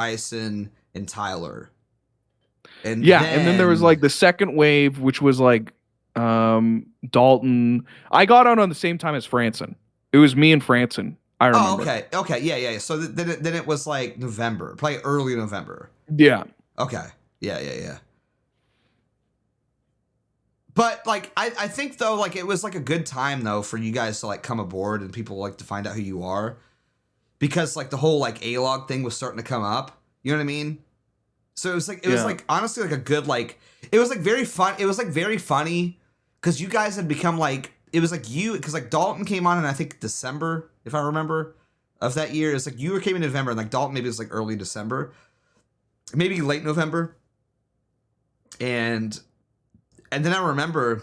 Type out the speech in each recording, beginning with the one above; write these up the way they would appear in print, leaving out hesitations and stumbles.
Tyson, and Tyler. And And then there was then like the second wave, which was like Dalton. I got on the same time as Franson. It was me and Franson. I oh, remember. okay, yeah. So then it was like November, probably early November. Yeah. Okay, yeah. But like I think though, like it was like a good time though for you guys to like come aboard and people like to find out who you are, because like the whole like A-log thing was starting to come up. You know what I mean? So it was like honestly like a good like it was like very fun. It was like very funny because you guys had become like it was like you because like Dalton came on in I think December if I remember of that year. It's like you came in November and like Dalton maybe it was like early December, maybe late November, and then I remember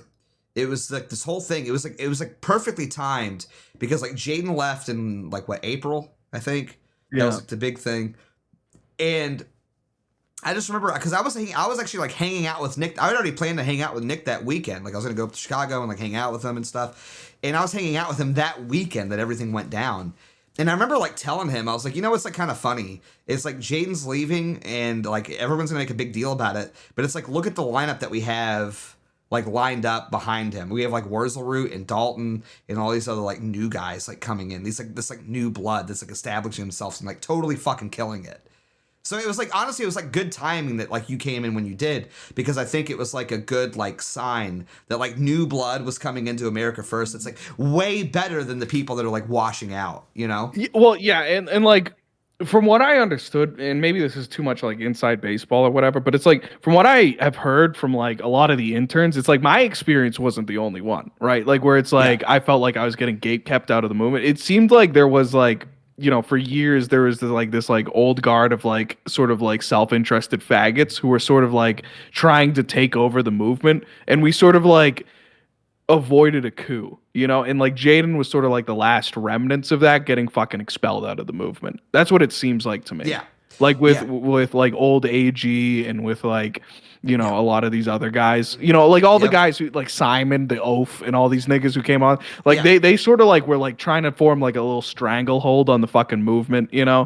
it was like this whole thing. It was like perfectly timed because like Jaden left in like what April I think that was like the big thing, and I just remember because I was actually like hanging out with Nick. I had already planned to hang out with Nick that weekend. Like I was gonna go up to Chicago and like hang out with him and stuff. And I was hanging out with him that weekend that everything went down. And I remember like telling him, I was like, you know, it's like kind of funny. It's like Jaden's leaving and like everyone's gonna make a big deal about it. But it's like look at the lineup that we have like lined up behind him. We have like Wurzelroot and Dalton and all these other like new guys like coming in. These like this like new blood that's like establishing themselves and like totally fucking killing it. So it was like honestly, it was like good timing that like you came in when you did because I think it was like a good like sign that like new blood was coming into America First. It's like way better than the people that are like washing out, you know? Well, yeah, and like from what I understood, and maybe this is too much like inside baseball or whatever, but it's like from what I have heard from like a lot of the interns, it's like my experience wasn't the only one, right? Like where it's Yeah. like I felt like I was getting gate kept out of the movement. It seemed like there was like for years there was this like old guard of like sort of like self-interested faggots who were sort of like trying to take over the movement, and we sort of like avoided a coup, and like Jaden was sort of like the last remnants of that getting fucking expelled out of the movement. That's what it seems like to me. Yeah. Like with Yeah. with like old AG and with like Yeah. a lot of these other guys, like all the Yep. guys who like Simon, the Oaf, and all these niggas who came on, like Yeah. they sort of like were like trying to form like a little stranglehold on the fucking movement. Yeah.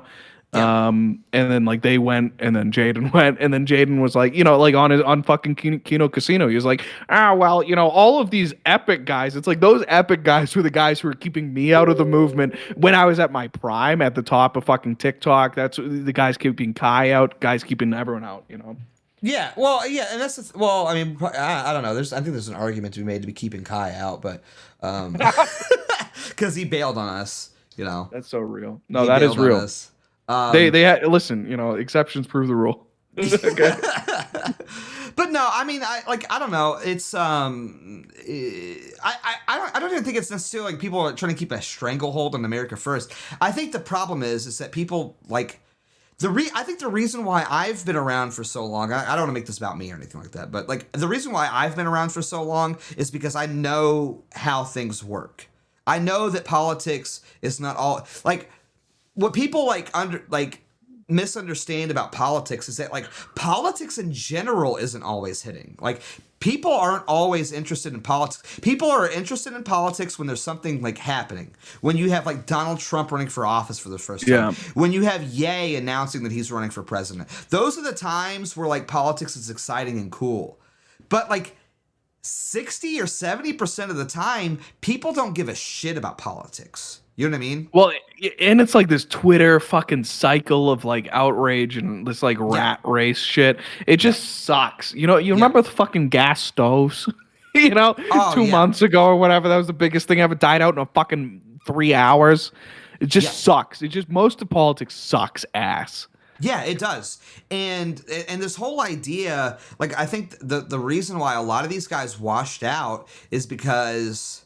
And then like they went, and then Jaden went, and then Jaden was like, like on fucking Kino Casino, he was like, well, all of these epic guys, it's like those epic guys were the guys who were keeping me out of the movement when I was at my prime at the top of fucking TikTok. That's the guys keeping Kai out, guys keeping everyone out. Yeah, well, yeah, and well, I mean, I don't know. I think there's an argument to be made to be keeping Kai out, but because he bailed on us. That's so real. No, He that is bailed on real. us. They had listen, exceptions prove the rule. Okay. But no, I mean, I don't know. It's I don't even think it's necessarily like people are trying to keep a stranglehold on America First. I think the problem is that people like I think the reason why I've been around for so long, I don't want to make this about me or anything like that, but like the reason why I've been around for so long is because I know how things work. I know that politics is not all like what people misunderstand about politics is that like politics in general isn't always hitting. Like people aren't always interested in politics. People are interested in politics when there's something like happening. When you have like Donald Trump running for office for the first time. Yeah. When you have Ye announcing that he's running for president. Those are the times where like politics is exciting and cool. But like 60 or 70% of the time, people don't give a shit about politics. You know what I mean? Well, and it's like this Twitter fucking cycle of like outrage and this like rat race shit. It just sucks. You remember the fucking gas stoves? Oh, 2 months ago or whatever. That was the biggest thing ever. Died out in a fucking 3 hours. It just sucks. Most of politics sucks ass. Yeah, it does. And this whole idea, like I think the reason why a lot of these guys washed out is because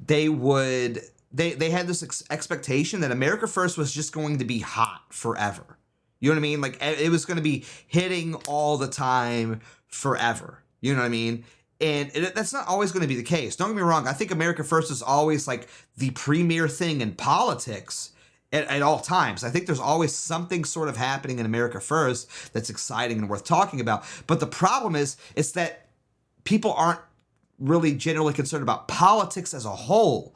they had this expectation that America First was just going to be hot forever. You know what I mean? Like it was going to be hitting all the time forever. You know what I mean? And that's not always going to be the case. Don't get me wrong. I think America First is always like the premier thing in politics at all times. I think there's always something sort of happening in America First that's exciting and worth talking about. But the problem is that people aren't really generally concerned about politics as a whole,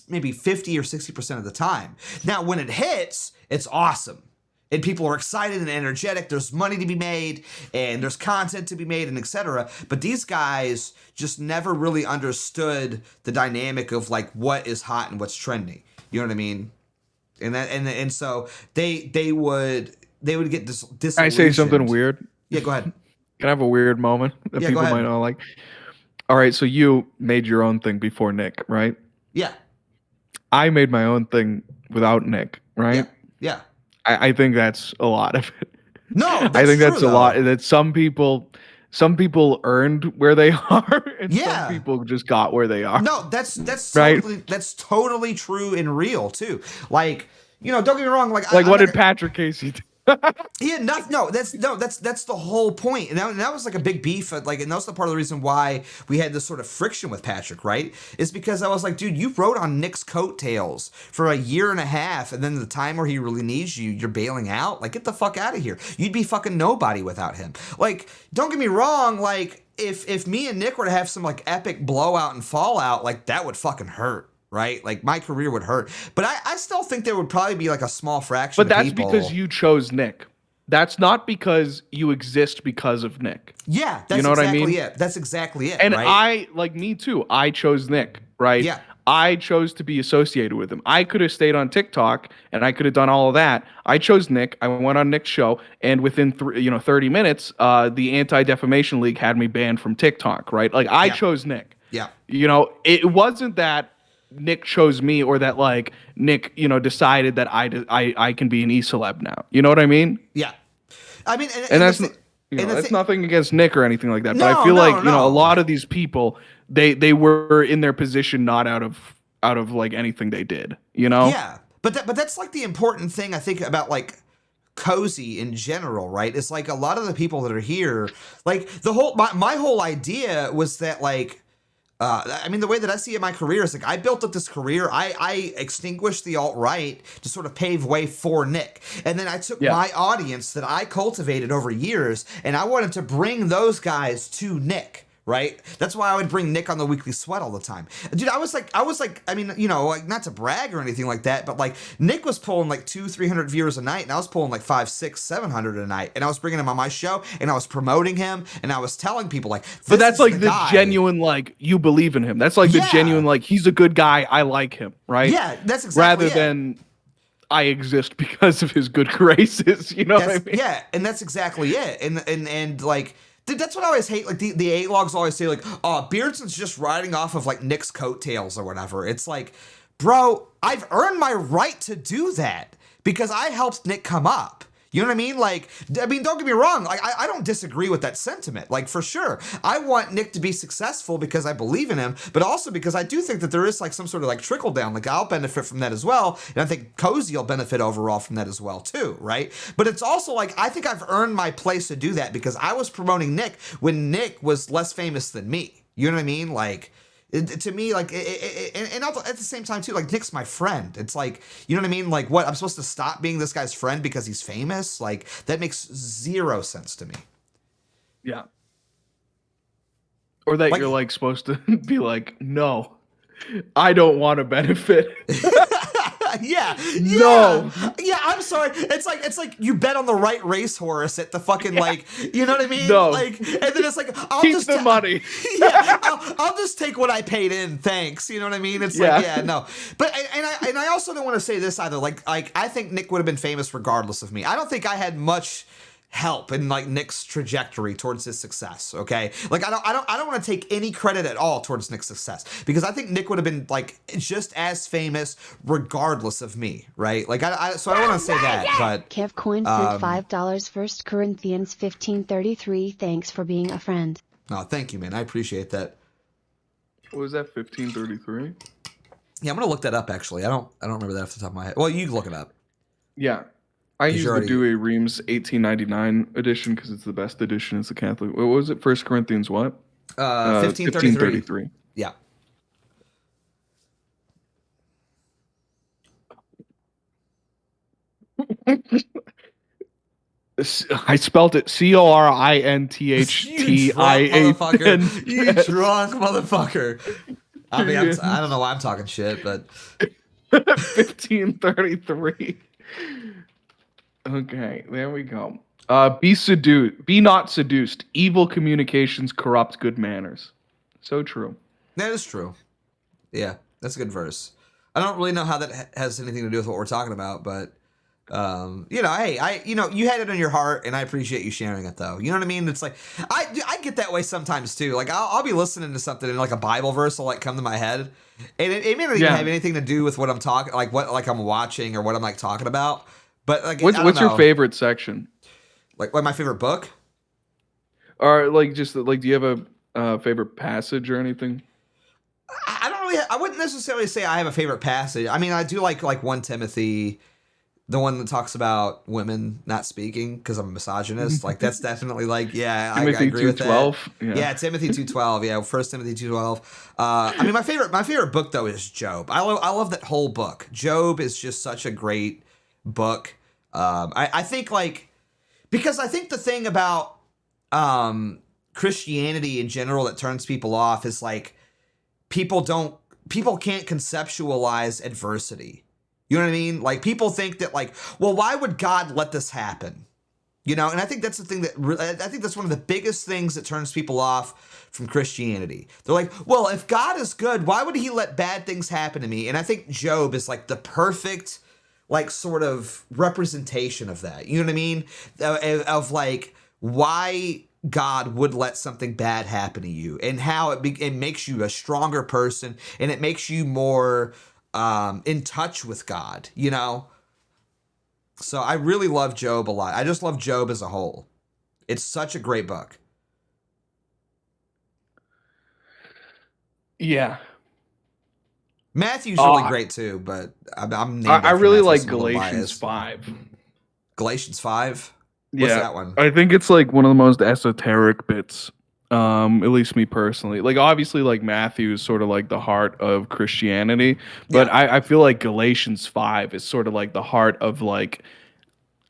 maybe 50 or 60% of the time. Now, when it hits, it's awesome. and people are excited and energetic. There's money to be made and there's content to be made and etc. But these guys just never really understood the dynamic of like what is hot and what's trending. You know what I mean? And so they would get disillusioned. Can I say something weird? Yeah, go ahead. Can I have a weird moment that Yeah, people go ahead. might not like? All right, so you made your own thing before Nick, right? Yeah, I made my own thing without Nick, right? yeah. I think that's a lot of it. No, I think true, that's a lot. though. That some people earned where they are, and Yeah. some people just got where they are. No, that's Right? totally true and real too. Like, don't get me wrong. Like, Like, what did Patrick Casey do? He had nothing. No, that's the whole point. And that was like a big beef. Like, and that's the part of the reason why we had this sort of friction with Patrick, right? Is because I was like, dude, you rode on Nick's coattails for a year and a half, and then the time where he really needs you, you're bailing out. Like, get the fuck out of here. You'd be fucking nobody without him. Like, don't get me wrong. Like, if me and Nick were to have some like epic blowout and fallout, like that would fucking hurt. Right? Like my career would hurt. But I still think there would probably be like a small fraction But of that's people. because you chose Nick. That's not because you exist because of Nick. Yeah, that's You know what I exactly mean? it. That's exactly it. And right? me too. I chose Nick, right? Yeah. I chose to be associated with him. I could have stayed on TikTok and I could have done all of that. I chose Nick. I went on Nick's show, and within 30 minutes, the Anti-Defamation League had me banned from TikTok, right? Like I chose Nick. Yeah. It wasn't that Nick chose me, or that like Nick, decided that I can be an e-celeb now. You know what I mean? Yeah. I mean, And that's nothing against Nick or anything like that. But I feel No, like, no. a lot of these people, they were in their position not out of like anything they did, Yeah. But that's like the important thing I think about like Cozy in general, right? It's like a lot of the people that are here, like my whole idea was that like, I mean, the way that I see it in my career is like I built up this career. I extinguished the alt-right to sort of pave way for Nick. And then I took my audience that I cultivated over years, and I wanted to bring those guys to Nick. Right? That's why I would bring Nick on the Weekly Sweat all the time. Dude, I was like, I mean, like not to brag or anything like that, but like Nick was pulling like 200-300 viewers a night, and I was pulling like 500-600-700 a night. And I was bringing him on my show, and I was promoting him, and I was telling people like, but that's like the guy. genuine, like, you believe in him. That's like the genuine, like, he's a good guy. I like him. Right? Yeah, that's exactly Rather than I exist because of his good graces. You know what I mean? Yeah, and that's exactly it. And like, that's what I always hate. Like the A-logs always say like, oh, Beardson's just riding off of like Nick's coattails or whatever. It's like, bro, I've earned my right to do that because I helped Nick come up. You know what I mean? Like, I mean, don't get me wrong. Like, I don't disagree with that sentiment. Like, for sure. I want Nick to be successful because I believe in him, but also because I do think that there is like some sort of like trickle down. Like, I'll benefit from that as well. And I think Cozy will benefit overall from that as well, too. Right. But it's also like, I think I've earned my place to do that because I was promoting Nick when Nick was less famous than me. You know what I mean? Like, to me, like, and at the same time, too, like, Nick's my friend. It's like, you know what I mean? Like, what, I'm supposed to stop being this guy's friend because he's famous? Like, that makes zero sense to me. Yeah. Or that Like, you're, like, supposed to be like, no, I don't want to benefit. Yeah. No. Yeah, I'm sorry. It's like you bet on the right racehorse at the fucking like, you know what I mean? No. Like, and then it's like, I'll Keep just the money. Yeah, I'll just take what I paid in. Thanks. You know what I mean? It's like, yeah, no. But and I also don't want to say this either. Like I think Nick would have been famous regardless of me. I don't think I had much help in like Nick's trajectory towards his success. Okay, like I don't want to take any credit at all towards Nick's success because I think Nick would have been like just as famous regardless of me, right? Like so I don't want to say that, but Kev Coin sent $5. 1 Corinthians 15:33. Thanks for being a friend. Oh, thank you, man. I appreciate that. What was that? 1533. Yeah, I'm gonna look that up. Actually, I don't remember that off the top of my head. Well, you can look it up. Yeah. I use the Dewey Reams 1899 edition because it's the best edition. It's the Catholic. What was it? 1 Corinthians what? 1533. Yeah. I spelled it Corinthians. You drunk motherfucker. I mean, I don't know why I'm talking shit, but 1533. Okay, there we go. Be not seduced. Evil communications corrupt good manners. So true. That is true. Yeah, that's a good verse. I don't really know how that has anything to do with what we're talking about, but you know, hey, you had it on your heart, and I appreciate you sharing it, though. You know what I mean? It's like I get that way sometimes too. Like I'll be listening to something, and like a Bible verse will like come to my head, and it may not even have anything to do with what I'm talking, like what like I'm watching or what I'm like talking about. But like, What's your favorite section? Like my favorite book? Or like just like, do you have a favorite passage or anything? I don't really. I wouldn't necessarily say I have a favorite passage. I mean, I do like 1 Timothy, the one that talks about women not speaking, because I'm a misogynist. Like that's definitely like, yeah, I agree with that. 2:12. Yeah, Timothy 2:12. Yeah, 1 Timothy 2:12. I mean, my favorite book though is Job. I love that whole book. Job is just such a great book. I think like, because I think the thing about Christianity in general that turns people off is like people can't conceptualize adversity. You know what I mean? Like people think that like, well, why would God let this happen? You know, and I think that's the thing I think that's one of the biggest things that turns people off from Christianity. They're like, well, if God is good, why would he let bad things happen to me? And I think Job is like the perfect like sort of representation of that. You know what I mean? Of like why God would let something bad happen to you, and how it makes you a stronger person, and it makes you more in touch with God, you know? So I really love Job a lot. I just love Job as a whole. It's such a great book. Yeah. Matthew's really great too, but I'm named I after really Matthew, like so I'm a little Galatians biased. 5. Galatians 5? What's that one? I think it's like one of the most esoteric bits. At least me personally. Like obviously like Matthew is sort of like the heart of Christianity, but Yeah. I feel like Galatians 5 is sort of like the heart of like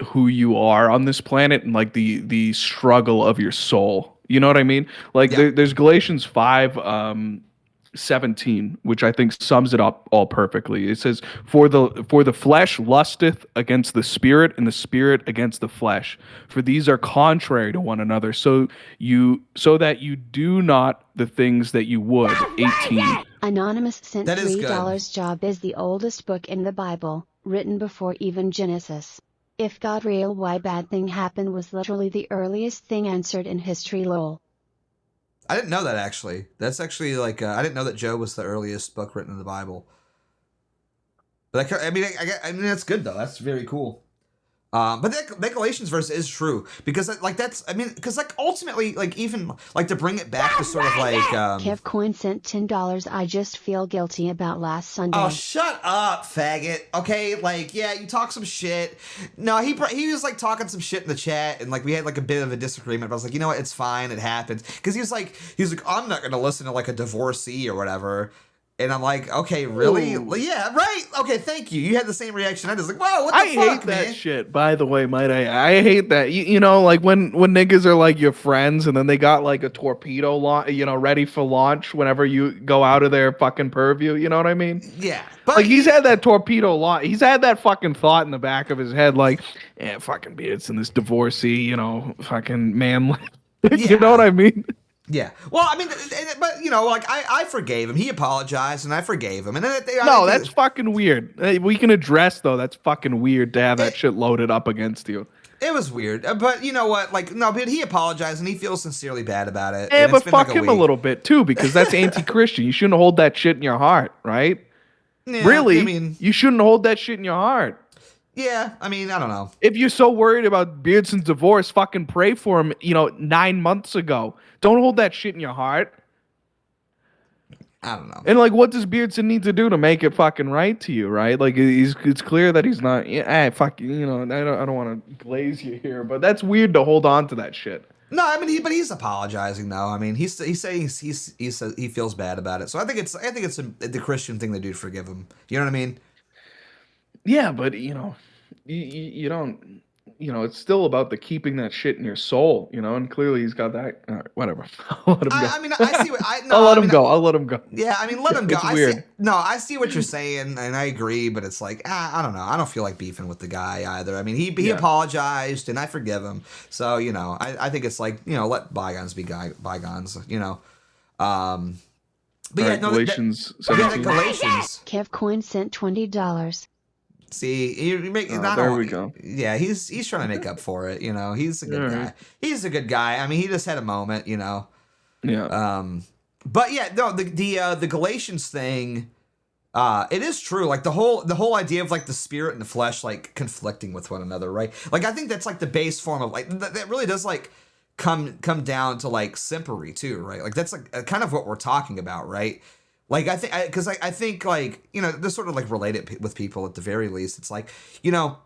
who you are on this planet and like the struggle of your soul. You know what I mean? Like Yeah. there's Galatians 5 17, which I think sums it up all perfectly. It says, for the flesh lusteth against the spirit, and the spirit against the flesh. For these are contrary to one another, so that you do not the things that you would. 18. Anonymous sent That is good. $3. Job is the oldest book in the Bible, written before even Genesis. If God real why bad thing happened was literally the earliest thing answered in history lol. I didn't know that actually. That's actually like I didn't know that Job was the earliest book written in the Bible. But I mean, I mean that's good though. That's very cool. But that Galatians verse is true, because like that's, I mean, because like ultimately, like even like to bring it back to sort of like Kev Coin sent $10. I just feel guilty about last Sunday. Oh, shut up, faggot. Okay, like, yeah, you talk some shit. No, he was like talking some shit in the chat, and like we had like a bit of a disagreement. But I was like, you know what, it's fine, it happens. Because he was like, I'm not gonna listen to like a divorcee or whatever. And I'm like, okay, really? Ooh. Yeah, right. Okay, thank you. You had the same reaction. I was like, whoa, what the I fuck, hate that man? shit, by the way, might I hate that. You know, like when niggas are like your friends and then they got like a torpedo launch, you know, ready for launch whenever you go out of their fucking purview, you know what I mean? Yeah. But Like he's had that torpedo launch. He's had that fucking thought in the back of his head like, yeah, fucking Beards and this divorcee, you know, fucking man. You know what I mean? Yeah. Well, I mean, but you know, like I forgave him. He apologized, and I forgave him. And then No, that's fucking weird. We can address though. That's fucking weird to have that shit loaded up against you. It was weird, but you know what? Like, no, but he apologized, and he feels sincerely bad about it. Yeah, and but fuck like him a little bit too, because that's anti-Christian. You shouldn't hold that shit in your heart, right? Yeah, Really, I mean, you shouldn't hold that shit in your heart. Yeah, I mean, I don't know. If you're so worried about Beardson's divorce, fucking pray for him, 9 months ago. Don't hold that shit in your heart. I don't know. And like, what does Beardson need to do to make it fucking right to you, right? Like, it's clear that he's not. Fuck, I don't want to glaze you here, but that's weird to hold on to that shit. No, I mean, but he's apologizing though. I mean, he's saying he feels bad about it. So I think it's the Christian thing to do to forgive him. You know what I mean? Yeah, but you don't. it's still about the keeping that shit in your soul, and clearly he's got that. All right, whatever. I'll let him go. I mean, I see what I no. I'll let I him mean, go. I'll let him go. yeah. I mean, let him go. It's I see. weird. No, I see what you're saying, and I agree. But it's like, I don't know. I don't feel like beefing with the guy either. I mean, he Yeah. apologized, and I forgive him. So I think it's like let bygones be bygones. But All yeah, right, no, Galatians yeah, the 17. Galatians. KevCoin sent $20. See, you make not there only, we go. Yeah, he's trying to make up for it. He's a good All guy. right. He's a good guy. I mean, he just had a moment. Yeah. But yeah, no, the Galatians thing. It is true. Like the whole idea of like the spirit and the flesh like conflicting with one another, right? Like I think that's like the base form of like that really does like come down to like simpery too, right? Like that's like kind of what we're talking about, right? Like I think because I think like this sort of like related with people at the very least. It's like because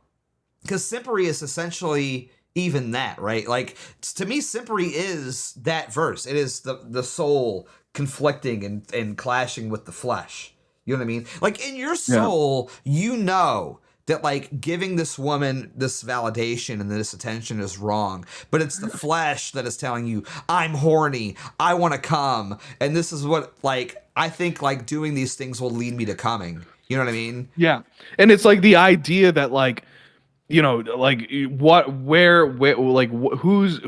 simpery is essentially even that, right? Like to me, simpery is that verse. It is the soul conflicting and clashing with the flesh. You know what I mean? Like in your soul, that like giving this woman this validation and this attention is wrong, but it's the flesh that is telling you, I'm horny, I want to come, and this is what like I think like doing these things will lead me to coming. You know what I mean? Yeah. And it's like the idea that like like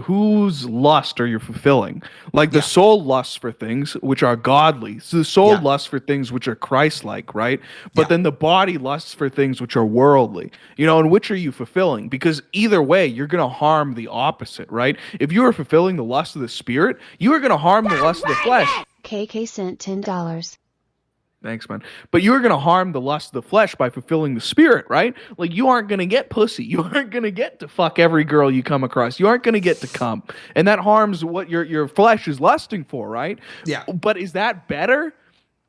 whose lust are you fulfilling? Like the soul lusts for things which are godly. So the soul lusts for things which are Christ-like, right? But then the body lusts for things which are worldly. And which are you fulfilling? Because either way, you're going to harm the opposite, right? If you are fulfilling the lust of the spirit, you are going to harm the lust of the flesh. KK sent $10. Thanks, man. But you're going to harm the lust of the flesh by fulfilling the spirit, right? Like you aren't going to get pussy. You aren't going to get to fuck every girl you come across. You aren't going to get to come. And that harms what your flesh is lusting for, right? Yeah. But is that better?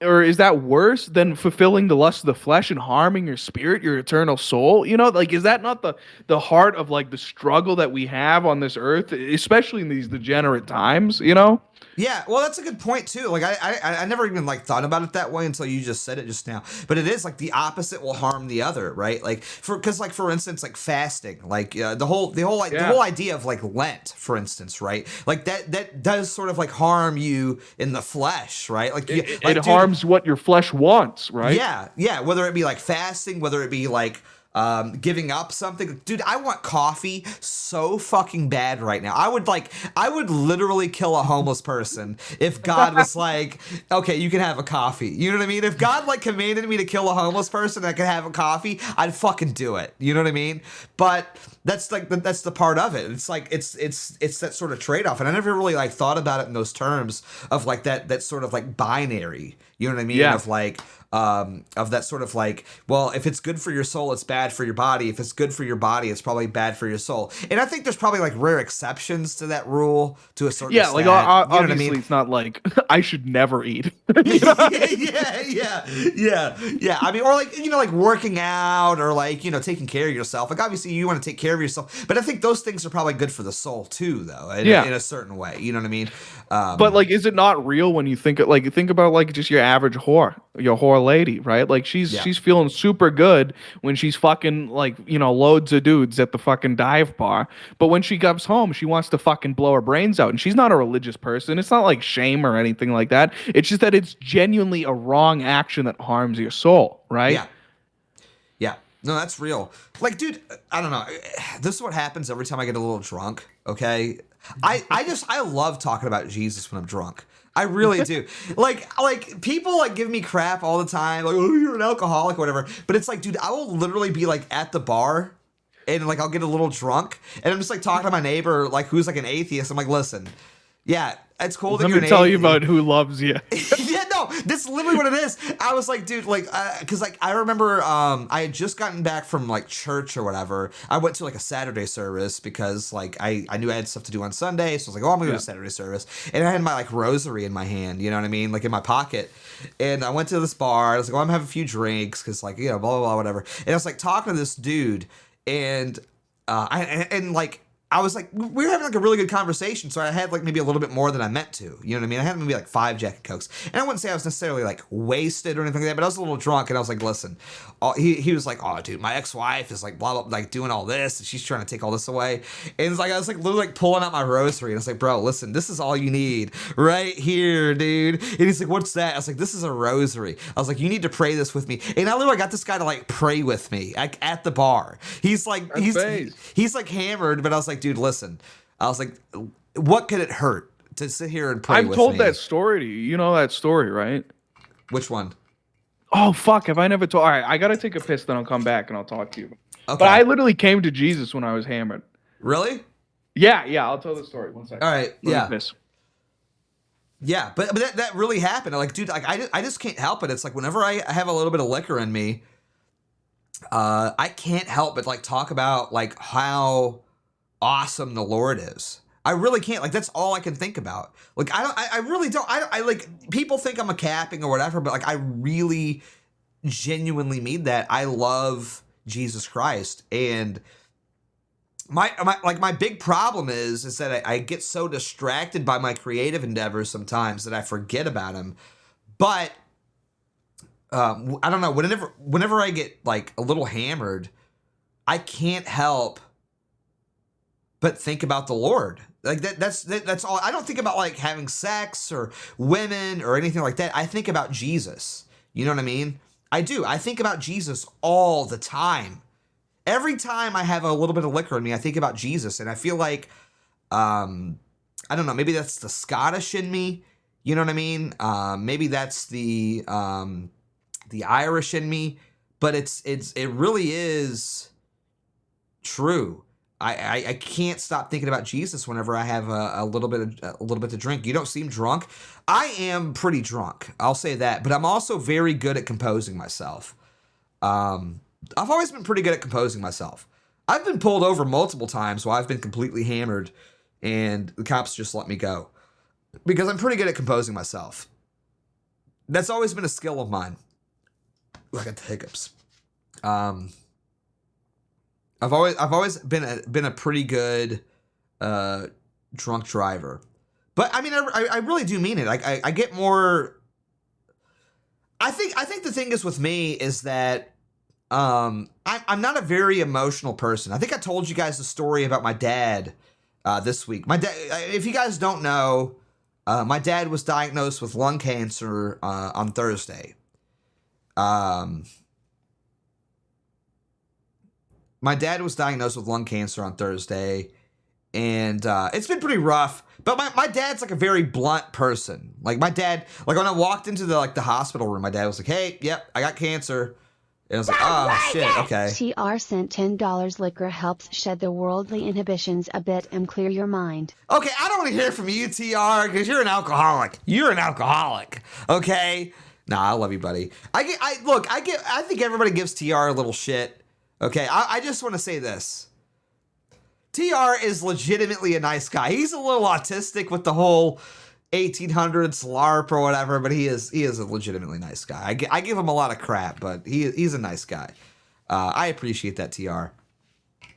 Or is that worse than fulfilling the lust of the flesh and harming your spirit, your eternal soul? Like, is that not the heart of like the struggle that we have on this earth, especially in these degenerate times, Yeah, well, that's a good point too. Like I never even like thought about it that way until you just said it just now. But it is like the opposite will harm the other, right? Like because like for instance, like fasting, like the whole idea of like Lent, for instance, right? Like that does sort of like harm you in the flesh, right? Like it harms what your flesh wants, right? Yeah. Whether it be like fasting, whether it be like giving up something. Dude, I want coffee so fucking bad right now. I would literally kill a homeless person if God was like, okay, you can have a coffee. You know what I mean? If God like commanded me to kill a homeless person and I could have a coffee, I'd fucking do it. You know what I mean? But that's like that's the part of it. It's like it's that sort of trade-off. And I never really like thought about it in those terms of like that sort of like binary. You know what I mean? Yeah. Of like of that sort of like, well, if it's good for your soul, it's bad for your body. If it's good for your body, it's probably bad for your soul. And I think there's probably like rare exceptions to that rule to a certain extent. Like obviously, you know what I mean? It's not like I should never eat. Yeah. I mean, or like like working out or like taking care of yourself. Like obviously, you want to take care of yourself, but I think those things are probably good for the soul too, though. In a certain way. You know what I mean? But like, is it not real when you think about like just your average whore, your whore lady, right? Like she's feeling super good when she's fucking like loads of dudes at the fucking dive bar, but when she comes home, she wants to fucking blow her brains out, and she's not a religious person. It's not like shame or anything like that. It's just that it's genuinely a wrong action that harms your soul, right? Yeah. No, that's real. Like, dude, I don't know. This is what happens every time I get a little drunk. Okay, I love talking about Jesus when I'm drunk. I really do. Like people like give me crap all the time, like, oh, you're an alcoholic or whatever. But it's like, dude, I will literally be like at the bar and like I'll get a little drunk and I'm just like talking to my neighbor, like who's like an atheist. I'm like, listen, yeah, it's cool that Let you're me an tell atheist. you about who loves you. Yeah, no, this is literally what it is. I was like, dude, like, because like I remember I had just gotten back from like church or whatever. I went to like a Saturday service because like I knew I had stuff to do on Sunday, so I was like, oh, I'm gonna go to a Saturday service, and I had my like rosary in my hand, you know what I mean, like in my pocket, and I went to this bar. I was like, oh, I'm having a few drinks because like blah blah blah whatever, and I was like talking to this dude, and like I was like, we were having like a really good conversation, so I had like maybe a little bit more than I meant to. You know what I mean? I had maybe like 5 Jack and Cokes, and I wouldn't say I was necessarily like wasted or anything like that, but I was a little drunk, and I was like, listen, he was like, oh, dude, my ex-wife is like blah blah, like doing all this, and she's trying to take all this away, and it's like I was like literally like pulling out my rosary, and I was like, bro, listen, this is all you need right here, dude. And he's like, what's that? I was like, this is a rosary. I was like, you need to pray this with me, and I literally got this guy to like pray with me like at the bar. He's like, he's like hammered, but I was like, dude, listen. I was like, what could it hurt to sit here and pray with me? I've told that story to you. You know that story, right? Which one? Oh, fuck. Have I never told? All right, I got to take a piss, then I'll come back and I'll talk to you. Okay. But I literally came to Jesus when I was hammered. Really? Yeah, I'll tell the story. 1 second. All right, yeah. Piss. Yeah, but that really happened. Like, dude, like I just can't help it. It's like whenever I have a little bit of liquor in me, I can't help but like talk about like how awesome the Lord is. I really can't. Like, that's all I can think about. Like, I really don't. I like, people think I'm a capping or whatever, but like, I really genuinely mean that. I love Jesus Christ. And my big problem is that I get so distracted by my creative endeavors sometimes that I forget about him. But I don't know, whenever I get like a little hammered, I can't help but think about the Lord. Like that's all. I don't think about like having sex or women or anything like that. I think about Jesus. You know what I mean? I do. I think about Jesus all the time. Every time I have a little bit of liquor in me, I think about Jesus, and I feel like, I don't know, maybe that's the Scottish in me. You know what I mean? Maybe that's the Irish in me, but it really is true. I can't stop thinking about Jesus whenever I have a little bit to drink. You don't seem drunk. I am pretty drunk. I'll say that, but I'm also very good at composing myself. I've always been pretty good at composing myself. I've been pulled over multiple times while I've been completely hammered, and the cops just let me go because I'm pretty good at composing myself. That's always been a skill of mine. I got the hiccups. I've always been a pretty good drunk driver, but I mean I really do mean it. I get more. I think the thing is with me is that I'm not a very emotional person. I think I told you guys the story about my dad this week. My dad, if you guys don't know, my dad was diagnosed with lung cancer on Thursday. My dad was diagnosed with lung cancer on Thursday, and it's been pretty rough. But my dad's like a very blunt person. Like my dad, like when I walked into the hospital room, my dad was like, "Hey, yep, I got cancer." And I was like, "Oh shit, okay." TR sent $10. Liquor helps shed the worldly inhibitions a bit and clear your mind. Okay, I don't want to hear from you, TR, because you're an alcoholic. You're an alcoholic. Okay. Nah, I love you, buddy. I think everybody gives TR a little shit. Okay, I just want to say this. TR is legitimately a nice guy. He's a little autistic with the whole 1800s LARP or whatever, but he is a legitimately nice guy. I give him a lot of crap, but he's a nice guy. I appreciate that, TR.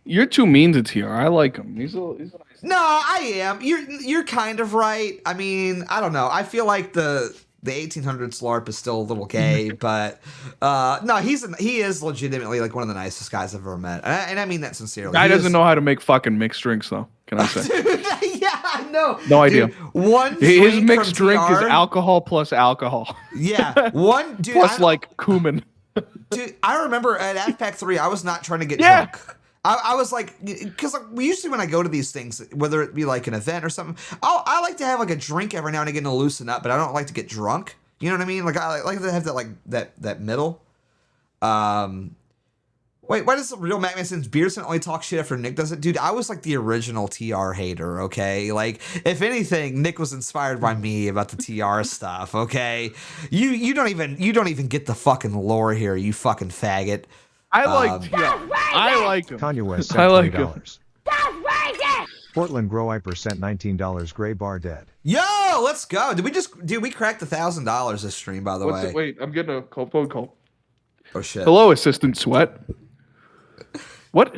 You're too mean to TR. I like him. He's a nice guy. No, I am. You're kind of right. I mean, I don't know. I feel like the 1800s LARP is still a little gay, but no, he is legitimately like one of the nicest guys I've ever met, and I mean that sincerely. Guy doesn't know how to make fucking mixed drinks, though. Can I say? Dude, yeah, I know. No idea. One his mixed drink TR, is alcohol plus alcohol. Yeah, one dude plus like cumin. Dude, I remember at AFPAC 3, I was not trying to get drunk. I was like, because we usually when I go to these things, whether it be like an event or something, I like to have like a drink every now and again to loosen up, but I don't like to get drunk. You know what I mean? Like I like to have that middle. Wait, why does the real Matt Mason's Beerson only talk shit after Nick does it? Dude, I was like the original TR hater, okay? Like, if anything, Nick was inspired by me about the TR stuff, okay? You don't even get the fucking lore here, you fucking faggot. I like TR. I like him. Kanye West I sent like $20. Portland Grow Iper sent $19. Gray Bar Dead. Yo, let's go. We cracked $1,000 this stream, by the way. Wait, I'm getting a phone call. Oh shit. Hello, Assistant Sweat. What?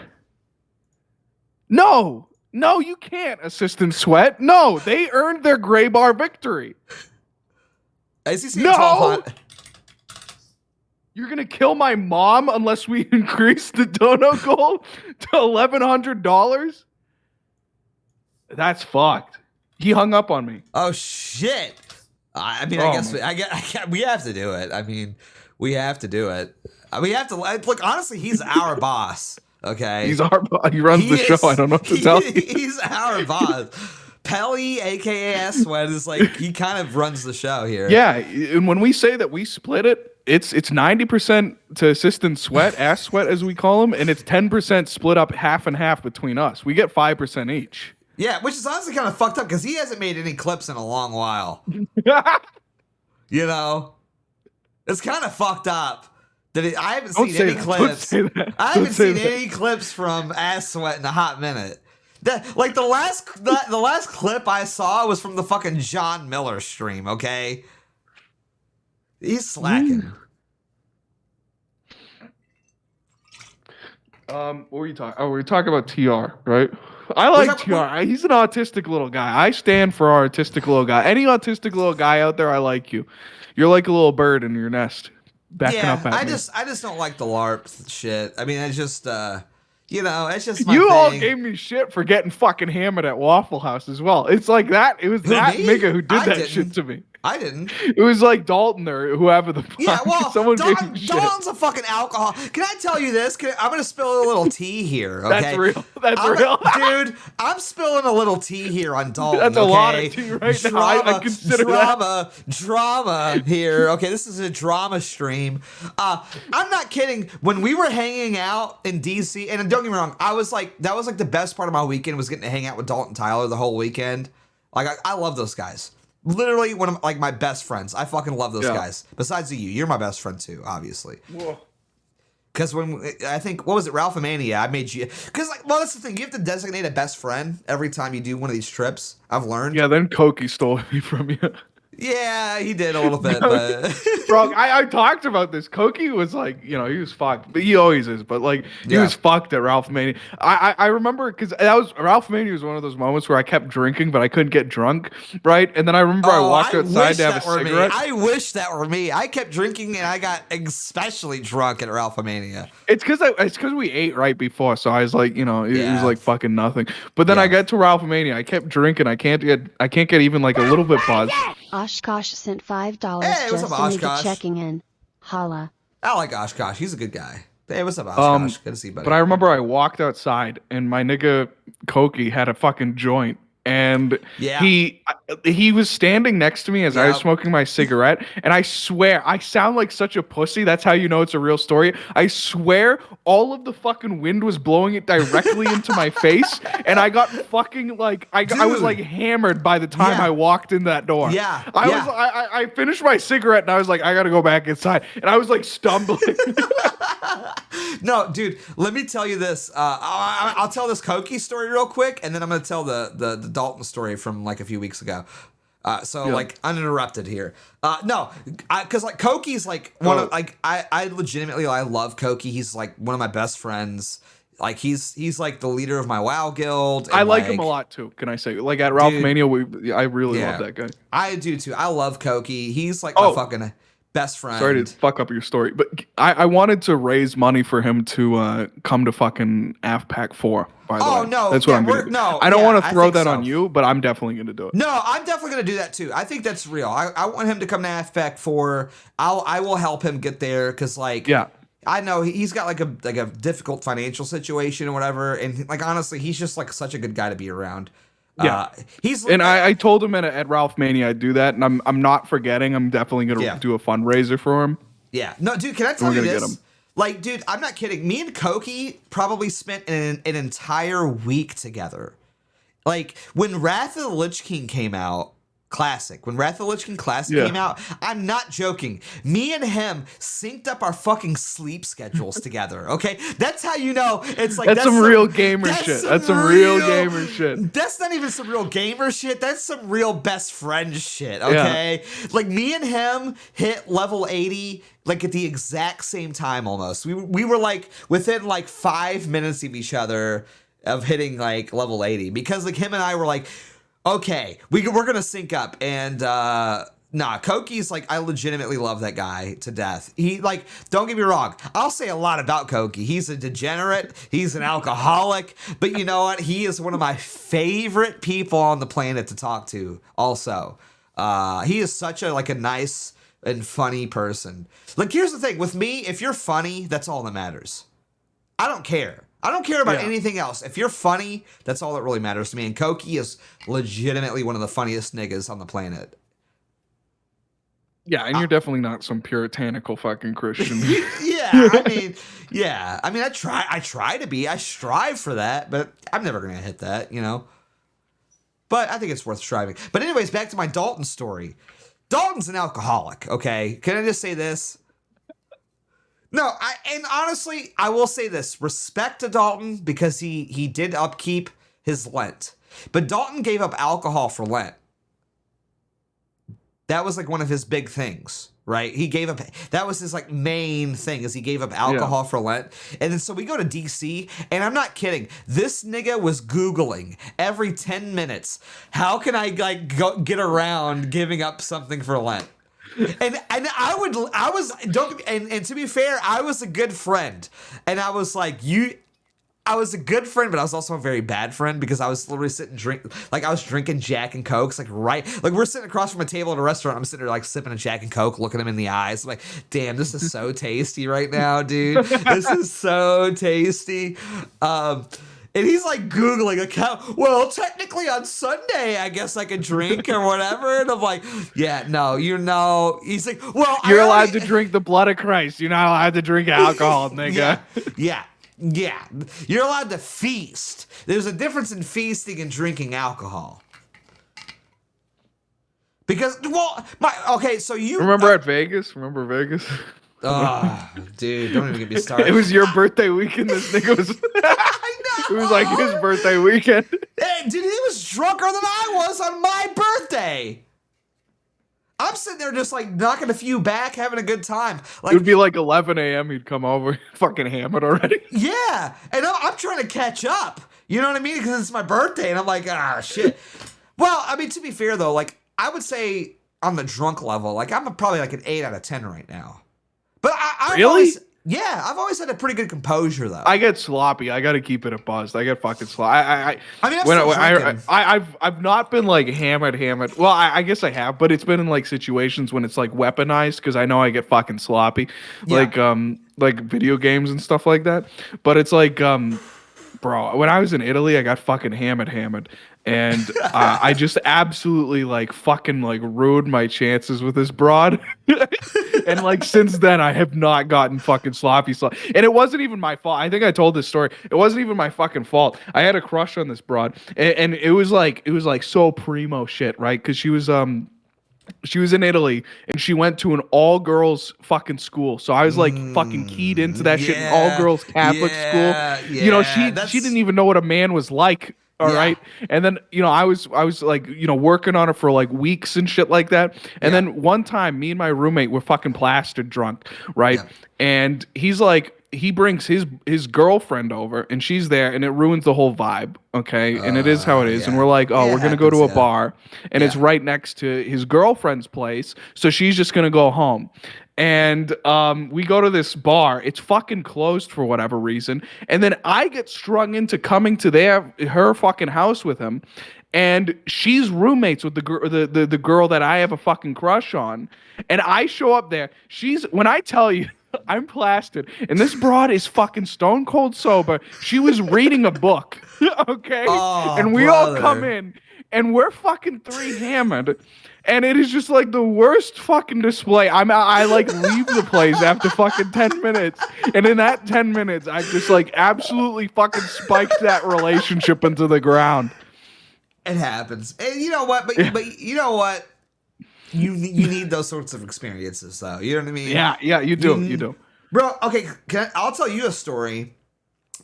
No! No, you can't, Assistant Sweat. No, they earned their gray bar victory. Is he saying No! 1200? You're gonna kill my mom unless we increase the dono goal to $1,100? That's fucked. He hung up on me. Oh shit! I mean, I guess we have to do it. I mean, we have to do it. We have to look. Honestly, he's our boss. Okay, He runs the show. I don't know what to tell you. He's our boss. Pelly, aka Ass Sweat, is like he kind of runs the show here. Yeah, and when we say that we split it, it's 90% to Assistant Sweat, Ass Sweat as we call him, and it's 10% split up half and half between us. We get 5% each. Yeah, which is honestly kind of fucked up because he hasn't made any clips in a long while. You know, it's kind of fucked up. I haven't seen any clips. I haven't seen any clips from Ass Sweat in a hot minute. Like the last clip I saw was from the fucking John Miller stream. Okay, he's slacking. What were you talking? Oh, we were talking about TR, right? I like TR. He's an autistic little guy. I stand for our autistic little guy. Any autistic little guy out there, I like you. You're like a little bird in your nest, backing up at me. I just don't like the LARP shit. I mean, it's just it's just my you thing. all gave me shit for getting fucking hammered at Waffle House as well. It's like that. It was that nigga who did that shit to me. I didn't. It was like Dalton or whoever the fuck. Yeah, well, someone gave me shit. Dalton's a fucking alcohol. Can I tell you this? I'm going to spill a little tea here, okay? That's real. That's real. Dude, I'm spilling a little tea here on Dalton, That's a lot of tea right now. I consider drama here. Okay, this is a drama stream. I'm not kidding. When we were hanging out in DC, and don't get me wrong, that was like the best part of my weekend was getting to hang out with Dalton Tyler the whole weekend. Like, I love those guys. Literally one of my best friends. I fucking love those guys. Besides you're my best friend too, obviously. Because when I think, what was it, Ralph Mania? I made you because that's the thing. You have to designate a best friend every time you do one of these trips. I've learned. Yeah, then Koki stole me from you. Yeah, he did a little bit, but bro, I talked about this. Koki was like, he was fucked, but he always is. But like, he was fucked at Ralph Mania. I remember because Ralph Mania was one of those moments where I kept drinking, but I couldn't get drunk, right? And then I remember I walked outside to have a cigarette. I wish that were me. I kept drinking and I got especially drunk at Ralph Mania. It's because we ate right before, so I was like, it was like fucking nothing. But then I got to Ralph Mania. I kept drinking. I can't get even like a little bit buzzed. Oshkosh sent $5 hey, just what's up, to Oshkosh? checking in. Holla. I like Oshkosh. He's a good guy. Hey, what's up, Oshkosh? Good to see you, buddy. But I remember I walked outside and my nigga Koki had a fucking joint. And he was standing next to me as I was smoking my cigarette. And I swear, I sound like such a pussy. That's how you know it's a real story. I swear all of the fucking wind was blowing it directly into my face. And I got fucking like, I was like hammered by the time I walked in that door. Yeah. I finished my cigarette and I was like, I gotta go back inside. And I was like stumbling. No, dude, let me tell you this. I'll tell this Koki story real quick, and then I'm going to tell the Dalton story from like a few weeks ago. Like uninterrupted here. Because like Koki's like one of like I legitimately I love Koki. He's like one of my best friends. Like he's like the leader of my WoW guild. I like him a lot too. Can I say like at Ralph Mania, I really love that guy. I do too. I love Koki. He's like my fucking best friend. Sorry to fuck up your story, but I wanted to raise money for him to come to fucking AFPAC 4. By the way. No, that's what I'm gonna do. I don't want to throw that on you, but I'm definitely gonna do it. No, I'm definitely gonna do that too. I think that's real. I want him to come to AFPAC 4. I will help him get there because I know he's got like a difficult financial situation or whatever, and like honestly, he's just like such a good guy to be around. Yeah, I told him at Ralph Mania I'd do that, and I'm not forgetting. I'm definitely gonna do a fundraiser for him. Yeah, no, dude, can I tell you this? Like, dude, I'm not kidding. Me and Koki probably spent an entire week together. Like when Wrath of the Lich King came out. Classic. When Wrath of the Lich King Classic came out, I'm not joking. Me and him synced up our fucking sleep schedules together. Okay, that's how you know it's like that's some real gamer shit. That's some real gamer shit. That's not even some real gamer shit. That's some real best friend shit. Okay, like me and him hit level 80 like at the exact same time almost. We were like within like 5 minutes of each other. of hitting like level 80 because like him and I were like, okay, we're gonna sync up and Koki's like I legitimately love that guy to death. He like don't get me wrong, I'll say a lot about Koki. He's a degenerate, he's an alcoholic, but you know what? He is one of my favorite people on the planet to talk to. Also, he is such a nice and funny person. Like here's the thing with me, if you're funny, that's all that matters. I don't care. I don't care about anything else. If you're funny, that's all that really matters to me. And Koki is legitimately one of the funniest niggas on the planet. Yeah, and you're definitely not some puritanical fucking Christian. I mean, I try to be. I strive for that, but I'm never going to hit that, you know? But I think it's worth striving. But anyways, back to my Dalton story. Dalton's an alcoholic, okay? Can I just say this? No, and honestly, I will say this. Respect to Dalton because he did upkeep his Lent. But Dalton gave up alcohol for Lent. That was like one of his big things, right? He gave up, that was his like main thing is he gave up alcohol for Lent. And then so we go to DC and I'm not kidding. This nigga was Googling every 10 minutes. How can I like get around giving up something for Lent? And to be fair, I was a good friend. And I was like, I was a good friend, but I was also a very bad friend because I was literally I was drinking Jack and Cokes, like we're sitting across from a table at a restaurant. I'm sitting there like sipping a Jack and Coke, looking him in the eyes. I'm like, damn, this is so tasty right now, dude. This is so tasty. And he's like Googling, like, well, technically on Sunday, I guess I could drink or whatever. And I'm like, yeah, no, He's like, well, you're allowed to drink the blood of Christ. You're not allowed to drink alcohol, nigga. Yeah. You're allowed to feast. There's a difference in feasting and drinking alcohol. Because, so you... Remember at Vegas? Remember Vegas? Oh, dude, don't even get me started. It was your birthday weekend. This nigga was... I know! It was like his birthday weekend. Hey, dude, he was drunker than I was on my birthday. I'm sitting there just like knocking a few back, having a good time. Like, it would be like 11 a.m. He'd come over, fucking hammered already. Yeah, and I'm trying to catch up. You know what I mean? Because it's my birthday, and I'm like, shit. Well, I mean, to be fair though, like I would say on the drunk level, like I'm probably like an 8 out of 10 right now. But really? I've always had a pretty good composure though. I get sloppy. I got to keep it a buzz. I get fucking sloppy. I've not been like hammered. Well, I guess I have, but it's been in like situations when it's like weaponized because I know I get fucking sloppy, like video games and stuff like that. But it's like, bro, when I was in Italy, I got fucking hammered. And I just absolutely like fucking like ruined my chances with this broad. And like since then I have not gotten fucking sloppy. And it wasn't even my fault. I think I told this story. It wasn't even my fucking fault. I had a crush on this broad, and it was like so primo shit, right? Because she was in Italy and she went to an all-girls fucking school. So I was like fucking keyed into that shit, an all-girls Catholic school. You know, she didn't even know what a man was like. All right. And then, you know, I was like, you know, working on it for like weeks and shit like that. And then one time me and my roommate were fucking plastered drunk. Right. Yeah. And he's like, he brings his girlfriend over and she's there and it ruins the whole vibe. Okay. And it is how it is. And we're like, we're going to go to a bar and it's right next to his girlfriend's place. So she's just going to go home. And we go to this bar. It's fucking closed for whatever reason. And then I get strung into coming to her fucking house with him. And she's roommates with the girl that I have a fucking crush on. And I show up there. When I tell you, I'm plastered. And this broad is fucking stone cold sober. She was reading a book. Okay? Oh, and we all come in. And we're fucking 3 hammered. And it is just like the worst fucking display. I like leave the place after fucking 10 minutes. And in that 10 minutes, I just like absolutely fucking spiked that relationship into the ground. It happens. And you know what? But you know what? You need those sorts of experiences though. You know what I mean? Yeah, you do. You do. Bro, okay, I'll tell you a story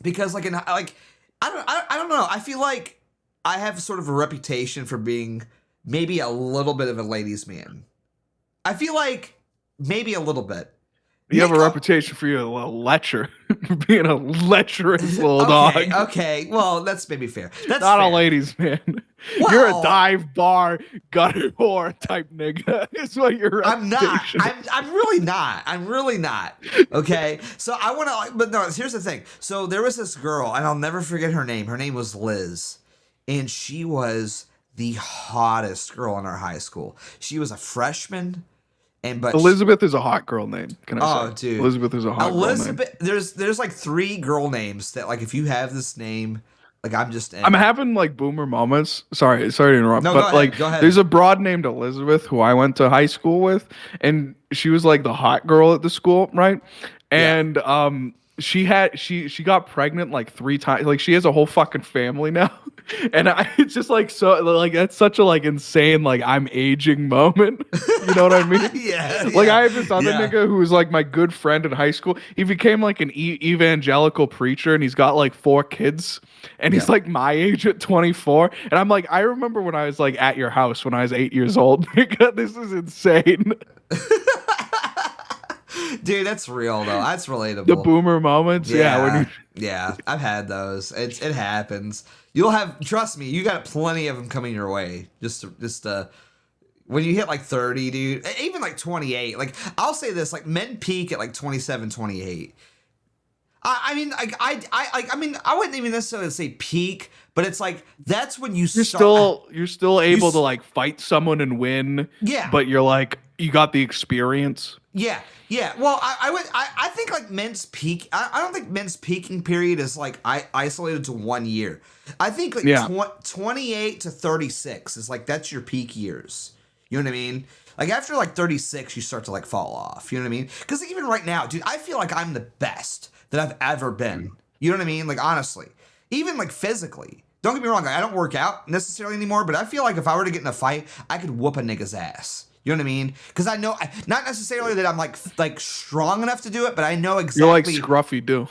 because I don't know. I feel like I have sort of a reputation for being maybe a little bit of a ladies' man. I feel like maybe a little bit. You have a Nico- reputation for being a little lecher, being a lecherous little dog. Okay, well, that's maybe fair. That's Not fair. a ladies' man. You're a Well- dive bar gutter whore type nigga. Is what your I'm not. reputation is. I'm really not. I'm really not. Okay. So I want to, but no, here's the thing. So there was this girl, and I'll never forget her name. Her name was Liz, and she was the hottest girl in our high school. She was a freshman, but Elizabeth is a hot girl name. Can I say? Oh, dude. Elizabeth is a hot girl name. Elizabeth. There's like 3 girl names that like if you have this name, like I'm just. I'm having like boomer moments. Sorry to interrupt. No, but go ahead. There's a broad named Elizabeth who I went to high school with, and she was like the hot girl at the school, right? And she got pregnant like 3 times. Like she has a whole fucking family now. And it's just like so like that's such a like insane like I'm aging moment. You know what I mean? Yeah. Like I have this other nigga who was like my good friend in high school. He became like an evangelical preacher, and he's got like 4 kids, and he's like my age at 24. And I'm like, I remember when I was like at your house when I was 8 years old. Nigga, this is insane. Dude, that's real though. That's relatable. The boomer moments, Yeah, I've had those. It happens. You'll have, trust me, you got plenty of them coming your way. Just when you hit like 30, dude, even like 28. Like I'll say this, like men peak at like 27, 28. I mean, I wouldn't even necessarily say peak, but it's like that's when you're still able to like fight someone and win. Yeah, but you're like you got the experience. Yeah. Well, I think like men's peak. I don't think men's peaking period is like isolated to 1 year. I think like 28 to 36 is like that's your peak years. You know what I mean? Like after like 36, you start to like fall off. You know what I mean? Because even right now, dude, I feel like I'm the best that I've ever been. You know what I mean? Like honestly, even like physically. Don't get me wrong. I don't work out necessarily anymore, but I feel like if I were to get in a fight, I could whoop a nigga's ass. You know what I mean? Because I know, not necessarily that I'm like strong enough to do it, but I know exactly. You're like Scruffy Doo.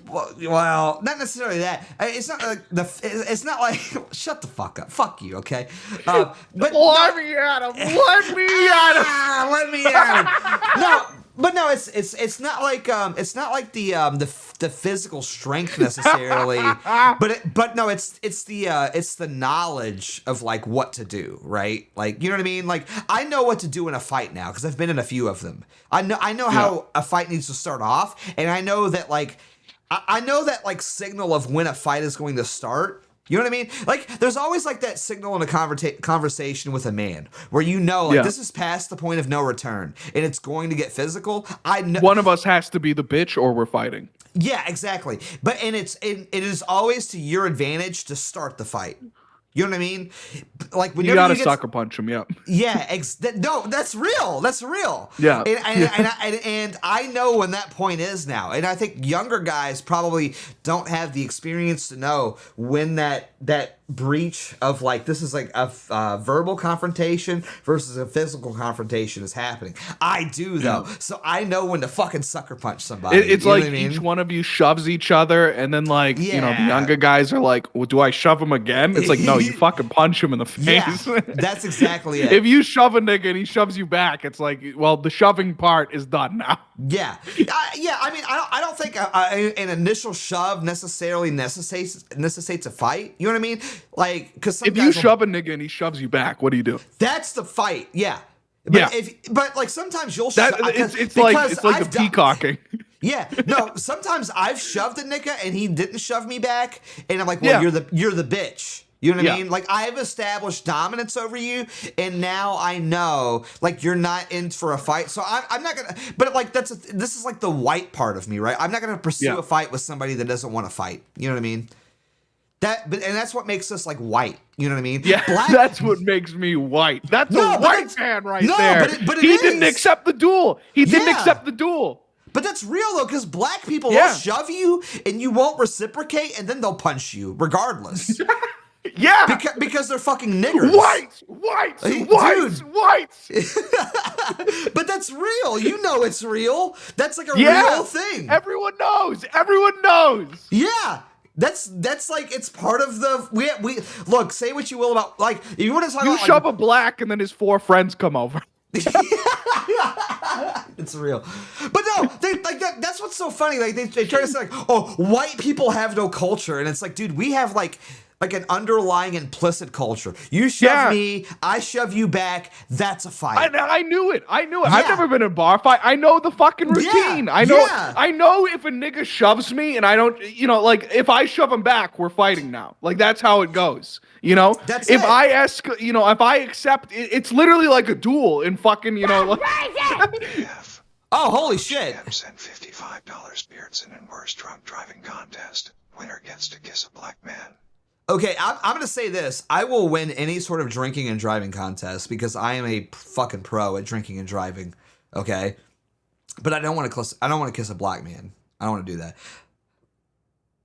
Well, not necessarily that. It's not like it's not like. Shut the fuck up. Fuck you. Okay. But let me at him. Let me at him. Let me at him. No. But no, it's not like the physical strength necessarily, but no, it's the knowledge of like what to do, right? Like you know what I mean? Like I know what to do in a fight now because I've been in a few of them. I know how a fight needs to start off, and I know that like signal of when a fight is going to start. You know what I mean? Like, there's always like that signal in a conversation with a man where you know, like, this is past the point of no return and it's going to get physical. I know one of us has to be the bitch or we're fighting. Yeah, exactly. But it is always to your advantage to start the fight. You know what I mean? Like when you gotta sucker punch him. Yeah. Yeah. No, that's real. That's real. Yeah. And I know when that point is now. And I think younger guys probably don't have the experience to know when that breach of like this is like a verbal confrontation versus a physical confrontation is happening. I do though, so I know when to fucking sucker punch somebody. It's like each one of you shoves each other, and then like you know the younger guys are like, well, do I shove him again? It's like no, you fucking punch him in the face. Yeah, that's exactly it. If you shove a nigga and he shoves you back, it's like, well, the shoving part is done now. Yeah. I mean, I don't think an initial shove necessarily necessitates a fight. You know what I mean? Like, because if you shove a nigga and he shoves you back, what do you do? That's the fight. Yeah. But but like sometimes you'll shove. It's like the peacocking. Yeah. No. Sometimes I've shoved a nigga and he didn't shove me back, and I'm like, well, you're the bitch. You know what I mean? Like I've established dominance over you, and now I know like you're not in for a fight. So I'm not gonna. But like this is like the white part of me, right? I'm not gonna pursue a fight with somebody that doesn't want to fight. You know what I mean? And that's what makes us like white. You know what I mean? Yeah, that's what makes me white. That's a white man right there. But he didn't accept the duel. He didn't accept the duel. But that's real though, because black people will shove you and you won't reciprocate, and then they'll punch you regardless. Yeah, because they're fucking niggers. White. But that's real. You know it's real. That's like a real thing. Everyone knows. Yeah. That's like it's part of the we look. Say what you will about like if you want to talk. You about, shove a black and then his 4 friends come over. It's real. But no, they like that's what's so funny. Like they try to say like, oh, white people have no culture. And it's like, dude, we have like an underlying implicit culture. You shove me, I shove you back. That's a fight. I knew it. Yeah. I've never been in a bar fight. I know the fucking routine. I know if a nigga shoves me and I don't, like if I shove him back, we're fighting now. Like that's how it goes. That's if it. I ask, if I accept, it's literally like a duel in fucking, like. Oh, holy shit. Sent $55 Beardson and worst drunk driving contest. Winner gets to kiss a black man. Okay, I'm going to say this. I will win any sort of drinking and driving contest because I am a fucking pro at drinking and driving. Okay? But I don't want to kiss a black man. I don't want to do that.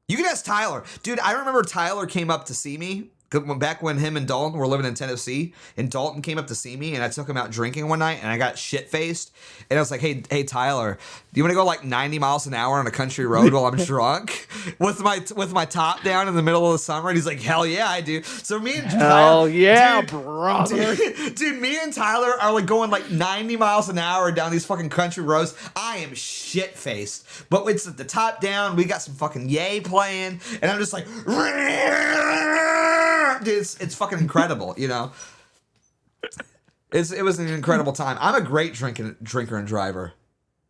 You can ask Tyler. Dude, I remember Tyler came up to see me back when him and Dalton were living in Tennessee, and Dalton came up to see me, and I took him out drinking one night, and I got shit-faced, and I was like, hey, Tyler, do you want to go like 90 miles an hour on a country road while I'm drunk with my top down in the middle of the summer? And he's like, hell yeah, I do. So me and Tyler, brother. Dude, me and Tyler are like going like 90 miles an hour down these fucking country roads. I am shit-faced, but it's the top down. We got some fucking Yay playing, and I'm just like, dude, it's fucking incredible, It was an incredible time. I'm a great drinker and driver.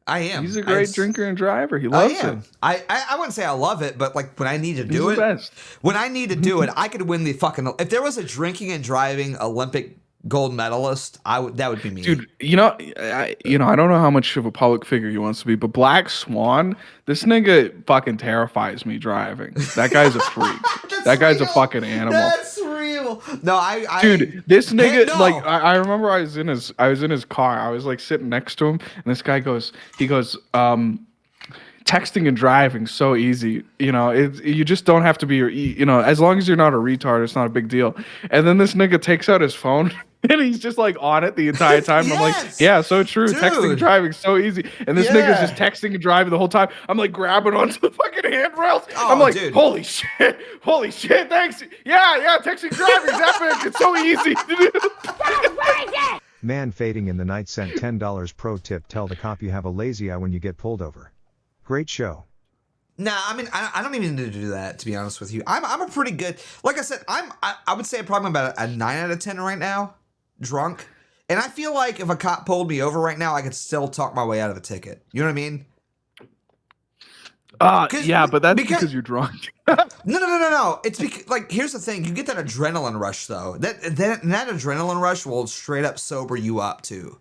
I am. He's a great drinker and driver. He loves it. I wouldn't say I love it, but like when I need to do He's it, the best. when I need to do it, I could win the fucking. If there was a drinking and driving Olympic gold medalist, that would be me. Dude, I don't know how much of a public figure he wants to be, but Black Swan, this nigga fucking terrifies me driving. That guy's a freak. That guy's a fucking animal. That's real. No, dude, this nigga, no. like, I remember I was in his car. I was like sitting next to him, and this guy goes, texting and driving so easy, you just don't have to be as long as you're not a retard, it's not a big deal. And then this nigga takes out his phone and he's just like on it the entire time. Yes! I'm like, yeah, so true. Dude. Texting and driving so easy. And this nigga's just texting and driving the whole time. I'm like grabbing onto the fucking handrails. I'm like, dude. holy shit, thanks. Yeah, texting and driving is epic. It's so easy. Man fading in the night sent $10 pro tip. Tell the cop you have a lazy eye when you get pulled over. Great show. Nah, I mean, I don't even need to do that, to be honest with you. I'm a pretty good, like I said, I would say I'm probably about a 9 out of 10 right now, drunk. And I feel like if a cop pulled me over right now, I could still talk my way out of a ticket. You know what I mean? Yeah, but that's because you're drunk. No. It's because, like, here's the thing. You get that adrenaline rush, though. That adrenaline rush will straight up sober you up, too.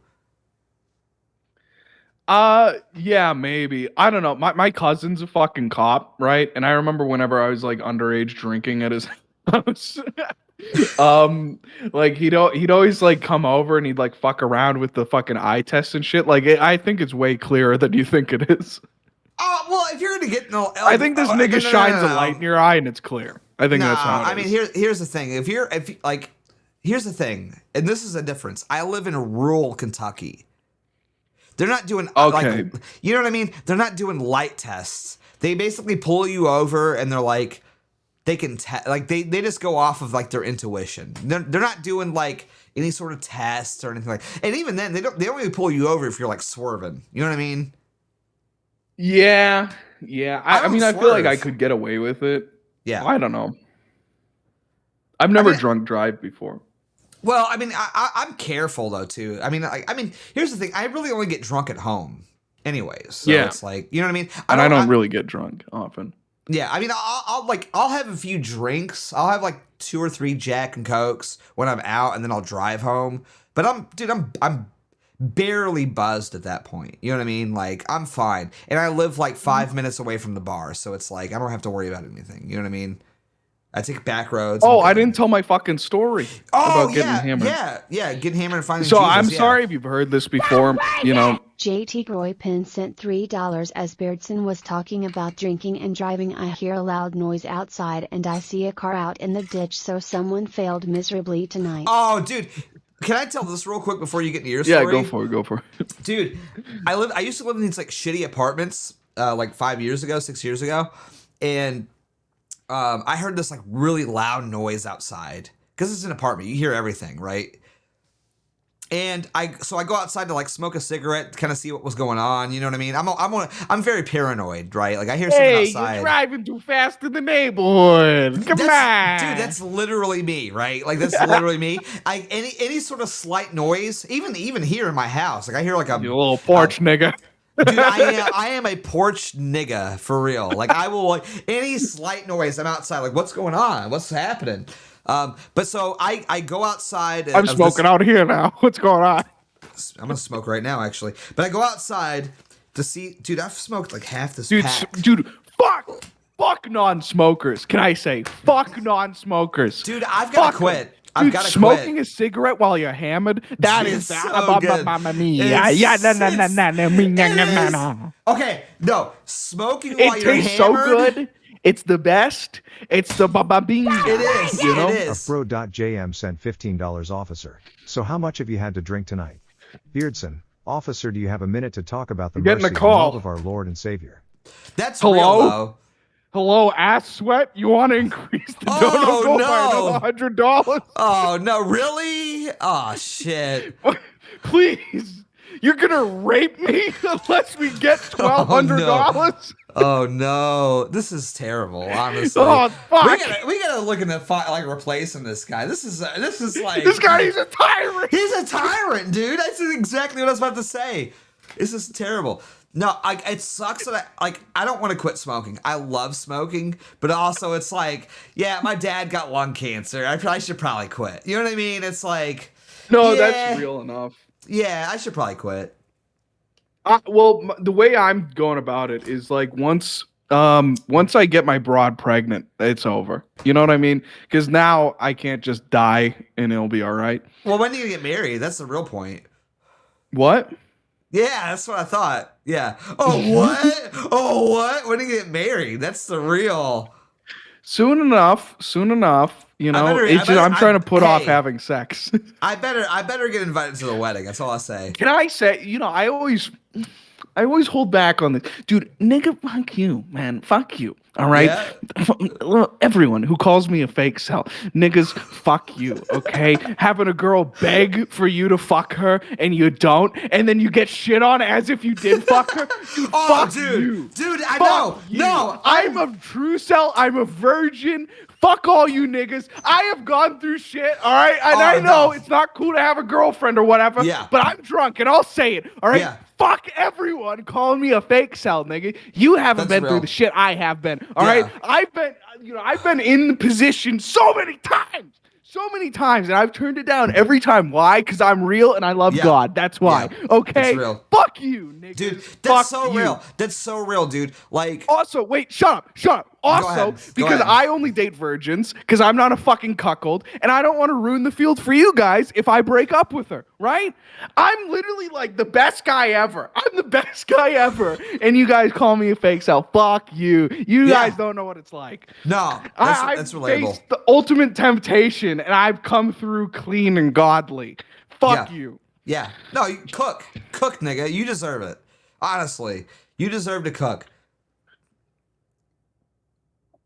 Yeah, maybe. I don't know. My cousin's a fucking cop, right? And I remember whenever I was like underage drinking at his house, like he'd always like come over and he'd like fuck around with the fucking eye test and shit. Like I think it's way clearer than you think it is. Oh, well, if you're gonna get I think this nigga shines a light in your eye and it's clear. I think that's how it is. I mean, here's the thing. Here's the thing, and this is a difference. I live in rural Kentucky. They're not doing like, you know what I mean? They're not doing light tests. They basically pull you over and they're like, they can like they just go off of like their intuition. They're not doing like any sort of tests or anything like. And even then, they only pull you over if you're like swerving. You know what I mean? Yeah. I mean, I feel like I swerve. could get away with it. Yeah. I don't know. I've never drunk drive before. Well, I mean, I'm careful though too. I mean, here's the thing. I really only get drunk at home, anyways. So it's like, you know what I mean. I don't really get drunk often. Yeah, I mean, I'll have a few drinks. I'll have like 2 or 3 Jack and Cokes when I'm out, and then I'll drive home. But I'm barely buzzed at that point. You know what I mean? Like I'm fine, and I live like 5 minutes away from the bar, so it's like I don't have to worry about anything. You know what I mean? I take back roads. Oh, I didn't tell my fucking story about getting hammered. Yeah, getting hammered and finding So Jesus, I'm sorry if you've heard this before, JT Groypin sent $3 as Beardson was talking about drinking and driving. I hear a loud noise outside and I see a car out in the ditch, so someone failed miserably tonight. Oh, dude. Can I tell this real quick before you get into your story? Yeah, go for it. Dude, I used to live in these like shitty apartments like 6 years ago, and I heard this like really loud noise outside because it's an apartment. You hear everything, right? And I go outside to like smoke a cigarette, kind of see what was going on. You know what I mean? I'm very paranoid, right? Like I hear something outside. You're driving too fast in the neighborhood. Come on, dude. That's literally me, right? Like that's literally me. Any sort of slight noise, even here in my house, like I hear like a you little porch nigga. Dude, I am a porch nigga for real. Like I will like any slight noise. I'm outside. Like what's going on? What's happening? But so I go outside. I'm smoking out here now. What's going on? I'm gonna smoke right now, actually. But I go outside to see. Dude, I've smoked like half this Dude, pack. Dude, fuck non-smokers. Can I say fuck non-smokers? Dude, I've gotta quit. I've gotta smoking quit. a cigarette while you're hammered. That is so good. Okay, no, smoking while you're hammered. It tastes so good. It's the best. It's the bababing. It is. You know? It is. Afro.jm sent $15, officer. So how much have you had to drink tonight? Beardson, officer, do you have a minute to talk about the mercy and love of our Lord and Savior? That's real, though. Hello, ass sweat. You want to increase the dono by another $100? Oh no, really? Oh shit! Please, you're gonna rape me unless we get $1,200. Oh no, this is terrible. Honestly, oh fuck. We gotta look into like replacing this guy. This is like this guy. He's a tyrant. He's a tyrant, dude. That's exactly what I was about to say. This is terrible. No, it sucks that I don't want to quit smoking. I love smoking, but also it's like, yeah, my dad got lung cancer. I should probably quit. You know what I mean? It's like, no, yeah, that's real enough. Yeah, I should probably quit. Well, the way I'm going about it is like once I get my broad pregnant, it's over. You know what I mean? Because now I can't just die and it'll be all right. Well, when do you get married? That's the real point. What? Yeah, that's what I thought. Yeah. Oh, what? Oh, what? When do you get married? That's the real. Soon enough. You know, I'm trying to put off having sex. I better get invited to the wedding. That's all I say. Can I say? You know, I always hold back on this, dude. Nigga, fuck you, man. Fuck you. All right, yeah. Everyone who calls me a fake cell, niggas, fuck you. Okay, having a girl beg for you to fuck her and you don't, and then you get shit on as if you did fuck her. Dude, oh, fuck you. Dude, I know. You. No, I'm a true cell. I'm a virgin. Fuck all you niggas. I have gone through shit. All right, and I know it's not cool to have a girlfriend or whatever. Yeah. But I'm drunk, and I'll say it. All right. Yeah. Fuck everyone calling me a fake cell, nigga. You haven't been through the shit I have been. All right, I've been in the position so many times, and I've turned it down every time. Why? Because I'm real and I love God. That's why. Yeah. Okay. Fuck you, nigga. Dude, that's so real. That's so real, dude. Like. Also, wait. Shut up. Also, because I only date virgins, because I'm not a fucking cuckold, and I don't want to ruin the field for you guys if I break up with her, right? I'm literally like the best guy ever. I'm the best guy ever, and you guys call me a fake cell. Fuck you. You guys don't know what it's like. No, that's relatable. Faced the ultimate temptation, and I've come through clean and godly. Fuck you. Yeah. No, you cook, nigga. You deserve it. Honestly, you deserve to cook.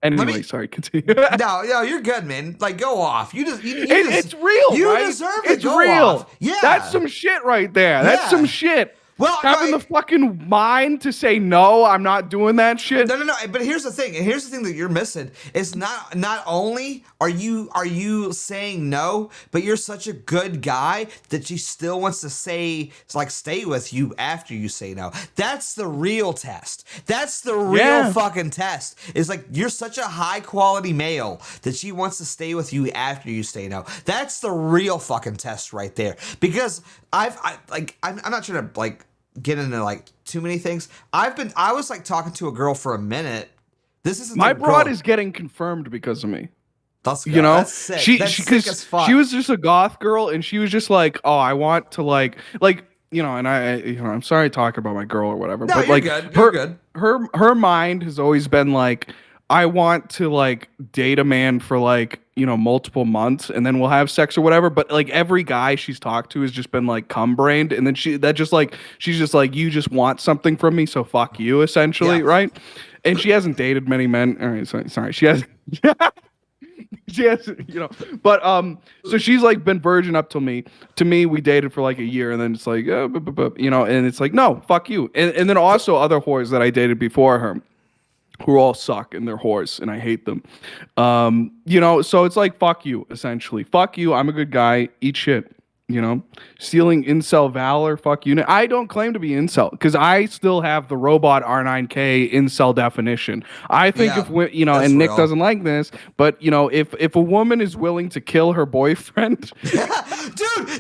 Anyway, sorry, continue. No, you're good, man. Like, go off. It's real. You right? deserve it. It's real. Off. Yeah, that's some shit right there. That's some shit. Well, having the fucking mind to say no, I'm not doing that shit. No. But here's the thing. Here's the thing that you're missing is not only are you saying no, but you're such a good guy that she still wants to stay with you after you say no. That's the real test. That's the real fucking test. Is like you're such a high quality male that she wants to stay with you after you say no. That's the real fucking test right there. Because I'm not trying to get into too many things. I was talking to a girl for a minute. This isn't my broad is getting confirmed because of me. That's good. You know, that's sick. That's sick as fuck. She was just a goth girl, and she was just like, oh, I want to you know, and I'm sorry to talk about my girl or whatever, no, but you're good. You're good. Her mind has always been like, I want to date a man for multiple months and then we'll have sex or whatever. But every guy she's talked to has just been cum brained. And then she's just like, you just want something from me. So fuck you, essentially. Right. And she hasn't dated many men. All right. Sorry. She hasn't. She has, but so she's like been virgin up till me. To me, we dated for like a year, and then it's like, and it's like, no, fuck you. And then also other whores that I dated before her, who all suck and they're whores, and I hate them. So it's like, fuck you, essentially. Fuck you. I'm a good guy. Eat shit. Stealing incel valor, fuck you. I don't claim to be incel because I still have the robot R9K incel definition. I think if and Nick doesn't like this, but if a woman is willing to kill her boyfriend, dude,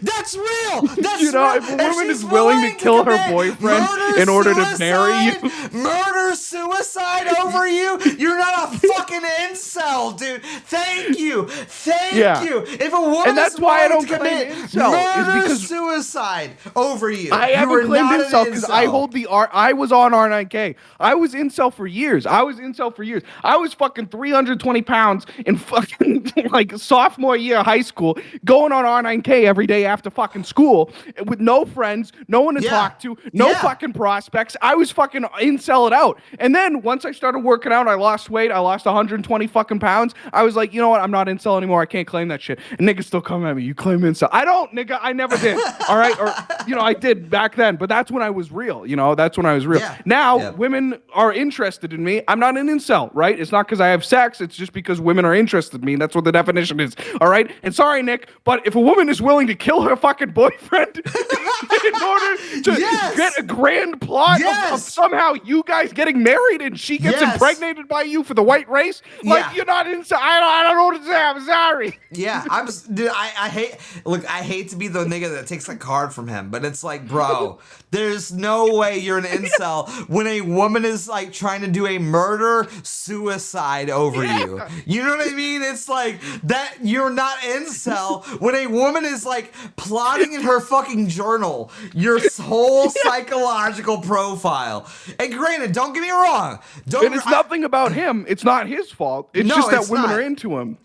that's real. That's if a woman is willing to kill her boyfriend in order to marry you, murder suicide over you, you're not a fucking incel, dude. Thank you. If a woman, and that's why I don't commit incel. Murder suicide over you. I haven't claimed incel because I hold the I was on R9K. I was incel for years. I was fucking 320 pounds in fucking like sophomore year of high school, going on R9K every day after fucking school with no friends, no one to talk to, no fucking prospects. I was fucking incel it out. And then once I started working out, I lost weight. I lost 120 fucking pounds. I was like, you know what? I'm not incel anymore. I can't claim that shit. And niggas still come at me. You claim incel. I don't, nigga. I never did. All right. Or, I did back then, but that's when I was real. That's when I was real. Now women are interested in me. I'm not an incel, right? It's not because I have sex. It's just because women are interested in me. That's what the definition is. All right. And sorry, Nick, but if a woman is willing to kill her fucking boyfriend in order to get a grand plot of somehow you guys getting married and she gets impregnated by you for the white race, like you're not incel. I don't know what to say. I'm sorry. Yeah, I hate to be the nigga that takes a card from him, but it's like, bro, there's no way you're an incel when a woman is like trying to do a murder suicide over you. You know what I mean? It's like that you're not incel when a woman is like plotting in her fucking journal your whole psychological profile. And granted, don't get me wrong. It's nothing about him. It's not his fault. It's just that women are into him.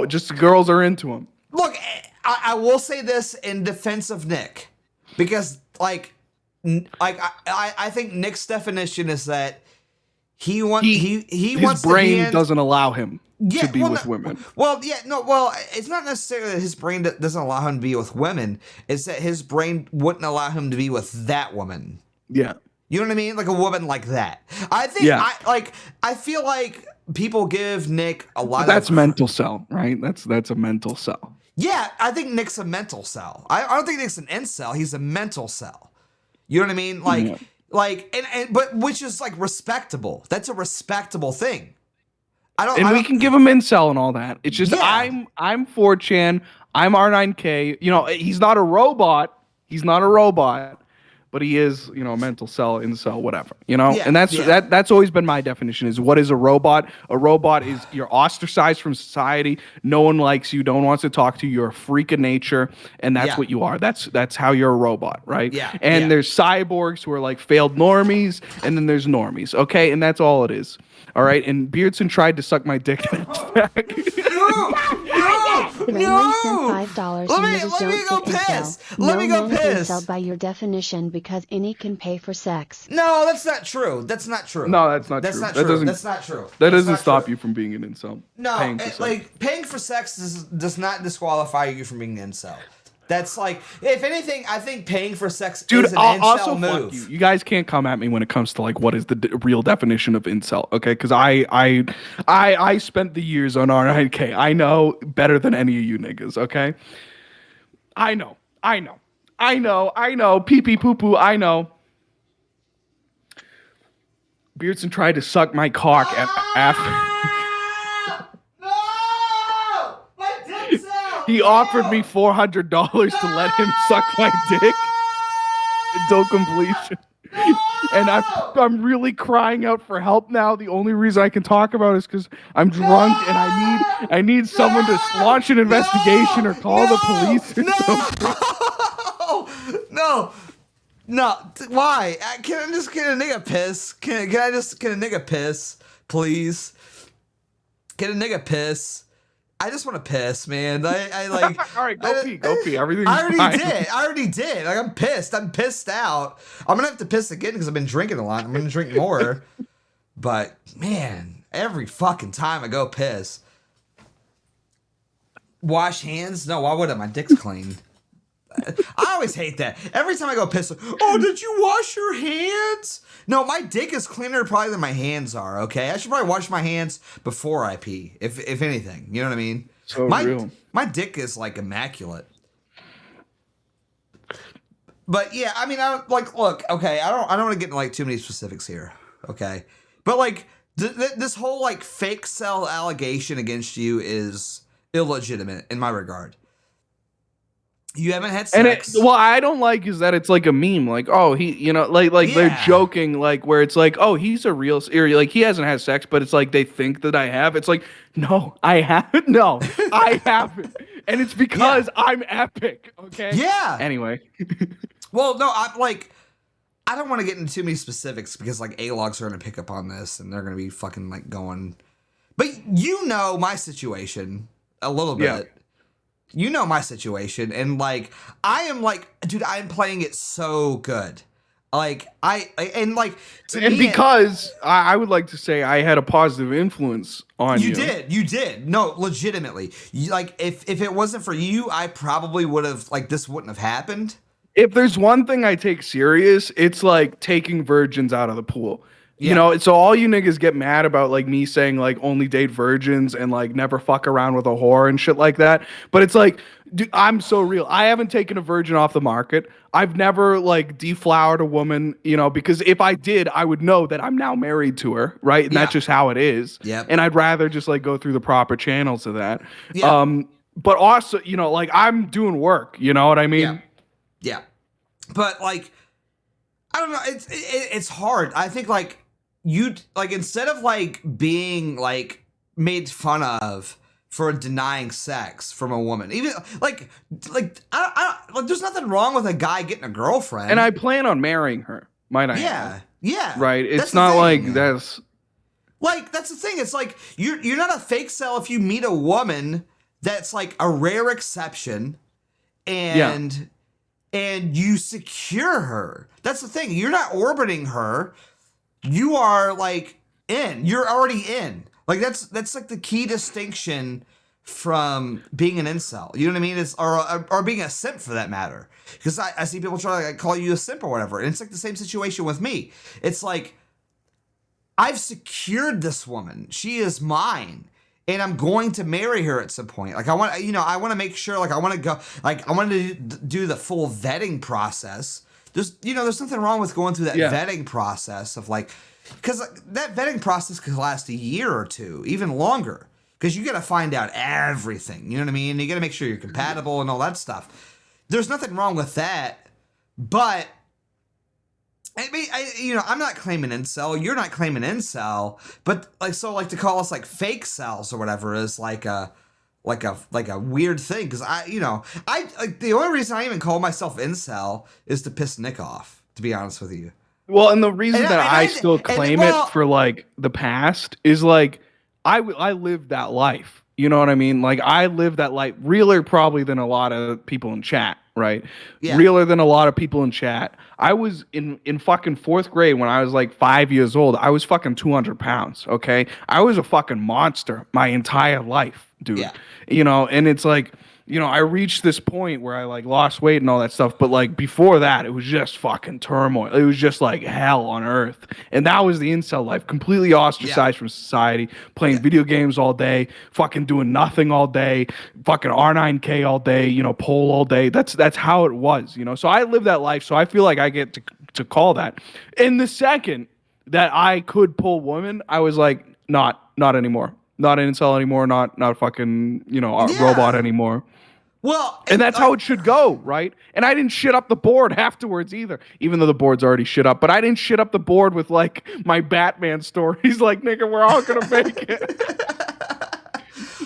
Just girls are into him. Look, I will say this in defense of Nick, because I think Nick's definition is that he wants his brain doesn't allow him to be with women. It's not necessarily that his brain doesn't allow him to be with women. It's that his brain wouldn't allow him to be with that woman. Yeah. You know what I mean? Like a woman like that. I think I feel like people give Nick a lot That's mental cell, right? That's a mental cell. Yeah, I think Nick's a mental cell. I don't think Nick's an incel. He's a mental cell. You know what I mean? But which is like respectable. That's a respectable thing. We can give him incel and all that. It's just I'm 4chan. I'm R9K. He's not a robot. But he is, a mental cell, incel, whatever, and that's always been my definition is what is a robot? A robot is you're ostracized from society. No one likes you. No one wants to talk to you. You're a freak of nature. And that's what you are. That's how you're a robot. Right. Yeah. And there's cyborgs who are like failed normies. And then there's normies. Okay. And that's all it is. All right. And Beardson tried to suck my dick in its back. No! $5 Let me go piss. Let me go piss. Incel by your definition because any can pay for sex. No, that's not true. That's not true. No, that's not true. That's not true. That doesn't stop you from being an incel. No, paying for sex does not disqualify you from being an incel. That's like, if anything, I think paying for sex is an incel move. You guys can't come at me when it comes to like what is the real definition of incel, okay? Because I spent the years on R9K. I know better than any of you niggas, okay? I know. Pee pee poo poo. I know. Beardson tried to suck my cock after. He offered me $400 to let him suck my dick until completion. And I'm really crying out for help now. The only reason I can talk about it is because I'm drunk and I need someone to launch an investigation or call the police or something. No. Why? Can I just get a nigga piss? Can I just get a nigga piss, please? Get a nigga piss. I just want to piss, man. I like. All right, go pee. Everything's I fine. already did. Like, I'm pissed. I'm pissed out. I'm gonna have to piss again because I've been drinking a lot. I'm gonna drink more. But man, every fucking time I go piss. Wash hands? No, why would I? My dick's clean. I always hate that. Every time I go piss, oh, did you wash your hands? No, my dick is cleaner probably than my hands are, okay? I should probably wash my hands before I pee, if anything. You know what I mean? So real. My dick is like immaculate. But yeah, I mean, look, okay, I don't want to get into like too many specifics here, okay? But like this whole like fake cell allegation against you is illegitimate in my regard. You haven't had sex. And what I don't like is that it's like a meme, like, oh, he, you know, like they're joking, like where it's like, oh, he's a real, or like he hasn't had sex, but it's like they think that I have. It's like, no, I haven't. No, I haven't, and it's because I'm epic. Okay. Yeah. Anyway. Well, no, I don't want to get into too many specifics because like A-logs are going to pick up on this and they're going to be fucking like going. But you know my situation a little bit. Yeah. You know my situation, and like I am like, dude, I am playing it so good. Like I would like to say I had a positive influence on you. You did. No, legitimately. Like if it wasn't for you, I probably would have like this wouldn't have happened. If there's one thing I take serious, it's like taking virgins out of the pool. You know, so all you niggas get mad about like me saying like only date virgins and like never fuck around with a whore and shit like that. But it's like, dude, I'm so real. I haven't taken a virgin off the market. I've never like deflowered a woman, you know, because if I did, I would know that I'm now married to her, right? And that's just how it is. Yeah. And I'd rather just like go through the proper channels of that. Yeah. But also, you know, like I'm doing work, you know what I mean? Yeah. But like, I don't know. It's hard. I think like, you like instead of like being like made fun of for denying sex from a woman, even like I like there's nothing wrong with a guy getting a girlfriend, and I plan on marrying her. Might I? Yeah. Right. It's not like that's the thing. It's like you're not a fake cell if you meet a woman that's like a rare exception, and you secure her. That's the thing. You're not orbiting her. You are like in. You're already in. Like that's like the key distinction from being an incel. You know what I mean? It's or being a simp for that matter. Because I see people try to like, call you a simp or whatever, and it's like the same situation with me. It's like I've secured this woman. She is mine, and I'm going to marry her at some point. Like I want to make sure. Like I want to do the full vetting process. There's nothing wrong with going through that vetting process of like, because that vetting process could last a year or two, even longer, because you got to find out everything. You know what I mean? You got to make sure you're compatible and all that stuff. There's nothing wrong with that, but I mean, I'm not claiming incel. You're not claiming incel, but like to call us like fake cells or whatever is like a weird thing, because I like the only reason I even call myself incel is to piss Nick off, to be honest with you. Well, and the reason I still claim it for like the past is like I lived that life. You know what I mean? Like I lived that life realer probably than a lot of people in chat, right? Yeah. Realer than a lot of people in chat. I was in fucking 4th grade when I was like 5 years old. I was fucking 200 pounds. Okay. I was a fucking monster my entire life, dude. Yeah. You know, and it's like, I reached this point where I like lost weight and all that stuff. But like before that, it was just fucking turmoil. It was just like hell on earth. And that was the incel life, completely ostracized from society, playing video games all day, fucking doing nothing all day, fucking R9K all day, pole all day. That's how it was, So I lived that life. So I feel like I get to call that. And the second that I could pull women, I was like, not anymore. Not an incel anymore, not a fucking, robot anymore. Well, and that's how it should go, right? And I didn't shit up the board afterwards either, even though the board's already shit up. But I didn't shit up the board with like my Batman stories, like, nigga, we're all gonna make it.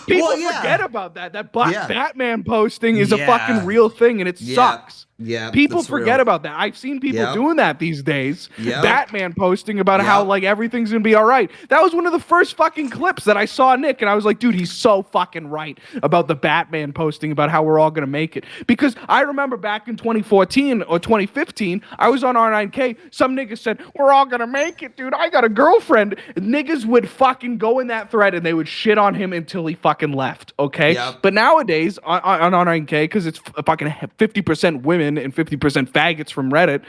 People forget about that. That Batman posting is a fucking real thing, and it sucks. Yeah, People that's forget real. about that. I've seen people Yep. doing that these days. Yep. Batman posting about how Yep. like everything's gonna be all right. That was one of the first fucking clips that I saw Nick, and I was like, dude, he's so fucking right about the Batman posting about how we're all gonna make it. Because I remember back in 2014 or 2015, I was on R9K. Some niggas said, we're all gonna make it, dude. I got a girlfriend. Niggas would fucking go in that thread and they would shit on him until he fucking left. Okay. Yep. But nowadays on R9K, because it's fucking 50% women and 50% faggots from Reddit,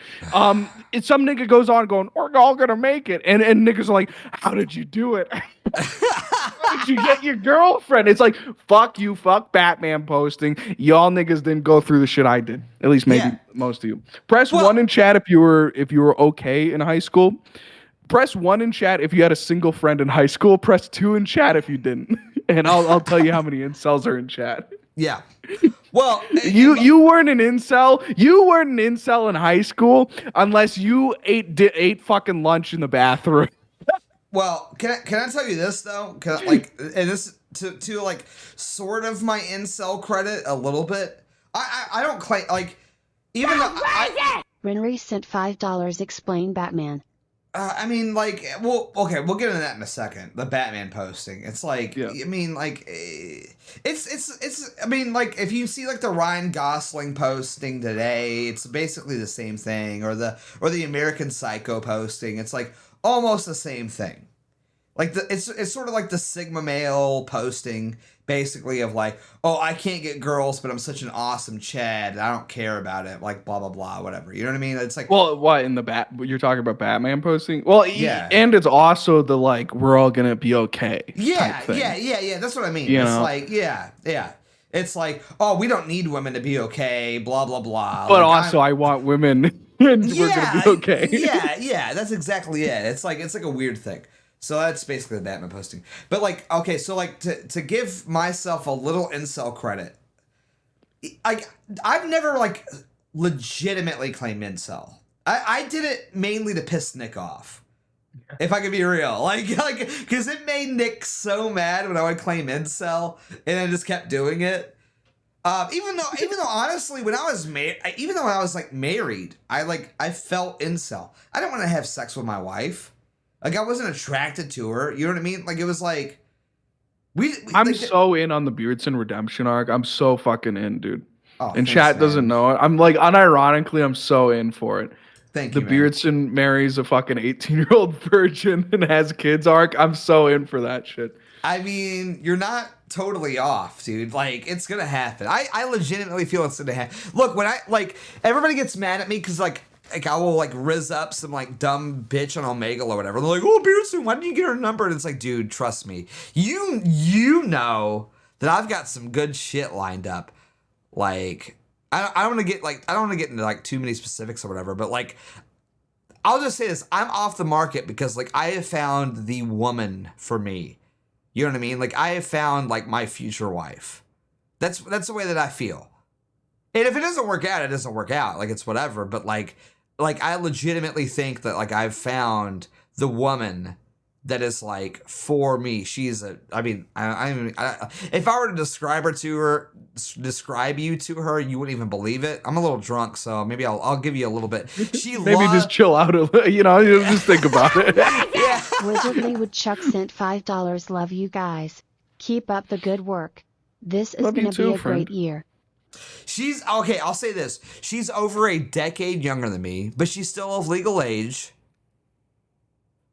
it's some nigga goes on going, we're all gonna make it, and niggas are like, how did you do it? How did you get your girlfriend? It's like, fuck you, fuck Batman posting. Y'all niggas didn't go through the shit I did. At least maybe most of you. Press 1 in chat if you were okay in high school. Press 1 in chat if you had a single friend in high school. Press 2 in chat if you didn't, and I'll tell you how many incels are in chat. Yeah. Well, you weren't an incel. You weren't an incel in high school unless you ate fucking lunch in the bathroom. Well, can I tell you this though? And this to like sort of my incel credit a little bit. I don't claim like even though Renry sent $5. Explain Batman. I mean, like, well, okay, we'll get into that in a second. The Batman posting, it's like, I mean, like, it's. I mean, like, if you see like the Ryan Gosling posting today, it's basically the same thing, or the American Psycho posting, it's like almost the same thing. Like it's sort of like the Sigma male posting, basically of like, oh, I can't get girls, but I'm such an awesome Chad, and I don't care about it, like blah blah blah, whatever. You know what I mean? It's like, well, what in the you're talking about Batman posting? Well, yeah, and it's also the like we're all gonna be okay. Yeah, type thing. yeah. That's what I mean. You it's know? like, yeah. It's like, oh, we don't need women to be okay, blah blah blah. But like, also, I want women, and we're gonna be okay. yeah. That's exactly it. It's like a weird thing. So that's basically the Batman posting. But like, okay, so like to give myself a little incel credit, I've never like legitimately claimed incel. I did it mainly to piss Nick off. If I could be real, like, because it made Nick so mad when I would claim incel, and I just kept doing it. Even though honestly, when I was married, I felt incel. I didn't want to have sex with my wife. Like, I wasn't attracted to her. You know what I mean? Like, it was like I'm like, so in on the Beardson redemption arc. I'm so fucking in, dude. Oh, and thanks, chat doesn't man. know it. I'm like, unironically, I'm so in for it. Thank you. The Beardson marries a fucking 18-year-old virgin and has kids arc. I'm so in for that shit. I mean, you're not totally off, dude. Like, it's gonna happen. I legitimately feel it's gonna happen. Look, when everybody gets mad at me because like I will like rizz up some like dumb bitch on Omegle or whatever. They're like, oh, Beardson, why didn't you get her number? And it's like, dude, trust me. You know that I've got some good shit lined up. Like, I don't want to get into like too many specifics or whatever, but like, I'll just say this: I'm off the market because like I have found the woman for me. You know what I mean? Like, I have found like my future wife. That's the way that I feel. And if it doesn't work out, it doesn't work out. Like, it's whatever. But like I legitimately think that like I've found the woman that is like for me. She's if I were to describe you to her, you wouldn't even believe it. I'm a little drunk, so maybe I'll give you a little bit. Just chill out a little, just think about it. Yeah. Wizardly Woodchuck sent $5. Love you guys. Keep up the good work. This is going to be a great year. She's okay. I'll say this: she's over a decade younger than me, but she's still of legal age.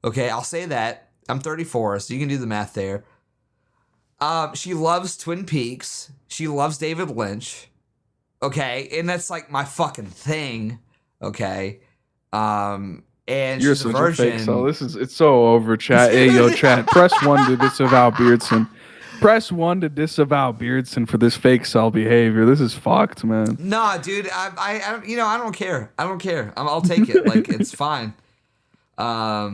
Okay, I'll say that. I'm 34, so you can do the math there. She loves Twin Peaks. She loves David Lynch. Okay, and that's like my fucking thing. Okay, and you're she's a such virgin. A fake, so it's so over. Chat, hey yo, chat. Press 1 to disavow Beardson. Press 1 to disavow Beardson for this fake cell behavior. This is fucked, man. Nah, dude, I don't care. I don't care. I'll take it. Like, it's fine. Nah,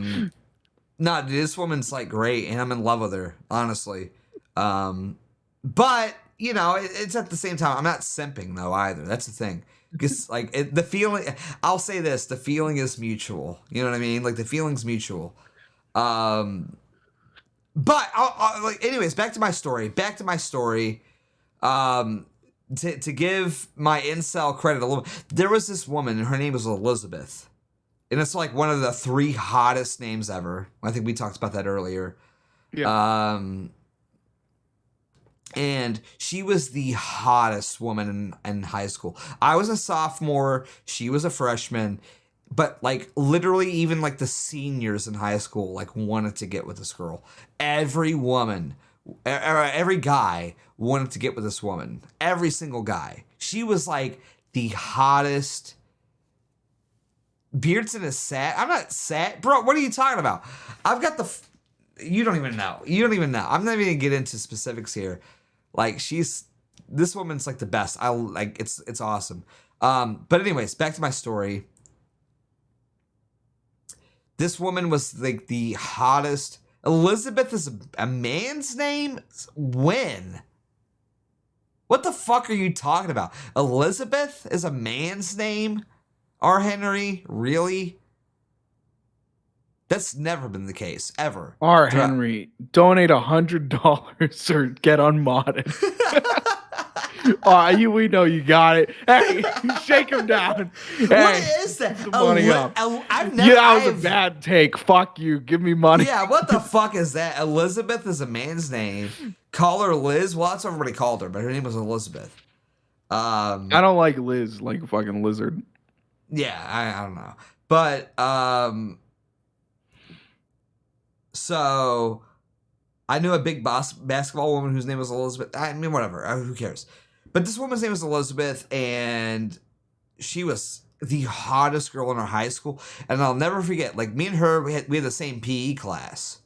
dude, this woman's like great, and I'm in love with her, honestly. But it's at the same time, I'm not simping though either. That's the thing, because like the feeling. I'll say this: the feeling is mutual. You know what I mean? Like, the feeling's mutual. But anyways, back to my story. to give my incel credit a little, there was this woman and her name was Elizabeth, and it's like one of the 3 hottest names ever. I think we talked about that earlier. Yeah. And she was the hottest woman in high school. I was a sophomore, she was a freshman, but like literally even like the seniors in high school like wanted to get with this girl. Every woman, every guy wanted to get with this woman. Every single guy. She was like the hottest. Beardson is sad. I'm not sad. Bro, what are you talking about? I've got the... You don't even know. You don't even know. I'm not even going to get into specifics here. Like, this woman's like the best. It's awesome. But anyways, back to my story. This woman was like the hottest. Elizabeth is a man's name? When? What the fuck are you talking about? Elizabeth is a man's name? R. Henry? Really? That's never been the case, ever. R. Henry, donate $100 or get unmodded. We know you got it. Hey, shake him down. Hey, what is that? Money up. That was a bad take. Fuck you. Give me money. Yeah, what the fuck is that? Elizabeth is a man's name. Call her Liz. Well, that's what everybody called her, but her name was Elizabeth. I don't like Liz, like a fucking lizard. Yeah, I don't know. But, so I knew a big basketball woman whose name was Elizabeth. I mean, whatever. Who cares? But this woman's name was Elizabeth, and she was the hottest girl in our high school. And I'll never forget, like, me and her, we had the same PE class.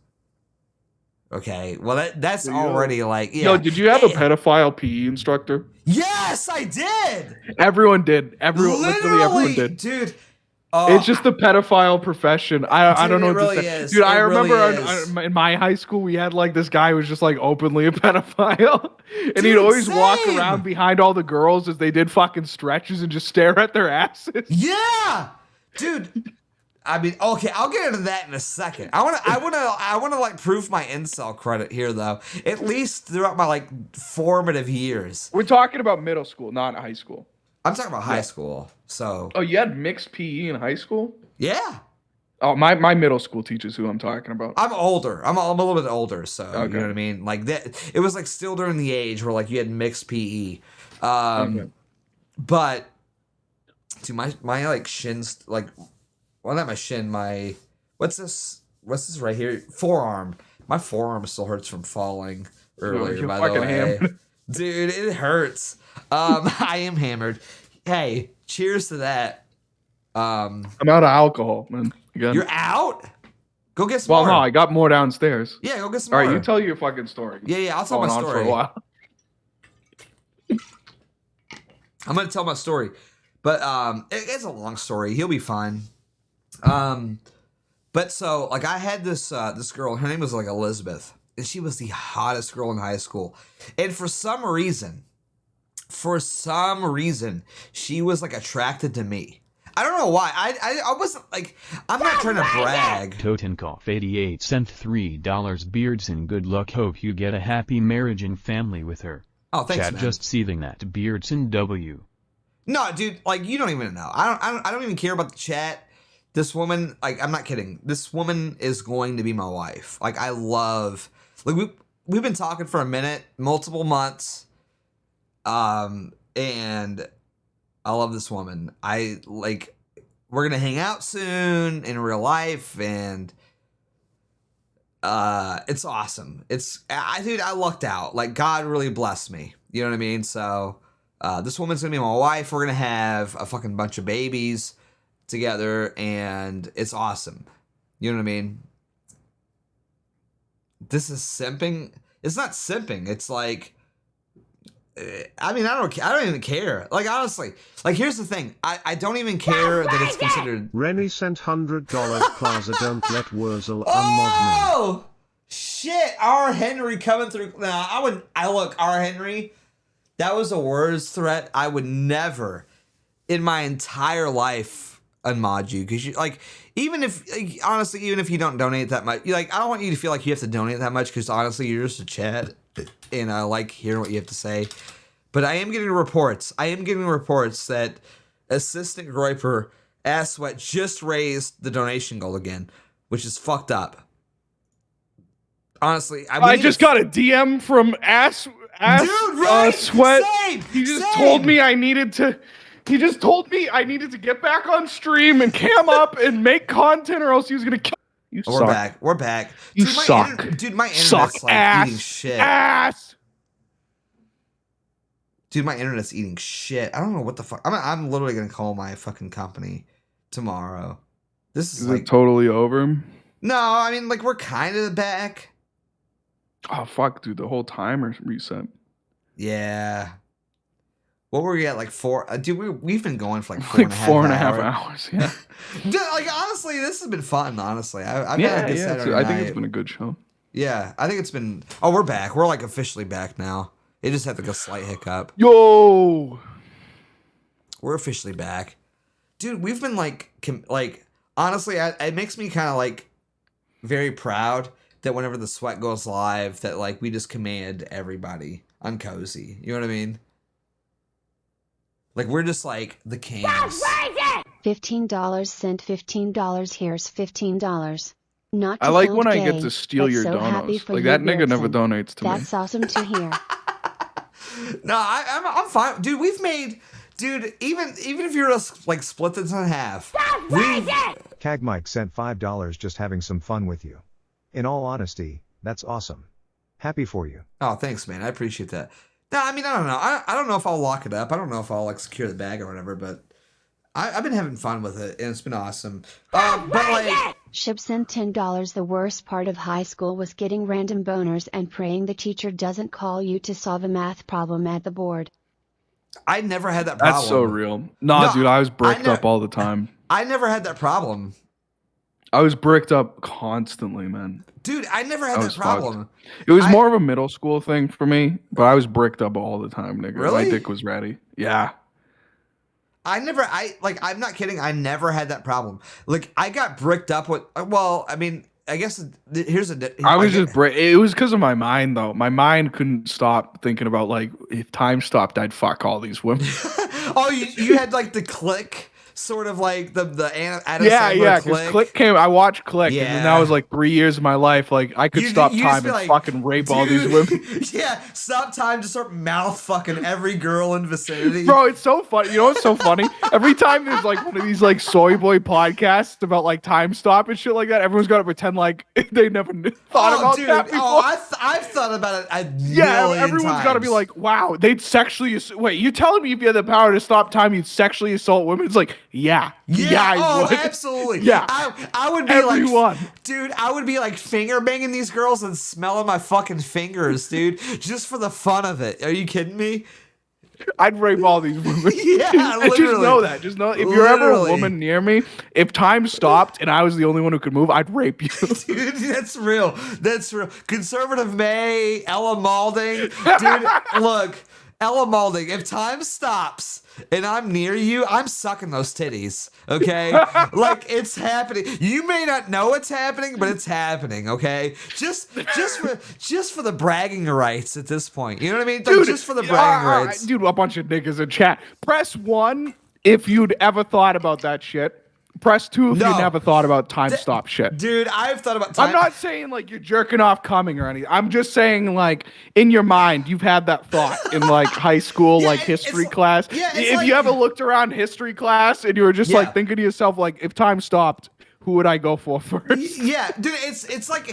Okay, well, that's already like, yeah. No, did you have a pedophile PE instructor? Yes, I did. Everyone did. Literally everyone did. Dude. It's just the pedophile profession. I don't know what really to say. is. Dude, I remember really in my high school, we had like this guy who was just like openly a pedophile. And he'd always walk around behind all the girls as they did fucking stretches and just stare at their asses. Yeah. Dude. I mean, okay, I'll get into that in a second. I wanna like prove my incel credit here though. At least throughout my like formative years. We're talking about middle school, not high school. I'm talking about high school. So. Oh, you had mixed PE in high school? Yeah. Oh, my middle school teaches who I'm talking about. I'm older. I'm a little bit older, so okay. You know what I mean. Like that, it was like still during the age where like you had mixed PE. Okay. But dude, my like shins like. Well, not my shin, my... What's this right here? Forearm. My forearm still hurts from falling earlier, by the way. Hammered. Dude, it hurts. I am hammered. Hey, cheers to that. I'm out of alcohol, man. You're out? Go get some more. Well, no, I got more downstairs. Yeah, go get some more. All right, you tell your fucking story. Yeah, I'll tell my story. For a while. I'm going to tell my story. But it's a long story. He'll be fine. But so like I had this girl, her name was like Elizabeth, and she was the hottest girl in high school. And for some reason, she was like attracted to me. I don't know why. I wasn't like, I'm not trying to brag. Totenkopf 88 cent $3 Beardson. Good luck. Hope you get a happy marriage and family with her. Oh, thanks, Chat man. just seething that Beardson W. No, dude, like you don't even know. I don't even care about the chat. This woman, like, I'm not kidding. This woman is going to be my wife. Like, I love, like, we've been talking for a minute, multiple months, and I love this woman. We're gonna hang out soon in real life, and it's awesome. Dude, I lucked out. Like, God really blessed me. You know what I mean? So, this woman's gonna be my wife. We're gonna have a fucking bunch of babies together, and it's awesome. You know what I mean? This is simping. It's not simping. It's like, I mean, I don't even care. Like, honestly, like, here's the thing. I don't even care that it's considered. Rennie sent $100 Plaza. Don't let Wurzel unmod me. Oh shit! R. Henry coming through. Nah, look, R. Henry. That was a words threat. I would never, in my entire life, unmod you, because you like, even if like, honestly, even if you don't donate that much, I don't want you to feel like you have to donate that much, because honestly, you're just a chat and I like hearing what you have to say. But I am getting reports. That Assistant Groiper Ass Sweat just raised the donation goal again, which is fucked up. Honestly, I just got a DM from Ass Dude, right? Sweat. Same, he just same. told me I needed to. He just told me I needed to get back on stream and cam up and make content, or else he was gonna kill. You We're suck. back. We're back. You Dude, suck. My Suck internet's like ass. eating shit. Ass. Dude, my internet's eating shit. I don't know what the fuck. I'm literally gonna call my fucking company tomorrow. This is Is like it totally over? no. I mean, like we're kind of back. Oh fuck, dude! The whole timer reset. Yeah. What were we at? Like 4? Dude, we've been going for like Four and a half hours. Yeah. Dude, like honestly, this has been fun. Honestly, I've Yeah, had a good yeah. Saturday I think night. it's been a good show. Yeah, I think it's been. Oh, we're back. We're like officially back now. It just had like a slight hiccup. Yo. We're officially back, dude. We've been like honestly, it makes me kind of like very proud that whenever the sweat goes live, that like we just command everybody on Cozy. You know what I mean? Like we're just like the kings. $15 sent $15. Here's $15. Not to I like sound when I gay, get to steal but your so happy donos. for Like you, that nigga never Beardson. donates to me. That's awesome to hear. No, I'm fine, dude. We've made, dude. Even if you're just like split this in half, Cag Mike sent $5 just having some fun with you. In all honesty, that's awesome. Happy for you. Oh, thanks, man. I appreciate that. No, I mean, I don't know. I don't know if I'll lock it up. I don't know if I'll like secure the bag or whatever, but I've been having fun with it and it's been awesome. But like, Ship sent $10. The worst part of high school was getting random boners and praying the teacher doesn't call you to solve a math problem at the board. I never had that problem. That's so real. Nah, No, dude, I was bricked up all the time. I never had that problem. I was bricked up constantly, man. Dude, I never had I that was problem. It was more of a middle school thing for me, but I was bricked up all the time, nigga. Really? My dick was ready. Yeah. I'm not kidding. I never had that problem. Like, I got bricked up with, well, I mean, I guess here's a. I was just it was because of my mind, though. My mind couldn't stop thinking about, like, if time stopped, I'd fuck all these women. Oh, you had, like, the Click. Sort of like the Adam yeah, Sandler because Click came. I watched Click, and then that was like 3 years of my life. Like I could stop time and like, fucking rape all these women. Yeah, stop time to start mouth fucking every girl in vicinity. Bro, it's so funny. You know what's so funny? Every time there's like one of these like soy boy podcasts about like time stop and shit like that, everyone's got to pretend like they never thought about that before. I've thought about it a everyone's got to be like, wow, they'd sexually. Wait, you telling me if you had the power to stop time, you'd sexually assault women? It's like, yeah, I would. Absolutely. Yeah, I would be everyone. Like, dude, I would be like finger banging these girls and smelling my fucking fingers, dude, just for the fun of it. Are you kidding me? I'd rape all these women. Yeah, literally. Just know that. Just know if you're ever a woman near me, if time stopped and I was the only one who could move, I'd rape you. Dude, that's real. That's real. Conservative May, Ella Malding. Dude, look, Ella Malding, if time stops and I'm near you, I'm sucking those titties. Okay? Like it's happening. You may not know it's happening, but it's happening, okay? Just for the bragging rights at this point. You know what I mean? Like, Dude, just for the bragging rights. Dude, a bunch of niggas in chat. Press 1 if you'd ever thought about that shit. Press 2 if you never thought about time stop shit. Dude, I've thought about time. I'm not saying like you're jerking off coming or anything. I'm just saying like in your mind you've had that thought in like high school like history class. Yeah, if you ever looked around history class and you were just like thinking to yourself like if time stopped, who would I go for first? Yeah, dude, it's like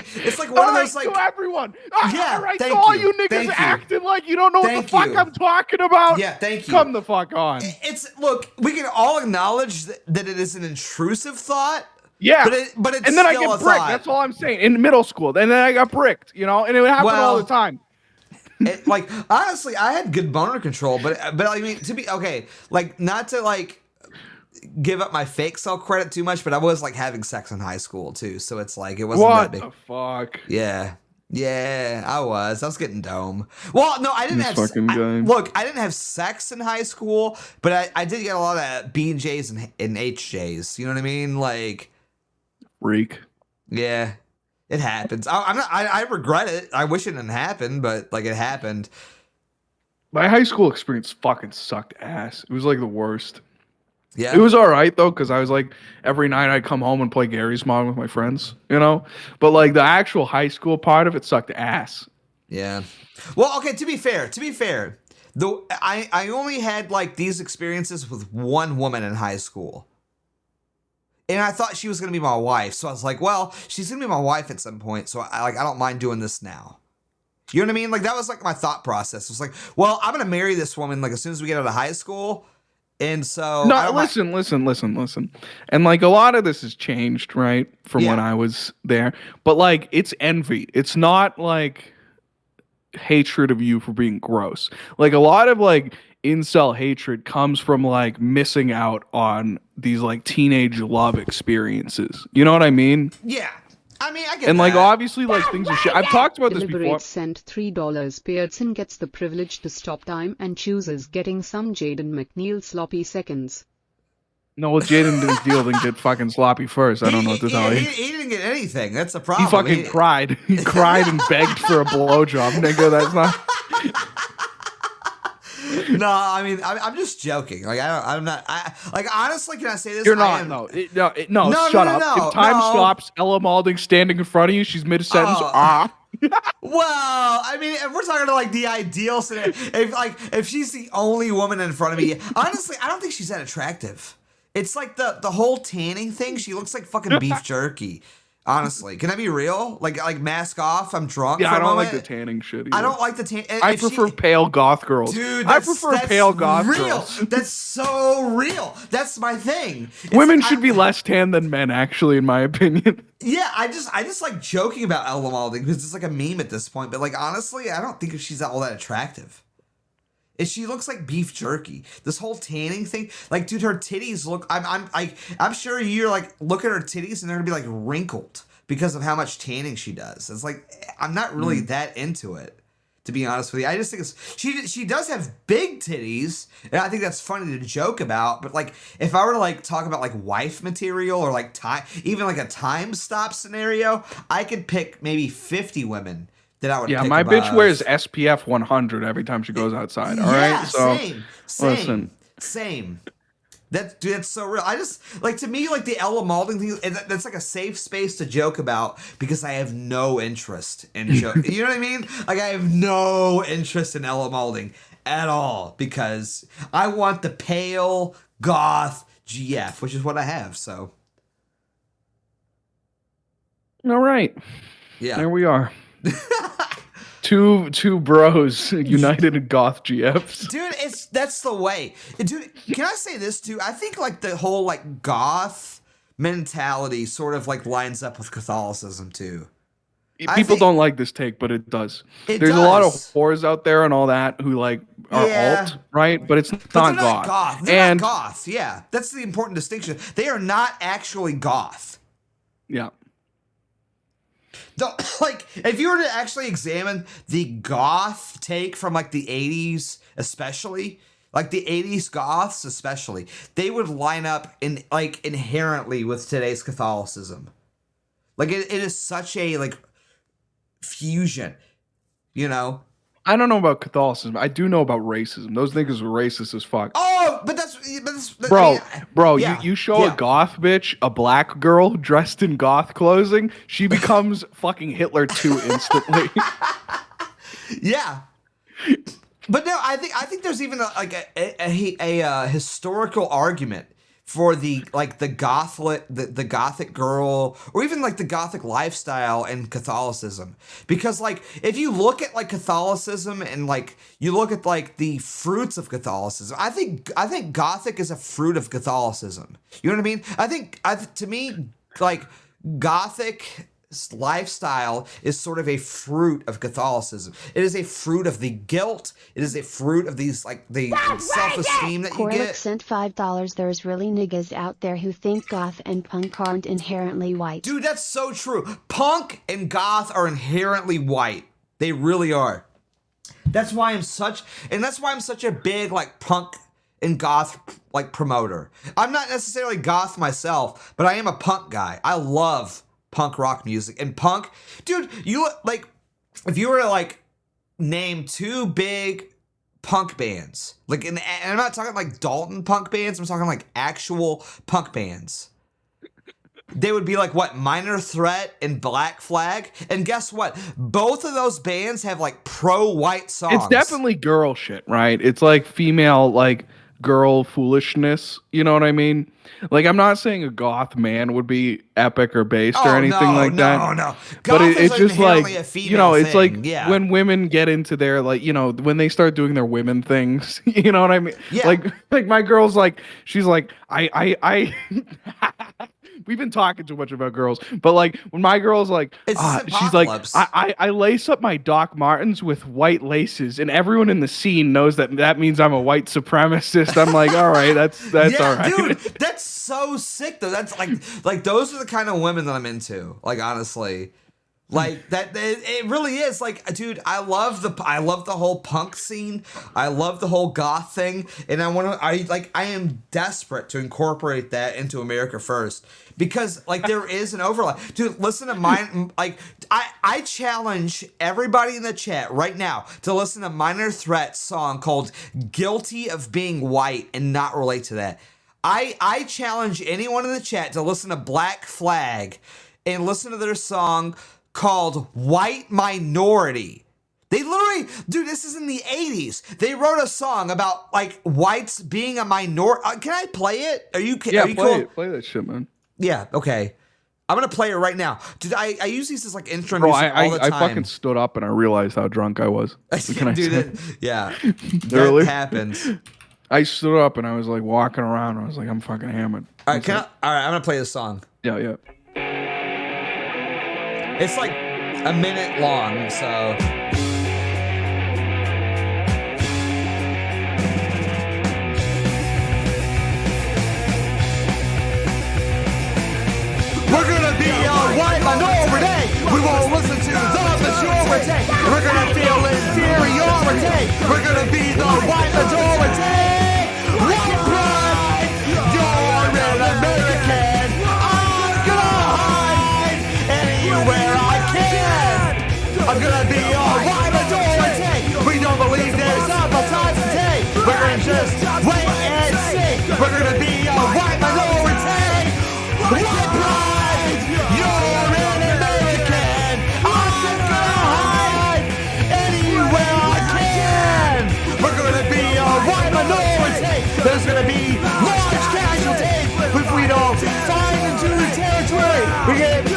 one of those like to everyone. Yeah, all right, thank so all you. you niggas Thank you. acting like you don't know what the Thank fuck you. I'm talking about. Yeah, thank you. Come the fuck on. Look, we can all acknowledge that it is an intrusive thought. Yeah, but it's and then I still get a bricked. thought. That's all I'm saying. In middle school, and then I got bricked. You know, and it would happen all the time. Like honestly, I had good boner control, but I mean to be okay, like not to like give up my fake self credit too much, but I was like having sex in high school too, so it's like it wasn't that big. What the fuck? Yeah, I was getting dome. Well, no, I didn't have. Look, I didn't have sex in high school, but I did get a lot of B and J's and HJs. You know what I mean? Like, freak. Yeah, it happens. I regret it. I wish it didn't happen, but like it happened. My high school experience fucking sucked ass. It was like the worst. Yeah. It was all right though, because I was like every night I'd come home and play Gary's Mod with my friends, you know. But like the actual high school part of it sucked ass. Yeah. Well, okay. To be fair, though, I only had like these experiences with one woman in high school, and I thought she was gonna be my wife. So I was like, well, she's gonna be my wife at some point. So I don't mind doing this now. You know what I mean? Like that was like my thought process. It was like, well, I'm gonna marry this woman like as soon as we get out of high school. And so no, listen. And like a lot of this has changed, right? From when I was there. But like it's envy. It's not like hatred of you for being gross. Like a lot of like incel hatred comes from like missing out on these like teenage love experiences. You know what I mean? Yeah. I mean, I get and that. like obviously like things are shit. I've talked about this before. Deliberate sent $3. Pearson gets the privilege to stop time and chooses getting some Jaden McNeil sloppy seconds. No, well, Jaden didn't get fucking sloppy first. I don't know what to tell you. He didn't get anything. That's the problem. He fucking cried. He cried and begged for a blowjob, nigga. That's not. No, I mean, I'm just joking. Like, I'm not. Like, honestly, can I say this? You're not. No, shut up. If time stops, Ella Malding standing in front of you, she's mid sentence. Well, I mean, if we're talking to like the ideal scenario, if she's the only woman in front of me, honestly, I don't think she's that attractive. It's like the whole tanning thing. She looks like fucking beef jerky. Honestly, can I be real? Like mask off. I'm drunk. Yeah, for I a don't moment. like the tanning shit either. I don't like the tan. I prefer pale goth girls. Dude, I prefer pale goth real. girls. That's so real. That's my thing. Women should be less tan than men, actually, in my opinion. Yeah, I just like joking about Ella Malding because it's like a meme at this point. But like honestly, I don't think she's all that attractive. She looks like beef jerky. This whole tanning thing, like, dude, her titties look. I'm sure you're like look at her titties and they're gonna be like wrinkled because of how much tanning she does. It's like I'm not really that into it, to be honest with you. I just think she does have big titties, and I think that's funny to joke about. But like, if I were to like talk about like wife material or like time, even like a time stop scenario, I could pick maybe 50 women that I would. Yeah, pick my above. bitch wears SPF 100 every time she goes outside. All right, so same. That's so real. I just like, to me, like the Ella Malding thing, that's like a safe space to joke about because I have no interest in joke. You know what I mean? Like I have no interest in Ella Malding at all because I want the pale goth GF, which is what I have. So, all right, yeah, there we are. Two bros united in goth GFs. Dude, that's the way. Dude, can I say this too? I think like the whole like goth mentality sort of like lines up with Catholicism too. People don't like this take, but it does. There's a lot of whores out there and all that who like are alt, right? But it's not goth. They're not goth. Yeah, that's the important distinction. They are not actually goth. Yeah. Like, if you were to actually examine the goth take from like the 80s, especially like the 80s goths, especially, they would line up in like inherently with today's Catholicism. Like it is such a like fusion, you know. I don't know about Catholicism. I do know about racism. Those niggas were racist as fuck. Oh, but that's bro. Yeah, you show a goth bitch, a black girl dressed in goth clothing, she becomes fucking Hitler 2 instantly. Yeah. But no, I think there's even a historical argument for the like the gothic girl, or even like the gothic lifestyle and Catholicism, because like if you look at like Catholicism and like you look at like the fruits of Catholicism, I think gothic is a fruit of Catholicism. You know what I mean? I think to me like gothic lifestyle is sort of a fruit of Catholicism. It is a fruit of the guilt. It is a fruit of these like the self-esteem that you get. Sent $5. There's really niggas out there who think goth and punk aren't inherently white. Dude, that's so true. Punk and goth are inherently white. They really are. That's why I'm such a big like punk and goth like promoter. I'm not necessarily goth myself, but I am a punk guy. I love punk rock music. And punk, dude, you like, if you were to like name two big punk bands. Like, and I'm not talking like Dalton punk bands. I'm talking like actual punk bands. They would be like what, Minor Threat and Black Flag, and guess what? Both of those bands have like pro-white songs. It's definitely girl shit, right? It's like female, like girl foolishness. You know what I mean? Like, I'm not saying a goth man would be epic or based or anything like that. No. But it's just like, a female you know, it's thing. like Yeah. when women get into their, like, you know, when they start doing their women things, you know what I mean? Yeah. Like my girl's like, she's like, I we've been talking too much about girls, but like when my girl's like, It's she's like, Simpocalypse. I lace up my Doc Martens with white laces, and everyone in the scene knows that means I'm a white supremacist. I'm like, all right, that's yeah, all right. dude, that's so sick though. That's like those are the kind of women that I'm into. Like, honestly, like that it really is. Like, dude, I love the whole punk scene. I love the whole goth thing, and I am desperate to incorporate that into America First, because like there is an overlap. Dude, listen to mine. Like, I challenge everybody in the chat right now to listen to Minor Threat's song called "Guilty of Being White" and not relate to that. I challenge anyone in the chat to listen to Black Flag and listen to their song called "White Minority." They literally, dude, this is in the 80s. They wrote a song about like whites being a minority. Can I play it? Are you Yeah, are you play cool? it. Play that shit, man. Yeah, okay. I'm gonna play it right now. Dude, I use these as like intro Bro, music all the I time. fucking stood up and I realized how drunk I was. What can I say? Yeah, Literally. that happens. I stood up and I was like walking around. I was like, I'm fucking hammered. All right, all right, I'm gonna play this song. Yeah. It's like a minute long, so. We're gonna be a white minority. We won't listen to the majority. We're gonna feel inferiority. We're gonna be the white majority. White pride. You're an American. I'm gonna hide anywhere I can. I'm gonna be a white majority. We don't believe there's opportunity. We're gonna just wait and see. We're gonna be a white minority. White pride. You're an American. I'm gonna hide anywhere I can. We're gonna be a white minority. There's gonna be large casualties if we don't find into the territory. We're gonna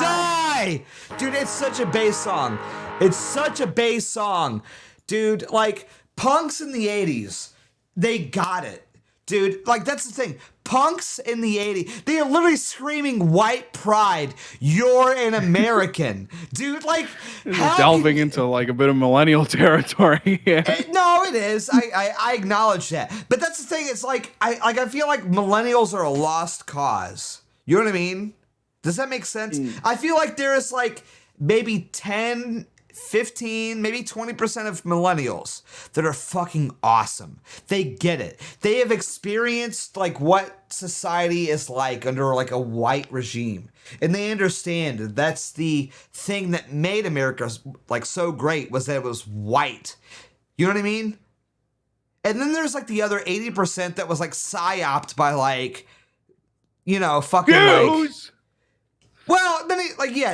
die. Dude, it's such a bass song. It's such a bass song. Dude, like, punks in the 80s, they got it. Dude, like, that's the thing. Punks in the 80s, they are literally screaming white pride. You're an American. Dude, like, Delving into like a bit of millennial territory. No, it is. I acknowledge that. But that's the thing. It's like, I feel like millennials are a lost cause. You know what I mean? Does that make sense? I feel like there is like maybe 10, 15, maybe 20% of millennials that are fucking awesome. They get it. They have experienced like what society is like under like a white regime. And they understand that's the thing that made America like so great, was that it was white. You know what I mean? And then there's like the other 80% that was like psyoped by like, you know, fucking Jews! well, then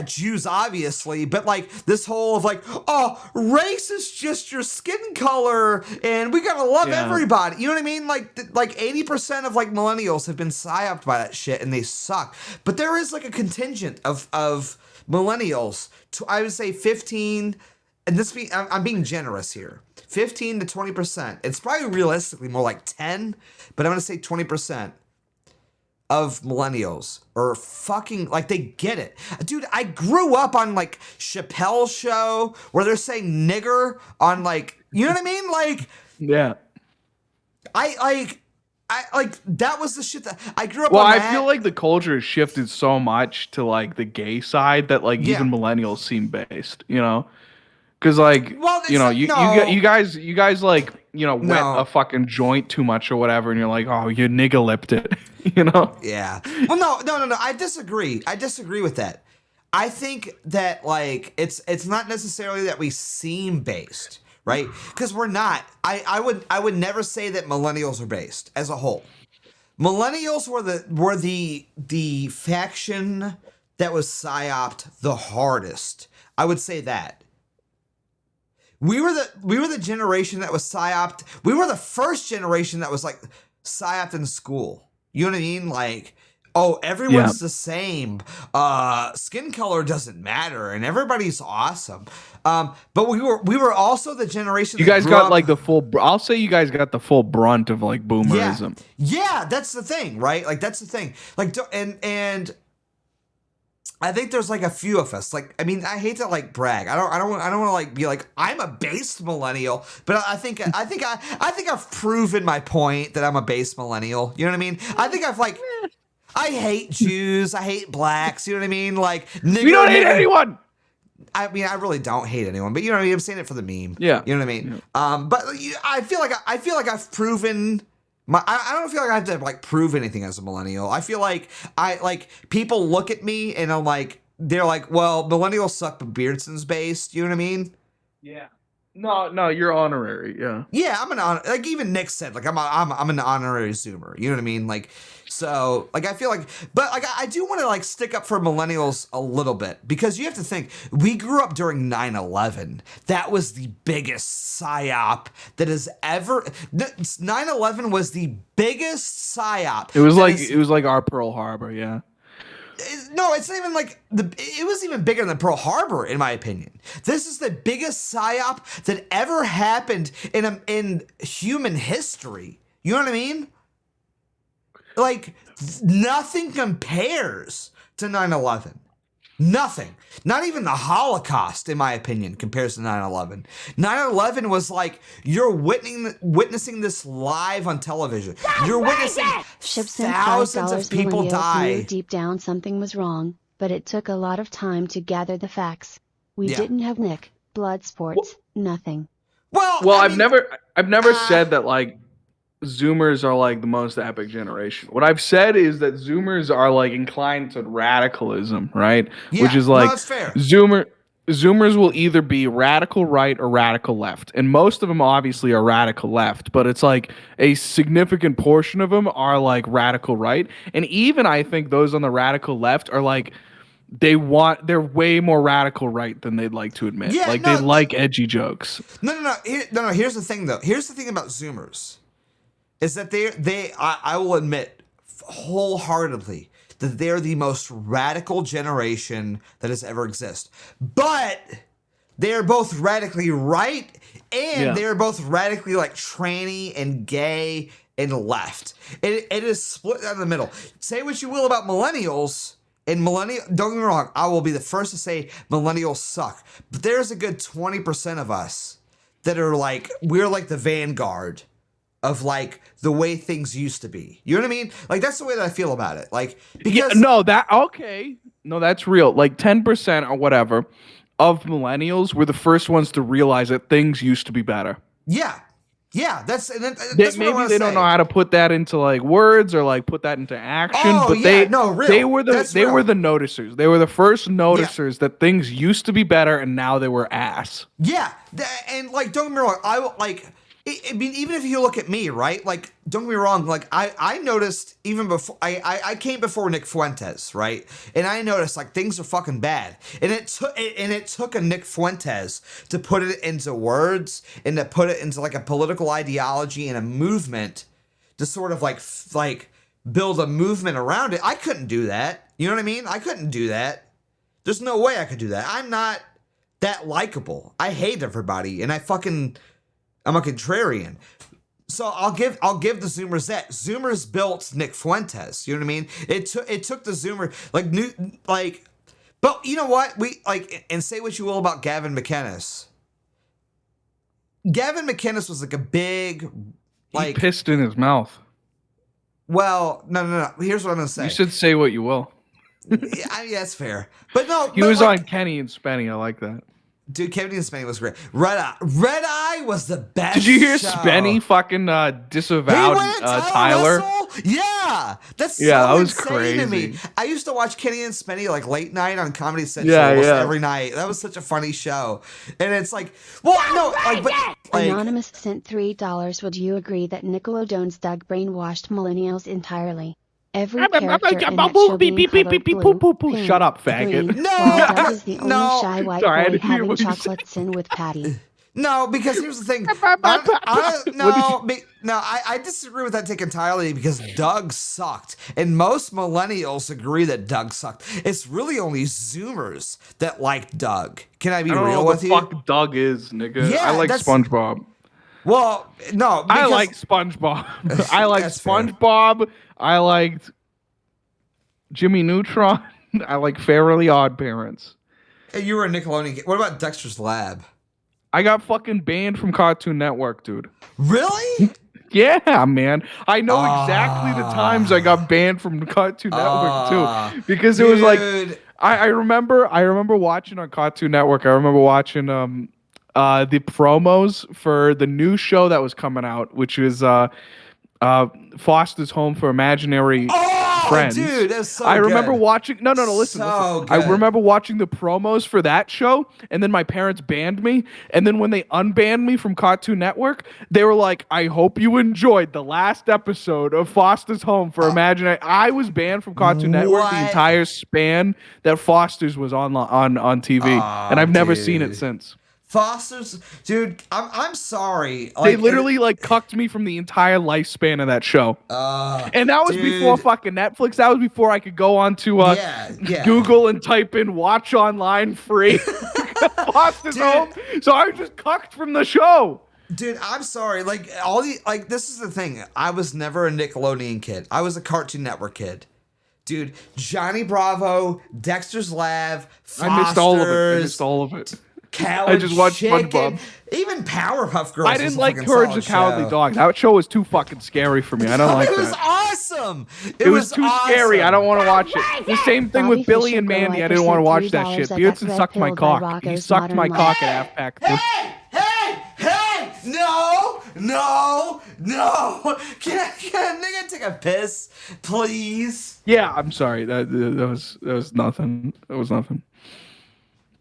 Jews obviously, but like this whole of like, oh, race is just your skin color, and we gotta love everybody. You know what I mean? Like 80% of like millennials have been psyoped by that shit, and they suck. But there is like a contingent of millennials. I would say 15, and I'm being generous here. 15 to 20%. It's probably realistically more like 10, but I'm gonna say 20%. Of millennials are fucking like, they get it. Dude, I grew up on like Chappelle's show where they're saying nigger on like, you know what I mean? Like, yeah. I like that was the shit that I grew up well, on. I feel like the culture has shifted so much to like the gay side that like even millennials seem based, you know? Because like, you know, you guys like, you know, wet a fucking joint too much or whatever, and you're like, oh, you nigga lipped it, you know? Yeah. Well, no. I disagree. I disagree with that. I think that like it's not necessarily that we seem based, right? Because we're not. I would never say that millennials are based as a whole. Millennials were the faction that was psyoped the hardest. I would say that. We were the generation that was psyoped. We were the first generation that was like psyoped in school. You know what I mean? Like, oh, everyone's the same. Skin color doesn't matter, and everybody's awesome. But we were also the generation. You guys got like the full. I'll say you guys got the full brunt of like boomerism. Yeah, that's the thing, right? Like that's the thing. Like and I think there's like a few of us. Like, I mean, I hate to like brag. I don't want to like be like I'm a based millennial, but I think I've proven my point that I'm a based millennial. You know what I mean? I think I've like I hate Jews. I hate blacks. You know what I mean? Like, we don't hate anyone. I mean, I really don't hate anyone, but you know what I mean? I'm saying it for the meme. Yeah. You know what I mean? Yeah. But I feel like I've proven. I don't feel like I have to like prove anything as a millennial. I feel like people look at me and I'm like, they're like, well, millennials suck, but Beardson's based. You know what I mean? Yeah. No, you're honorary. Yeah. Yeah, I'm like even Nick said, like I'm an honorary Zoomer. You know what I mean? Like, so like I feel like, but like I do want to like stick up for millennials a little bit because you have to think we grew up during 9/11. That was the biggest psyop that has ever. 9/11 was the biggest psyop. It was like our Pearl Harbor. Yeah. No, it's not even like it was even bigger than Pearl Harbor, in my opinion. This is the biggest psyop that ever happened in human history. You know what I mean? Like nothing compares to 9/11. Nothing. Not even the Holocaust, in my opinion, compares to 9/11. 9/11 was like you're witnessing this live on television. You're witnessing thousands of people die. Deep down something was wrong, but it took a lot of time to gather the facts. We didn't have Nick, blood sports, nothing. Well, I've never said that like Zoomers are like the most epic generation. What I've said is that Zoomers are like inclined to radicalism, right? Yeah, which is like that's fair. Zoomers will either be radical right or radical left. And most of them obviously are radical left, but it's like a significant portion of them are like radical right. And even I think those on the radical left are like they're way more radical right than they'd like to admit. Yeah, they like edgy jokes. No. Here's the thing though. Here's the thing about Zoomers. Is that I will admit wholeheartedly that they're the most radical generation that has ever existed. But they're both radically right and they're both radically like tranny and gay and left. It is split down the middle. Say what you will about millennials. And don't get me wrong, I will be the first to say millennials suck. But there's a good 20% of us that are like, we're like the vanguard of like the way things used to be. You know what I mean? Like that's the way that I feel about it. Like because that's real. Like 10% or whatever of millennials were the first ones to realize that things used to be better. Yeah. That's maybe they don't know how to put that into like words or like put that into action. But they were the noticers. They were the first noticers that things used to be better and now they were ass. Yeah, and like don't get me wrong, I mean, even if you look at me, right? Like, don't get me wrong. Like, I noticed even before I came before Nick Fuentes, right? And I noticed like things are fucking bad. And it took a Nick Fuentes to put it into words and to put it into like a political ideology and a movement to sort of like build a movement around it. I couldn't do that. You know what I mean? I couldn't do that. There's no way I could do that. I'm not that likable. I hate everybody, and I'm a contrarian. So I'll give the Zoomers that. Zoomers built Nick Fuentes. You know what I mean? It took the Zoomer but you know what? We like, and say what you will about Gavin McInnes. Gavin McInnes was like a big he pissed in his mouth. Well, no. Here's what I'm gonna say. You should say what you will. Yeah, that's fair. But no, he was like, on Kenny and Spenny. I like that. Dude, Kennedy and Spenny was great. Red Eye was the best. Did you hear show. Spenny fucking disavowed He went Tyler? Yeah, that's Yeah, so that was insane to me. crazy. I used to watch Kenny and Spenny like late night on Comedy Central every night. That was such a funny show. And it's like, well, no, like, but like, Anonymous sent $3. Would you agree that Nickelodeon's Doug brainwashed millennials entirely? Every character in that show being colored blue, pink, Shut up, faggot. green, No, while Doug is the only no. shy white Sorry, I boy didn't hear having what you chocolates in with Patty. No, because here's the thing. I disagree with that take entirely because Doug sucked. And most millennials agree that Doug sucked. It's really only Zoomers that like Doug. Can I be real with you? What the fuck Doug is, nigga? Yeah, I like SpongeBob. Well, no. I like SpongeBob. I like SpongeBob. I liked Jimmy Neutron. I like Fairly Odd Parents. Hey, you were a Nickelodeon kid. What about Dexter's Lab? I got fucking banned from Cartoon Network, dude. Really? Yeah, man. I know exactly the times I got banned from Cartoon Network too, because it was like I remember watching on Cartoon Network. I remember watching the promos for the new show that was coming out, which was Foster's Home for Imaginary Friends. Dude, that's so I remember good. watching. No, listen. I remember watching the promos for that show, and then my parents banned me. And then when they unbanned me from Cartoon Network, they were like, "I hope you enjoyed the last episode of Foster's Home for Imaginary." I was banned from Cartoon Network the entire span that Foster's was on TV, and I've never seen it since. Foster's, dude, I'm sorry. Like, they literally like cucked me from the entire lifespan of that show. And that was before fucking Netflix. That was before I could go on to Google and type in watch online free Foster's Home. So I was just cucked from the show. Dude, I'm sorry. Like this is the thing. I was never a Nickelodeon kid. I was a Cartoon Network kid. Dude, Johnny Bravo, Dexter's Lab, Foster's. I missed all of it. I just watched SpongeBob. Even Powerpuff Girls. I didn't like Courage the Cowardly Dog. That show was too fucking scary for me. I don't like that. It was awesome. It was too scary. I don't want to watch it. The same thing with Billy and Mandy. I didn't want to watch that shit. Beardson sucked my cock. He sucked my cock at half pack. Hey! No! Can a nigga take a piss, please? Yeah, I'm sorry. That was nothing. That was nothing.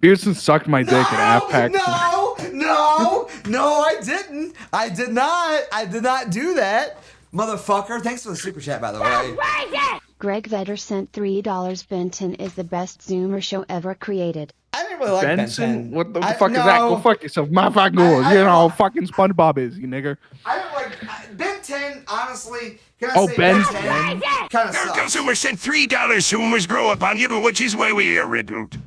Beardson sucked my dick at half pack. No, I didn't. I did not do that. Motherfucker. Thanks for the super chat, by the way. Greg Vetter sent $3. Benton is the best Zoomer show ever created. I didn't really like Benton. What the fuck is that? Go fuck yourself. My fucking goals. You know how fucking SpongeBob is, you nigger. I don't like Ben 10, honestly. Can I say Ben 10? Kind of sucks. Consumer sent $3. Zoomers grow up on you, which is why we are riddled.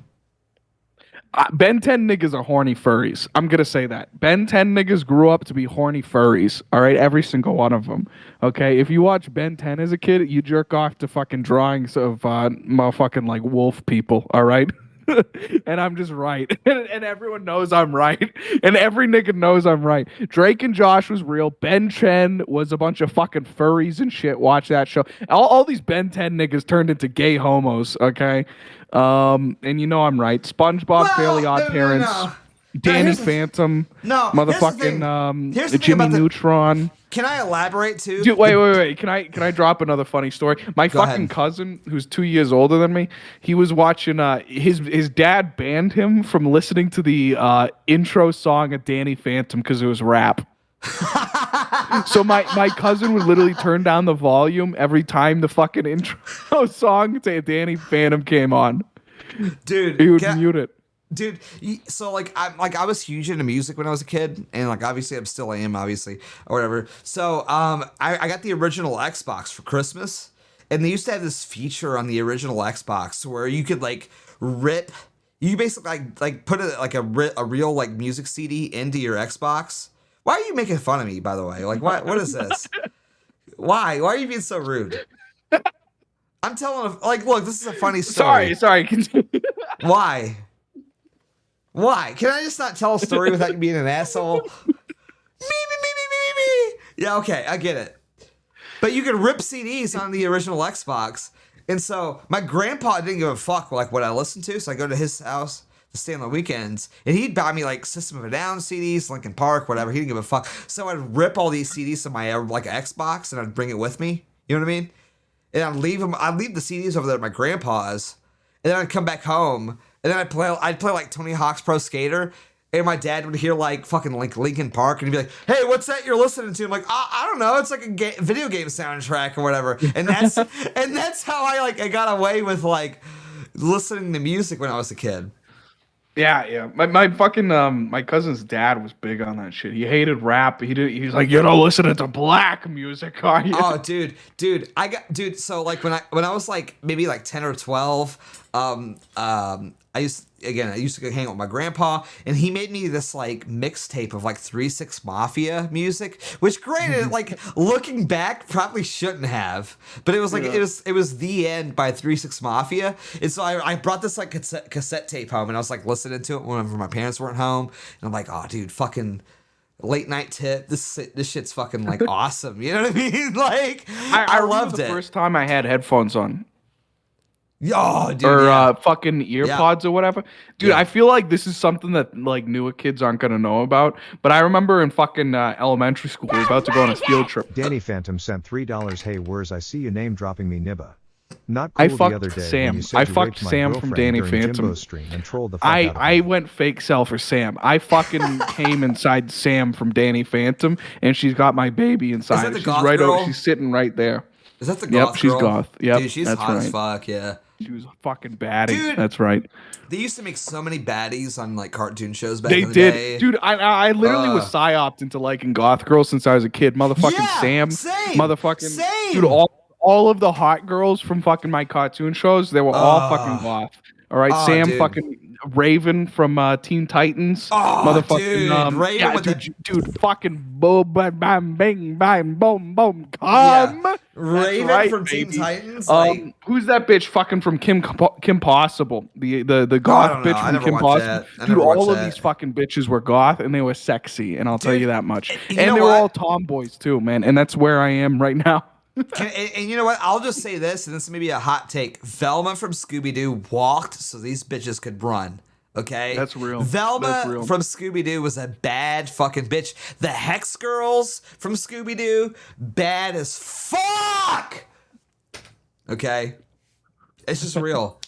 Ben 10 niggas are horny furries. I'm going to say that. Ben 10 niggas grew up to be horny furries. All right? Every single one of them. Okay? If you watch Ben 10 as a kid, you jerk off to fucking drawings of motherfucking like wolf people. All right? And I'm just right. And everyone knows I'm right. And every nigga knows I'm right. Drake and Josh was real. Ben 10 was a bunch of fucking furries and shit. Watch that show. All these Ben 10 niggas turned into gay homos. Okay? And you know I'm right. SpongeBob, Fairly Odd Parents, Danny Phantom, motherfucking Jimmy Neutron. Can I elaborate too? Dude, wait. Can I drop another funny story? My fucking cousin, who's 2 years older than me, he was watching. His dad banned him from listening to the intro song of Danny Phantom because it was rap. So my cousin would literally turn down the volume every time the fucking intro song to Danny Phantom came on. Dude, he would mute it. Dude, so I was huge into music when I was a kid, and like obviously I still am, obviously, or whatever. So I got the original Xbox for Christmas, and they used to have this feature on the original Xbox where you could like rip. You basically like put a real like music CD into your Xbox. Why are you making fun of me, by the way? Like, what is this? Why are you being so rude? I'm telling, like, look, this is a funny story. Sorry. Continue. Why? Can I just not tell a story without you being an asshole? Me. Yeah, okay, I get it. But you could rip CDs on the original Xbox. And so my grandpa didn't give a fuck like what I listened to. So I go to his house stay on the weekends, and he'd buy me like System of a Down CDs, Linkin Park, whatever. He didn't give a fuck. So I'd rip all these CDs to my like Xbox, and I'd bring it with me. You know what I mean? And I'd leave them. I'd leave the CDs over there at my grandpa's, and then I'd come back home, and then I'd play like Tony Hawk's Pro Skater. And my dad would hear like fucking like Linkin Park, and he'd be like, "Hey, what's that you're listening to?" I'm like, I don't know. It's like a video game soundtrack or whatever. And that's how I got away with like listening to music when I was a kid. Yeah. My fucking my cousin's dad was big on that shit. He hated rap. He's like, "You're not listening to black music, are you?" Oh, dude. So like when I was like maybe like 10 or 12, I used to go hang out with my grandpa, and he made me this like mixtape of like 3 6 Mafia music, which granted, like looking back, probably shouldn't have, but it was like it was The End by 3 6 Mafia, and so I brought this like cassette tape home, and I was like listening to it whenever my parents weren't home, and I'm like, oh, dude, fucking late night tip. This shit's fucking like awesome. You know what I mean? Like I loved it. The first time I had headphones on. Oh, dude, or fucking earpods or whatever. Dude, I feel like this is something that like newer kids aren't gonna know about. But I remember in fucking elementary school, we were about to go on a field trip. Danny Phantom sent $3. Hey, Wurs, I see you name dropping me Nibba. Not cool. I the fucked other day Sam. you said I you fucked raped my Sam from girlfriend Danny during Phantom. Jimbo's stream and trolled the fuck out of I him. went fake sell for Sam. I fucking came inside Sam from Danny Phantom, and she's got my baby inside. Is that the she's goth right girl? She's sitting right there. Is that the goth girl? Yep, she's goth. Yep, dude, she's that's hot right. as fuck. Yeah. She was a fucking baddie. Dude, that's right. They used to make so many baddies on like cartoon shows back They in the did, day. dude. I literally was psyoped into liking goth girls since I was a kid. Motherfucking Sam, motherfucking dude. All of the hot girls from fucking my cartoon shows, they were all fucking goth. All right, Sam, dude. fucking Raven from Teen Titans. Motherfucking dude, Raven with dude, fucking boom, bam, bam, bang, bang, boom, boom, come. Yeah. Raven right, from baby. Teen Titans. Who's that bitch fucking from Kim Possible? The goth bitch from Kim Possible. Dude, all of these fucking bitches were goth and they were sexy, and I'll tell you that much. And they were all tomboys too, man. And that's where I am right now. And you know what? I'll just say this, and this may be a hot take. Velma from Scooby-Doo walked so these bitches could run. Okay? That's real. Velma from Scooby-Doo was a bad fucking bitch. The Hex Girls from Scooby-Doo, bad as fuck! Okay? It's just real.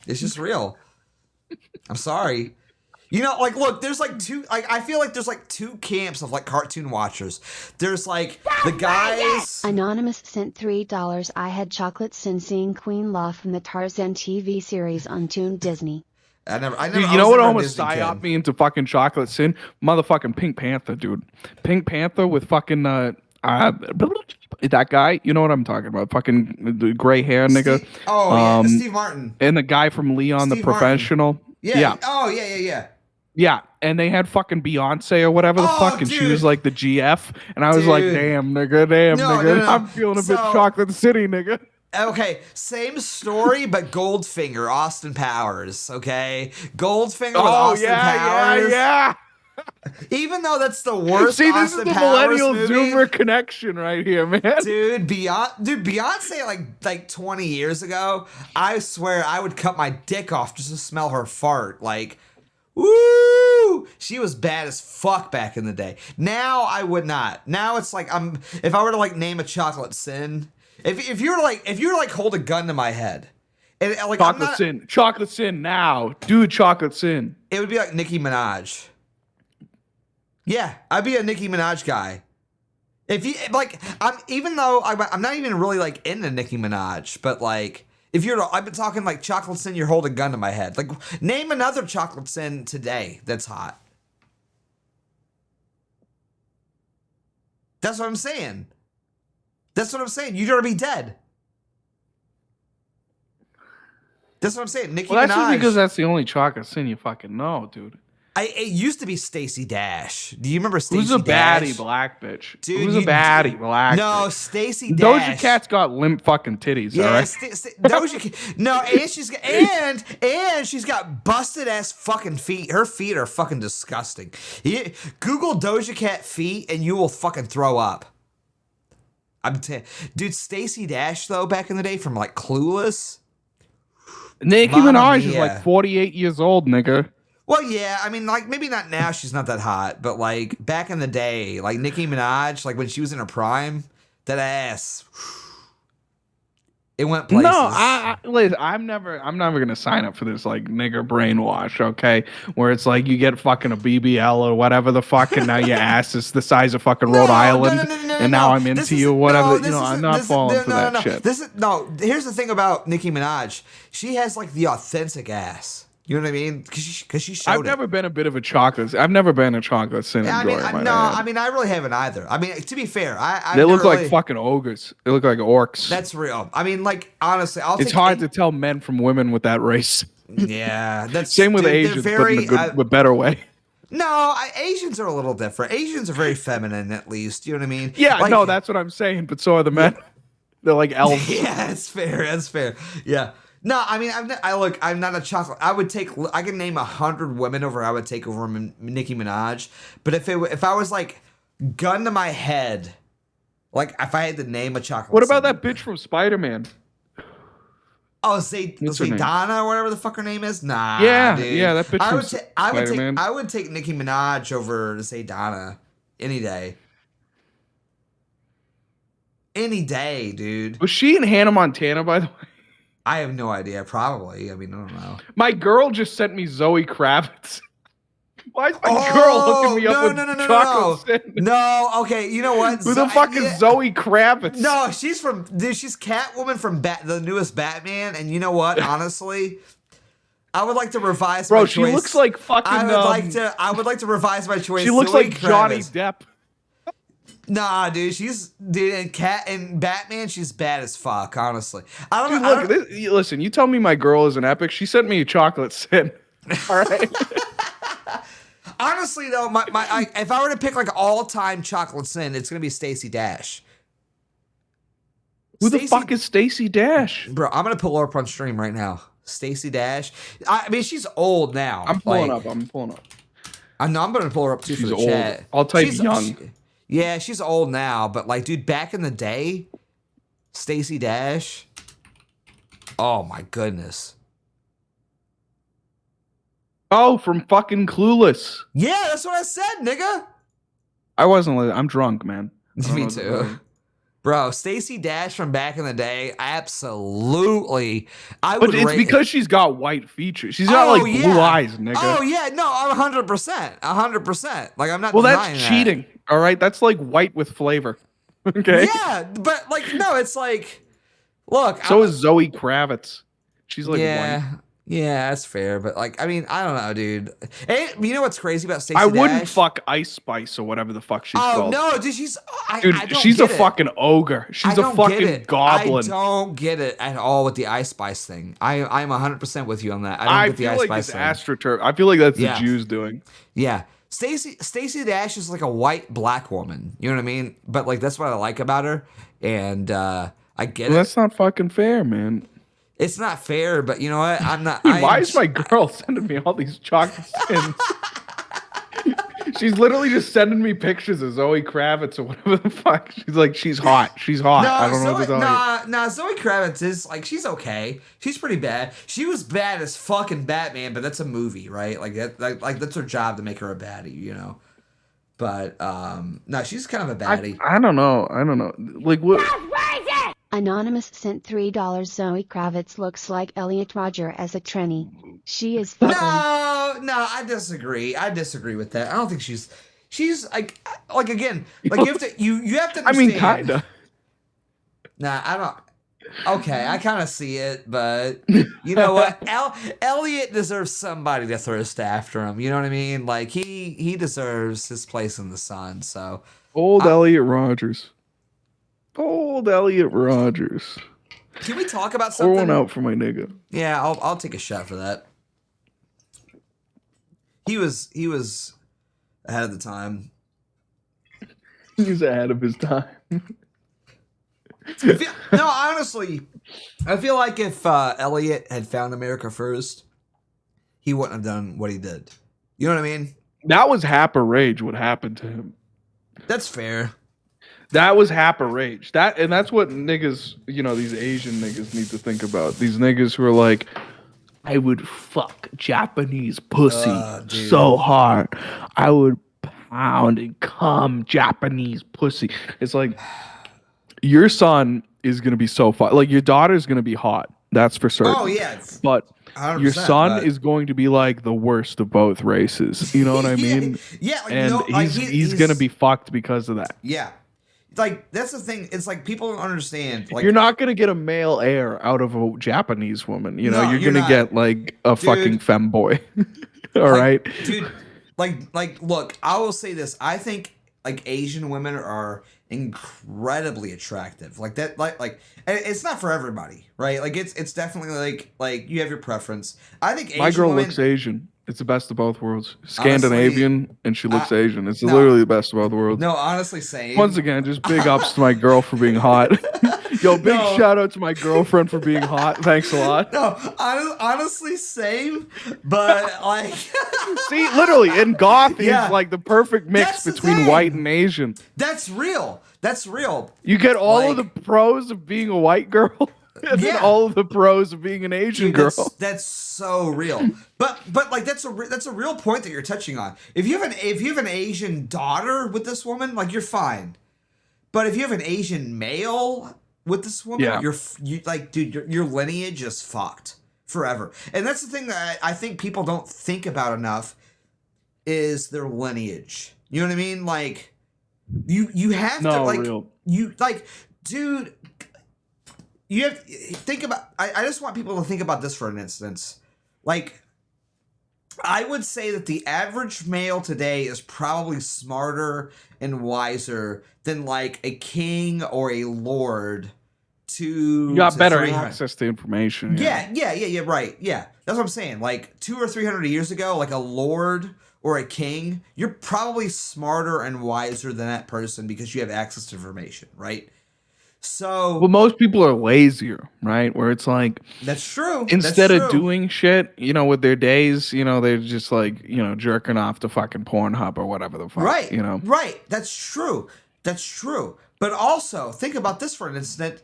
It's just real. I'm sorry. You know, like, look, there's like I feel like there's like two camps of like cartoon watchers. There's like the guys. Anonymous sent $3. I had chocolate since seeing Queen Law from the Tarzan TV series on Toon Disney. I never. Dude, you know what almost psyoped me into fucking chocolate sin? Motherfucking Pink Panther, dude. Pink Panther with fucking that guy. You know what I'm talking about? Fucking the gray hair nigga. Steve Martin. And the guy from Leon the Professional. Yeah. Oh yeah. Yeah, and they had fucking Beyonce or whatever the fuck, and she was like the GF, and I was like, damn, nigga, No. I'm feeling a bit Chocolate City, nigga. Okay, same story, but Goldfinger, Austin Powers, okay? Goldfinger with Austin Powers. Yeah. Even though that's the worst See, this Austin is the Powers millennial movie. Zoomer connection right here, man. Dude, Beyonce like 20 years ago, I swear I would cut my dick off just to smell her fart. Like, woo! She was bad as fuck back in the day. Now I would not. Now it's like if I were to like name a chocolate sin, if you were to like hold a gun to my head, and like chocolate sin now, dude, chocolate sin. It would be like Nicki Minaj. Yeah, I'd be a Nicki Minaj guy. If you like, even though I'm not even really like into Nicki Minaj, but like. I've been talking like chocolate sin, you're holding a gun to my head. Like, name another chocolate sin today that's hot. That's what I'm saying. You'd already be dead. That's what I'm saying. Nicki Minaj. Well, that's just because that's the only chocolate sin you fucking know, dude. It used to be Stacey Dash. Do you remember Stacey Dash? Who's a baddie black bitch? Dude, who's a baddie black No, bitch? Stacey Dash. Doja Cat's got limp fucking titties, yeah, all right? Doja Cat. No, and she's got busted ass fucking feet. Her feet are fucking disgusting. Google Doja Cat feet and you will fucking throw up. Dude, Stacey Dash though, back in the day from like Clueless. Nicki Minaj is like 48 years old, nigga. Well, yeah, I mean, like, maybe not now, she's not that hot, but, like, back in the day, like, Nicki Minaj, like, when she was in her prime, that ass, it went places. No, listen, I'm never gonna sign up for this, like, nigger brainwash, okay? Where it's like, you get fucking a BBL or whatever the fuck, and now your ass is the size of fucking Rhode Island, and now I'm into you, whatever, I'm not falling for that shit. Here's the thing about Nicki Minaj. She has, like, the authentic ass. You know what I mean? Because she showed I've never been a bit of a chocolate. I've never been a chocolate sin enjoyer. I mean, I really haven't either. I mean, to be fair, they look like fucking ogres. They look like orcs. That's real. I mean, like, honestly, it's hard to tell men from women with that race. Yeah, that's same with Asians, but in a better way. No, Asians are a little different. Asians are very feminine, at least. You know what I mean? Yeah, like, no, that's what I'm saying. But so are the men. Yeah. They're like elves. Yeah, that's fair. That's fair. Yeah. No, I mean, I'm not a chocolate. I can name 100 women over I would take over Nicki Minaj. But if I was like gun to my head, like if I had to name a chocolate. What about that bitch from Spider-Man? Oh, Donna or whatever the fuck her name is. Nah, yeah, dude. Yeah, that bitch from Spider-Man. I would take Nicki Minaj over Donna any day. Any day, dude. Was she in Hannah Montana, by the way? I have no idea. Probably. I mean, I don't know. My girl just sent me Zoe Kravitz. Why is my girl hooking me up with chocolate? No, okay. You know what? Who the fuck is Zoe Kravitz? No, she's Catwoman from the newest Batman. And you know what? Honestly, I would like to revise my choice. Bro, she looks like fucking. I would like to revise my choice. She looks Zoe like Johnny Depp. Nah, dude, in Batman, she's bad as fuck. Honestly, I don't know. Listen, you tell me my girl is an epic. She sent me a chocolate sin. All right. Honestly, though, if I were to pick like all-time chocolate sin, it's gonna be Stacey Dash. Who the fuck is Stacey Dash? Bro, I'm gonna pull her up on stream right now. Stacey Dash. I mean, she's old now. I'm pulling up. I'm gonna pull her up too for the chat. I'll type young. Yeah, she's old now, but like, dude, back in the day, Stacey Dash. Oh my goodness. Oh, from fucking Clueless. Yeah, that's what I said, nigga. I wasn't. I'm drunk, man. Me too. Bro, Stacey Dash from back in the day, absolutely. But it's because she's got white features. She's got like blue eyes, nigga. Oh yeah, no, 100%, 100%. Like I'm not. Well, that's cheating. All right, that's like white with flavor. Okay. Yeah, but like no, it's like, look. So is Zoe Kravitz. She's like white. Yeah, that's fair, but like, I mean, I don't know, dude. Hey, you know what's crazy about Stacey Dash? I wouldn't fuck Ice Spice or whatever the fuck she's called. Oh no, dude, she's a fucking ogre. She's a fucking goblin. I don't get it at all with the Ice Spice thing. I'm 100% with you on that. I don't get the Ice Spice thing. AstroTurf. I feel like that's the Jews doing. Yeah. Stacey Dash is like a white black woman. You know what I mean? But like that's what I like about her. And I get it. That's not fucking fair, man. It's not fair, but you know what? I'm not. Dude, why is my girl sending me all these chocolate skins? She's literally just sending me pictures of Zoe Kravitz or whatever the fuck. She's like, she's hot. She's hot. I don't know what to tell you. Nah, Zoe Kravitz is like, she's okay. She's pretty bad. She was bad as fucking Batman, but that's a movie, right? Like that's her job to make her a baddie, you know. But no, she's kind of a baddie. I don't know. Like what? Anonymous sent $3. Zoe Kravitz looks like Elliot Rodger as a tranny. She is fucking. No, I disagree. I disagree with that. I don't think she's like again, like you have to understand. I mean, kinda. Nah, I don't. Okay, I kind of see it, but you know what? Elliot deserves somebody to thirst after him. You know what I mean? Like he deserves his place in the sun. So Elliot Rodgers. Old Elliot Rodgers. Can we talk about something? Pour one out for my nigga. Yeah, I'll take a shot for that. He was ahead of the time. He was ahead of his time. No, honestly, I feel like if Elliot had found America first, he wouldn't have done what he did. You know what I mean? That was Happer Rage. What happened to him? That's fair. That was Happer Rage. That's what niggas, these Asian niggas need to think about. These niggas who are like, I would fuck Japanese pussy Dude. so hard. I would pound and cum Japanese pussy. It's like your son is gonna be so fun. Like your daughter's gonna be hot. That's for certain. Oh yeah, But 100%, your son but- is going to be like the worst of both races. You know what I mean? Yeah, like, And he's gonna be fucked because of that. Yeah, like that's the thing. It's like people don't understand. Like You're not gonna get a male heir out of a Japanese woman. You know, No, you're you're gonna not. get like a fucking femboy. All right, dude. Like, look, I will say this. I think like Asian women are incredibly attractive. Like that, like and it's not for everybody, right? Like it's definitely like you have your preference. I think Asian my girl women, looks Asian. It's the best of both worlds. Scandinavian, and she looks Asian. It's no. literally the best of both worlds. No, honestly, same. Once again, just big ups to my girl for being hot. Yo, big shout out to my girlfriend for being hot. Thanks a lot. No, honestly, same. But like, see, literally, in goth, Yeah. is like the perfect mix That's the between thing. white and Asian. that's real. That's real. You get all of Like- the pros of being a white girl, and then Yeah. all of the pros of being an Asian Dude, girl. that's so real. But like that's a real point that you're touching on. If you have an Asian daughter with this woman, like you're fine. But if you have an Asian male with this woman, Yeah. you like, dude, your lineage is fucked forever. And that's the thing that I think people don't think about enough is their lineage. You know what I mean? Like you have to No, like real. you like, dude. You have think about. I just want people to think about this for an instance. Like, I would say that the average male today is probably smarter and wiser than like a king or a lord. You got better 300. access to information. Yeah, right. Yeah, that's what I'm saying. Like 200 or 300 years ago, like a lord or a king, you're probably smarter and wiser than that person because you have access to information, right? So Well, most people are lazier, right? Where it's like that's true. instead That's of true. doing shit, you know, with their days, you know, they're just like, you know, jerking off to fucking Pornhub or whatever the fuck, Right. you know. Right. That's true. That's true. But also, think about this for an instant.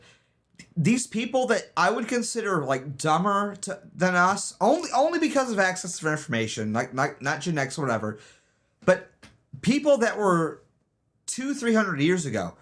These people that I would consider like dumber than us, only because of access to information, like not genetics or whatever, but people that were 200-300 years ago,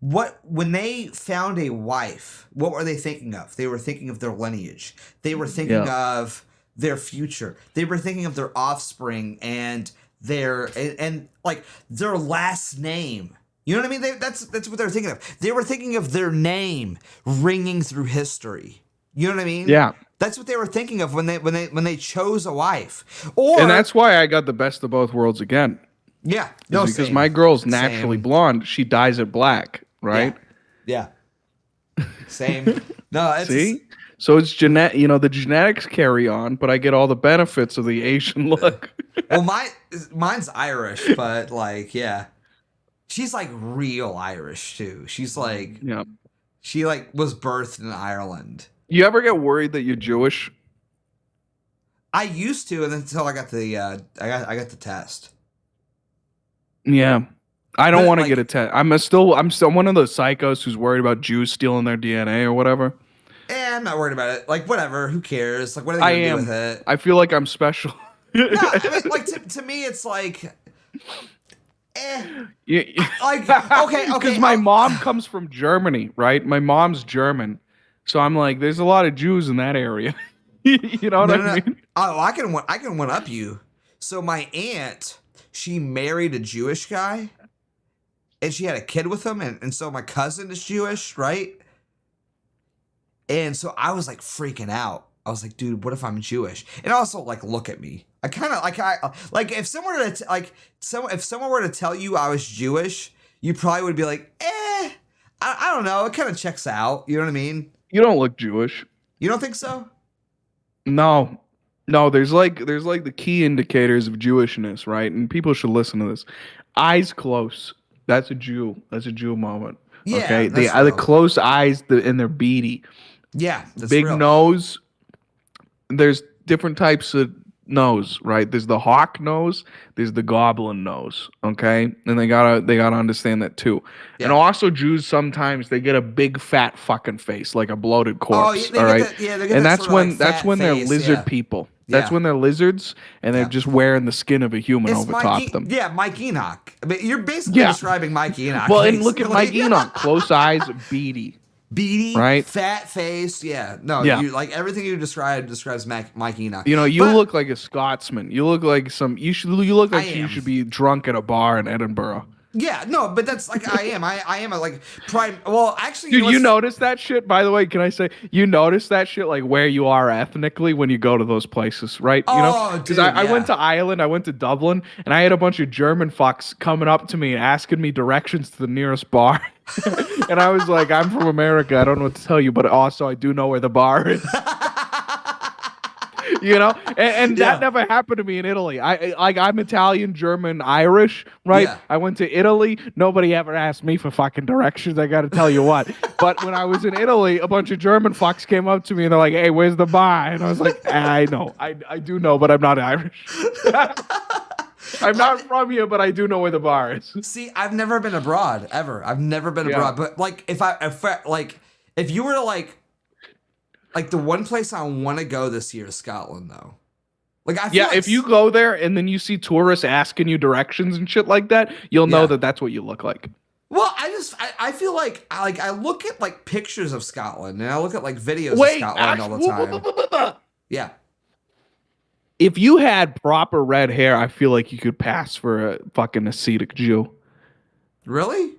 when they found a wife, what were they thinking of? They were thinking of their lineage. They were thinking of their future. They were thinking of their offspring and their and like their last name. You know what I mean? That's what they're thinking of. They were thinking of their name ringing through history. You know what I mean? Yeah. That's what they were thinking of when they chose a wife. Or And that's why I got the best of both worlds again. yeah, No, because same. my girl's naturally Same. blonde. She dyes it black, right? Yeah. Same. No, it's See? So it's you know, the genetics carry on, but I get all the benefits of the Asian look. well, mine's Irish, but like, yeah, she's like real Irish too. She's like, Yeah. she like was birthed in Ireland. You ever get worried that you're Jewish? I used to, and then until I got the I got the test. Yeah. I don't But, want to like- get a test. I'm still one of those psychos who's worried about Jews stealing their DNA or whatever. I'm not worried about it. Like, whatever. Who cares? Like, what are I they gonna am. do with it? I feel like I'm special. No, I mean, like to me, it's like, Yeah, like okay, Because my mom comes from Germany, right? My mom's German, so I'm like, there's a lot of Jews in that area. You know what I mean? Oh, I can one up you. So my aunt, she married a Jewish guy, and she had a kid with him, and so my cousin is Jewish, right? And so I was like freaking out. I was like, dude, what if I'm Jewish? And also, like, look at me. I kind of like if someone were to if someone were to tell you I was Jewish, you probably would be like, I don't know. It kind of checks out. You know what I mean? You don't look Jewish. You don't think so? No. There's like the key indicators of Jewishness, right? And people should listen to this. Eyes close. That's a Jew. That's a Jew moment. Yeah, okay. that's The real. close eyes, and they're beady. Yeah, that's Big real. nose. There's different types of nose, right? There's the hawk nose, there's the goblin nose, okay? And they gotta understand that too. Yeah. And also Jews sometimes they get a big fat fucking face, like a bloated corpse. they all get right. that- yeah, they get And that that's sorta, like, when fat they're face, lizard yeah. people. That's Yeah. when they're lizards and they're just wearing the skin of a human It's over Mike top E- them. Yeah, Mike Enoch. I mean, you're basically describing Mike Enoch. Well, and look at Mike basically. Enoch, close eyes, beady. Beady, right? fat face. Yeah, no, Yeah. you like everything you describes Mike Enoch. You know, you But look like a Scotsman. You look like you look like I you am. should be drunk at a bar in Edinburgh. Yeah, no, but that's like I am. I am a like prime. Well, actually, Dude, you what's- notice that shit, by the way? Can I say you notice that shit like where you are ethnically when you go to those places, right? You know, Oh, because dude, I went yeah. to Ireland, I went to Dublin, and I had a bunch of German fucks coming up to me and asking me directions to the nearest bar. And I was like, I'm from America, I don't know what to tell you, but also I do know where the bar is. You know, and Yeah. that never happened to me in Italy. I'm Italian, German, Irish, right? Yeah. I went to Italy. Nobody ever asked me for fucking directions. I got to tell you what. But when I was in Italy, a bunch of German fucks came up to me and they're like, "Hey, where's the bar?" And I was like, "I know, I do know, but I'm not Irish. I'm not from here, but I do know where the bar is." See, I've never been abroad ever. I've never been Yeah. abroad. But like, if you were to like the one place I want to go this year is Scotland, though. Like, I feel Yeah, like if you go there and then you see tourists asking you directions and shit like that, you'll know Yeah. that that's what you look like. Well, I feel like I look at like pictures of Scotland and I look at like videos of Scotland all the time. Yeah. If you had proper red hair, I feel like you could pass for a fucking ascetic Jew. Really?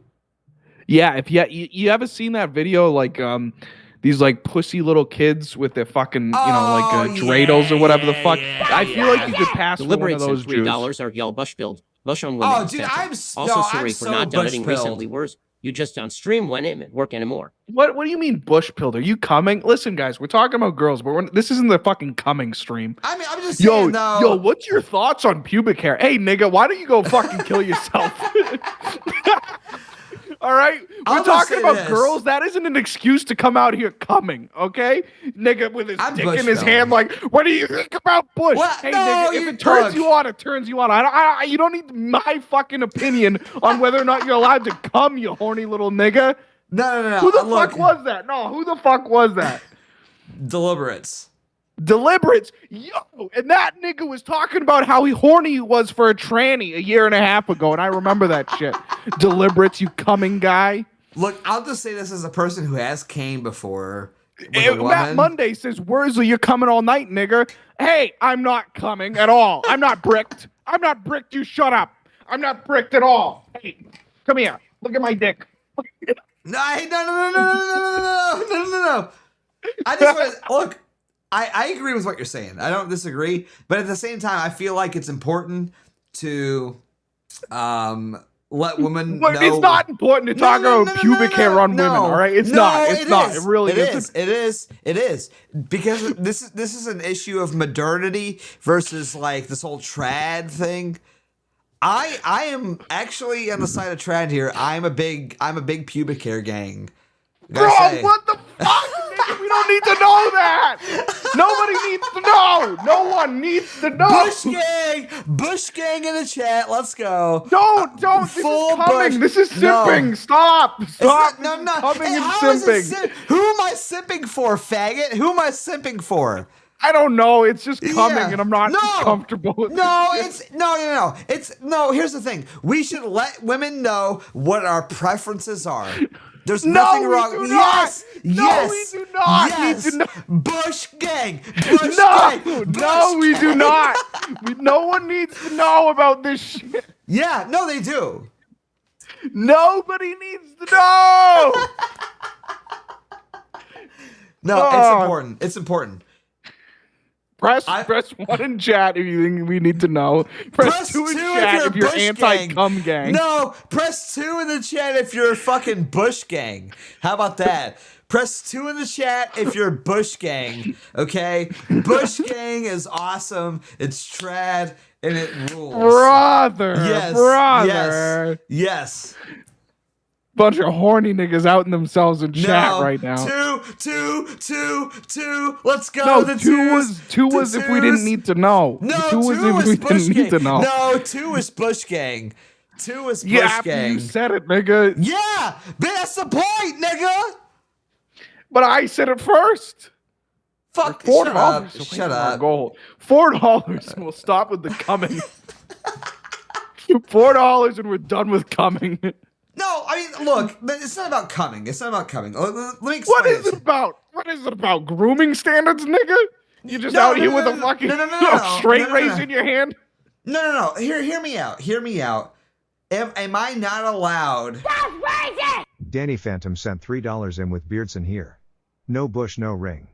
Yeah, if you ever seen that video like these like pussy little kids with their fucking dreidels or whatever the fuck. I feel like you could pass for one of Deliberates those and Jews. $3 are y'all bush build. Bush on women. Oh, dude, I'm also sorry I'm for so not donating bush-pilled. recently. Worse, you just on stream when it work anymore. What do you mean bush pilled? Are you coming? Listen, guys, we're talking about girls, but this isn't the fucking coming stream. I mean, I'm just saying, though. Yo, what's your thoughts on pubic hair? Hey, nigga, why don't you go fucking kill yourself? All right, we're I'll just talking say about this. girls. That isn't an excuse to come out here coming, okay? Nigga with his I'm dick in his bush-pilled. hand, like, what do you think about Bush? What? Hey, No, nigga, you- if it turns look. you on, it turns you on. You don't need my fucking opinion on whether or not you're allowed to come, you horny little nigga. No. Who the Look, fuck was that? No, who the fuck was that? deliberates? Deliberates. Yo, and that nigga was talking about how horny he was for a tranny a year and a half ago, and I remember that shit. Deliberates, you coming guy. Look, I'll just say this as a person who has came before. With a Matt woman. Monday says, Worsley, you're coming all night, nigga. Hey, I'm not coming at all. I'm not bricked. I'm not bricked. You shut up. I'm not bricked at all. Hey, come here. Look at my dick. No. I just want to look. I agree with what you're saying. I don't disagree, but at the same time, I feel like it's important to let women know. It's not important to talk about pubic hair on women, all right? It's not. It's not. It really isn't. It is. Because this is an issue of modernity versus like this whole trad thing. I am actually on the side of trad here. I'm a big pubic hair gang. Bro, what the fuck? Nigga, we don't need to know that. Nobody needs to know. No one needs to know. Bush gang in the chat. Let's go. Don't. This Full is coming. Bush. This is No. simping. Stop. Not, This is no. coming Hey, and how is it simping. Who am I simping for, faggot? Who am I simping for? I don't know. It's just coming, Yeah. and I'm not No. comfortable with No, this shit. it's no. It's no. Here's the thing: we should let women know what our preferences are. There's nothing wrong. We do Yes, not. yes, No, we do not. Yes. We do not. Bush gang. Bush No, gang. no, we do not. No one needs to know about this shit. Yeah, no, they do. Nobody needs to know. No, it's important. It's important. Press 1 in chat if you think we need to know. Press 2 in chat if you're Bush anti-cum gang. No, press 2 in the chat if you're a fucking Bush gang. How about that? Press 2 in the chat if you're Bush gang. Okay? Bush gang is awesome. It's trad and it rules. Brother. Yes. Brother. Yes. Bunch of horny niggas outing themselves in chat right now. Two. Let's go. No, the two was if we didn't need to know. No, two was if we didn't need to know. No, 2 is Bush Gang. 2 is Bush After Gang. you said it, nigga. Yeah, that's the point, nigga. But I said it first. Fuck, $4. Shut up. Goal. $4. We'll stop with the coming. $4 and we're done with coming. No, I mean, look, it's not about coming. It's not about coming. Let me explain. What is it about? What is it about? Grooming standards, nigga? You just out here with a fucking straight razor in your hand? No. Hear me out. Hear me out. Am I not allowed? Danny Phantom sent $3 in with Beardson here. No bush, no ring.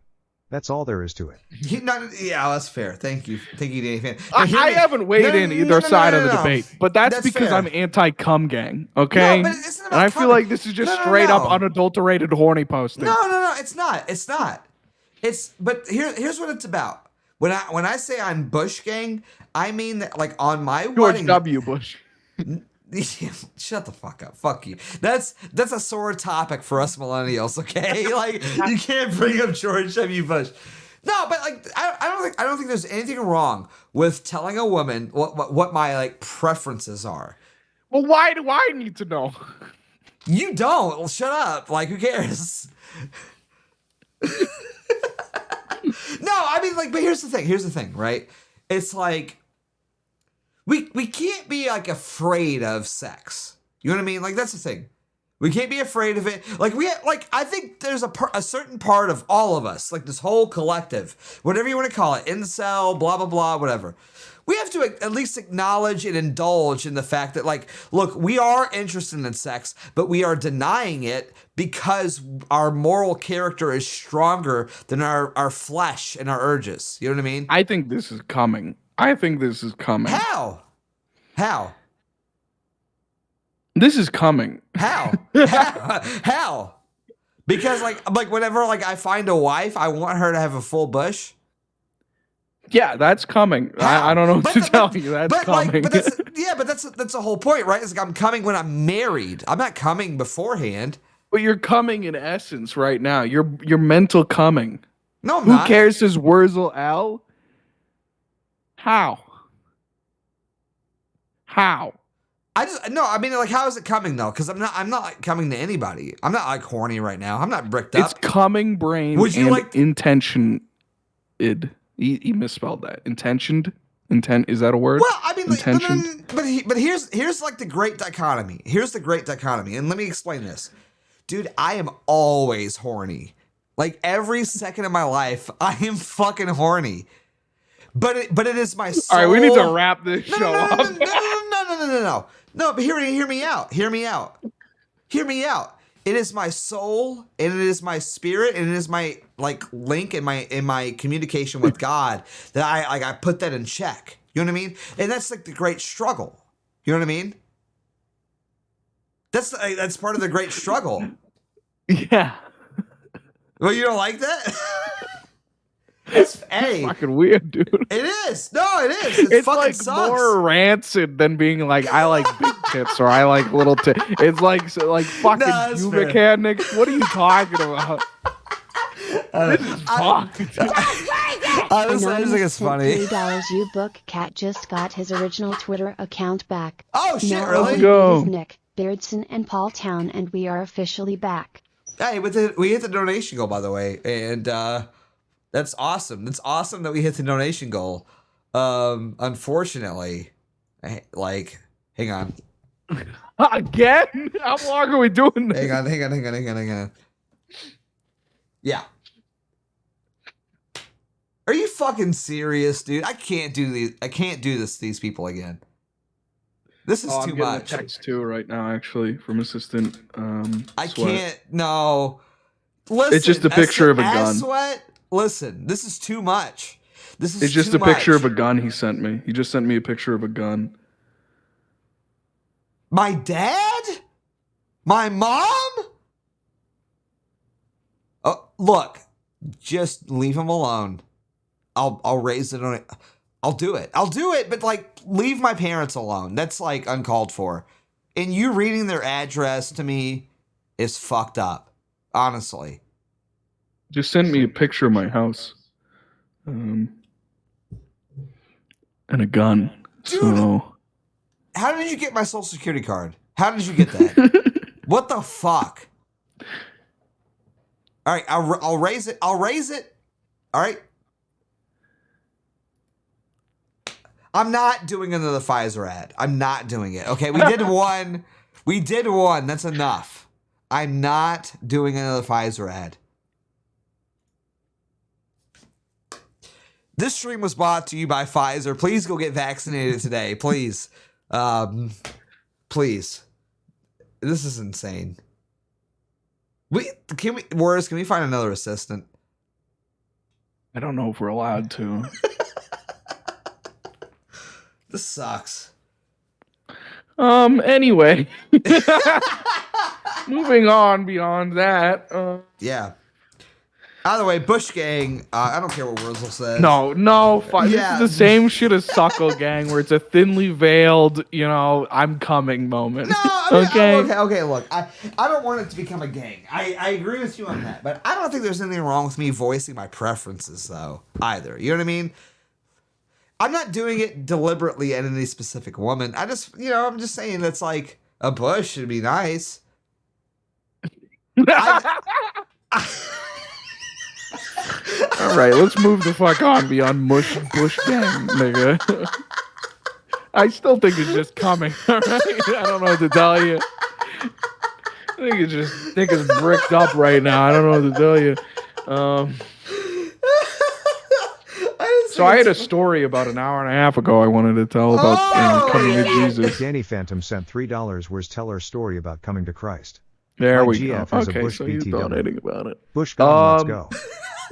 That's all there is to it. Yeah, that's fair. Thank you, Danny Phantom. I haven't weighed in either side of the debate, but that's because fair. I'm anti-cum gang, okay? No, but it's not about and I feel coming. like this is just straight up unadulterated horny posting. No, it's not. But here's what it's about. When I say I'm Bush Gang, I mean that like on my George wedding. W. Bush. Shut the fuck up. Fuck you. That's a sore topic for us millennials, okay? Like you can't bring up George W. Bush. No, but like I don't think there's anything wrong with telling a woman what my like preferences are. Well, why do I need to know? You don't. Well, shut up. Like who cares? No, I mean like, but here's the thing, right? It's like we can't be like afraid of sex. You know what I mean? Like that's the thing. We can't be afraid of it. Like I think there's a certain part of all of us, like this whole collective, whatever you want to call it, incel, blah blah blah, whatever. We have to at least acknowledge and indulge in the fact that, like, look, we are interested in sex, but we are denying it because our moral character is stronger than our flesh and our urges. You know what I mean? I think this is coming. How? This is coming. How? How? Because like whenever like I find a wife, I want her to have a full bush. Yeah, that's coming. I don't know what to tell you. That's coming. But that's the whole point, right? It's like I'm coming when I'm married. I'm not coming beforehand. But you're coming in essence right now. You're mental coming. No, I'm Who not. cares? Says Wurzel L. How? I mean, like, how is it coming though? Because I'm not like coming to anybody. I'm not like horny right now. I'm not bricked up. It's coming brain. Would you and like intention? He misspelled that. Intentioned. Intent, is that a word? Well, I mean, intentioned. but here's like the great dichotomy. Here's the great dichotomy, and let me explain this, dude. I am always horny. Like every second of my life, I am fucking horny. But it is my soul. All right, we need to wrap this show up. No, but hear me out. It is my soul, and it is my spirit, and it is my like link in my communication with God that I put that in check. You know what I mean? And that's like the great struggle. You know what I mean? That's part of the great struggle. Yeah. Well, you don't like that? It's fucking weird, dude. It is. No, it is. It fucking like sucks. More rancid than being like, I like big tits or I like little tits. It's like fucking pubic hair, Nick. What are you talking about? This is fucked. I just think it's funny. $3 you book cat just got his original Twitter account back. Oh shit! Now Really? Let's go. Nick, Beardson, and Paul Town, and we are officially back. Hey, we hit the donation goal, by the way, and that's awesome. That's awesome that we hit the donation goal. Unfortunately, hang on. Again? How long are we doing this? Hang on. Yeah. Are you fucking serious, dude? I can't do this to these people again. This is too much. A text too right now, actually, from assistant. I Sweat. can't. No. Listen, it's just a picture of a gun. Sweat. Listen, this is too much. It's just a picture of a gun he sent me. He just sent me a picture of a gun. My dad? My mom? Oh, look, just leave him alone. I'll raise it on it. I'll do it, but like leave my parents alone. That's like uncalled for. And you reading their address to me, is fucked up. Honestly. Just send me a picture of my house. And a gun. Dude, so how did you get my social security card? How did you get that? What the fuck? All right, I'll raise it. I'll raise it. All right. I'm not doing another Pfizer ad. I'm not doing it. Okay, we did one. We did one. That's enough. I'm not doing another Pfizer ad. This stream was brought to you by Pfizer. Please go get vaccinated today. Please. Please. This is insane. Can we find another assistant? I don't know if we're allowed to. This sucks. Anyway. Moving on beyond that. Yeah. Either way, Bush Gang, I don't care what Wurzel says. No, Yeah. This is the same shit as Suckle Gang, where it's a thinly veiled, I'm coming moment. No, I mean, okay? Okay, look, I don't want it to become a gang. I agree with you on that, but I don't think there's anything wrong with me voicing my preferences, though, either. You know what I mean? I'm not doing it deliberately at any specific woman. I'm just saying it's like a Bush would be nice. All right, let's move the fuck on beyond Bush Gang, nigga. I still think it's just coming. All right, I don't know what to tell you. I think it's bricked up right now. I don't know what to tell you. So I had a story about an hour and a half ago I wanted to tell about coming to Jesus. Danny Phantom sent $3. Where's tell her story about coming to Christ? There My we GF go. is a Okay, Bush so he's BTW. donating about it. Bush Gang, let's go.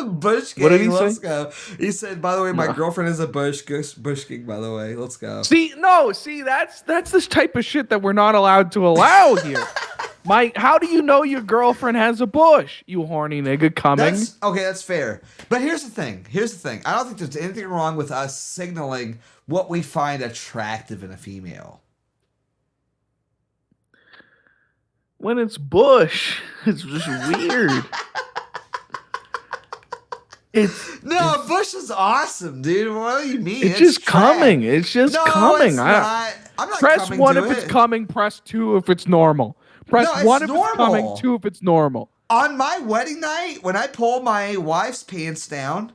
Bush Gang, What did he let's say? go. He said, by the way, my girlfriend is a Bush Gang, by the way. Let's go. See, that's this type of shit that we're not allowed to allow here. How do you know your girlfriend has a bush, you horny nigga coming? That's fair. But here's the thing. I don't think there's anything wrong with us signaling what we find attractive in a female. When it's bush, it's just weird. Bush is awesome, dude. What do you mean? It's just coming. It's just coming. It's not. I'm not press coming 1 to if it. it's coming. Press 2 if it's normal. Press No, it's 1 if normal. it's coming. 2 if it's normal. On my wedding night, when I pull my wife's pants down,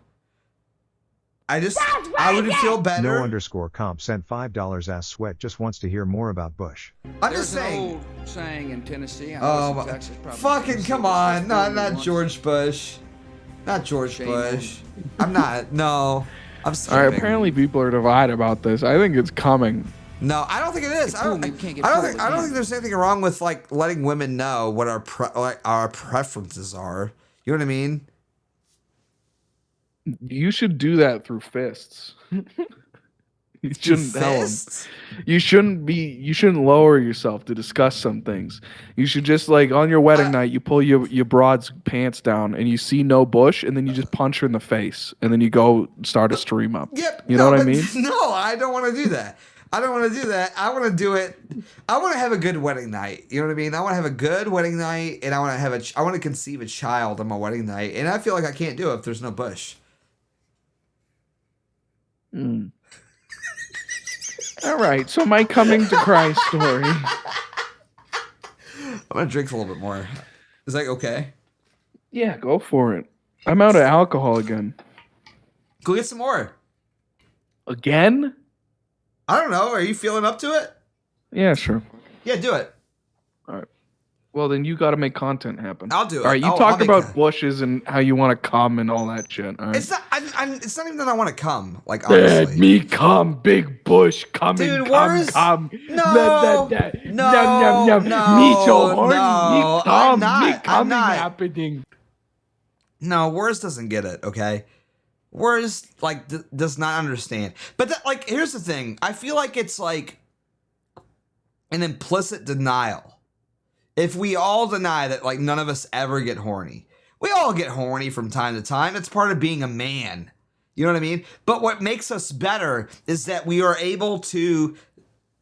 I would feel better. No_comp sent $5. Ass Sweat just wants to hear more about Bush. I'm just saying. An old saying in Tennessee. I know it's in Texas, probably fucking Tennessee, come but on. it's No, just not once. George Bush. Not George Shame Bush. I'm not. No. I'm All right. skipping. Apparently, people are divided about this. I think it's coming. No, I don't think it is. I don't think there's anything wrong with like letting women know what our preferences are. You know what I mean? You should do that through fists. You shouldn't tell them. Fists? You shouldn't lower yourself to discuss some things. You should just on your wedding night, you pull your broad's pants down and you see no bush, and then you just punch her in the face, and then you go start a stream up. Yep. You know what I mean? No, I don't want to do that. I don't want to do that. I want to do it. I want to have a good wedding night. You know what I mean? I want to have a good wedding night, and I want to conceive a child on my wedding night, and I feel like I can't do it if there's no bush. All right. So my coming to Christ story. I'm gonna drink a little bit more. Is that okay? Yeah, go for it. I'm out of alcohol again. Go get some more. Again? I don't know. Are you feeling up to it? Yeah, sure. Yeah, do it. All right. Well, then you got to make content happen. I'll do it. All right, you I'll talk make about bushes and how you want to come and all that shit. All right. It's not. It's not even that I want to come. Like Let honestly, me come, big bush coming. Dude, come, where's come. no, No. Me so horny. no, Me come. I'm not. Me coming I'm not. happening. No, Worst doesn't get it. Okay, Worst does not understand. But here's the thing. I feel like it's like an implicit denial. If we all deny that, none of us ever get horny. We all get horny from time to time. It's part of being a man. You know what I mean? But what makes us better is that we are able to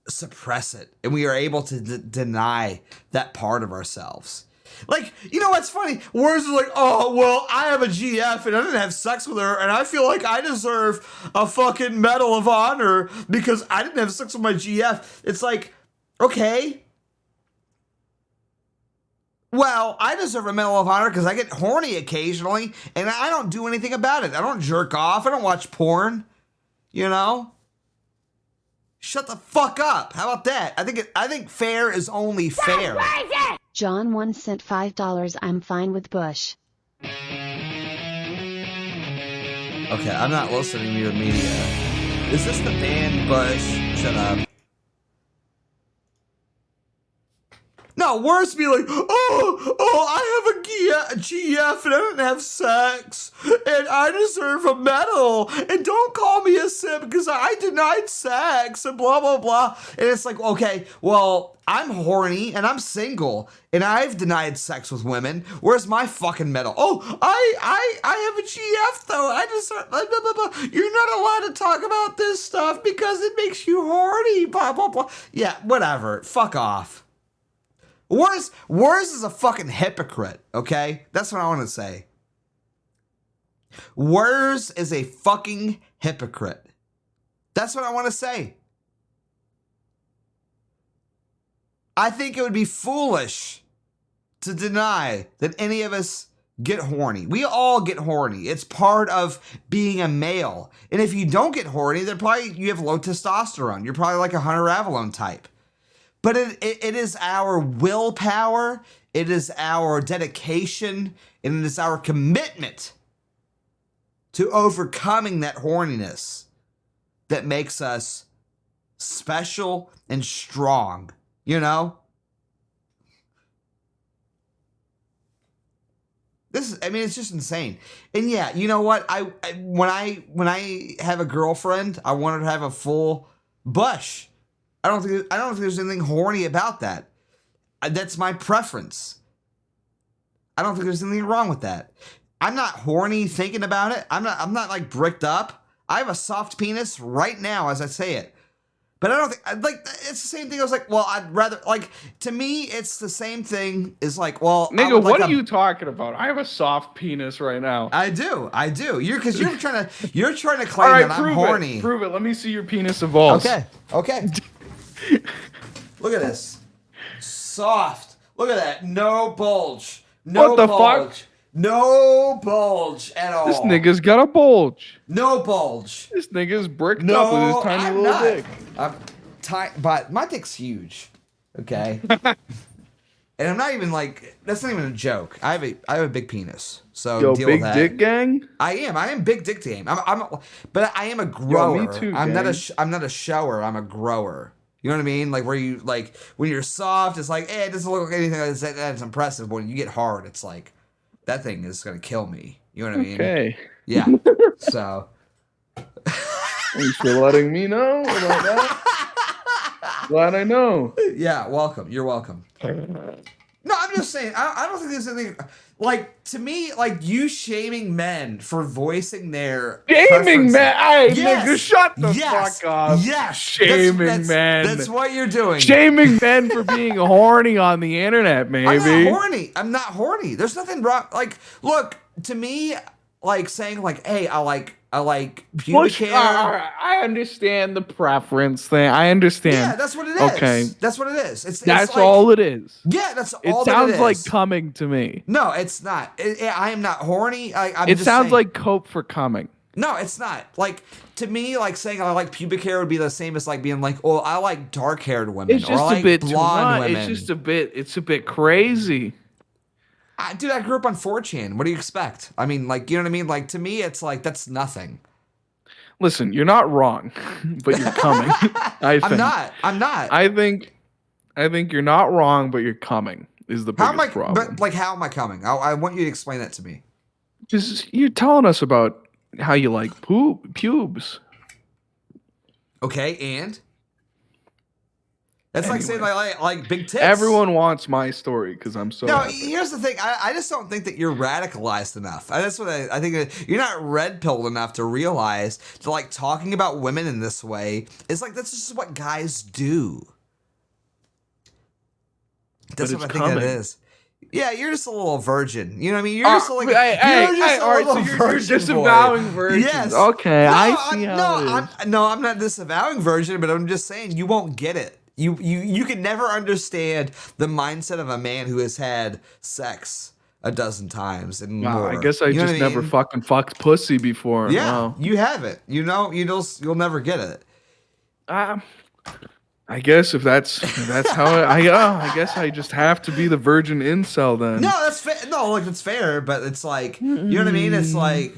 suppress it. And we are able to deny that part of ourselves. Like, you know what's funny? Words are like, oh, well, I have a GF and I didn't have sex with her and I feel like I deserve a fucking Medal of Honor because I didn't have sex with my GF. It's like, okay. Well, I deserve a Medal of Honor because I get horny occasionally and I don't do anything about it. I don't jerk off. I don't watch porn. You know? Shut the fuck up. How about that? I think fair is only fair. John 1 sent $5. I'm fine with Bush. Okay, I'm not listening to your media. Is this the band Bush? Shut up. No, worse be like, I have a GF and I didn't have sex and I deserve a medal and don't call me a simp because I denied sex and blah, blah, blah. And it's like, okay, well, I'm horny and I'm single and I've denied sex with women. Where's my fucking medal? Oh, I have a GF though. I deserve, blah, blah, blah. You're not allowed to talk about this stuff because it makes you horny, blah, blah, blah. Yeah, whatever. Fuck off. Wars is a fucking hypocrite, okay? That's what I want to say. Wars is a fucking hypocrite. That's what I want to say. I think it would be foolish to deny that any of us get horny. We all get horny. It's part of being a male. And if you don't get horny, then probably you have low testosterone. You're probably like a Hunter Avalon type. But it is our willpower, it is our dedication, and it is our commitment to overcoming that horniness that makes us special and strong, you know? It's just insane. And yeah, you know what? When I have a girlfriend, I want her to have a full bush. I don't think there's anything horny about that. That's my preference. I don't think there's anything wrong with that. I'm not horny thinking about it. I'm not like bricked up. I have a soft penis right now as I say it. But I don't think, like, it's the same thing. I was like, well, I'd rather, like, to me, it's the same thing as like, well, nigga, what are you talking about? I have a soft penis right now. I do. You're trying to claim that I'm horny. Prove it. Let me see your penis and balls. Okay. Look at this. Soft. Look at that. No bulge. What the fuck? No bulge at all. This nigga's got a bulge. No bulge. This nigga's bricked up with his tiny little dick. But my dick's huge. Okay. And I'm not even like, that's not even a joke. I have a big penis. So deal with that. Big dick gang? I am big dick game. But I am a grower. Me too, I'm not a shower. I'm a grower. You know what I mean? Like where you like when you're soft, it's like, it doesn't look like anything that's impressive. But when you get hard, it's like that thing is gonna kill me. You know what I mean? Okay. Yeah. So. Thanks for letting me know about that. Glad I know. Yeah, welcome. You're welcome. No, I'm just saying, I don't think there's anything, like, to me, like, you shaming men for voicing their shaming men? Hey, yes. Nigga, shut the fuck up. Yes. Shaming men. That's what you're doing. Shaming men for being horny on the internet, maybe. I'm not horny. There's nothing wrong. Like, look, to me, like, saying, like, hey, I like pubic hair. I understand the preference thing. I understand. Yeah, that's what it is. Okay. That's what it is. It's that's like, all it is. Yeah, that's all it that sounds it is. like coming to me. No, it's not. I am not horny. It sounds like cope for coming. No, it's not. Like, to me, like, saying I like pubic hair would be the same as, like, being like, oh, I like dark-haired women. It's just or I like a bit blonde women. It's a bit crazy. Dude, I grew up on 4chan. What do you expect? I mean, like, you know what I mean? Like, to me, it's like, that's nothing. Listen, you're not wrong, but you're coming. I'm not. I think you're not wrong, but you're coming is the biggest problem. But, like, how am I coming? I want you to explain that to me. Just, you're telling us about how you like pubes. Okay, and? That's like saying I like big tits. Everyone wants my story because I'm so. No, happy. here's the thing. I just don't think that you're radicalized enough. That's what I think. You're not red pilled enough to realize that like talking about women in this way is like that's just what guys do. That's what I think that is. Yeah, you're just a little virgin. You know what I mean? You're just like you're just a all right, little so you're virgin disavowing boy. virgins. Yes. Okay, No, I see how it is. I'm not disavowing virgin, but I'm just saying you won't get it. You can never understand the mindset of a man who has had sex a dozen times and Wow, more. I guess I You know just what I never mean? fucking fucked pussy before. Yeah, Wow. you haven't. You know, you'll never get it. I guess if that's how I guess I just have to be the virgin incel then. No, that's fair. No, like it's fair, but it's like you know what I mean. It's like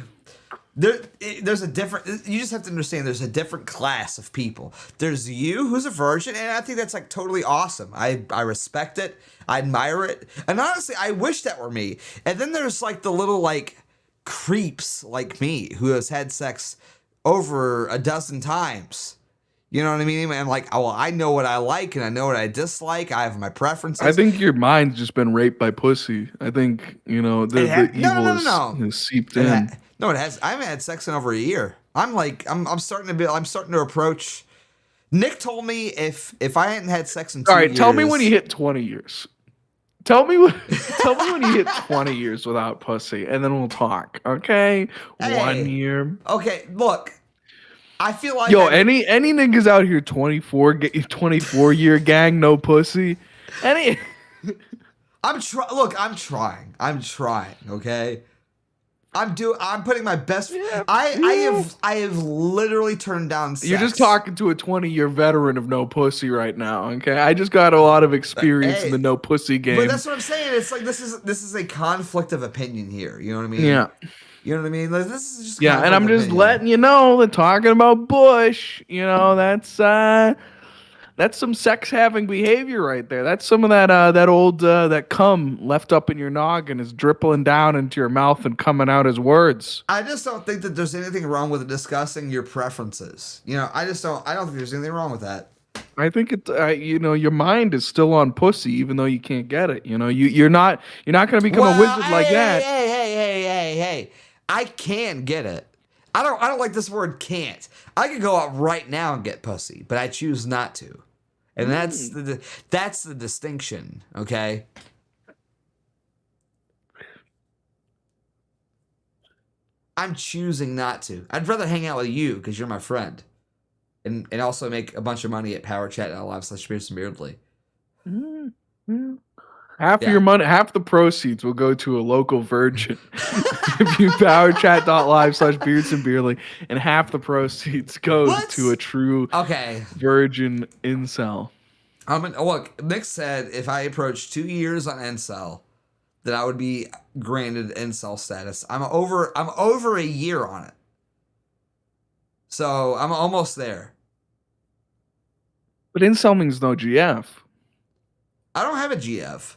there's a different. You just have to understand. There's a different class of people. There's you, who's a virgin, and I think that's like totally awesome. I respect it. I admire it, and honestly, I wish that were me. And then there's like the little like creeps like me who has had sex over a dozen times. You know what I mean? I'm like, oh, well, I know what I like and I know what I dislike. I have my preferences. I think your mind's just been raped by pussy. I think, the evil has seeped in. No, it has. I haven't had sex in over a year. I'm starting to approach. Nick told me if I hadn't had sex in 2 years. All right, tell me when you hit 20 years. Tell me when you hit 20 years without pussy, and then we'll talk. Okay, Hey, 1 year. Okay, look. I feel like any niggas out here 24 year gang no pussy. I'm trying. Okay. I'm putting my best. I have literally turned down sex. You're just talking to a 20-year veteran of no pussy right now, okay? I just got a lot of experience in the no pussy game. But that's what I'm saying. It's like this is a conflict of opinion here. You know what I mean? Yeah. You know what I mean? Like, this is just and I'm just letting you know that talking about Bush, that's some sex having behavior right there. That's some of that old that cum left up in your noggin is dripping down into your mouth and coming out as words. I just don't think that there's anything wrong with discussing your preferences. I don't think there's anything wrong with that. I think your mind is still on pussy, even though you can't get it. You're not going to become a wizard like that. Hey. I can get it. I don't like this word can't. I could go out right now and get pussy, but I choose not to. And that's the distinction, okay? I'm choosing not to. I'd rather hang out with you because you're my friend. And also make a bunch of money at powerchat.live/Beardson Half of your money, half the proceeds will go to a local virgin. If you powerchat.live/Beardson and half the proceeds goes to a true virgin incel. Look, Nick said if I approach 2 years on incel, then I would be granted incel status. I'm over a year on it. So I'm almost there. But incel means no GF. I don't have a GF.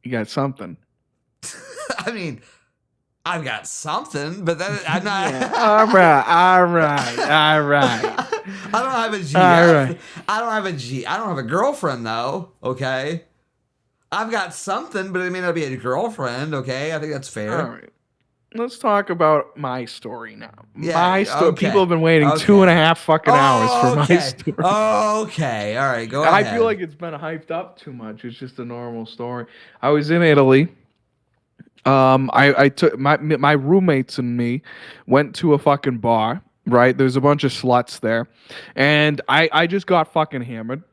You got something. I mean, I've got something, but then I'm not. All right. I don't have a GF. Right. I don't have a girlfriend though. Okay. I've got something, but it may not be a girlfriend. Okay, I think that's fair. All right. Let's talk about my story now. Yeah, my story. Okay. People have been waiting 2.5 fucking hours for my story. Okay. All right. Go ahead. I feel like it's been hyped up too much. It's just a normal story. I was in Italy. I took my roommates and me went to a fucking bar. Right. There's a bunch of sluts there, and I just got fucking hammered.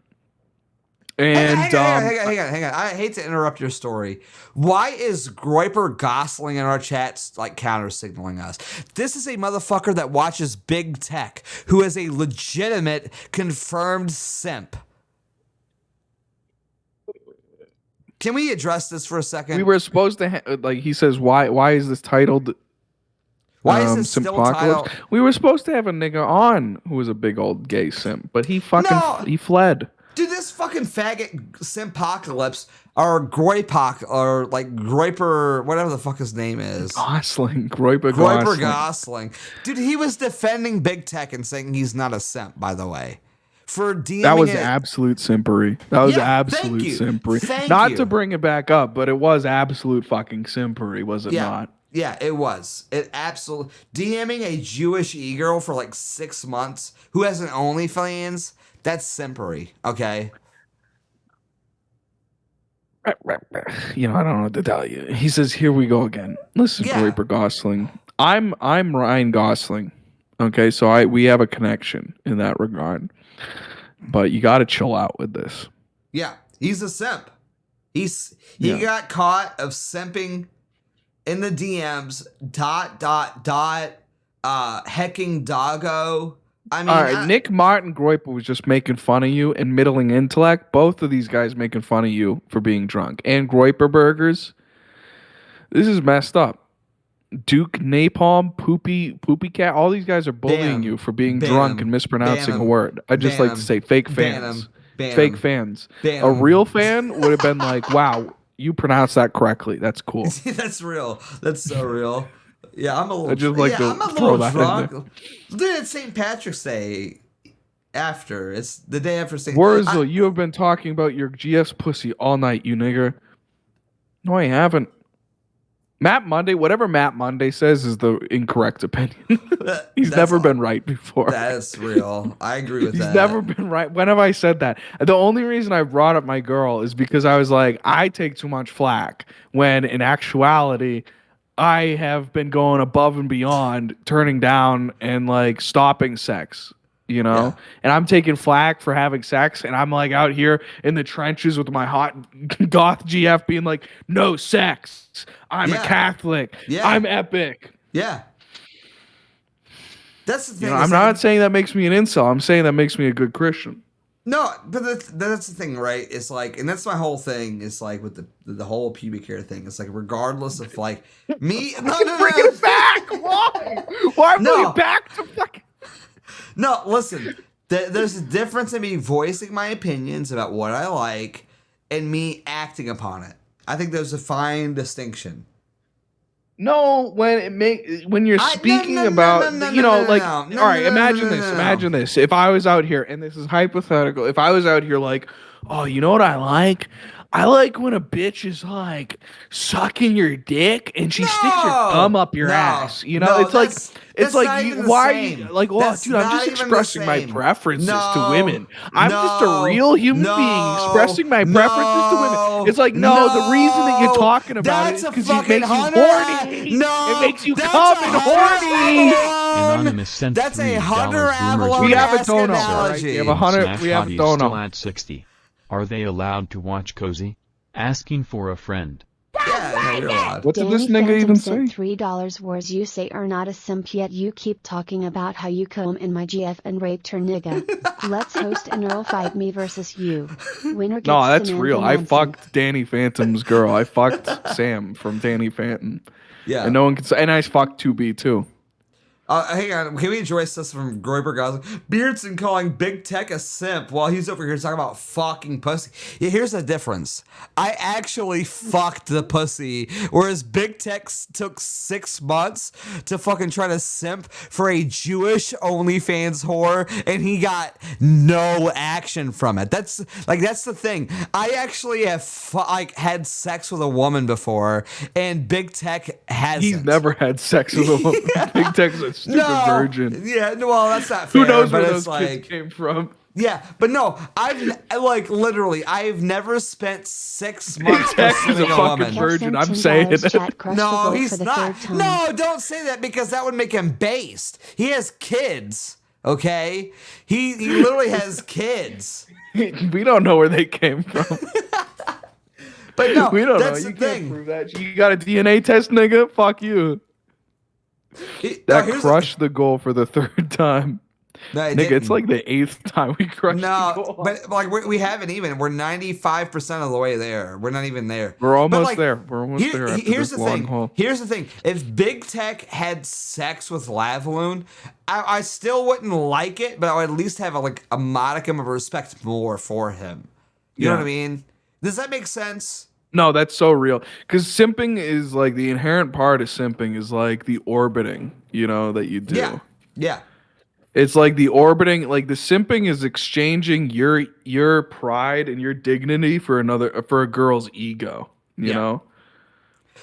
And hang on. I hate to interrupt your story. Why is Groiper Gosling in our chats like counter signaling us? This is a motherfucker that watches big tech, who is a legitimate confirmed simp. Can we address this for a second? We were supposed to he says why is this titled? Why is this still titled? We were supposed to have a nigga on who was a big old gay simp, but he fled. Dude, this fucking faggot Simpocalypse or Groipoc or like Groiper, whatever the fuck his name is. Groiper Gosling. Dude, he was defending big tech and saying he's not a simp, by the way. For DMing that was absolute simpery. That was absolute simpery. Not to bring it back up, but it was absolute fucking simpery, was it not? Yeah, it was. It absolutely DMing a Jewish e-girl for like 6 months who has an OnlyFans. That's simpery, okay? You know, I don't know what to tell you. He says, "Here we go again." Listen, Groyper Gosling. I'm Ryan Gosling. Okay, so we have a connection in that regard. But you got to chill out with this. Yeah, he's a simp. He got caught of simping in the DMs. ... Hecking doggo. I mean, all right, Nick Martin Groyper was just making fun of you and middling intellect. Both of these guys making fun of you for being drunk. And Groyper Burgers. This is messed up. Duke Napalm, Poopy Cat, all these guys are bullying you for being drunk and mispronouncing a word. I just like to say fake fans. Fake fans. A real fan would have been like, wow, you pronounced that correctly. That's cool. That's real. That's so real. Yeah, I'm a little drunk. What did St. Patrick's Day after? It's the day after St. Wurzel, you have been talking about your GF's pussy all night, you nigger. No, I haven't. Matt Monday, whatever Matt Monday says is the incorrect opinion. He's never been right before. That's real. I agree with that. He's never been right. When have I said that? The only reason I brought up my girl is because I was like, I take too much flack, when in actuality, I have been going above and beyond, turning down and like stopping sex. You know, and I'm taking flack for having sex, and I'm like out here in the trenches with my hot goth GF being like, no sex. I'm a Catholic. I'm epic. Yeah. That's the thing. You know, I'm not saying that makes me an incel. I'm saying that makes me a good Christian. No, but that's the thing, right? It's like, and that's my whole thing. It's like with the whole pubic hair thing. It's like regardless of like me. Bring it back. Why? Why bring it back to fucking? No, listen. There's a difference in me voicing my opinions about what I like and me acting upon it. I think there's a fine distinction. No, when you're speaking about, all right, imagine this. If I was out here, and this is hypothetical, if I was out here like, oh, you know what I like? I like when a bitch is like sucking your dick and she sticks her thumb up your ass. You know, it's like why are you like, oh, dude, I'm just expressing my preferences to women. I'm just a real human being expressing my preferences to women. It's like, the reason that you're talking about it is because it makes you horny. It makes you come and horny. Anonymous sent That's a $3 Hunter rumor Avalon. We have a dono. Right? We have a Hunter. We have a dono. Still at 60. Are they allowed to watch Cozy? Asking for a friend. Yeah, you're allowed. What did this nigga even say? $3 words you say are not a simp yet you keep talking about how you come in my GF and raped her nigga. Let's host an Earl fight me versus you. Winner gets No, that's Samantha real. I Manson. fucked Danny Phantom's girl. I fucked Sam from Danny Phantom. Yeah. And no one can say, and I fucked 2B too. Hang on, can we enjoy this from Groyper Gosling? Beardson calling Big Tech a simp while he's over here talking about fucking pussy. Yeah, here's the difference. I actually fucked the pussy, whereas Big Tech took 6 months to fucking try to simp for a Jewish OnlyFans whore, and he got no action from it. That's the thing. I actually have had sex with a woman before, and Big Tech hasn't. He's never had sex with a woman. Big Tech's a stupid virgin. Yeah, well, that's not fair. Who knows where but those it's kids came from? Yeah, but no, I've never spent 6 months Tech is a pursuing fucking woman. virgin. I'm saying it. No, he's not. No, don't say that because that would make him based. He has kids. Okay, he literally has kids. We don't know where they came from. But no, we don't that's know. the You thing. can't prove that. You got a DNA test, nigga? Fuck you. That crushed the goal for the 3rd time. No, nigga, it's like the 8th time we crushed the goal. But like we haven't even. We're 95% of the way there. We're not even there. We're almost there. We're almost there. Here's the thing. Here's the thing. If Big Tech had sex with Lavaloon, I still wouldn't like it, but I would at least have a modicum of respect more for him. You know what I mean? Does that make sense? No, that's so real. Because simping is like the inherent part of simping is like the orbiting, you know, that you do. Yeah. Yeah. It's like the orbiting, like the simping is exchanging your pride and your dignity for a girl's ego, you know?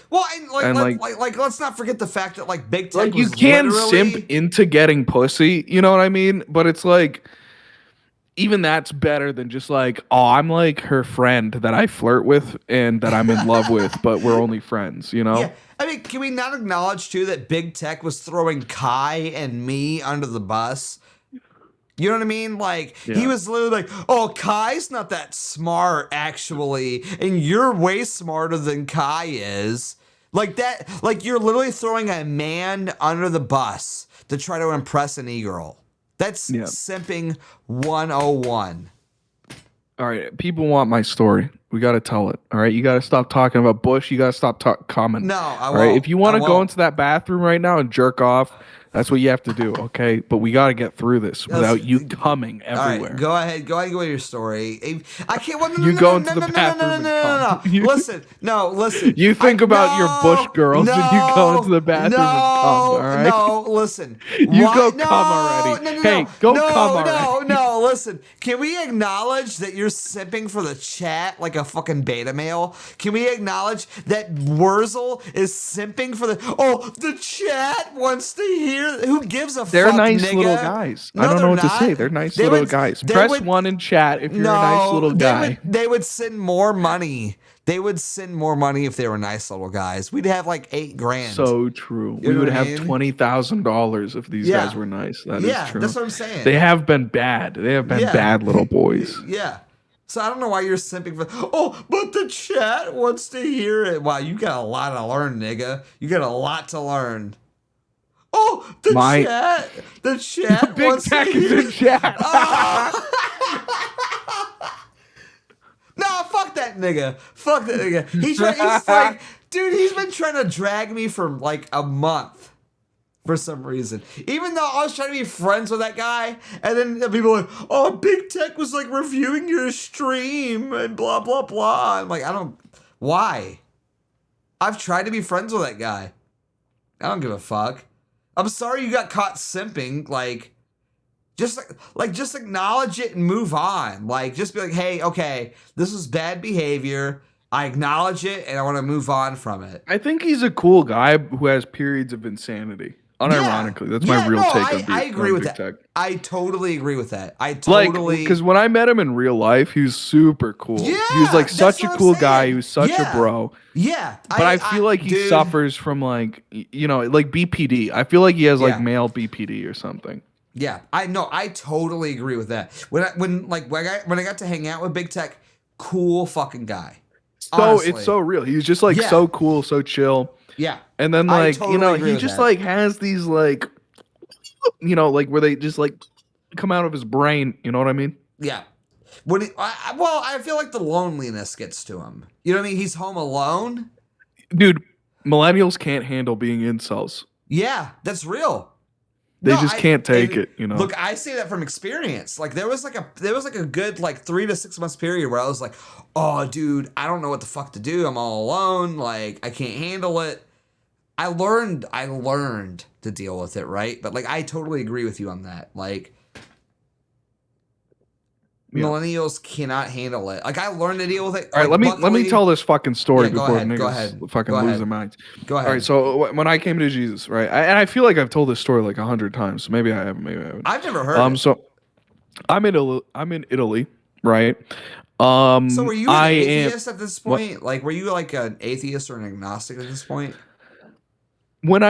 Well, and let's not forget the fact that like Big Tech like you can simp into getting pussy, you know what I mean? But it's like even that's better than just like, oh, I'm like her friend that I flirt with and that I'm in love with, but we're only friends, you know? Yeah. I mean, can we not acknowledge too that Big Tech was throwing Kai and me under the bus? You know what I mean? Like, he was literally like, oh, Kai's not that smart, actually, and you're way smarter than Kai is. Like that, like you're literally throwing a man under the bus to try to impress an e-girl. That's simping 101. All right, people want my story. We got to tell it. All right, you got to stop talking about Bush. You got to stop commenting. No, I all won't. Right? If you want to go into that bathroom right now and jerk off, that's what you have to do, okay? But we got to get through this without you coming everywhere. All right, go ahead. Go ahead and go with your story. I can't. Well, You go into the bathroom and come. Listen. You think about your Bush girls and you go into the bathroom and come, all right? No, listen. You go come already. Hey, go come already. No, listen. Can we acknowledge that you're simping for the chat like a fucking beta male? Can we acknowledge that Wurzel is simping for the chat wants to hear? Who gives a fuck, They're nice nigga? little guys. No, I don't know what they're to say. not. They're nice little guys. Press 1 in chat if you're a nice little guy. They would send more money. They would send more money if they were nice little guys. We'd have like $8,000. So true. You We know would what I have mean? $20,000 if these guys were nice. That is true. That's what I'm saying. They have been bad. They have been bad little boys. Yeah. So I don't know why you're simping for. But the chat wants to hear it. Wow, you got a lot to learn, nigga. You got a lot to learn. The chat. The chat. Big wants Tech to is hear in chat. No, fuck that nigga. Fuck that nigga. He's like, dude, he's been trying to drag me for like a month for some reason. Even though I was trying to be friends with that guy, and then people are like, oh, Big Tech was like reviewing your stream and blah, blah, blah. I'm like, why? I've tried to be friends with that guy. I don't give a fuck. I'm sorry you got caught simping. Just acknowledge it and move on. Like, just be like, hey, okay, this was bad behavior. I acknowledge it and I want to move on from it. I think he's a cool guy who has periods of insanity. Unironically, that's my real take. I agree with that. Tech. I totally agree with that. I totally because when I met him in real life, he was super cool. Yeah, he was like such a cool guy. He was such a bro. Yeah, but I feel like he suffers from like BPD. I feel like he has like male BPD or something. Yeah, I totally agree with that. When I got to hang out with Big Tech, cool fucking guy. So honestly. It's so real. He was just like so cool, so chill. Yeah. And then he just like has these like where they just like come out of his brain, you know what I mean? Yeah. I feel like the loneliness gets to him. You know what I mean? He's home alone. Dude, millennials can't handle being incels. Yeah, that's real. They just can't take it, you know. Look, I say that from experience. Like there was like a good 3 to 6 months period where I was like, "Oh, dude, I don't know what the fuck to do. I'm all alone. Like I can't handle it." I learned to deal with it, right? But I totally agree with you on that. Millennials cannot handle it. I learned to deal with it. All right, let me tell this fucking story before niggas fucking lose their minds. Go ahead. All right, so when I came to Jesus, right, and I feel like I've told this story 100 times. So maybe I haven't. Maybe I haven't. I've never heard. It. So I'm in Italy, right? So were you an atheist at this point? Were you an atheist or an agnostic at this point? When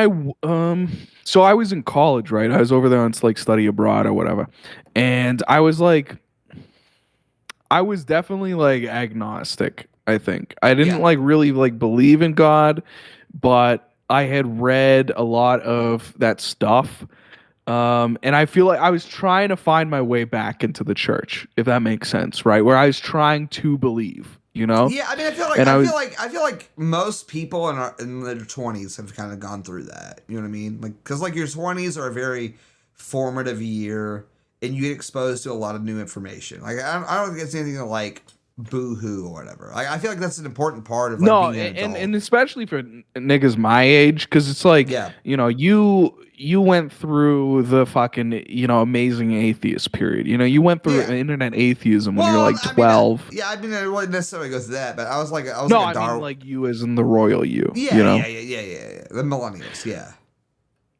so I was in college, right? I was over there on study abroad or whatever, and I was definitely agnostic. I think I didn't really believe in God, but I had read a lot of that stuff, and I feel like I was trying to find my way back into the church, if that makes sense, right? Where I was trying to believe. You know? Yeah, I mean, I feel like most people in their 20s have kind of gone through that. You know what I mean? Because your 20s are a very formative year, and you get exposed to a lot of new information. I don't think it's anything like boo-hoo or whatever. I feel like that's an important part of being an adult. And especially for niggas my age, because it's you went through the fucking amazing atheist period. You went through internet atheism when you're 12. I didn't really necessarily go through that, but I was like a Darwin. I mean you as in the royal you. Yeah, you know? yeah. The millennials, yeah.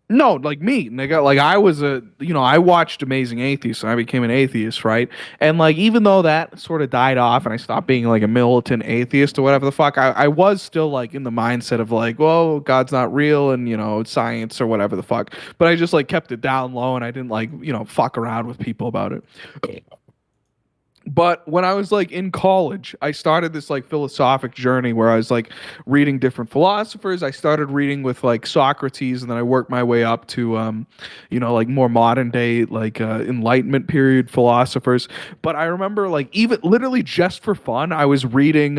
No, like me, nigga. Like I was I watched Amazing Atheist and I became an atheist, right? And like even though that sort of died off and I stopped being like a militant atheist or whatever the fuck, I was still like in the mindset of like, whoa, God's not real and it's science or whatever the fuck. But I just like kept it down low and I didn't like, fuck around with people about it. But when I was like in college, I started this like philosophic journey where I was like reading different philosophers. I started reading with like Socrates, and then I worked my way up to, like more modern day, like Enlightenment period philosophers. But I remember like even literally just for fun, I was reading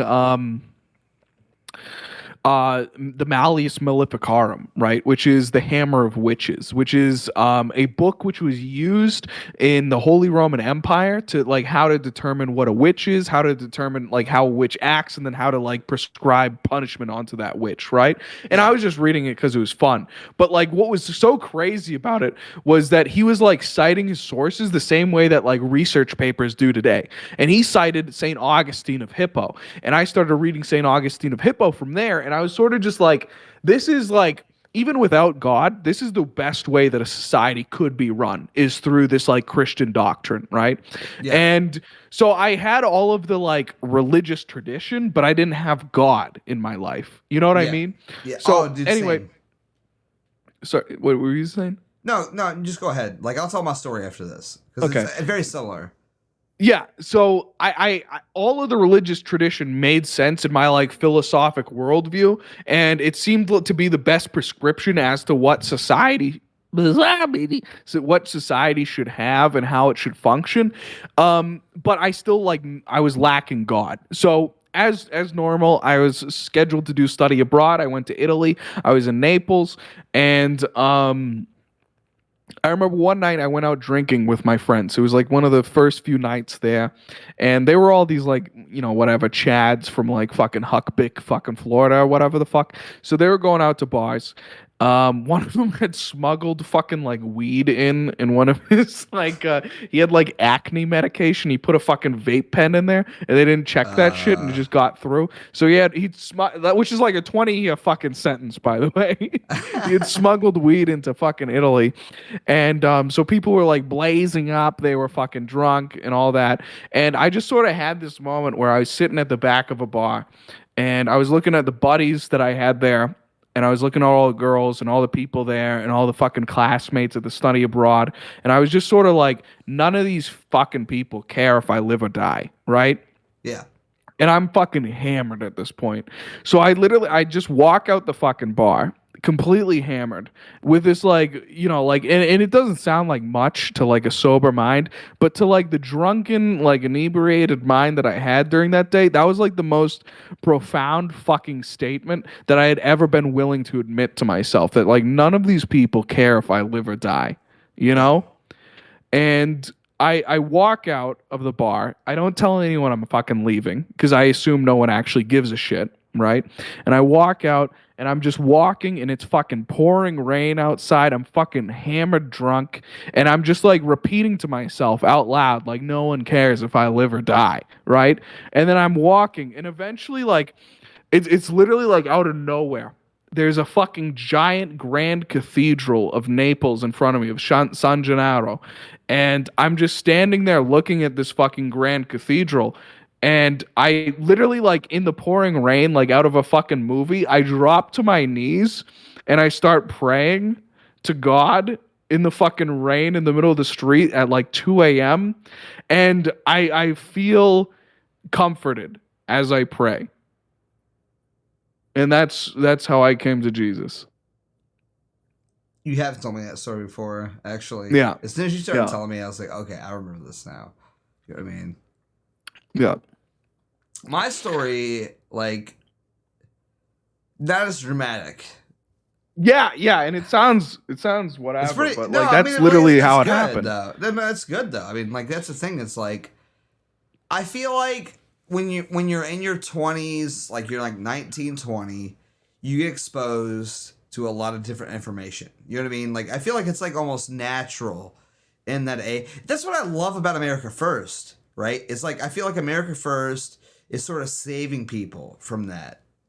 the Malleus Maleficarum, right, which is the Hammer of Witches, which is a book which was used in the Holy Roman Empire to like how to determine what a witch is, how to determine like how a witch acts, and then how to like prescribe punishment onto that witch, right? And I was just reading it because it was fun. But like what was so crazy about it was that he was like citing his sources the same way that like research papers do today. And he cited St. Augustine of Hippo. And I started reading St. Augustine of Hippo from there. And I was sort of just like, this is like, even without God, this is the best way that a society could be run is through this like Christian doctrine, right? Yeah. And so I had all of the like religious tradition, but I didn't have God in my life. You know what I mean? Yeah. So anyway, sorry, what were you saying? No, just go ahead. Like I'll tell my story after this because it's very similar. Yeah, so I all of the religious tradition made sense in my like philosophic worldview, and it seemed to be the best prescription as to what society should have and how it should function. But I still I was lacking God. So as normal, I was scheduled to do study abroad. I went to Italy. I was in Naples, and I remember one night I went out drinking with my friends. It was like one of the first few nights there. And they were all these like, whatever, Chads from like fucking Huckbick, fucking Florida or whatever the fuck. So they were going out to bars. One of them had smuggled fucking like weed in one of his like he had like acne medication. He put a fucking vape pen in there and they didn't check that shit and it just got through. So which is like a 20-year fucking sentence, by the way. He had smuggled weed into fucking Italy. And so people were like blazing up, they were fucking drunk and all that. And I just sort of had this moment where I was sitting at the back of a bar and I was looking at the buddies that I had there. And I was looking at all the girls and all the people there and all the fucking classmates at the study abroad. And I was just sort of like, none of these fucking people care if I live or die, right? Yeah. And I'm fucking hammered at this point. So I just walk out the fucking bar, completely hammered, with this like, and it doesn't sound like much to like a sober mind, but to like the drunken, like inebriated mind that I had during that day, that was like the most profound fucking statement that I had ever been willing to admit to myself, that like none of these people care if I live or die, And I walk out of the bar. I don't tell anyone I'm fucking leaving because I assume no one actually gives a shit, right? And I walk out and I'm just walking and it's fucking pouring rain outside. I'm fucking hammered drunk and I'm just like repeating to myself out loud like no one cares if I live or die, right? And then I'm walking and eventually like it's literally like out of nowhere. There's a fucking giant grand cathedral of Naples in front of me, of San Gennaro. And I'm just standing there looking at this fucking grand cathedral. And I literally, like, in the pouring rain, like out of a fucking movie, I drop to my knees and I start praying to God in the fucking rain in the middle of the street at like 2 a.m. And I feel comforted as I pray. And that's how I came to Jesus. You have told me that story before, actually. Yeah. As soon as you started telling me, I was like, okay, I remember this now. You know what I mean? Yeah. My story, like, that is dramatic. Yeah, and it sounds whatever, it's pretty, but no, like that's I mean, literally how it good, happened. Though. That's good though. I mean, like that's the thing. It's like, I feel like when you're in your 20s, like you're like 19, 20, you get exposed to a lot of different information. You know what I mean? Like I feel like it's like almost natural in that that's what I love about America First, right? It's like I feel like America First is sort of saving people from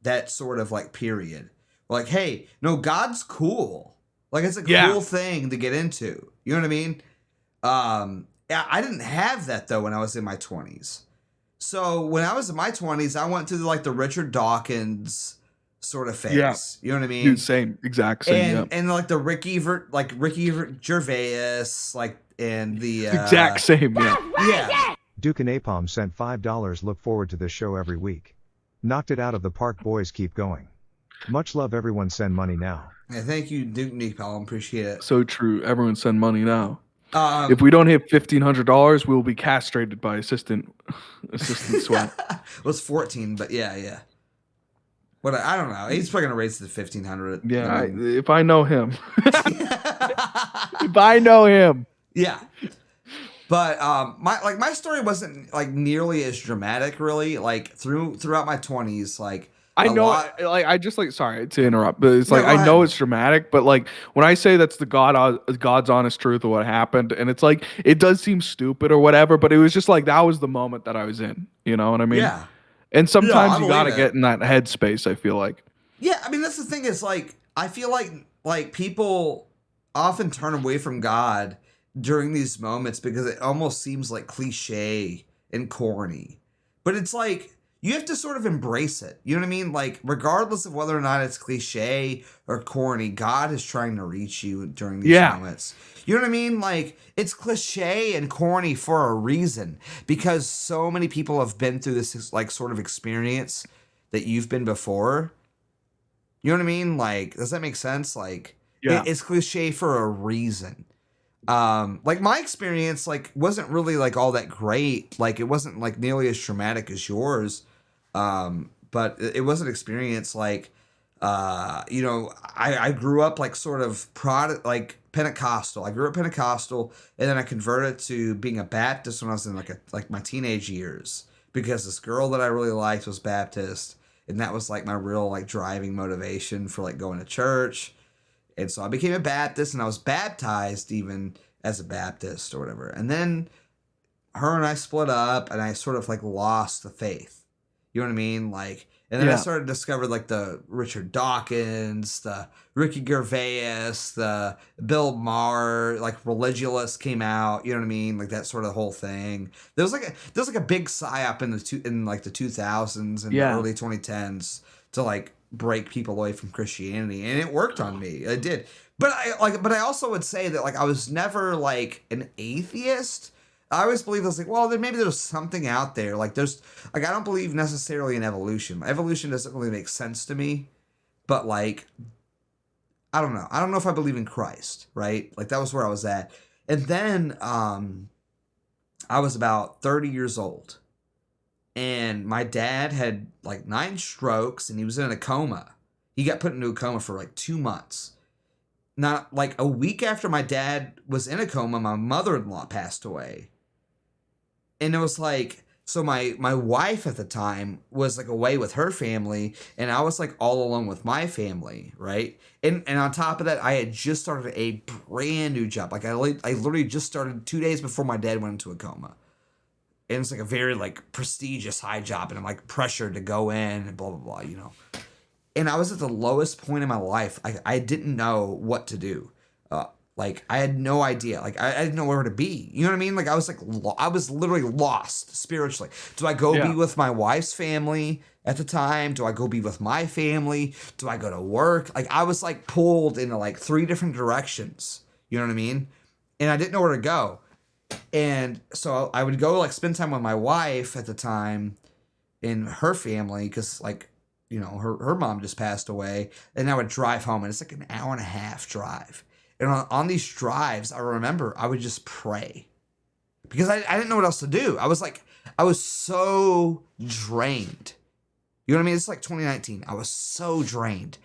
that sort of like period. Like, hey, no, God's cool. Like, it's a cool thing to get into. You know what I mean? Yeah, I didn't have that, though, when I was in my 20s. So when I was in my 20s, I went through, like, the Richard Dawkins sort of phase. Yeah. You know what I mean? Dude, same. Exact same, And like, the Ricky Gervais, like, and the... exact same, yeah. Yeah. Duke and Napalm sent $5. Look forward to this show every week. Knocked it out of the park, boys. Keep going. Much love, everyone. Send money now. Yeah, thank you, Duke Napalm. Appreciate it. So true. Everyone send money now. If we don't hit $1,500, we'll be castrated by assistant Sweat. Well, it's 14, but yeah. But I don't know. He's probably gonna raise it to 1,500. Yeah, if I know him. If I know him. Yeah. But my story wasn't like nearly as dramatic, really. Like throughout my 20s, like I know, sorry to interrupt, but it's like, I know it's dramatic, but like when I say that's the God's honest truth of what happened, and it's like, it does seem stupid or whatever, but it was just like, that was the moment that I was in, you know what I mean? Yeah. And sometimes you gotta get in that headspace, I feel like. Yeah, I mean, that's the thing is, like, I feel like people often turn away from God during these moments because it almost seems like cliche and corny. But it's like, you have to sort of embrace it. You know what I mean? Like, regardless of whether or not it's cliche or corny, God is trying to reach you during these moments. You know what I mean? Like, it's cliche and corny for a reason, because so many people have been through this, like, sort of experience that you've been before. You know what I mean? Like, does that make sense? Like, it's cliche for a reason. Like, my experience, like, wasn't really, like, all that great. Like, it wasn't, like, nearly as traumatic as yours. But it was an experience, like, you know, I grew up, like, sort of Pentecostal. I grew up Pentecostal, and then I converted to being a Baptist when I was in, like my teenage years, because this girl that I really liked was Baptist, and that was, like, my real, like, driving motivation for, like, going to church. And so I became a Baptist, and I was baptized even as a Baptist or whatever. And then her and I split up, and I sort of, like, lost the faith. You know what I mean? Like, and then I started to discover, like, the Richard Dawkins, the Ricky Gervais, the Bill Maher, like, Religulous came out. You know what I mean? Like, that sort of whole thing. There was like a big psyop in the 2000s and the early 2010s to, like, break people away from Christianity, and it worked on me. It did. But I also would say that, like, I was never, like, an atheist. I always believed, I was like, well, then maybe there's something out there. Like, there's, like, I don't believe necessarily in evolution. Evolution doesn't really make sense to me. But, like, I don't know. I don't know if I believe in Christ, right? Like, that was where I was at. And then I was about 30 years old. And my dad had, like, 9 strokes, and he was in a coma. He got put into a coma for, like, 2 months. Not, like, a week after my dad was in a coma, my mother-in-law passed away. And it was like, so my wife at the time was, like, away with her family, and I was, like, all alone with my family, right? And on top of that, I had just started a brand new job. Like, I literally just started 2 days before my dad went into a coma. And it's, like, a very, like, prestigious high job, and I'm, like, pressured to go in and blah, blah, blah, you know? And I was at the lowest point in my life. I didn't know what to do. Like, I had no idea. Like, I didn't know where to be. You know what I mean? Like, I was, like, I was literally lost spiritually. Do I go be with my wife's family at the time? Do I go be with my family? Do I go to work? Like, I was, like, pulled into, like, 3 different directions. You know what I mean? And I didn't know where to go. And so I would go, like, spend time with my wife at the time in her family, because, like, you know, her mom just passed away, and I would drive home, and it's like an hour and a half drive. And on these drives, I remember I would just pray, because I didn't know what else to do. I was so drained. You know what I mean? It's like 2019. I was so drained,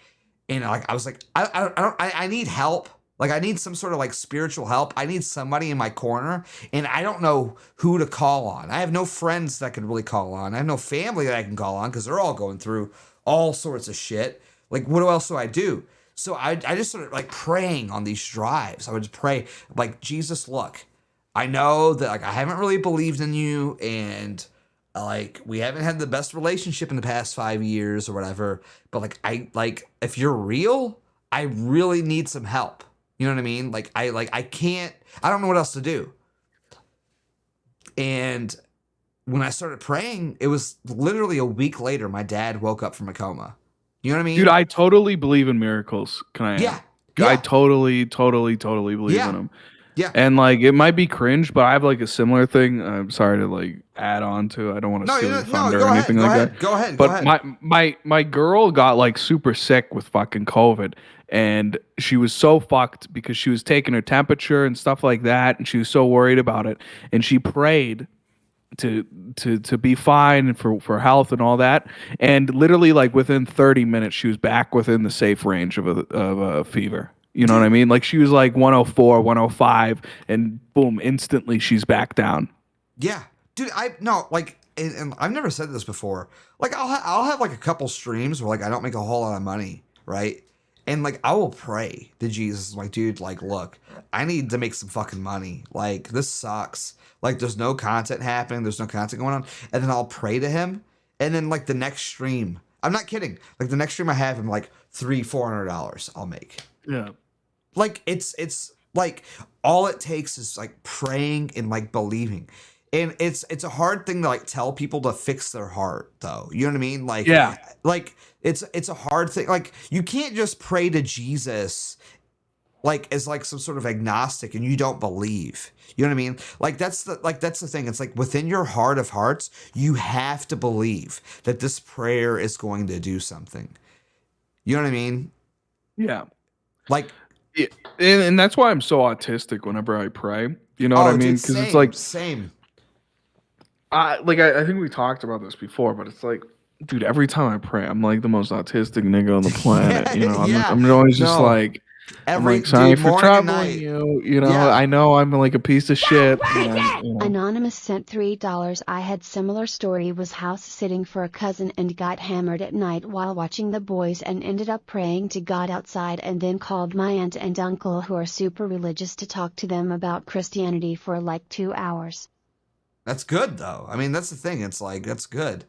and like I was like, I need help. Like, I need some sort of, like, spiritual help. I need somebody in my corner, and I don't know who to call on. I have no friends that I could really call on. I have no family that I can call on, because they're all going through all sorts of shit. Like, what else do I do? So I just started, like, praying on these drives. I would just pray, like, Jesus, look, I know that, like, I haven't really believed in you, and, like, we haven't had the best relationship in the past 5 years or whatever, but, like, if you're real, I really need some help. You know what I mean? Like I can't. I don't know what else to do. And when I started praying, it was literally a week later. My dad woke up from a coma. You know what I mean? Dude, I totally believe in miracles. Can I? Yeah. I totally believe in them. Yeah. And like, it might be cringe, but I have like a similar thing. I'm sorry to like add on to. I don't want to steal your thunder or anything like that. Go ahead. But my girl got like super sick with fucking COVID, and she was so fucked because she was taking her temperature and stuff like that, and she was so worried about it, and she prayed to be fine and for health and all that, and literally like within 30 minutes she was back within the safe range of a fever. You know what I mean? Like she was like 104, 105, and boom, instantly she's back down. Yeah, dude. And I've never said this before. Like I'll have like a couple streams where like I don't make a whole lot of money, right? And like I will pray to Jesus, like, dude, like, look, I need to make some fucking money. Like this sucks. Like there's no content happening. There's no content going on. And then I'll pray to him. And then like the next stream, I'm not kidding. Like the next stream I have him like $300-$400 I'll make. Yeah. Like it's like all it takes is like praying and like believing. And it's a hard thing to like tell people to fix their heart though. You know what I mean? Like, yeah. Like it's a hard thing. Like you can't just pray to Jesus like as like some sort of agnostic and you don't believe. You know what I mean? Like that's the thing. It's like within your heart of hearts, you have to believe that this prayer is going to do something. You know what I mean? Yeah. Like yeah. And that's why I'm so autistic whenever I pray. You know what I mean? Because it's like same. I think we talked about this before, but it's like, dude, every time I pray, I'm like the most autistic nigga on the planet. You know, I'm always just like, sorry for troubling you. You know, I know I'm like a piece of shit. Anonymous sent $3. I had similar story. Was house sitting for a cousin and got hammered at night while watching The Boys and ended up praying to God outside and then called my aunt and uncle who are super religious to talk to them about Christianity for like 2 hours. That's good though. I mean, that's the thing. It's like, that's good.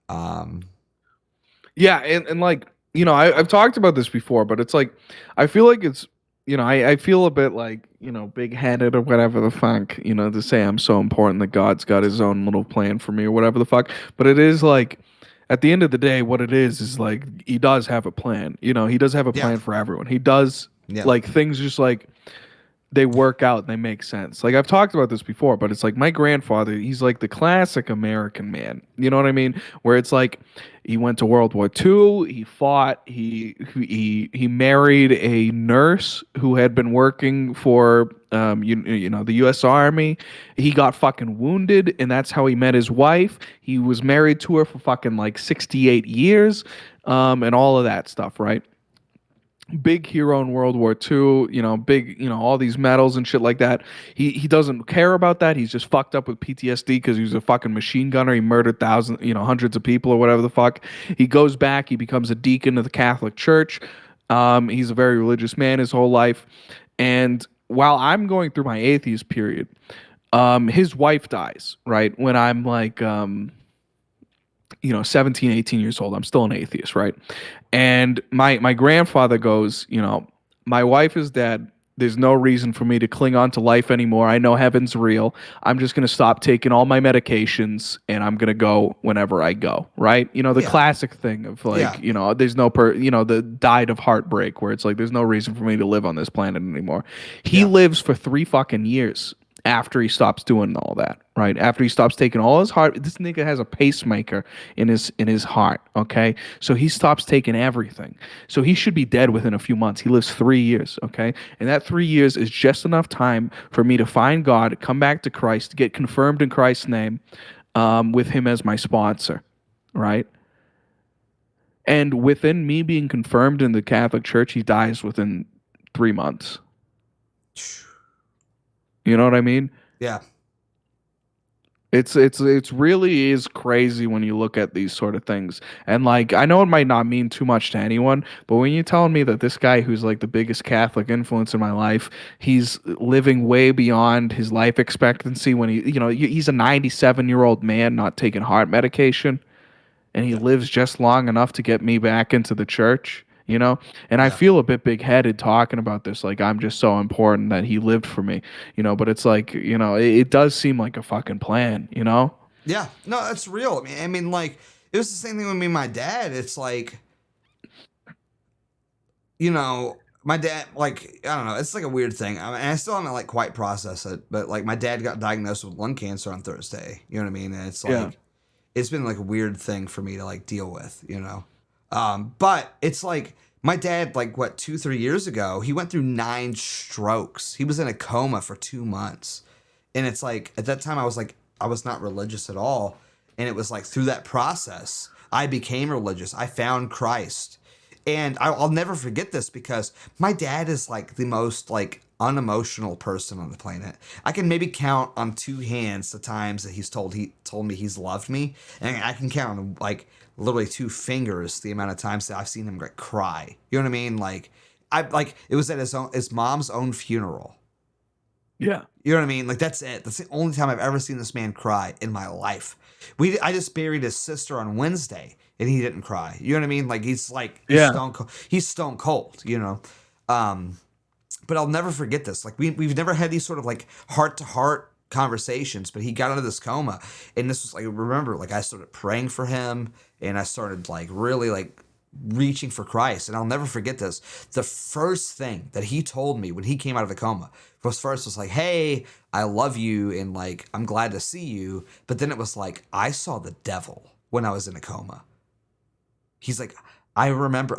Yeah. And like, you know, I've talked about this before, but it's like, I feel like it's, you know, I feel a bit like, you know, big-headed or whatever the fuck, you know, to say I'm so important that God's got his own little plan for me or whatever the fuck. But it is like, at the end of the day, what it is like, he does have a plan. You know, he does have a plan for everyone. He does, like, things just like, they work out and they make sense. Like I've talked about this before, but it's like my grandfather, he's like the classic American man. You know what I mean? Where it's like he went to World War II, he fought, he married a nurse who had been working for you know, the US Army. He got fucking wounded and that's how he met his wife. He was married to her for fucking like 68 years and all of that stuff, right? Big hero in World War II, you know, big, you know, all these medals and shit like that. He doesn't care about that. He's just fucked up with PTSD because he was a fucking machine gunner. He murdered thousands, you know, hundreds of people or whatever the fuck. He goes back. He becomes a deacon of the Catholic Church. He's a very religious man his whole life. And while I'm going through my atheist period, his wife dies, right? When I'm like, you know, 17, 18 years old. I'm still an atheist, right? And my grandfather goes, you know, my wife is dead. There's no reason for me to cling on to life anymore. I know heaven's real. I'm just going to stop taking all my medications and I'm going to go whenever I go, right? You know, the classic thing of like, you know, there's no, you know, the died of heartbreak where it's like, there's no reason for me to live on this planet anymore. He lives for 3 fucking years after he stops doing all that, right? After he stops taking all his heart, this nigga has a pacemaker in his heart, okay? So he stops taking everything. So he should be dead within a few months. He lives 3 years, okay? And that 3 years is just enough time for me to find God, come back to Christ, get confirmed in Christ's name, with him as my sponsor, right? And within me being confirmed in the Catholic Church, he dies within 3 months. You know what I mean? Yeah. It's really is crazy when you look at these sort of things. And like, I know it might not mean too much to anyone, but when you're telling me that this guy who's like the biggest Catholic influence in my life, he's living way beyond his life expectancy when he, you know, he's a 97-year-old man not taking heart medication and he lives just long enough to get me back into the church. you know? And I feel a bit big-headed talking about this, like I'm just so important that he lived for me, you know? But it's like, you know, it does seem like a fucking plan, you know? Yeah, no, that's real. I mean, like, it was the same thing with me and my dad. It's like, you know, my dad, like, I don't know, it's like a weird thing. I mean, I still haven't, like, quite processed it, but, like, my dad got diagnosed with lung cancer on Thursday. You know what I mean? And it's like, it's been, like, a weird thing for me to, like, deal with, you know? But it's like, my dad, like, 2-3 years ago, he went through 9 strokes. He was in a coma for 2 months. And it's like, at that time, I was like, I was not religious at all. And it was like, through that process, I became religious. I found Christ. And I'll never forget this because my dad is like the most like unemotional person on the planet. I can maybe count on 2 hands the times that he's told me he's loved me. And I can count on like literally 2 fingers the amount of times that I've seen him like cry. You know what I mean? Like it was at his mom's own funeral. Yeah. You know what I mean? Like, that's it. That's the only time I've ever seen this man cry in my life. I just buried his sister on Wednesday, and he didn't cry. You know what I mean? Like, he's stone cold. He's stone cold, you know? But I'll never forget this. Like, we've never had these sort of, like, heart-to-heart conversations, but he got out of this coma, and this was, like, remember, like, I started praying for him, and I started, like, really, like, reaching for Christ. And I'll never forget this. The first thing that he told me when he came out of the coma was like, hey, I love you and like I'm glad to see you. But then it was like, I saw the devil when I was in a coma. He's like, I remember,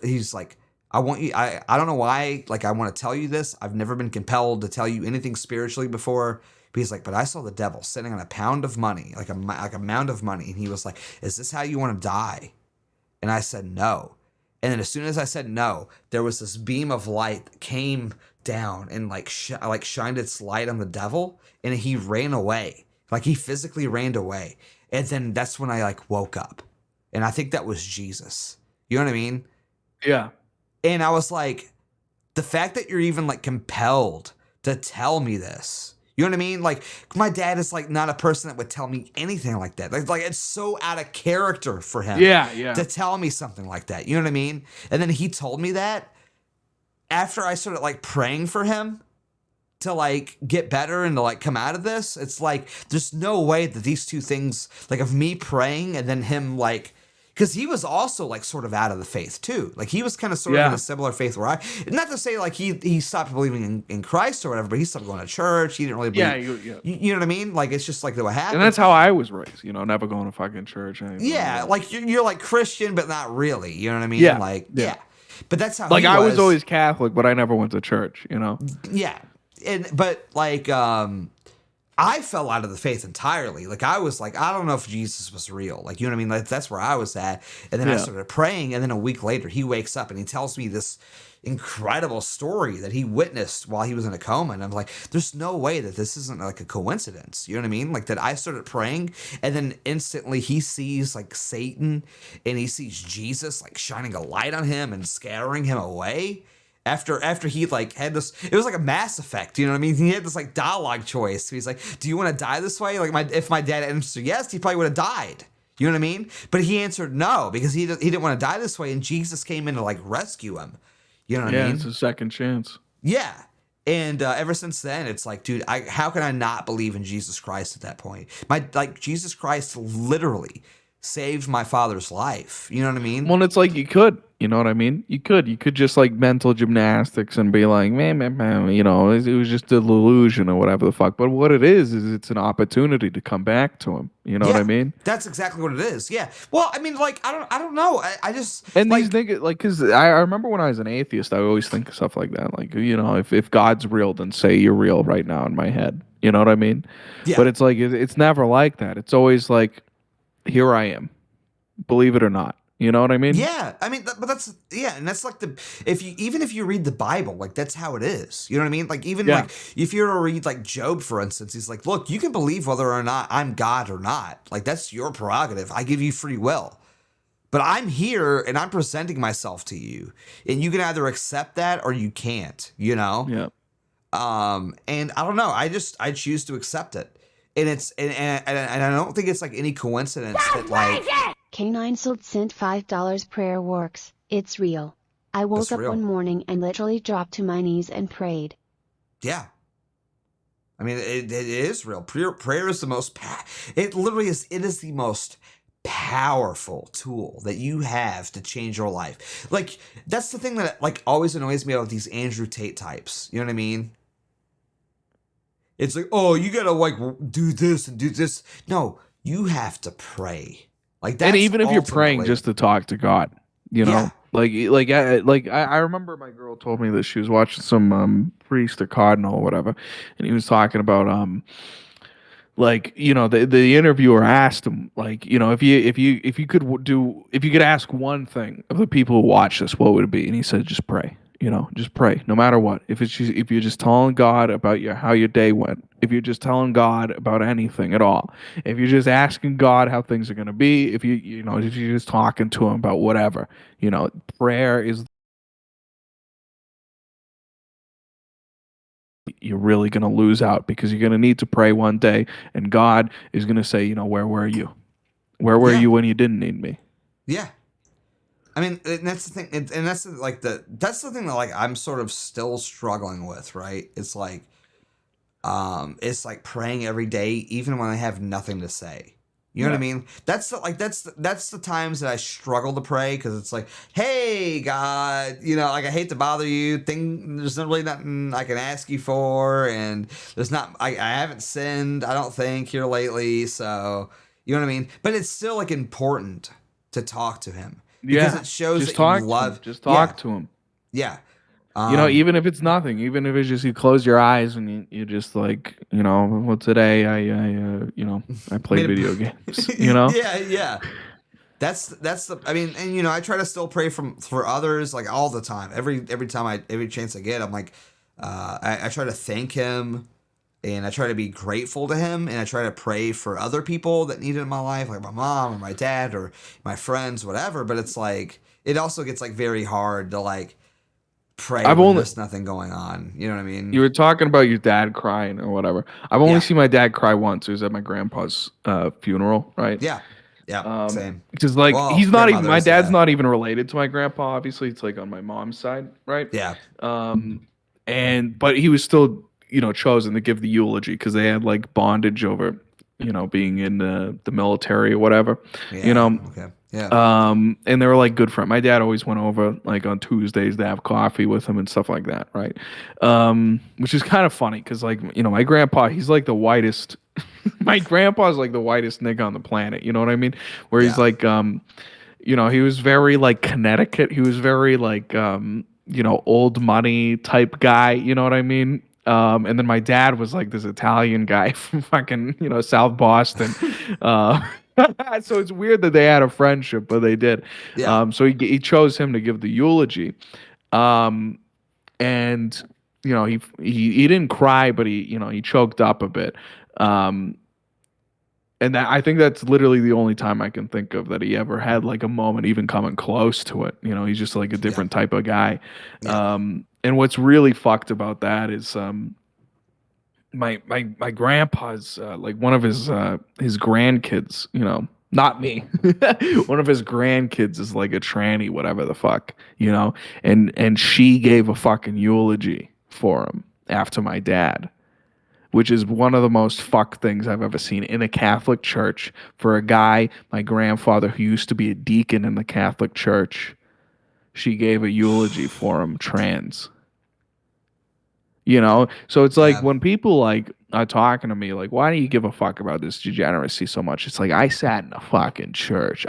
he's like, I want you, I don't know why, like I want to tell you this. I've never been compelled to tell you anything spiritually before. But he's like, but I saw the devil sitting on a pound of money, like a mound of money. And he was like, is this how you want to die? And I said no. And then as soon as I said no, there was this beam of light that came down and like shined its light on the devil, and he ran away. Like he physically ran away. And then that's when I like woke up. And I think that was Jesus. You know what I mean? Yeah. And I was like, the fact that you're even like compelled to tell me this. You know what I mean? Like, my dad is like not a person that would tell me anything like that. Like it's so out of character for him to tell me something like that. You know what I mean? And then he told me that after I started like praying for him to like get better and to like come out of this. It's like, there's no way that these two things, like of me praying and then him like, because he was also like sort of out of the faith too. Like he was kind of sort of in a similar faith where not to say like he stopped believing in Christ or whatever, but he stopped going to church. He didn't really believe. You know what I mean? Like it's just like what happened. And that's how I was raised, you know, never going to fucking church. Yeah, like you're like Christian, but not really. You know what I mean? Yeah. Like, yeah. But that's how like I was always Catholic, but I never went to church, you know? Yeah. But like, I fell out of the faith entirely. Like I was like, I don't know if Jesus was real. Like, you know what I mean? Like that's where I was at. And then I started praying. And then a week later he wakes up and he tells me this incredible story that he witnessed while he was in a coma. And I'm like, there's no way that this isn't like a coincidence. You know what I mean? Like that I started praying and then instantly he sees like Satan and he sees Jesus like shining a light on him and scattering him away. After he like had this, it was like a Mass Effect, you know what I mean? He had this like dialogue choice. He's like, "Do you want to die this way?" Like if my dad answered yes, he probably would have died. You know what I mean? But he answered no because he didn't want to die this way, and Jesus came in to like rescue him. You know what I mean? Yeah, it's a second chance. Yeah, and ever since then, it's like, dude, how can I not believe in Jesus Christ at that point? Jesus Christ literally saved my father's life. You know what I mean? Well, it's like you could. You know what I mean? You could just like mental gymnastics and be like, man, you know, it was just a delusion or whatever the fuck. But what it is it's an opportunity to come back to him. You know what I mean? That's exactly what it is. Yeah. Well, I mean, like, I don't know. I just and like, these niggas, like, because I remember when I was an atheist, I always think of stuff like that. Like, you know, if God's real, then say you're real right now in my head. You know what I mean? Yeah. But it's like it's never like that. It's always like, here I am, believe it or not. You know what I mean? Yeah, I mean, but that's and that's like if you read the Bible, like that's how it is. You know what I mean? Like even like if you were to read like Job, for instance, he's like, look, you can believe whether or not I'm God or not. Like that's your prerogative. I give you free will, but I'm here and I'm presenting myself to you, and you can either accept that or you can't. You know? Yeah. And I don't know. I choose to accept it, and it's and I don't think it's like any coincidence that like. K9 Sold sent $5 prayer works, it's real. I woke up real. one morning and literally dropped to my knees and prayed. Yeah. I mean, it is real. Prayer is the most, it literally is, it is the most powerful tool that you have to change your life. Like, that's the thing that, like, always annoys me about these Andrew Tate types. You know what I mean? It's like, oh, you gotta, like, do this and do this. No, you have to pray. Like, that's and even if you're praying ultimately- just to talk to God, you know, Yeah. I remember my girl told me that she was watching some priest or cardinal or whatever, and he was talking about like, you know, the interviewer asked him, like, you know, if you could ask one thing of the people who watch this, what would it be? And he said, just pray. You know, just pray, no matter what. If you're just telling God about how your day went, if you're just telling God about anything at all, if you're just asking God how things are gonna be, if if you're just talking to Him about whatever, you know, prayer is. You're really gonna lose out because you're gonna need to pray one day, and God is gonna say, you know, where were you? Where were you when you didn't need me? Yeah. I mean, and that's the thing, and that's that's the thing that, like, I'm sort of still struggling with, right? It's like praying every day, even when I have nothing to say. You know what I mean? That's the times that I struggle to pray, because it's like, hey God, you know, like, I hate to bother you. There's not really nothing I can ask you for, and I haven't sinned, I don't think, here lately, so you know what I mean. But it's still, like, important to talk to him, because it shows just that you talk love. to him. Just talk to him. Yeah. You know, even if it's nothing, even if it's just you close your eyes and you just, like, you know, well, today I played video games. You know. Yeah. That's the, I mean, and, you know, I try to still pray for others, like, all the time. Every chance I get, I'm like, I try to thank him, and I try to be grateful to him, and I try to pray for other people that need it in my life, like my mom or my dad or my friends, whatever. But it's like, it also gets, like, very hard to, like, pray when there's nothing going on. You know what I mean? You were talking about your dad crying or whatever. I've only seen my dad cry once. It was at my grandpa's funeral, right? Yeah. Same. Because, like, Well, he's not even, my dad's yeah. not even related to my grandpa. Obviously, it's, like, on my mom's side, right? Yeah. But he was still, you know, chosen to give the eulogy because they had, like, bondage over, you know, being in the military or whatever. Yeah. You know. Okay. Yeah. And they were, like, good friends. My dad always went over, like, on Tuesdays to have coffee with him and stuff like that, right? Which is kind of funny because, like, you know, my grandpa, he's like the whitest. My grandpa's like the whitest nigga on the planet. You know what I mean? Where he's like, you know, he was very, like, Connecticut. He was very, like, you know, old money type guy. You know what I mean? And then my dad was like this Italian guy from fucking, you know, South Boston. So it's weird that they had a friendship, but they did. Yeah. So he chose him to give the eulogy. And, you know, he didn't cry, but he choked up a bit. And I think that's literally the only time I can think of that he ever had, like, a moment even coming close to it. You know, he's just, like, a different type of guy. Yeah. And what's really fucked about that is my grandpa's like, one of his grandkids, you know, not me. One of his grandkids is, like, a tranny, whatever the fuck, you know, and she gave a fucking eulogy for him after my dad, which is one of the most fucked things I've ever seen in a Catholic church for a guy, my grandfather, who used to be a deacon in the Catholic church. She gave a eulogy for him, trans. You know, so it's like when people, like, are talking to me, like, why do you give a fuck about this degeneracy so much? It's like, I sat in a fucking church.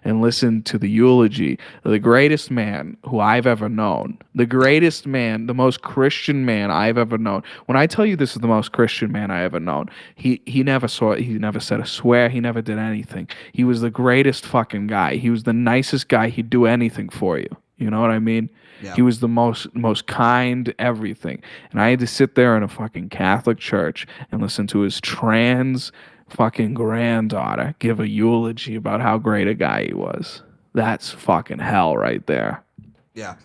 And listened to the eulogy of the greatest man who I've ever known. The greatest man, the most Christian man I've ever known. When I tell you this is the most Christian man I ever known, he never said a swear, he never did anything. He was the greatest fucking guy. He was the nicest guy. He'd do anything for you. You know what I mean? Yeah. He was the most kind, everything. And I had to sit there in a fucking Catholic church and listen to his trans fucking granddaughter give a eulogy about how great a guy he was. That's fucking hell right there. Yeah.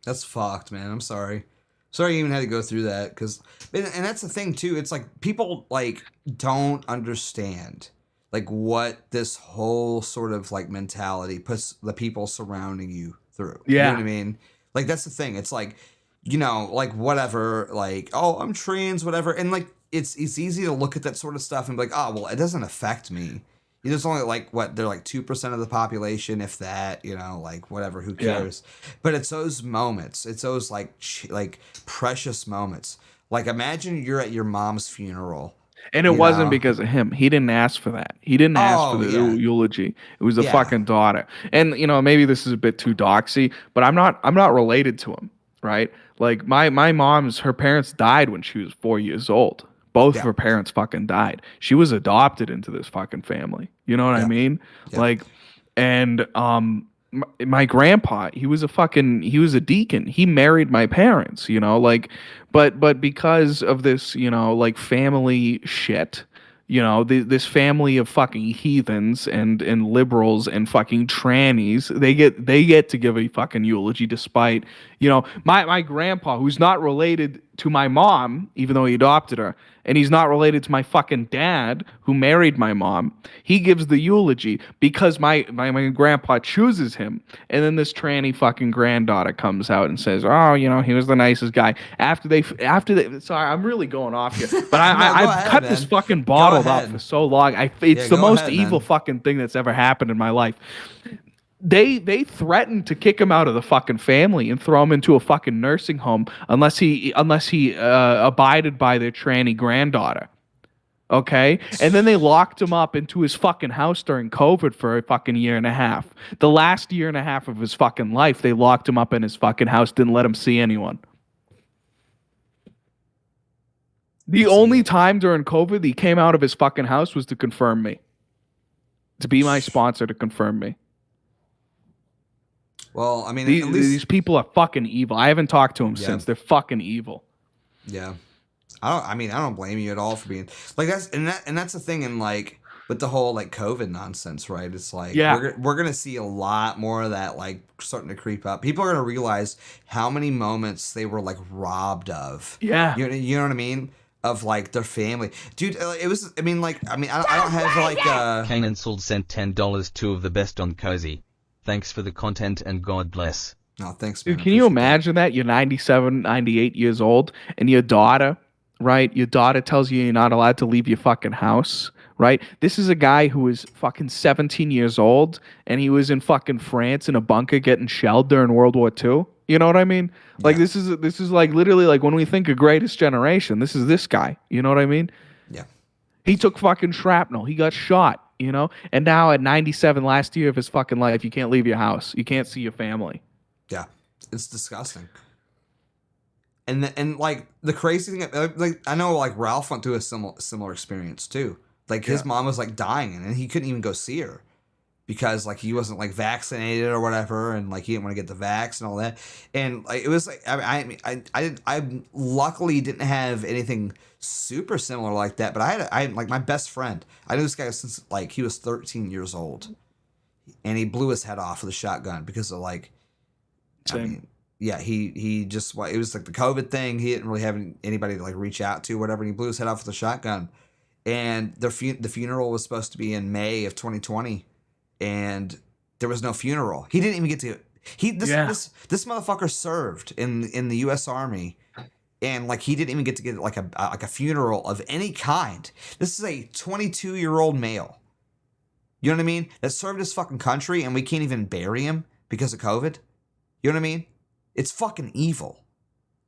That's fucked, man. I'm sorry. Sorry you even had to go through that, and that's the thing too. It's like people, like, don't understand like what this whole sort of like mentality puts the people surrounding you through. You know what I mean? Like that's the thing. It's like, you know, like whatever, like, oh, I'm trans, whatever. And like it's easy to look at that sort of stuff and be like, oh, well, it doesn't affect me. There's only like what they're like 2% of the population, if that, you know, like whatever, who cares? Yeah. But it's those moments. It's those like precious moments. Like imagine you're at your mom's funeral. And it wasn't because of him. He didn't ask for that. He didn't ask for the eulogy. It was the fucking daughter. And you know, maybe this is a bit too doxy, but I'm not related to him, right? Like my mom's, her parents died when she was 4 years old. Both of her parents fucking died. She was adopted into this fucking family. You know what I mean? Yeah. Like, and my grandpa, he was a deacon. He married my parents, you know, like, but because of this, you know, like family shit, you know, this family of fucking heathens and liberals and fucking trannies, they get to give a fucking eulogy despite, you know, my grandpa, who's not related to my mom, even though he adopted her, and he's not related to my fucking dad, who married my mom. He gives the eulogy because my grandpa chooses him. And then this tranny fucking granddaughter comes out and says, oh, you know, he was the nicest guy. After they, sorry, I'm really going off here, but I've cut this fucking bottled up for so long. It's the most evil fucking thing that's ever happened in my life. They threatened to kick him out of the fucking family and throw him into a fucking nursing home unless he abided by their tranny granddaughter. Okay? And then they locked him up into his fucking house during COVID for a fucking year and a half. The last year and a half of his fucking life, they locked him up in his fucking house, didn't let him see anyone. The only time during COVID he came out of his fucking house was to confirm me. To be my sponsor, to confirm me. Well, I mean, these people are fucking evil. I haven't talked to them since. They're fucking evil. Yeah, I don't blame you at all for being like that's the thing. And like with the whole like COVID nonsense, right? It's like we're gonna see a lot more of that like starting to creep up. People are gonna realize how many moments they were like robbed of. Yeah, you know what I mean? Of like their family, dude. It was. I don't have like. Kanan Sold sent $10. Two of the best on Cozy. Thanks for the content and God bless. No, thanks, man. Dude, can you imagine that? You're 97, 98 years old and your daughter, right? Your daughter tells you you're not allowed to leave your fucking house, right? This is a guy who is fucking 17 years old and he was in fucking France in a bunker getting shelled during World War II. You know what I mean? Like this is like literally like when we think of Greatest Generation, this is this guy. You know what I mean? Yeah. He took fucking shrapnel. He got shot. You know, and now at 97, last year of his fucking life, you can't leave your house. You can't see your family. Yeah, it's disgusting. And like the crazy thing, like I know like Ralph went through a similar experience too. Like his mom was like dying, and he couldn't even go see her because like he wasn't like vaccinated or whatever, and like he didn't want to get the vax and all that. And like it was like I luckily didn't have anything super similar like that, but I had like my best friend. I knew this guy since like he was 13 years old, and he blew his head off with a shotgun because of like, Same. I mean, yeah, he just it was like the COVID thing. He didn't really have anybody to like reach out to, whatever. And he blew his head off with a shotgun, and the funeral was supposed to be in May of 2020, and there was no funeral. He didn't even get to. This motherfucker served in the U.S. Army. And like he didn't even get to get like a funeral of any kind. This is a 22-year-old male. You know what I mean? That served his fucking country, and we can't even bury him because of COVID. You know what I mean? It's fucking evil.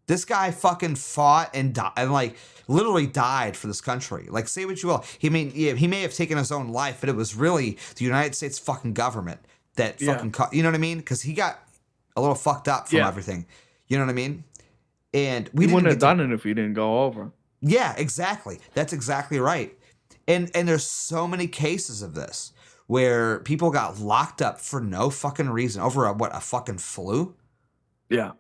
This guy fucking fought and died, and like literally died for this country. Like say what you will, he may have taken his own life, but it was really the United States fucking government that fucking you know what I mean? Because he got a little fucked up from everything. You know what I mean? And we wouldn't have done it if he didn't go over. Yeah, exactly. That's exactly right. And there's so many cases of this where people got locked up for no fucking reason over a fucking flu. Yeah.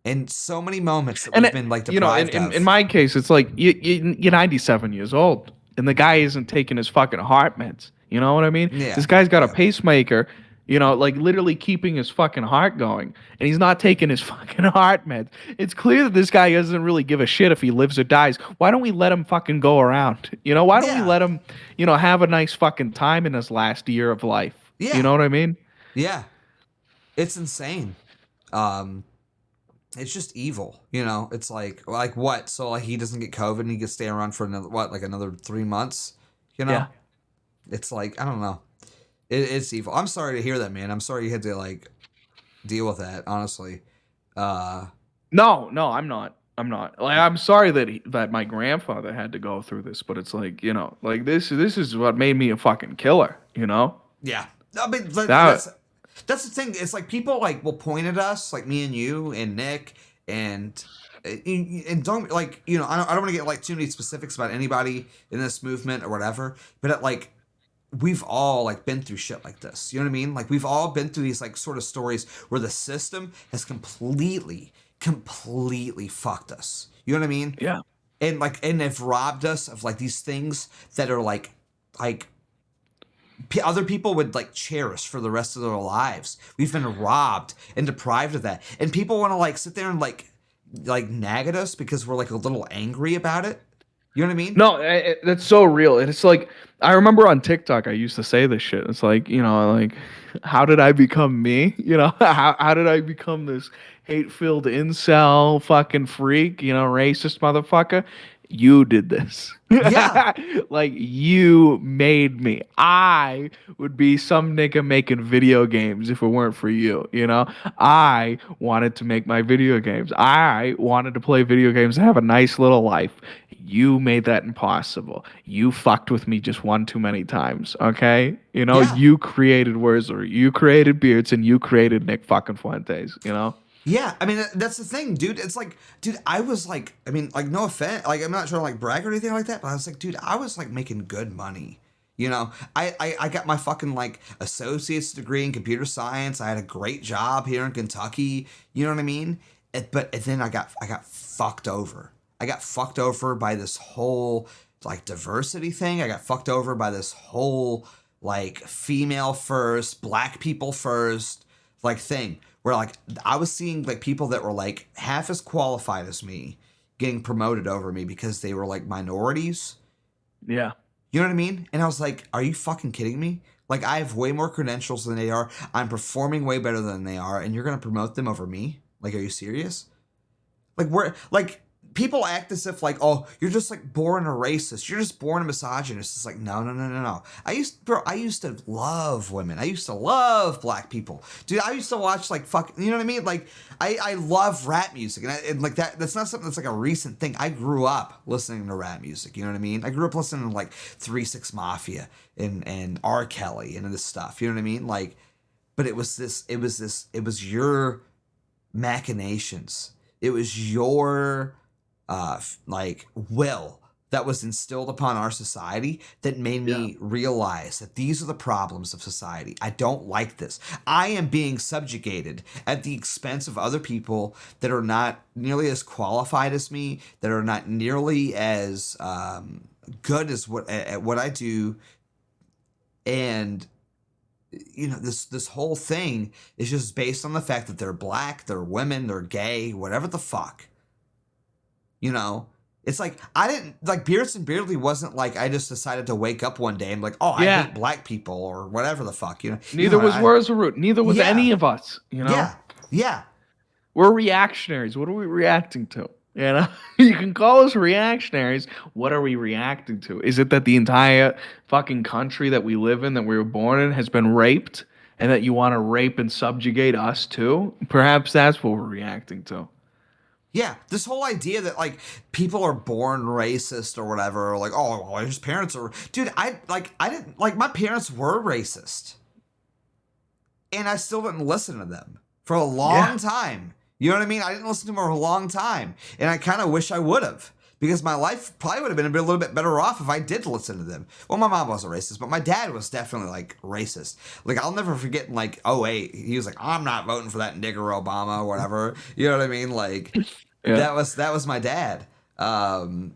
And so many moments that we've been like deprived of. In my case, it's like you're 97 years old, and the guy isn't taking his fucking heart meds. You know what I mean? Yeah. This guy's got a pacemaker. You know, like literally keeping his fucking heart going, and he's not taking his fucking heart meds. It's clear that this guy doesn't really give a shit if he lives or dies. Why don't we let him fucking go around? You know, why don't we let him, you know, have a nice fucking time in his last year of life? Yeah. You know what I mean? Yeah. It's insane. It's just evil, you know. It's like what? So like he doesn't get COVID and he can stay around for another 3 months, you know? Yeah. It's like I don't know. It's evil. I'm sorry to hear that, man. I'm sorry you had to like deal with that. Honestly. No, I'm not. Like, I'm sorry that my grandfather had to go through this, but it's like, you know, like this is what made me a fucking killer, you know? Yeah. I mean, that's the thing. It's like people like will point at us, like me and you and Nick, and don't like, you know, I don't want to get like too many specifics about anybody in this movement or whatever, but like we've all like been through shit like this. You know what I mean? Like we've all been through these like sort of stories where the system has completely fucked us. You know what I mean? Yeah. And have robbed us of like these things that are like other people would like cherish for the rest of their lives. We've been robbed and deprived of that. And people want to like sit there and like nag at us because we're like a little angry about it. You know what I mean? No, that's so real. And it's like, I remember on TikTok, I used to say this shit. It's like, you know, like, how did I become me? You know, how did I become this hate-filled incel fucking freak, you know, racist motherfucker? You did this. Yeah. Like, you made me. I would be some nigga making video games if it weren't for you, you know? I wanted to make my video games. I wanted to play video games and have a nice little life. You made that impossible. You fucked with me just one too many times, okay? You know, You created Wurzer, you created Beards, and you created Nick fucking Fuentes, you know? Yeah, I mean, that's the thing, dude. It's like, dude, I was like, I mean, like, no offense. Like, I'm not trying to like brag or anything like that, but I was like, dude, I was like making good money. You know, I got my fucking like associate's degree in computer science. I had a great job here in Kentucky. You know what I mean? But then I got fucked over. I got fucked over by this whole like diversity thing. I got fucked over by this whole like female first, black people first, like thing. Where like I was seeing like people that were like half as qualified as me getting promoted over me because they were like minorities. Yeah. You know what I mean? And I was like, are you fucking kidding me? Like I have way more credentials than they are. I'm performing way better than they are. And you're going to promote them over me? Like, are you serious? Like we're like people act as if like, oh, you're just like born a racist. You're just born a misogynist. It's like, no. I used to love women. I used to love black people. Dude, I used to watch like fuck, you know what I mean? Like I love rap music and like that's not something that's like a recent thing. I grew up listening to rap music. You know what I mean? I grew up listening to like 3 6 Mafia and R. Kelly and this stuff. You know what I mean? Like, but it was your machinations. It was your like will that was instilled upon our society that made me realize that these are the problems of society. I don't like this. I am being subjugated at the expense of other people that are not nearly as qualified as me, that are not nearly as good as at what I do. And you know, this whole thing is just based on the fact that they're black, they're women, they're gay, whatever the fuck. You know, it's like I didn't like Beardson Beardly wasn't like I just decided to wake up one day and like, oh, I hate black people or whatever the fuck, you know. Neither was Wurzer. Neither was any of us, you know. Yeah. We're reactionaries. What are we reacting to? You know, you can call us reactionaries. What are we reacting to? Is it that the entire fucking country that we live in, that we were born in, has been raped, and that you want to rape and subjugate us too? Perhaps that's what we're reacting to. Yeah, this whole idea that like people are born racist or whatever, or like, oh, well, his parents are, dude. I didn't like my parents were racist, and I still didn't listen to them for a long time. You know what I mean? I didn't listen to them for a long time, and I kind of wish I would have, because my life probably would have been a little bit better off if I did listen to them. Well, my mom wasn't racist, but my dad was definitely like racist. Like I'll never forget in like 2008, he was like, I'm not voting for that nigger Obama or whatever. You know what I mean? Like that was my dad. And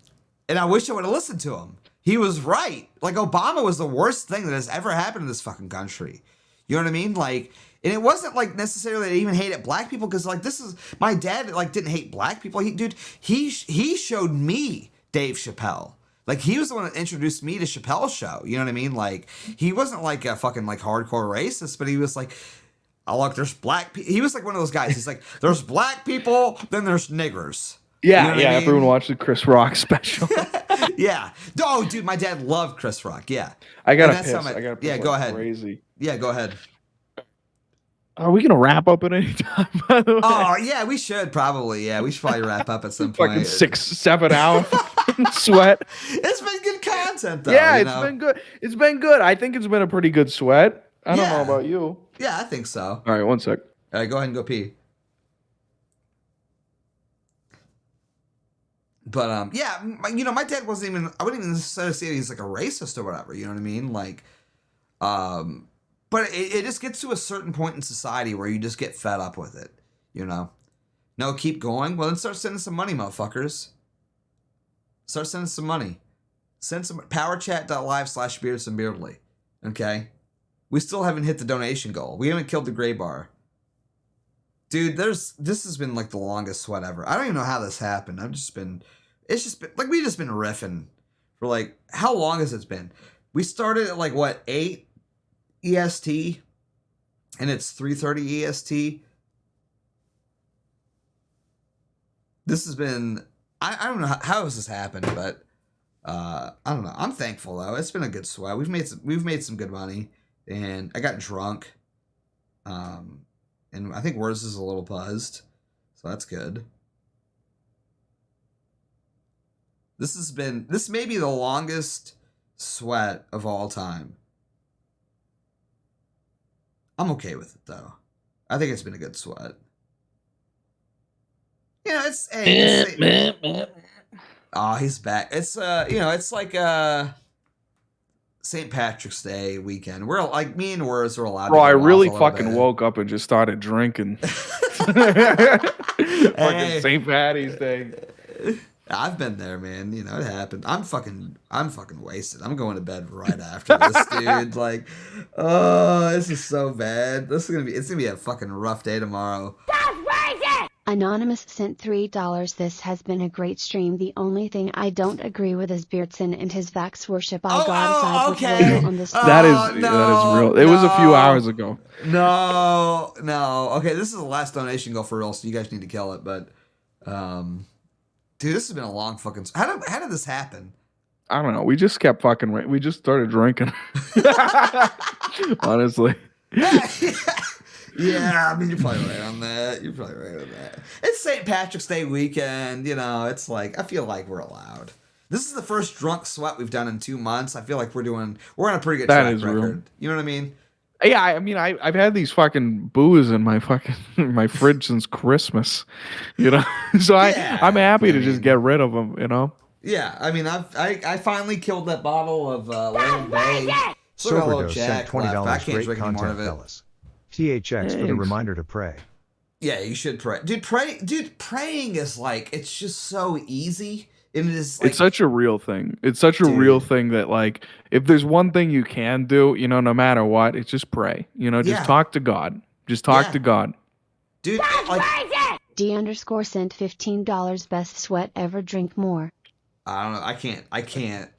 I wish I would have listened to him. He was right. Like Obama was the worst thing that has ever happened in this fucking country. You know what I mean? Like, and it wasn't like necessarily they even hated black people because like this is my dad like didn't hate black people. He showed me Dave Chappelle. Like he was the one that introduced me to Chappelle's show. You know what I mean? Like he wasn't like a fucking like hardcore racist, but he was like, oh look, there's black people. He was like one of those guys. He's like, there's black people, then there's niggers. Yeah, you know what I mean? Everyone watched the Chris Rock special. Yeah. Oh, dude, my dad loved Chris Rock. Yeah. I gotta piss. I gotta piss. Yeah, go ahead. Crazy. Yeah, go ahead. Are we gonna wrap up at any time? By the way? Oh yeah, we should probably. Yeah, we should probably wrap up at some point. Fucking 6-7 hour sweat. It's been good content though. Yeah, it's been good. It's been good. I think it's been a pretty good sweat. I don't know about you. Yeah, I think so. All right, one sec. All right, go ahead and go pee. But yeah, my dad wasn't even. I wouldn't even necessarily say he's like a racist or whatever. You know what I mean? Like, but it just gets to a certain point in society where you just get fed up with it. You know? No, keep going. Well, then start sending some money, motherfuckers. Start sending some money. Send some powerchat.live/beardsandbeardly. Okay? We still haven't hit the donation goal. We haven't killed the gray bar. Dude, this has been like the longest sweat ever. I don't even know how this happened. It's just been like we've just been riffing for like how long has it been? We started at like what 8 EST and it's 3:30 EST. This has been I don't know how has this happened, but I don't know. I'm thankful though. It's been a good sweat. We've made some good money, and I got drunk. And I think Words is a little buzzed, so that's good. This may be the longest sweat of all time. I'm okay with it though. I think it's been a good sweat. You know, oh, he's back. It's it's like St. Patrick's Day weekend. We're like me and Words are allowed. Bro, to I really fucking bit. woke up and just started drinking. Fucking St. Patty's Day. I've been there, man. You know, it happened. I'm fucking wasted. I'm going to bed right after this, dude. Like, oh, this is so bad. It's gonna be a fucking rough day tomorrow. Anonymous sent $3. This has been a great stream. The only thing I don't agree with is Beardson and his Vax worship. I'll go outside with Will on this. That is real. It was a few hours ago. No. Okay, this is the last donation go for real, so you guys need to kill it. But, dude, this has been a long fucking. How did this happen? I don't know. We just kept fucking. We just started drinking. Honestly. Yeah, I mean, you're probably right on that. It's St. Patrick's Day weekend, you know, it's like, I feel like we're allowed. This is the first drunk sweat we've done in 2 months. I feel like we're on a pretty good track record. Real. You know what I mean? Yeah, I mean, I've had these fucking booze in my my fridge since Christmas, you know? So I'm happy to just get rid of them, you know? Yeah, I mean, I finally killed that bottle of Land Bay. Soberdose sent $20 great content, fellas. THX for the reminder to pray. Yeah, you should pray. Dude, praying is like, it's just so easy. And it is like, it's such a real thing. It's such a real thing that, like, if there's one thing you can do, you know, no matter what, it's just pray. You know, just talk to God. Just talk to God. Dude, like, D_ sent $15. Best sweat ever. Drink more. I don't know. I can't.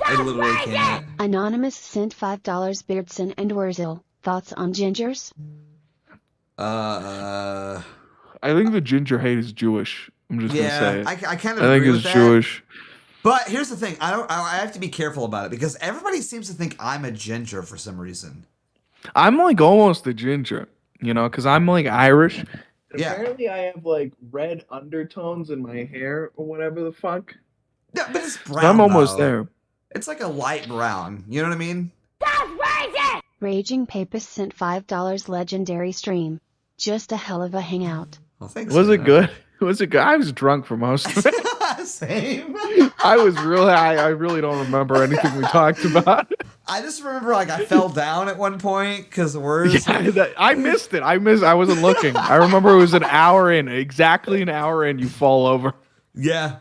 I literally can't. Anonymous sent $5. Beardson and Wurzel. Thoughts on gingers? I think the ginger hate is Jewish. I'm just gonna say it. I kind of I think agree it's with Jewish. But here's the thing. I have to be careful about it because everybody seems to think I'm a ginger for some reason. I'm like almost a ginger, you know, because I'm like Irish. Yeah. Apparently I have like red undertones in my hair or whatever the fuck. No, but it's brown. So I'm almost though. there. It's like a light brown. You know what I mean? Raging Papist sent $5. Legendary stream. Just a hell of a hangout. Well, thanks. Was it good? Was it good? I was drunk for most of it. Same. I was really. I really don't remember anything we talked about. I just remember like I fell down at one point because the words. Yeah, I missed it. I wasn't looking. I remember it was an hour in. Exactly an hour in. You fall over. Yeah.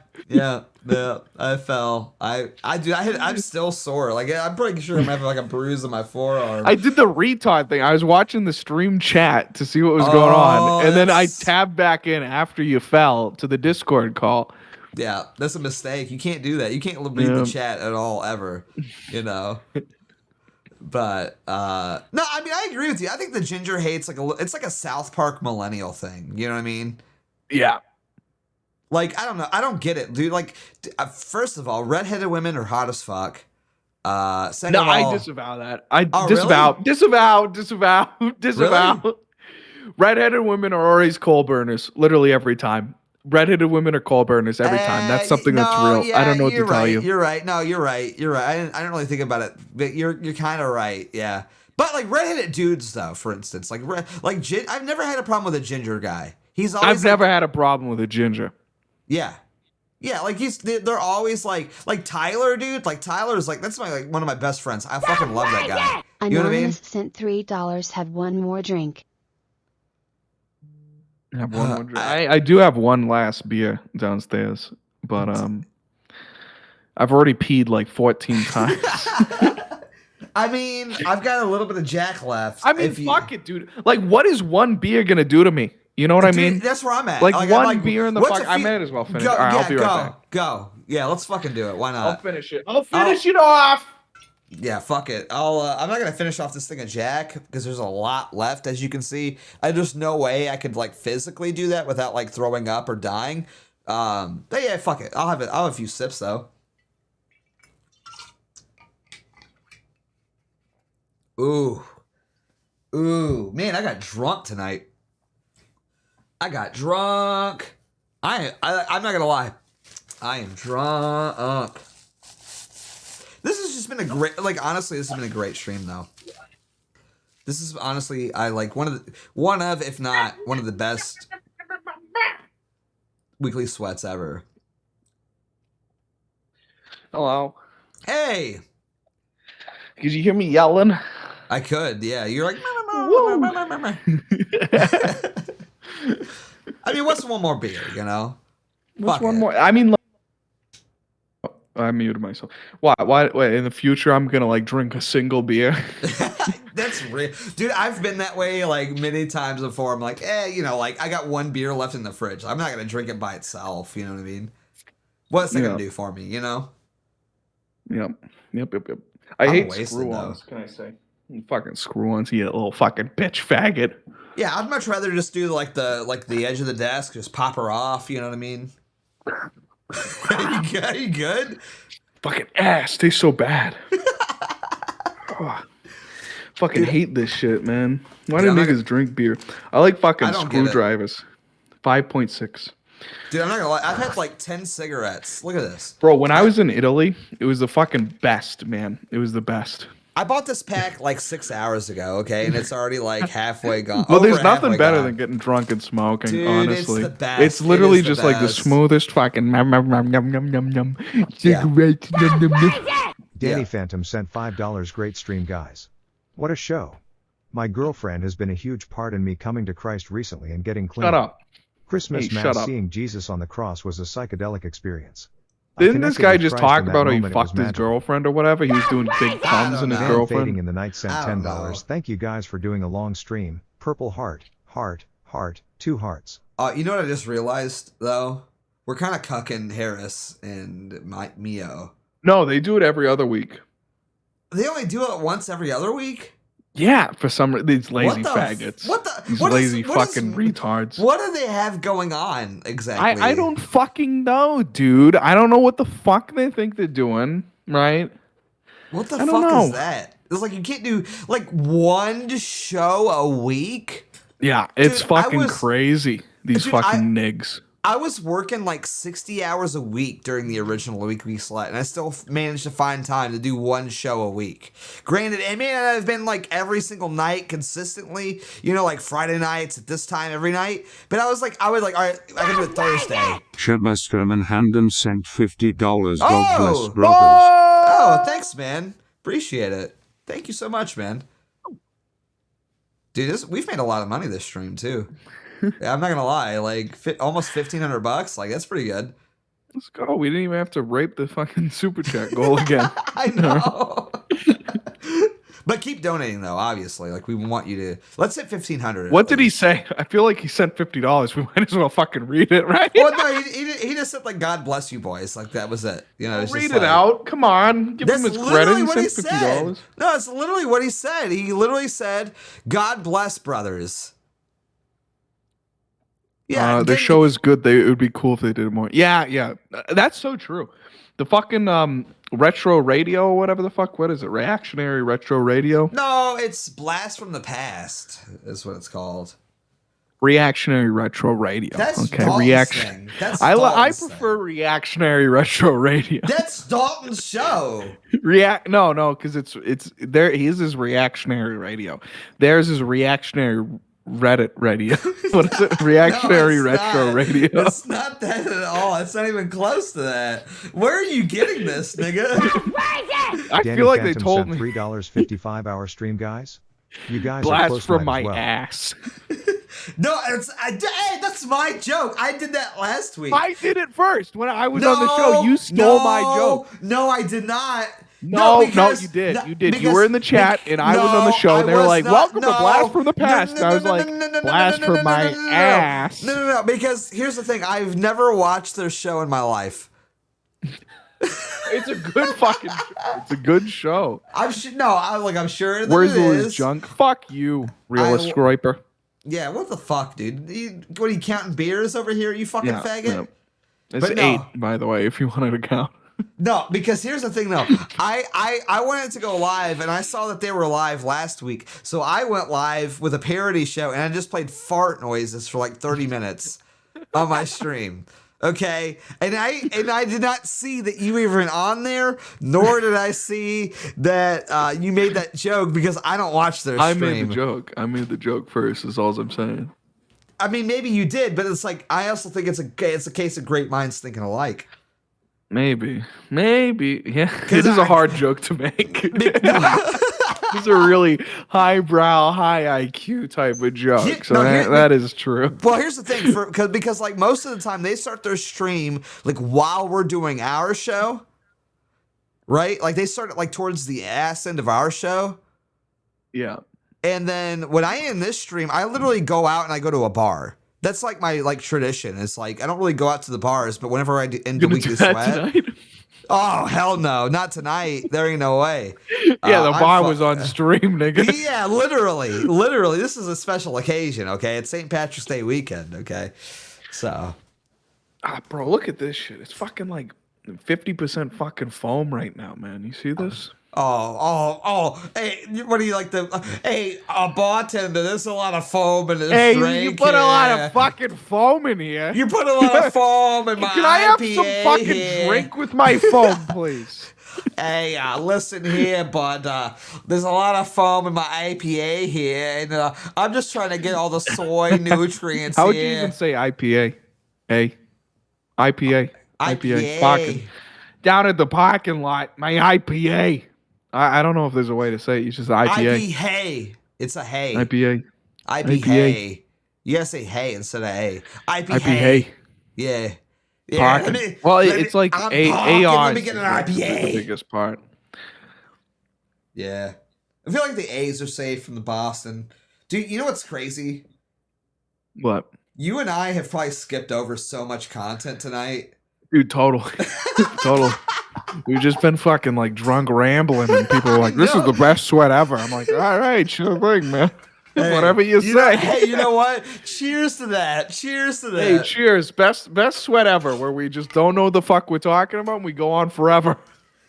I fell. I'm still sore. Like I'm pretty sure I'm having like a bruise on my forearm. I did the retard thing. I was watching the stream chat to see what was going on, and then I tabbed back in after you fell to the Discord call. Yeah, that's a mistake. You can't do that. You can't read the chat at all ever. But no, I mean I agree with you. I think the ginger hate's it's like a South Park millennial thing. You know what I mean? Yeah. Like I don't know. I don't get it, dude. Like first of all, redheaded women are hot as fuck. Second of all, I disavow that. Disavow. Really? Redheaded women are always coal burners, literally every time. Redheaded women are coal burners every time. That's something that's real. Yeah, I don't know what to tell you. You're right. No, you're right. I didn't really think about it, but you're kind of right. Yeah. But like redheaded dudes, though, for instance, I've never had a problem with a ginger guy. I've never had a problem with a ginger. Yeah. Yeah, like they're always like Tyler, dude. Like Tyler's that's one of my best friends. I fucking love that guy. You know what I mean? Sent $3. Have one more drink. Have one more drink. I do have one last beer downstairs, but I've already peed like 14 times. I mean, I've got a little bit of Jack left. I mean, fuck it, dude. Like, what is one beer gonna do to me? You know what I mean? That's where I'm at. Like one beer in the fuck. I might as well finish. All right, I'll be right back. Go. Yeah, let's fucking do it. Why not? I'll finish it. I'll finish it off. Yeah, fuck it. I'm not gonna finish off this thing of Jack because there's a lot left, as you can see. There's no way I could physically do that without throwing up or dying. But yeah, fuck it. I'll have a few sips though. Ooh, man, I got drunk tonight. I'm not gonna lie. I am drunk. This has just been a great, honestly, this has been a great stream though. This is honestly, one of, if not one of the best weekly sweats ever. Hello. Hey. Could you hear me yelling? I could, yeah. You're like, I mean, what's one more beer, you know? What's one more? I mean, I muted myself. Why? Wait, in the future, I'm gonna drink a single beer. That's real, dude. I've been that way many times before. I'm like, I got one beer left in the fridge. I'm not gonna drink it by itself. You know what I mean? What's that gonna do for me? You know? Yep. I hate screw-ons. Can I say? You fucking screw-ons, you little fucking bitch faggot. Yeah, I'd much rather just do the edge of the desk, just pop her off. You know what I mean? Are you good? Fucking ass tastes so bad. Fucking hate this shit, man. Why do niggas drink beer? I like fucking screwdrivers. 5.6. Dude, I'm not gonna lie. I've had 10 cigarettes. Look at this. Bro, when I was in Italy, it was the fucking best, man. It was the best. I bought this pack 6 hours ago, okay? And it's already halfway gone. Well, there's nothing better than getting drunk and smoking, dude, honestly. It's the best. It's literally just the smoothest fucking yum cigarette. Danny Phantom sent $5. Great stream, guys. What a show. My girlfriend has been a huge part in me coming to Christ recently and getting clean. Shut up. Christmas Mass seeing Jesus on the cross was a psychedelic experience. Didn't this guy just talk about how he fucked his girlfriend or whatever? He was doing big puns in his girlfriend. Fading in the night sent $10. Thank you guys for doing a long stream. Purple heart, 2 hearts. You know what I just realized though? We're kind of cucking Harris and Mio. No, they do it every other week. They only do it once every other week? Yeah, for some reason, these lazy faggots. These lazy fucking retards. What do they have going on exactly? I don't fucking know, dude. I don't know what the fuck they think they're doing, right? What the fuck is that? It's you can't do one show a week? Yeah, it's fucking crazy. These fucking nigs. I was working 60 hours a week during the original Weekly Sweat, and I still managed to find time to do one show a week. Granted, it may not have been every single night consistently, Friday nights at this time every night, but I was all right, I can do it Thursday. Sherman Handen sent $50. God bless, brothers. Oh, thanks, man. Appreciate it. Thank you so much, man. Dude, we've made a lot of money this stream, too. Yeah, I'm not gonna lie, almost $1,500. That's pretty good. Let's go. We didn't even have to rape the fucking super chat goal again. I know. But keep donating though, obviously. Like we want you to. Let's hit 1,500. What did he say? I feel like he sent $50. We might as well fucking read it, right? Well, no, he just said like God bless you, boys. Like that was it. You know, it's read just it like, out. Come on, give him his credit. He what he sent said. $50. No, it's literally what he said. He literally said, "God bless, brothers." Yeah, the show is good. It would be cool if they did it more. Yeah, that's so true. The fucking retro radio or whatever the fuck. What is it? Reactionary retro radio? No, it's Blast from the Past is what it's called. Reactionary retro radio. That's okay. Dalton's Reaction. thing. That's I Dalton's prefer reactionary retro radio. That's Dalton's show. No, because it's there. His is reactionary radio. Theirs is reactionary Reddit radio. What is it? Reactionary retro radio. It's not that at all. It's not even close to that. Where are you getting this, nigga? I feel like they told me $3.55 hour stream, guys. You guys blast are close from tonight my as well. ass. No, hey, that's my joke. I did that last week. I did it first when I was on the show. You stole my joke. No, I did not. No, you did. You did. You were in the chat, and I was on the show, and they were like, "Welcome to Blast from the Past." And I was like, "Blast from my ass." No. Because here's the thing: I've never watched their show in my life. It's a good fucking show. It's a good show. I'm sure that Where's it all is. his junk? Fuck you, realist scraper. Yeah, what the fuck, dude? What are you counting beers over here? You fucking faggot. Yeah. It's 8, by the way, if you wanted to count. No, because here's the thing though. I wanted to go live and I saw that they were live last week. So I went live with a parody show and I just played fart noises for like 30 minutes on my stream. Okay? And I did not see that you were even on there, nor did I see that you made that joke because I don't watch their stream. I made the joke first, is all I'm saying. I mean, maybe you did, but it's like I also think it's a case of great minds thinking alike. Maybe, yeah. It is a hard joke to make. It's a really highbrow, high IQ type of joke. So that is true. Well, here's the thing, because like most of the time they start their stream like while we're doing our show, right? Like they start like towards the ass end of our show. Yeah. And then when I end this stream, I literally go out and I go to a bar. That's like my tradition. It's like I don't really go out to the bars, but whenever I end the Weekly Sweat, oh hell no, not tonight. There ain't no way. Yeah, the bar was on stream, nigga. Yeah, literally. This is a special occasion. Okay, it's St. Patrick's Day weekend. Okay, so. Bro, look at this shit. It's fucking like 50% fucking foam right now, man. You see this? Oh! Hey, what do you like hey, bartender? There's a lot of foam in this drink. You put a lot of fucking foam in here. You put a lot of foam in my Can I have IPA some fucking here. drink with my foam, please? Hey, listen here, bud. There's a lot of foam in my IPA here, and I'm just trying to get all the soy nutrients. How would you even say IPA? IPA. Fucking down at the parking lot, my IPA. I don't know if there's a way to say it. It's just IPA. IPA. It's a hay. IPA. IPA. You gotta say hey instead of a. IPA. Yeah. It's like AR. Let me get an IPA. The biggest part. Yeah. I feel like the A's are safe from the Boston. Dude, you know what's crazy? What? You and I have probably skipped over so much content tonight. Dude, total. We've just been fucking like drunk rambling, and people are like, "This is the best sweat ever." I'm like, "All right, sure thing, man. Hey, whatever you say." Hey, you know what? Cheers to that. Cheers to that. Hey, cheers. Best sweat ever. Where we just don't know the fuck we're talking about, and we go on forever.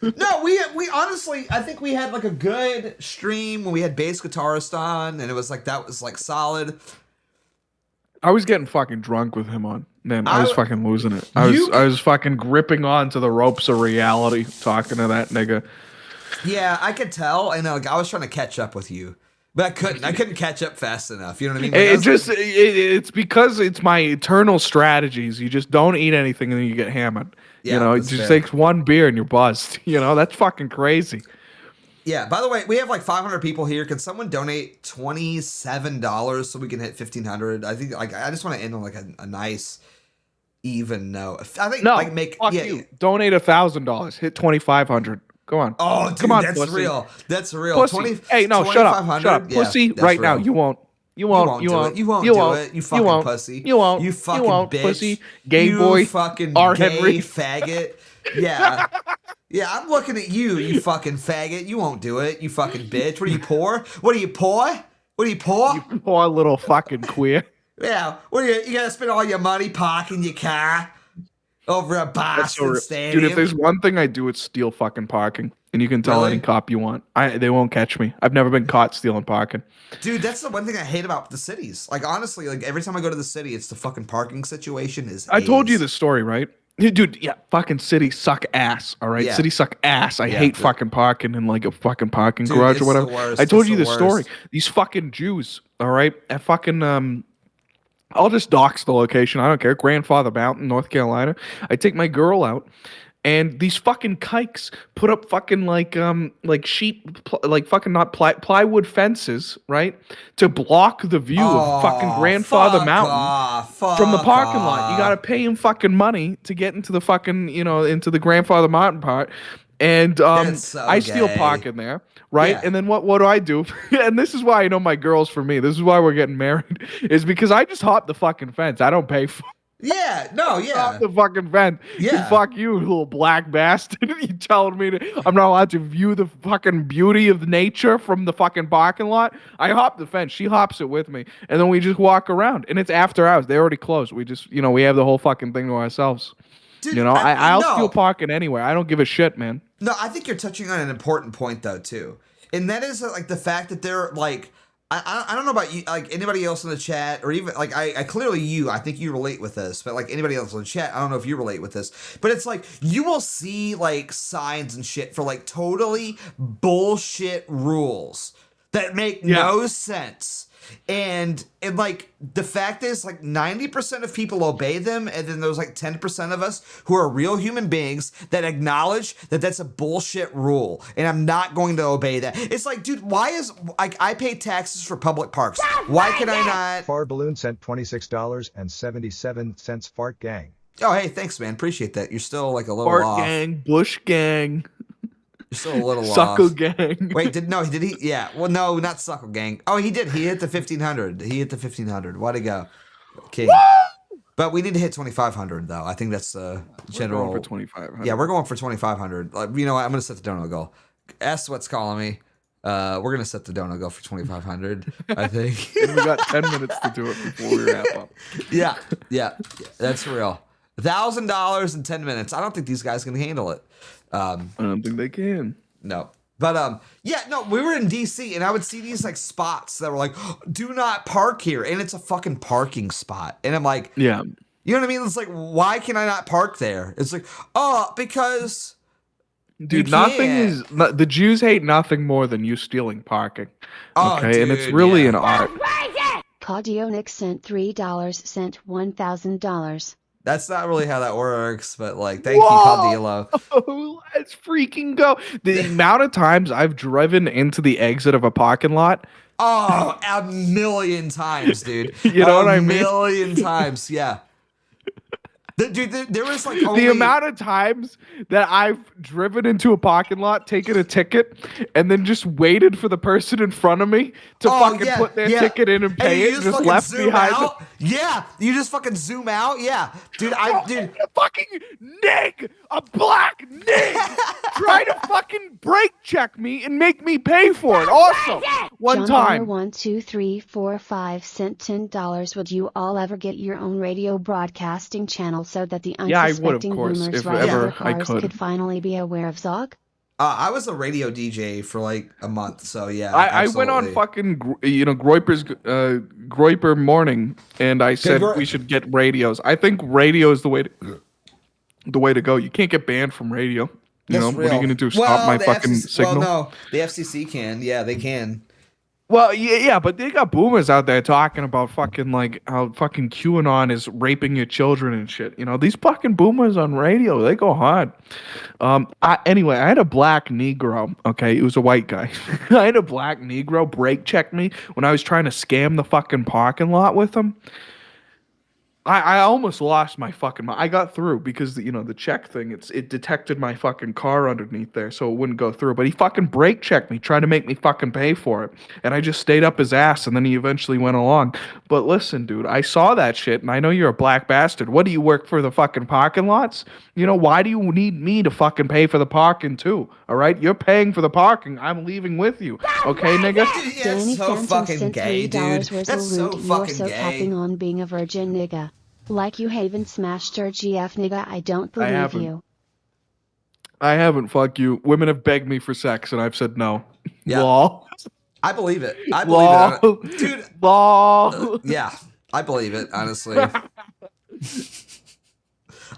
No, we honestly, I think we had like a good stream when we had bass guitarist on, and it was like that was like solid. I was getting fucking drunk with him on. Man, I was fucking losing it. I was fucking gripping on to the ropes of reality talking to that nigga. Yeah, I could tell. And like, I was trying to catch up with you, but I couldn't. I couldn't catch up fast enough. You know what I mean? Like, it's because it's my eternal strategies. You just don't eat anything and then you get hammered. Yeah, it just takes one beer and you're buzzed. That's fucking crazy. Yeah, by the way, we have like 500 people here. Can someone donate $27 so we can hit 1,500? I think like I just want to end on like a nice even know. I think No, like make fuck you. Donate $1,000. Hit 2,500. Go on. Oh, dude, come on, that's pussy. real. That's real. Pussy. 20, hey, no, shut up. Shut up. Yeah, Pussy, right real. now, you won't. You won't. You won't do it. You fucking pussy. You won't. You fucking bitch. Pussy. Gay you boy. fucking R. gay Henry. faggot. Yeah. Yeah, I'm looking at you, you fucking faggot. You won't do it, you fucking bitch. What are you, poor? What are you, poor? What are you, poor? You poor little fucking queer. Yeah. What are you gotta spend all your money parking your car over a Boston Stadium? Dude, if there's one thing I do, it's steal fucking parking. And you can tell any cop you want. They won't catch me. I've never been caught stealing parking. Dude, that's the one thing I hate about the cities. Like, honestly, like every time I go to the city, it's the fucking parking situation is I told you this story, right? Dude, yeah, fucking cities suck ass, all right? Yeah. Cities suck ass. I hate fucking parking in like a fucking parking Dude, garage it's or whatever. the worst. I told It's you the this story. worst. These fucking Jews, all right? At fucking I'll just dox the location. I don't care. Grandfather Mountain, North Carolina. I take my girl out, and these fucking kikes put up fucking like sheet, like fucking not plywood fences, right, to block the view of fucking Grandfather Mountain from the parking lot. You gotta pay him fucking money to get into the fucking into the Grandfather Mountain part. And so I steal gay. parking there, right? Yeah. And then what do I do? And this is why I know my girl's for me. This is why we're getting married. Is because I just hop the fucking fence. I don't pay for Yeah, no, yeah. hop the fucking fence. Yeah. Fuck you, little black bastard. You telling me I'm not allowed to view the fucking beauty of nature from the fucking parking lot? I hop the fence. She hops it with me. And then we just walk around. And it's after hours. They already closed. We just, we have the whole fucking thing to ourselves. Dude, I'll no. steal parking anywhere. I don't give a shit, man. No, I think you're touching on an important point though too, and that is like the fact that they're like, I don't know about you, like anybody else in the chat, or even like I clearly I think you relate with this, but like anybody else in the chat, I don't know if you relate with this, but it's like you will see like signs and shit for like totally bullshit rules that make no sense. And like the fact is like 90% of people obey them, and then there's like 10% of us who are real human beings that acknowledge that that's a bullshit rule, and I'm not going to obey that. It's like, dude, why is like I pay taxes for public parks? Why can I not? Fart Balloon sent $26.77. Fart Gang. Oh, hey, thanks, man. Appreciate that. You're still like a little Fart off. gang, Bush gang. You're still a little Suckle off. gang. Wait, did he? Yeah. Well, no, not Suckle gang. Oh, he did. He hit the 1,500. He hit the 1,500. Way to go. Okay. But we need to hit 2,500 though. I think that's general. We're going for 2,500. Yeah, we're going for 2,500. You know what? I'm gonna set the dono goal. S what's calling me. We're gonna set the dono goal for 2,500. I think. And we got 10 minutes to do it before we wrap up. Yeah, that's real. $1,000 in 10 minutes. I don't think these guys can handle it. I don't think they can. No. But we were in DC and I would see these like spots that were like, do not park here, and it's a fucking parking spot, and I'm like, yeah, you know what I mean? It's like, why can I not park there? It's like, because dude, the Jews hate nothing more than you stealing parking. Okay, dude, and it's really an art. Cardionic sent $3, sent $1,000. That's not really how that works, but like, thank you, Caldillo. Oh, let's freaking go. The amount of times I've driven into the exit of a parking lot. Oh, a million times, dude. You know what I mean? A million times, yeah. Dude, there was like only... the amount of times that I've driven into a parking lot, taken a ticket, and then just waited for the person in front of me to put their ticket in and pay it, and just left behind. Yeah, you just fucking zoom out. Yeah, dude, a fucking nig, a black nig, try to fucking brake check me and make me pay for it. Also, one time. 12345 sent $10. Would you all ever get your own radio broadcasting channel so that the unsuspecting boomers riding their cars could finally be aware of Zog? I was a radio DJ for like a month, so yeah. I went on fucking Groiper morning, and I said we should get radios. I think radio is the way to go. You can't get banned from radio. What are you gonna do? Stop my fucking signal? Well, no, the FCC can. Yeah, they can. Well, yeah, but they got boomers out there talking about fucking like how fucking QAnon is raping your children and shit. These fucking boomers on radio, they go hard. Anyway, I had a black Negro. Okay, it was a white guy. I had a black Negro brake check me when I was trying to scam the fucking parking lot with him. I almost lost my fucking mind. I got through because the check thing, it detected my fucking car underneath there, so it wouldn't go through. But he fucking brake checked me, trying to make me fucking pay for it. And I just stayed up his ass, and then he eventually went along. But listen, dude, I saw that shit, and I know you're a black bastard. What do you work for, the fucking parking lots? Why do you need me to fucking pay for the parking too? All right? You're paying for the parking. I'm leaving with you. Okay, nigga? Yeah, Danny so Phantom fucking sent gay, dude. $3 That's so You're fucking so gay. capping on being a virgin nigga. Like you haven't smashed her GF nigga, I don't believe haven't. you. I haven't, fuck you. Women have begged me for sex, and I've said no. Yeah. Lol. I believe it. I believe it. Dude. Lol. Yeah, I believe it, honestly.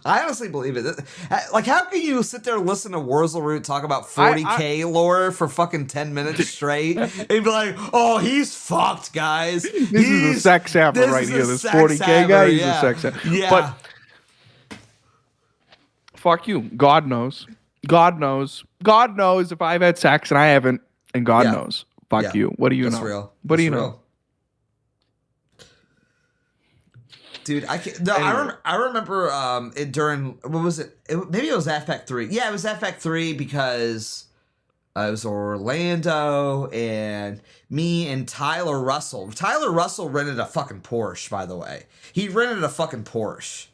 I honestly believe it. Like, how can you sit there and listen to Wurzelroot talk about 40K lore for fucking 10 minutes straight and be like, oh, he's fucked, guys. This is a sex hammer right here. This 40K guy, he's a sex hammer. Yeah. But fuck you. God knows. God knows. God knows if I've had sex and I haven't, and God knows. Fuck you. What do you know? Real. What do you know? Dude, I can't. No, anyway. I remember it during, what was it? Maybe it was FPAC 3. Yeah, it was FPAC 3 because it was Orlando and me and Tyler Russell. Tyler Russell rented a fucking Porsche, by the way. He rented a fucking Porsche,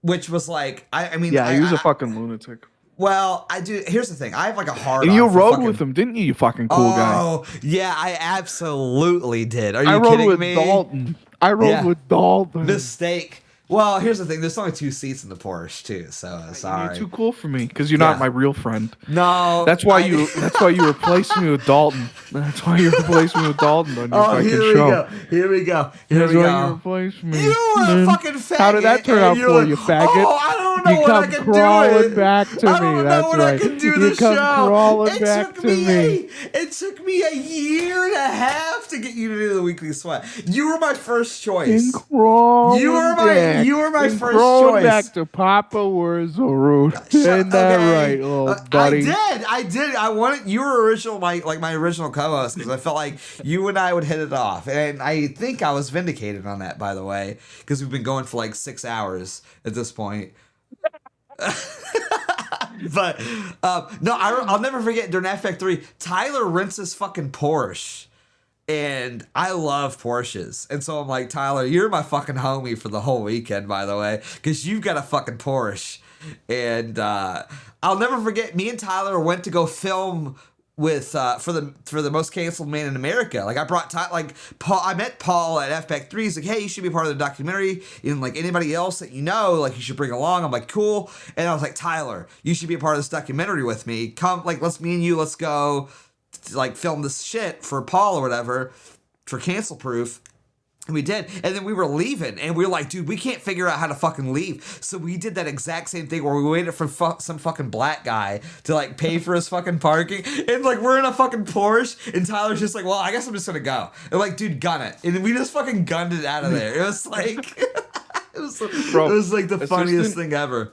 which was like, I mean, yeah, he was a fucking lunatic. Well, I do. Here's the thing. I have like a hard. And you rode with him, didn't you? You fucking cool guy. Oh yeah, I absolutely did. Are you kidding me? Dalton. I rode with Dalton. Mistake. Well, here's the thing. There's only 2 seats in the Porsche too, so sorry. You're too cool for me because you're not my real friend. No, that's why you. That's why you replaced me with Dalton. That's why you replaced me with Dalton on your fucking show. Here we go. That's why you replaced me. You were a fucking faggot. How did that turn out for you, faggot? Oh, I don't know what I can do. You come crawling back to me. I don't know what I can do the show. Crawling back to me. It took me a year and a half to get you to do the Weekly Sweat. You were my first choice. You were my first choice. Back to Papa Wurzelroot. Isn't that right, little buddy? I did. I wanted you were original, my original co-host because I felt like you and I would hit it off, and I think I was vindicated on that, by the way, because we've been going for like 6 hours at this point. But no, I'll never forget during FPAC 3, Tyler rents his fucking Porsche. And I love Porsches. And so I'm like, Tyler, you're my fucking homie for the whole weekend, by the way, because you've got a fucking Porsche. And I'll never forget, me and Tyler went to go film with for the most canceled man in America. Like I brought Paul. I met Paul at FPAC 3. He's like, hey, you should be part of the documentary. And like anybody else that you know, like you should bring along. I'm like, cool. And I was like, Tyler, you should be a part of this documentary with me. Come, like, let's go. Like film this shit for Paul or whatever for cancel proof. And we did. And then we were leaving and we were like, dude, we can't figure out how to fucking leave. So we did that exact same thing where we waited for some fucking black guy to like pay for his fucking parking. And like we're in a fucking Porsche and Tyler's just like, well, I guess I'm just gonna go. And like, dude, gun it. And we just fucking gunned it out of there. It was like it was like the funniest thing ever.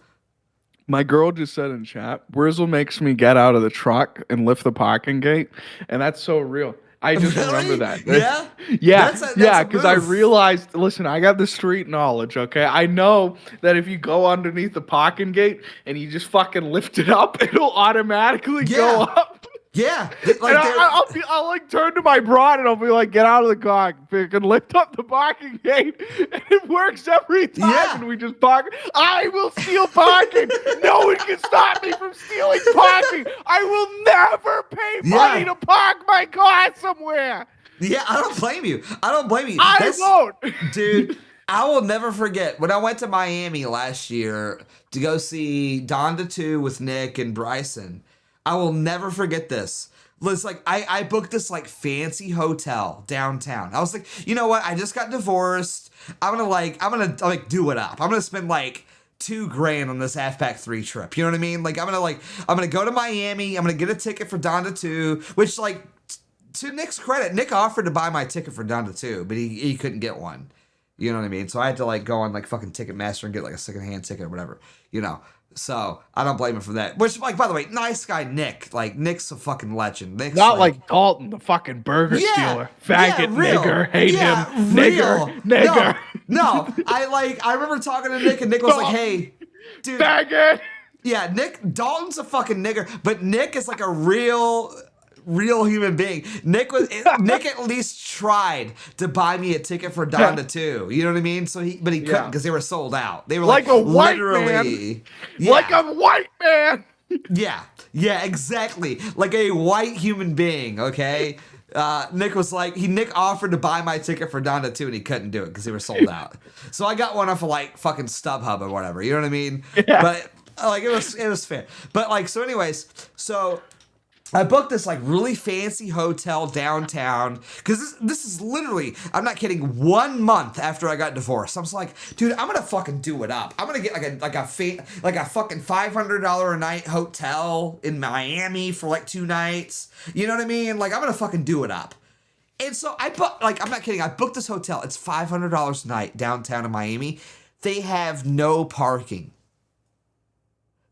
My girl just said in chat, Wurzel makes me get out of the truck and lift the parking gate. And that's so real. I just remember that. Yeah? Yeah, because I realized, listen, I got the street knowledge, okay? I know that if you go underneath the parking gate and you just fucking lift it up, it'll automatically go up. Yeah. Like I'll like turn to my broad and I'll be like, get out of the car and lift up the parking gate. And it works every time. Yeah. And we just park. I will steal parking. No one can stop me from stealing parking. I will never pay money to park my car somewhere. Yeah, I don't blame you. I won't. Dude, I will never forget when I went to Miami last year to go see Donda 2 with Nick and Bryson. I will never forget this. It's like I booked this like fancy hotel downtown. I was like, you know what? I just got divorced. I'm gonna do it up. I'm gonna spend like $2,000 on this FPAC 3 trip. You know what I mean? Like I'm gonna go to Miami. I'm gonna get a ticket for Donda 2, which like to Nick's credit, Nick offered to buy my ticket for Donda 2, but he couldn't get one. You know what I mean? So I had to like go on like fucking Ticketmaster and get like a secondhand ticket or whatever. You know. So I don't blame him for that. Which, like, by the way, nice guy Nick. Like, Nick's a fucking legend. Nick's not like Dalton, the fucking burger stealer. Faggot, nigger, hate him. Nigger. No, I remember talking to Nick, and Nick was like, "Hey, dude, faggot." Yeah, Dalton's a fucking nigger, but Nick is like a real human being. Nick at least tried to buy me a ticket for Donda 2. You know what I mean? So he couldn't because they were sold out. They were like a white literally man. Like a white man. Yeah, exactly. Like a white human being, okay? Nick was like, Nick offered to buy my ticket for Donda 2 and he couldn't do it because they were sold out. So I got one off of like fucking StubHub or whatever. You know what I mean? Yeah. But like it was fair. But like so anyways, so I booked this like really fancy hotel downtown because this is literally, I'm not kidding, 1 month after I got divorced. I was like, dude, I'm gonna fucking do it up. I'm gonna get like a fucking $500 a night hotel in Miami for like 2 nights. You know what I mean? Like I'm gonna fucking do it up. And so I booked, like I'm not kidding, I booked this hotel. It's $500 a night downtown in Miami. They have no parking.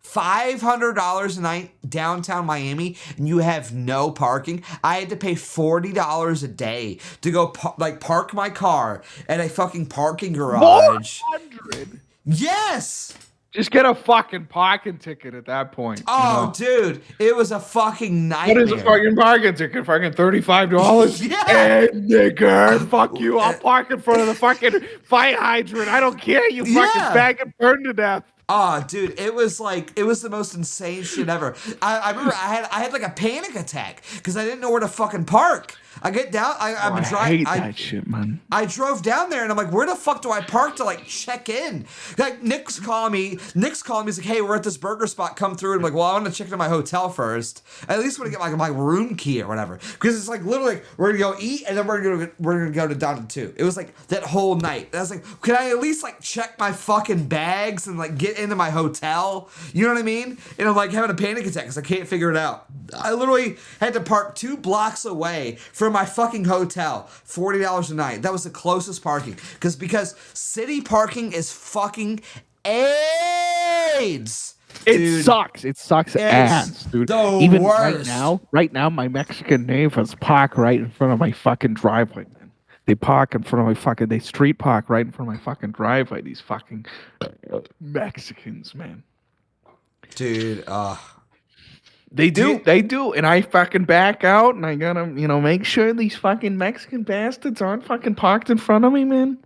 $500 a night downtown Miami, and you have no parking. I had to pay $40 a day to go park my car at a fucking parking garage. 400. Yes. Just get a fucking parking ticket at that point. Oh, dude, it was a fucking nightmare. What is a fucking parking ticket? Fucking $35? Yeah. Hey, nigga, fuck you. I'll park in front of the fucking fire hydrant. I don't care. You fucking faggot, burn to death. Oh, dude, it was the most insane shit ever. I remember I had like a panic attack because I didn't know where to fucking park. I get down, I hate that shit, man. I drove down there and I'm like, where the fuck do I park to like check in? Like Nick's calling me. He's like, hey, we're at this burger spot. Come through. And I'm like, well, I want to check into my hotel first. I at least want to get like my room key or whatever. Because it's like literally like, we're gonna go eat and then we're gonna go to Donda 2. It was like that whole night. I was like, can I at least like check my fucking bags and like get into my hotel? You know what I mean? And I'm like having a panic attack because I can't figure it out. I literally had to park 2 blocks away from my fucking hotel, $40 a night. That was the closest parking. Because city parking is fucking AIDS. It sucks. It sucks ass, dude. Even worst. right now, my Mexican neighbors park right in front of my fucking driveway. Man. They park in front of my fucking. They street park right in front of my fucking driveway. These fucking Mexicans, man. Dude, They do, and I fucking back out, and I gotta, make sure these fucking Mexican bastards aren't fucking parked in front of me, man.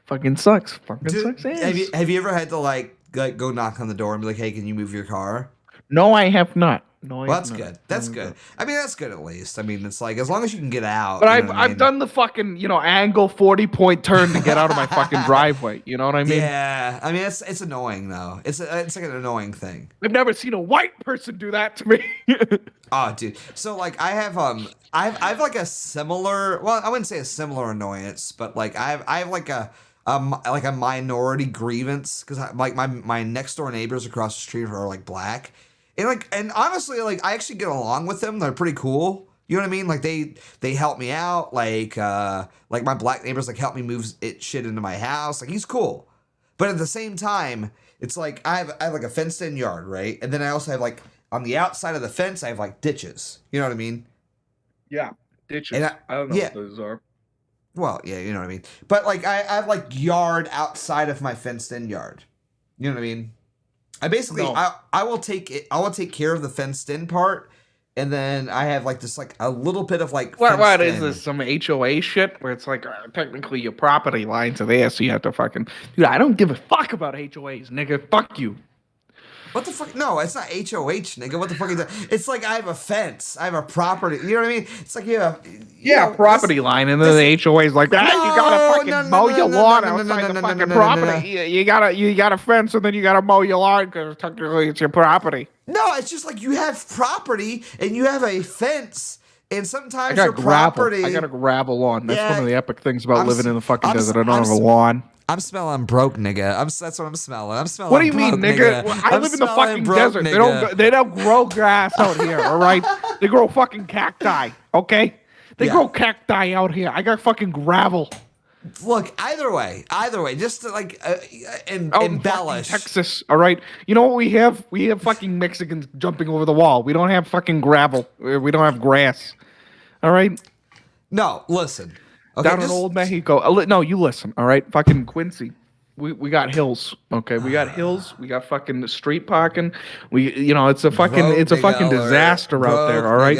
Fucking sucks. Sucks ass. Have you ever had to like go knock on the door and be like, hey, can you move your car? No, I have not. No, well, that's good. That's good. I mean, that's good at least. I mean, it's like as long as you can get out. But I've done the fucking angle 40-point turn to get out of my fucking driveway. You know what I mean? Yeah. I mean, it's annoying though. It's like an annoying thing. I've never seen a white person do that to me. Oh, dude. So like I have like a similar. Well, I wouldn't say a similar annoyance, but like I have like a minority grievance because like my next door neighbors across the street are like black. And honestly, like I actually get along with them. They're pretty cool. You know what I mean? Like they help me out. Like my black neighbors like help me move shit into my house. Like he's cool. But at the same time, it's like I have like a fenced in yard, right? And then I also have like on the outside of the fence, I have like ditches. You know what I mean? Yeah, ditches. I don't know what those are. Well, yeah, you know what I mean. But like I have like yard outside of my fenced in yard. You know what I mean? I basically I will take care of the fenced in part, and then I have like this like a little bit of like what is this, some HOA shit where it's like technically your property lines are there, so you have to fucking dude. I don't give a fuck about HOAs, nigga. Fuck you. What the fuck? No, it's not HOH, nigga. What the fuck is that? It's like I have a fence. I have a property. You know what I mean? It's like you have property line, and then the HOA is like, you gotta fucking mow your lawn outside the fucking property. You got a fence, and then you gotta mow your lawn because technically it's your property. No, it's just like you have property and you have a fence. And sometimes your property. I got a gravel lawn. That's one of the epic things about living in the fucking desert. I don't have a lawn. I'm smelling broke, nigga. That's what I'm smelling. I'm smelling. What do you broke, mean, nigga? I live in the fucking desert. They don't grow grass out here. All right, they grow fucking cacti. Okay, they grow cacti out here. I got fucking gravel. Look, either way, just to like embellish. Texas, all right. You know what we have? We have fucking Mexicans jumping over the wall. We don't have fucking gravel. We don't have grass. All right. No, listen. Okay, down in old Mexico. No, you listen, all right? Fucking Quincy. We got hills, okay? We got hills. We got fucking street parking. It's a fucking disaster out there, all right?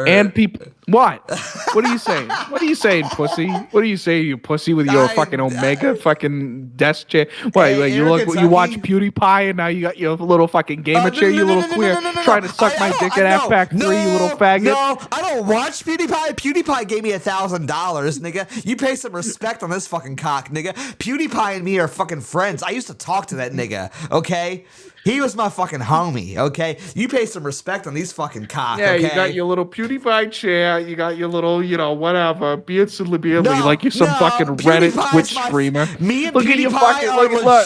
And people, what? What are you saying? What are you saying, pussy? What are you saying, you pussy, with your fucking Omega fucking desk chair? Wait, you watch PewDiePie and now you got your little fucking gamer chair, you little queer, trying to suck my dick at F-Pack 3, you little faggot. No, I don't watch PewDiePie. PewDiePie gave me $1,000, nigga. You pay some respect on this fucking cock, nigga. PewDiePie and me are fucking friends. I used to talk to that nigga, okay? He was my fucking homie, okay? You pay some respect on these fucking cock, yeah, okay? You got your little PewDiePie chair. You got your little, whatever. Like you're some fucking Reddit Twitch streamer. Me and look PewDiePie at your fucking,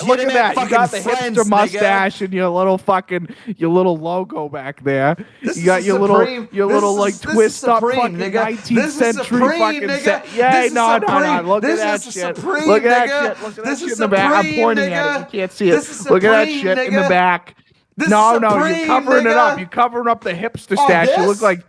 look at that. You got the friends, hipster mustache nigga. and your little logo back there. You got your little like twist up fucking 19th century fucking set. Yeah, no. Look at that shit. Look at that shit. Look at that shit in the back. I'm pointing at it. You can't see it. Look at that shit in the back. No, you're covering it up. You're covering up the hipster stash. You look like,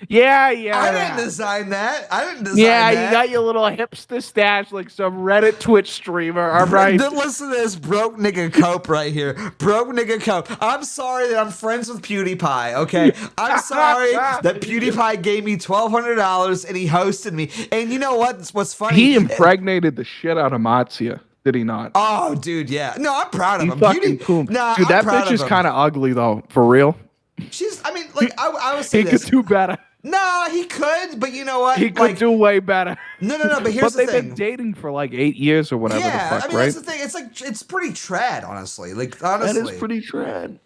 yeah. I didn't design that. that. Yeah, you got your little hipster stash like some Reddit Twitch streamer. All right. Listen to this broke nigga Cope right here. Broke nigga Cope. I'm sorry that I'm friends with PewDiePie, okay? I'm sorry that PewDiePie gave me $1,200 and he hosted me. And you know what's funny? He impregnated the shit out of Matsuya. Did he not? Oh, dude, yeah. No, I'm proud of him. Fucking cool. Nah, dude, that bitch is kind of ugly though, for real. I would say he could do better. No, he could, but you know what? He could do way better. No, but here's the thing. But they've been dating for like 8 years or whatever the fuck, right? That's the thing. It's pretty trad, honestly. Like, honestly. That is pretty trad.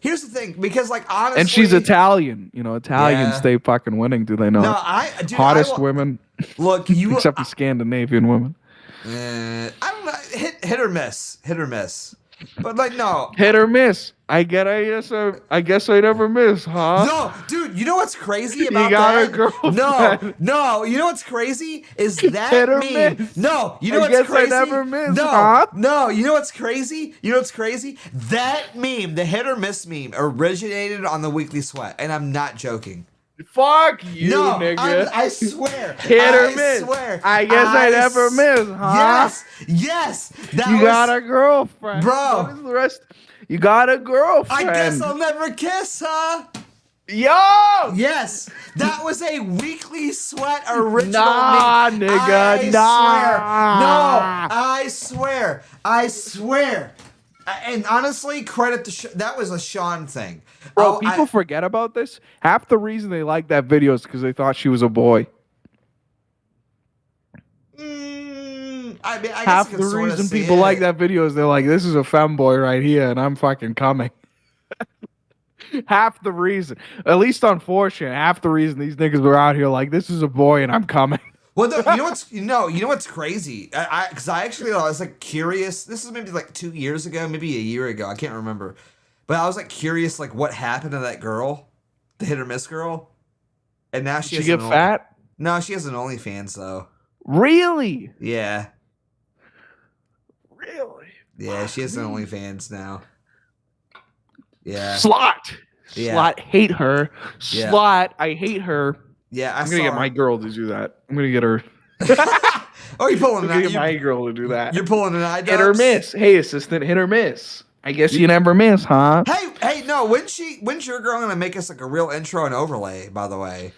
Here's the thing, because honestly. And she's Italian. Italians stay fucking winning, do they know? No, Hottest women. Look, except the Scandinavian women. I don't know. Hit or miss. But no. Hit or miss. I guess I never miss, huh? No, dude, you know what's crazy about that? You got a girlfriend. No, you know what's crazy is that Hit or meme. miss. No, you know I what's crazy? I never miss, no, huh? No, you know what's crazy? That meme, the hit or miss meme, originated on the Weekly Sweat, and I'm not joking. Fuck you, nigga. I swear. Hit or miss. Swear. I guess I never miss, huh? Yes. You got a girlfriend. Bro. What is the rest? You got a girlfriend. I guess I'll never kiss, huh? Yo! Yes. That was a Weekly Sweat original Nah, meme. nigga. I swear. And honestly, credit to that was a Sean thing. Bro, people forget about this. Half the reason they liked that video is because they thought she was a boy. I guess half the reason people like that video is they're like, this is a femboy right here, and I'm fucking coming. Half the reason, at least on 4chan, half the reason these niggas were out here like, this is a boy and I'm coming. Well, you know what's crazy? Because I was like curious. This is maybe like 2 years ago, maybe a year ago. I can't remember. But I was like curious, like what happened to that girl, the hit or miss girl, and now she get fat. No, she has an OnlyFans though. Really? Yeah. Really? Yeah, she has an OnlyFans now. Yeah. Slot. Hate her. Yeah. Slot. I hate her. Yeah, I'm gonna get my girl to do that. I'm gonna get her. Oh, you're pulling it out. Get my girl to do that. You're pulling it out. Hit or miss. Hey, assistant, hit or miss. I guess you never miss, huh? Hey, no. When's your girl gonna make us like a real intro and overlay? By the way.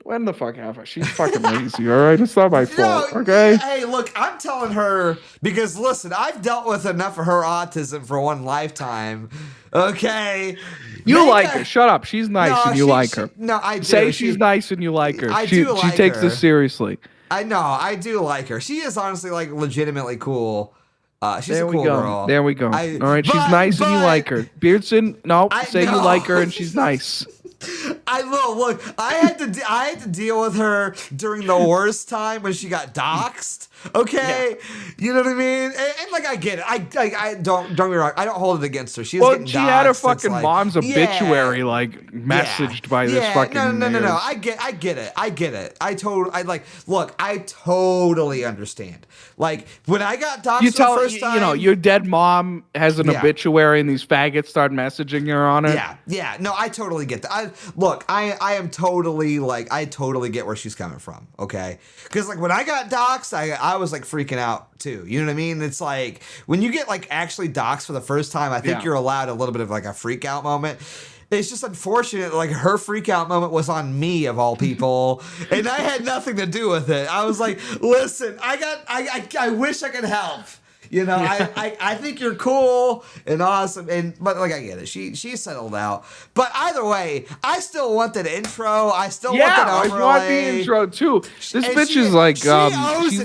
When the fuck have I? She's fucking lazy, all right? It's not my fault, okay? Hey, look, I'm telling her because listen, I've dealt with enough of her autism for one lifetime. Okay. You like her. Shut up. She's nice and you like her. No, I do. Say she's nice and you like her. I She do like takes her. this seriously. I know. I do like her. She is honestly like legitimately cool. She's a cool girl. There we go. All right, she's nice and you like her. Beardson, say you like her and she's nice. I had to deal with her during the worst time when she got doxxed. Okay, you know what I mean? And like I get it. I don't get me wrong. I don't hold it against her. She was getting she had her doxxed. fucking Like, mom's obituary like messaged by this fucking. No. I get it. I totally understand. Like when I got doxxed for the first time, you know, your dead mom has an obituary, and these faggots start messaging her on it. Yeah. No, I totally get that. I am totally like, I totally get where she's coming from. Okay, because like when I got doxxed, I was like freaking out too. You know what I mean? It's like when you get like actually doxxed for the first time, I think you're allowed a little bit of like a freak out moment. It's just unfortunate, like her freak out moment was on me of all people, and I had nothing to do with it. I was like, listen, I wish I could help. You know, I think you're cool and awesome, but like I get it. She settled out. But either way, I still want that intro. I still want that overlay. I want the intro too. This bitch is like she's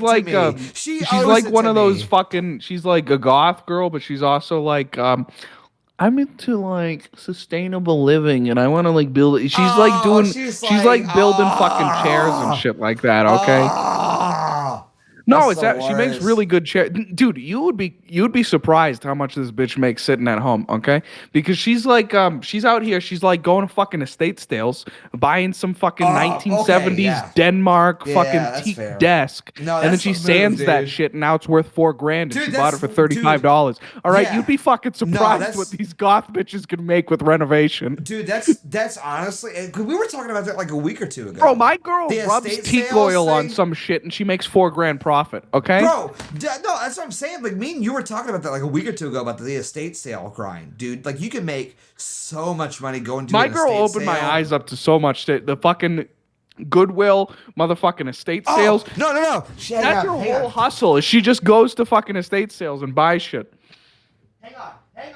like one of those fucking. She's like a goth girl, but she's also like I'm into like sustainable living, and I want to like build. She's like doing. She's like building fucking chairs and shit like that. Okay. No, it's she makes really good chairs, dude. You would be surprised how much this bitch makes sitting at home, okay? Because she's like she's out here, she's like going to fucking estate sales, buying some fucking 1970s Denmark fucking teak desk, and then she sands that shit, and now it's worth $4,000, and she bought it for $35. All right, you'd be fucking surprised what these goth bitches can make with renovation, dude. That's honestly, we were talking about that like a week or two ago. Bro, my girl rubs teak oil on some shit, and she makes $4,000 profit. Okay, bro. No, that's what I'm saying. Like me and you were talking about that like a week or two ago about the estate sale grind, dude. Like you can make so much money going to my girl opened my eyes up to so much. The fucking Goodwill, motherfucking estate sales. No. That's her whole hustle. Is she just goes to fucking estate sales and buys shit. Hang on. Where the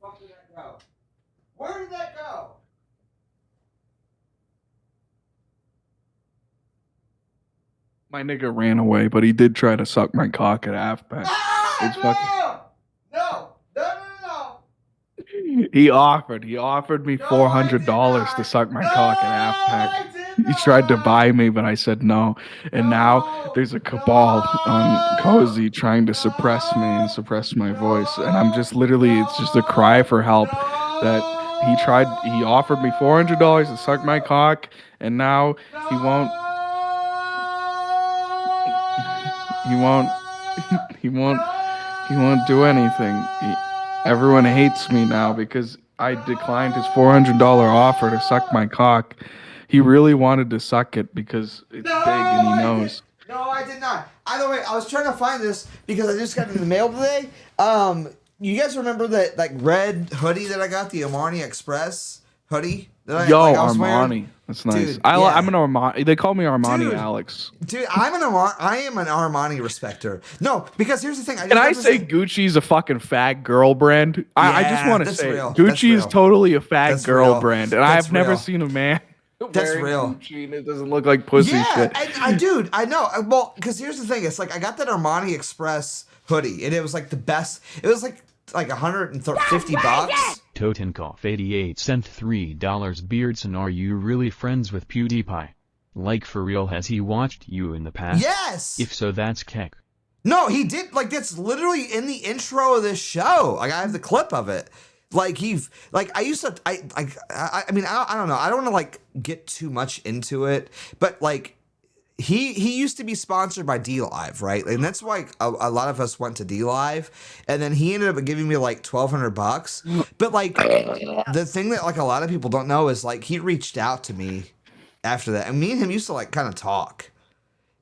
fuck did that go? Where did that go? My nigga ran away, but he did try to suck my cock at halfback. It's fucking. No. He offered me $400 to suck my cock at halfback. He tried to buy me, but I said no. And now there's a cabal on Cozy trying to suppress me and suppress my voice. And I'm just literally, it's just a cry for help that he offered me $400 to suck my cock, and now he won't. He won't do anything. Everyone hates me now because I declined his $400 offer to suck my cock. He really wanted to suck it because it's big and he knows. No, I did not. Either way, I was trying to find this because I just got it in the mail today. You guys remember that like red hoodie that I got, the Armani Express hoodie? Armani. Wearing? That's nice. Dude, I'm an Armani. They call me Armani Alex. Dude, I am an Armani respecter. No, because here's the thing. Can I say Gucci's a fucking fag girl brand? I just want to say Gucci is totally a fag girl brand, and I've never seen a man. That's real. Gucci and it doesn't look like pussy shit. Dude, I know. Well, because here's the thing. It's like I got that Armani Express hoodie, and it was like the best. It was like $150. Totenkopf 88 cent $3 Beardson, are you really friends with PewDiePie? Like for real, has he watched you in the past? Yes! If so, that's keck. No, he did. Like that's literally in the intro of this show. Like I have the clip of it. Like I mean I don't know. I don't want to like get too much into it, but like he used to be sponsored by DLive, right? And that's why a lot of us went to DLive, and then he ended up giving me like $1,200. But like the thing that like a lot of people don't know is like he reached out to me after that, and me and him used to like kind of talk,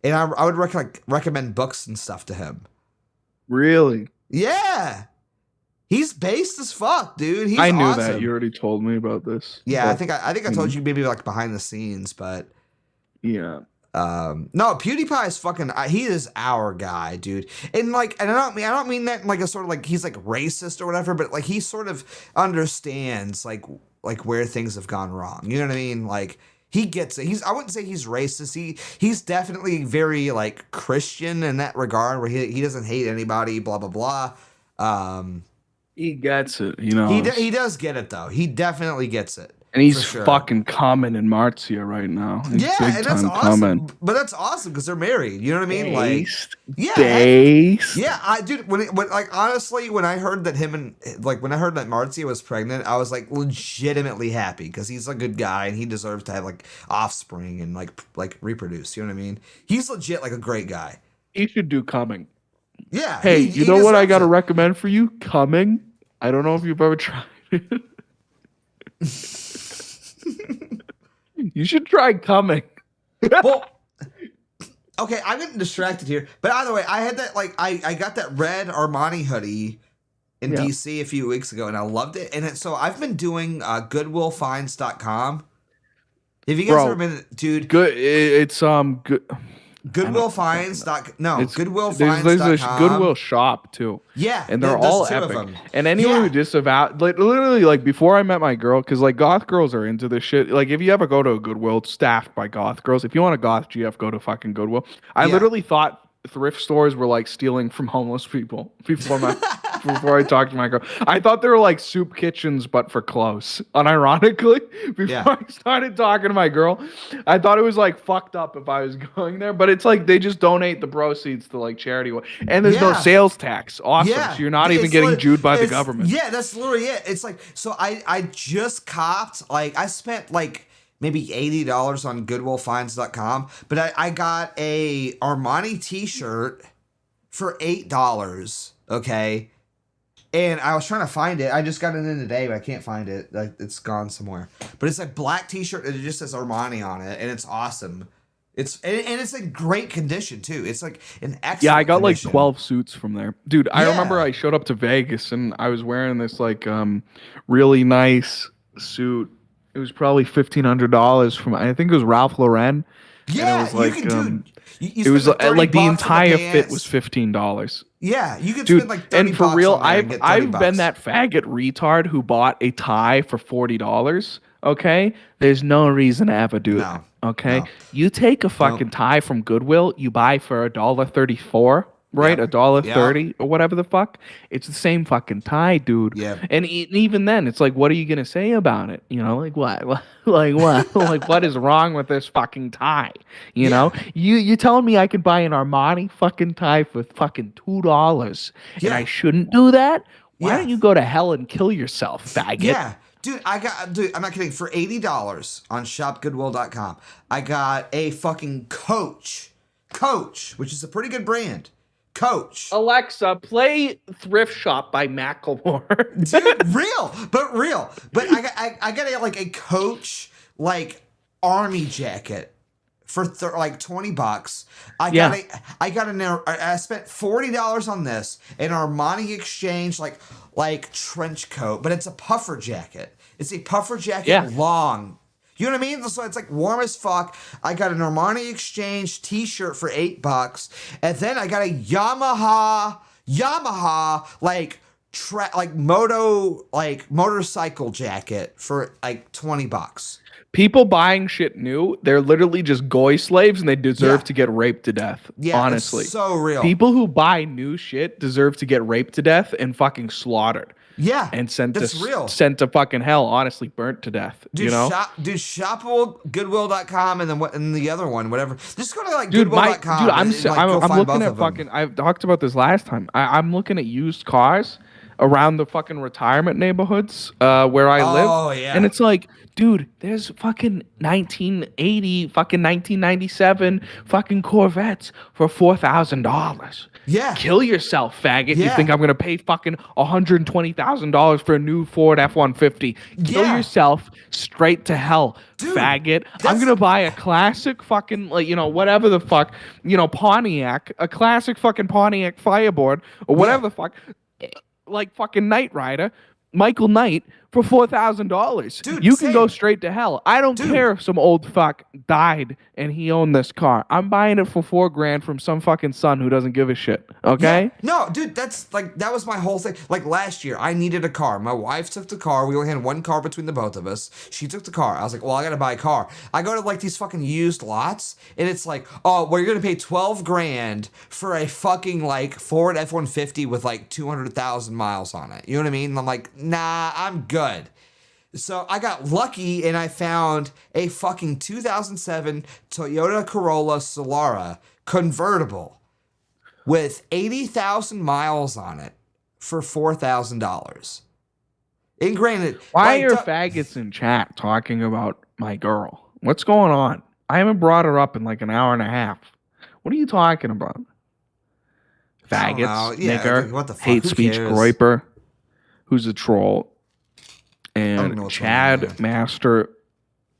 and I would recommend books and stuff to him. Really? Yeah. He's based as fuck, dude. He's I knew awesome. that. You already told me about this. Yeah, I think I told you maybe like behind the scenes, but yeah. No, PewDiePie is fucking. He is our guy, dude. And I don't mean that in like a sort of like he's like racist or whatever, but like he sort of understands like where things have gone wrong. You know what I mean? Like he gets it. I wouldn't say he's racist. He's definitely very like Christian in that regard, where he doesn't hate anybody. Blah blah blah. He gets it, you know. He does get it though. He definitely gets it. And he's sure. fucking coming in Marcia right now. He's Yeah, big and that's time awesome. coming. But that's awesome because they're married. You know what I mean? Based. Like, yeah, Based. yeah. Dude, when like honestly, when I heard that when I heard that Marcia was pregnant, I was like legitimately happy because he's a good guy and he deserves to have like offspring and like reproduce. You know what I mean? He's legit like a great guy. He should do coming. Yeah. Hey, you know what I got to it. recommend for you? Coming. I don't know if you've ever tried it. You should try coming. Well, okay, I'm getting distracted here. But either way, I had that I got that red Armani hoodie in DC a few weeks ago, and I loved it. And so I've been doing GoodwillFinds.com. Have you guys ever been, dude? Good. It's good. GoodwillFinds.com. GoodwillFinds.com. There's a Goodwill shop too. Yeah, and they're all epic. And anyone who disavow, like literally, like before I met my girl, because like goth girls are into this shit. Like if you ever go to a Goodwill, it's staffed by goth girls. If you want a goth GF, go to fucking Goodwill. I literally thought thrift stores were like stealing from homeless people before I talked to my girl. I thought they were like soup kitchens, but for clothes. Unironically, before I started talking to my girl, I thought it was like fucked up if I was going there. But it's like they just donate the proceeds to like charity, and there's no sales tax. Awesome. So you're not even getting Jewed by the government. Yeah, that's literally it. It's like so. I just copped like I spent like maybe $80 on GoodwillFinds.com, but I got a Armani t-shirt for $8, okay? And I was trying to find it. I just got it in today, but I can't find it. Like it's gone somewhere. But it's a black t-shirt and it just says Armani on it, and it's awesome. It's in great condition too. It's like an excellent I got condition. like 12 suits from there. Dude, I remember I showed up to Vegas and I was wearing this like really nice suit. It was probably $1,500 from, I think it was Ralph Lauren. Yeah, and it was like, you can do. It was like the entire fit was $15. Yeah, you could spend like $30 and for real, I've been that faggot retard who bought a tie for $40. Okay, there's no reason to ever do that. Okay, you take a fucking tie from Goodwill, you buy for $1.34. Right, $1.30 or whatever the fuck. It's the same fucking tie, dude. Yeah. And even then, it's like, what are you gonna say about it? You know, like what? Like what? Like what is wrong with this fucking tie? You know, you telling me I can buy an Armani fucking tie for fucking $2 and I shouldn't do that? Why don't you go to hell and kill yourself, faggot? Yeah. Dude, I'm not kidding. For $80 on shopgoodwill.com, I got a fucking Coach, which is a pretty good brand. Coach. Alexa, play Thrift Shop by Macklemore. Dude, real. But I got a Coach like army jacket for like $20. I spent $40 on this, an Armani Exchange like trench coat, but it's a puffer jacket. It's a puffer jacket long. You know what I mean? So it's like warm as fuck. I got an Armani Exchange t-shirt for $8, and then I got a Yamaha motorcycle jacket for like $20. People buying shit new, they're literally just goy slaves and they deserve to get raped to death. Yeah, honestly. It's so real. People who buy new shit deserve to get raped to death and fucking slaughtered. Yeah. And sent real. Sent to fucking hell, honestly, burnt to death. Dude, you know? Shop Goodwill.com and then and the other one, whatever. Just go to like Goodwill.com. I'm looking at fucking, I've talked about this last time. I'm looking at used cars around the fucking retirement neighborhoods where I live. Oh, yeah. And it's like, dude, there's fucking 1980, fucking 1997 fucking Corvettes for $4,000. Yeah. Kill yourself, faggot. You think I'm going to pay fucking $120,000 for a new Ford F-150. Kill yourself straight to hell, dude, faggot. I'm going to buy a classic fucking, like, you know, whatever the fuck, you know, Pontiac, a classic fucking Pontiac Fireboard or whatever the fuck, like fucking Knight Rider, Michael Knight, for $4,000. Dude, you can go straight to hell. I don't care if some old fuck died and he owned this car. I'm buying it for $4,000 from some fucking son who doesn't give a shit. Okay? Yeah. No, dude, that's like, that was my whole thing. Like last year, I needed a car. My wife took the car. We only had one car between the both of us. She took the car. I was like, well, I gotta buy a car. I go to like these fucking used lots, and it's like, oh, well, you're gonna pay $12,000 for a fucking like Ford F-150 with like 200,000 miles on it. You know what I mean? And I'm like, nah, I'm good. So I got lucky and I found a fucking 2007 Toyota Corolla Solara convertible with 80,000 miles on it for $4,000. And granted, why are faggots in chat talking about my girl? What's going on? I haven't brought her up in like an hour and a half. What are you talking about? Faggots, yeah, nigger, what the fuck? hate Who speech, cares? groiper, who's a troll, and what's Chad going on, Master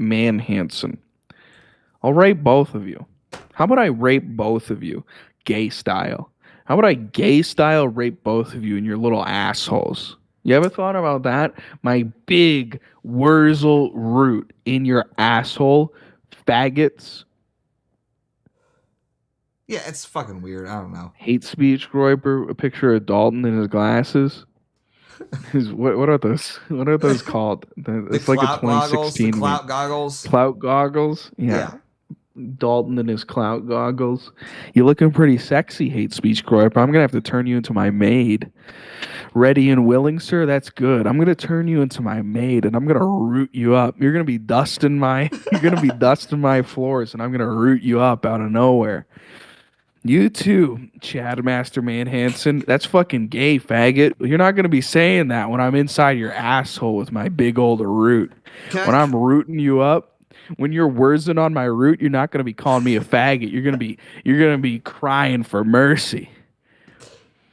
Manhanson. I'll rape both of you. How about I rape both of you, gay style? How about I gay style rape both of you and your little assholes? You ever thought about that? My big Wurzel root in your asshole, faggots. Yeah, it's fucking weird. I don't know. Hate speech, Groiper. A picture of Dalton in his glasses. What are those? What are those called? It's like a 2016 the clout goggles. Clout goggles. Yeah. Dalton in his clout goggles. You're looking pretty sexy, hate speech, Groiper. I'm gonna have to turn you into my maid. Ready and willing, sir? That's good. I'm gonna turn you into my maid and I'm gonna root you up. You're gonna be dusting my floors and I'm gonna root you up out of nowhere. You too, Chad Master Manhanson. That's fucking gay, faggot. You're not gonna be saying that when I'm inside your asshole with my big old root. When I'm rooting you up, when you're wurzing on my root, you're not gonna be calling me a faggot. You're gonna be crying for mercy.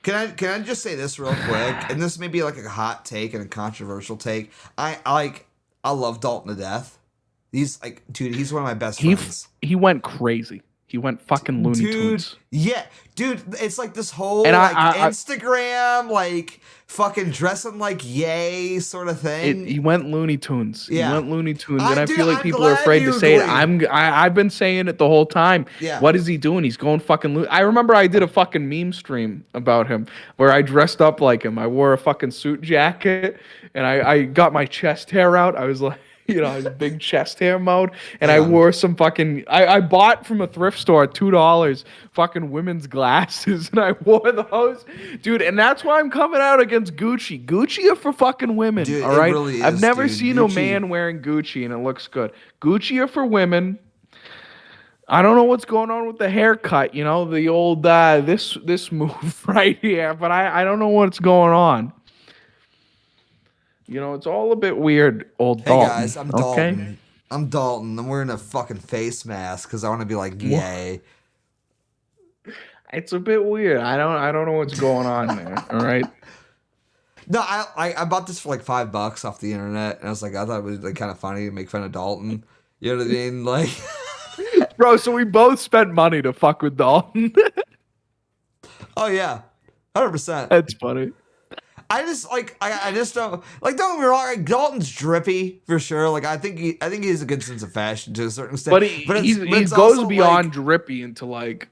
Can I just say this real quick? And this may be like a hot take and a controversial take. I love Dalton to death. He's like, dude, he's one of my best friends. He went crazy. He went fucking Looney Tunes. Yeah, dude, it's like this whole and Instagram, like fucking dressing like yay sort of thing. He went Looney Tunes. Yeah. He went Looney Tunes, and I feel like people are afraid to say it. I've been saying it the whole time. Yeah. What is he doing? He's going fucking Looney. I remember I did a fucking meme stream about him where I dressed up like him. I wore a fucking suit jacket, and I got my chest hair out. I was like, I was big chest hair mode, and I wore some fucking. I bought from a thrift store $2 fucking women's glasses, and I wore those, dude. And that's why I'm coming out against Gucci. Gucci are for fucking women, dude, all right? Really I've never seen Gucci. a man wearing Gucci and it looks good. Gucci are for women. I don't know what's going on with the haircut, the old this move right here, but I don't know what's going on. It's all a bit weird, old Dalton. Hey guys, I'm Dalton. I'm Dalton. I'm wearing a fucking face mask because I want to be like yay. It's a bit weird. I don't know what's going on there. All right. No, I bought this for like $5 off the internet, and I was like, I thought it was like kind of funny to make fun of Dalton. You know what I mean? Like, bro. So we both spent money to fuck with Dalton. Oh yeah, 100%. That's funny. I just don't like. Don't get me wrong. Like, Dalton's drippy for sure. Like I think he has a good sense of fashion to a certain extent. But he goes beyond like, drippy into like,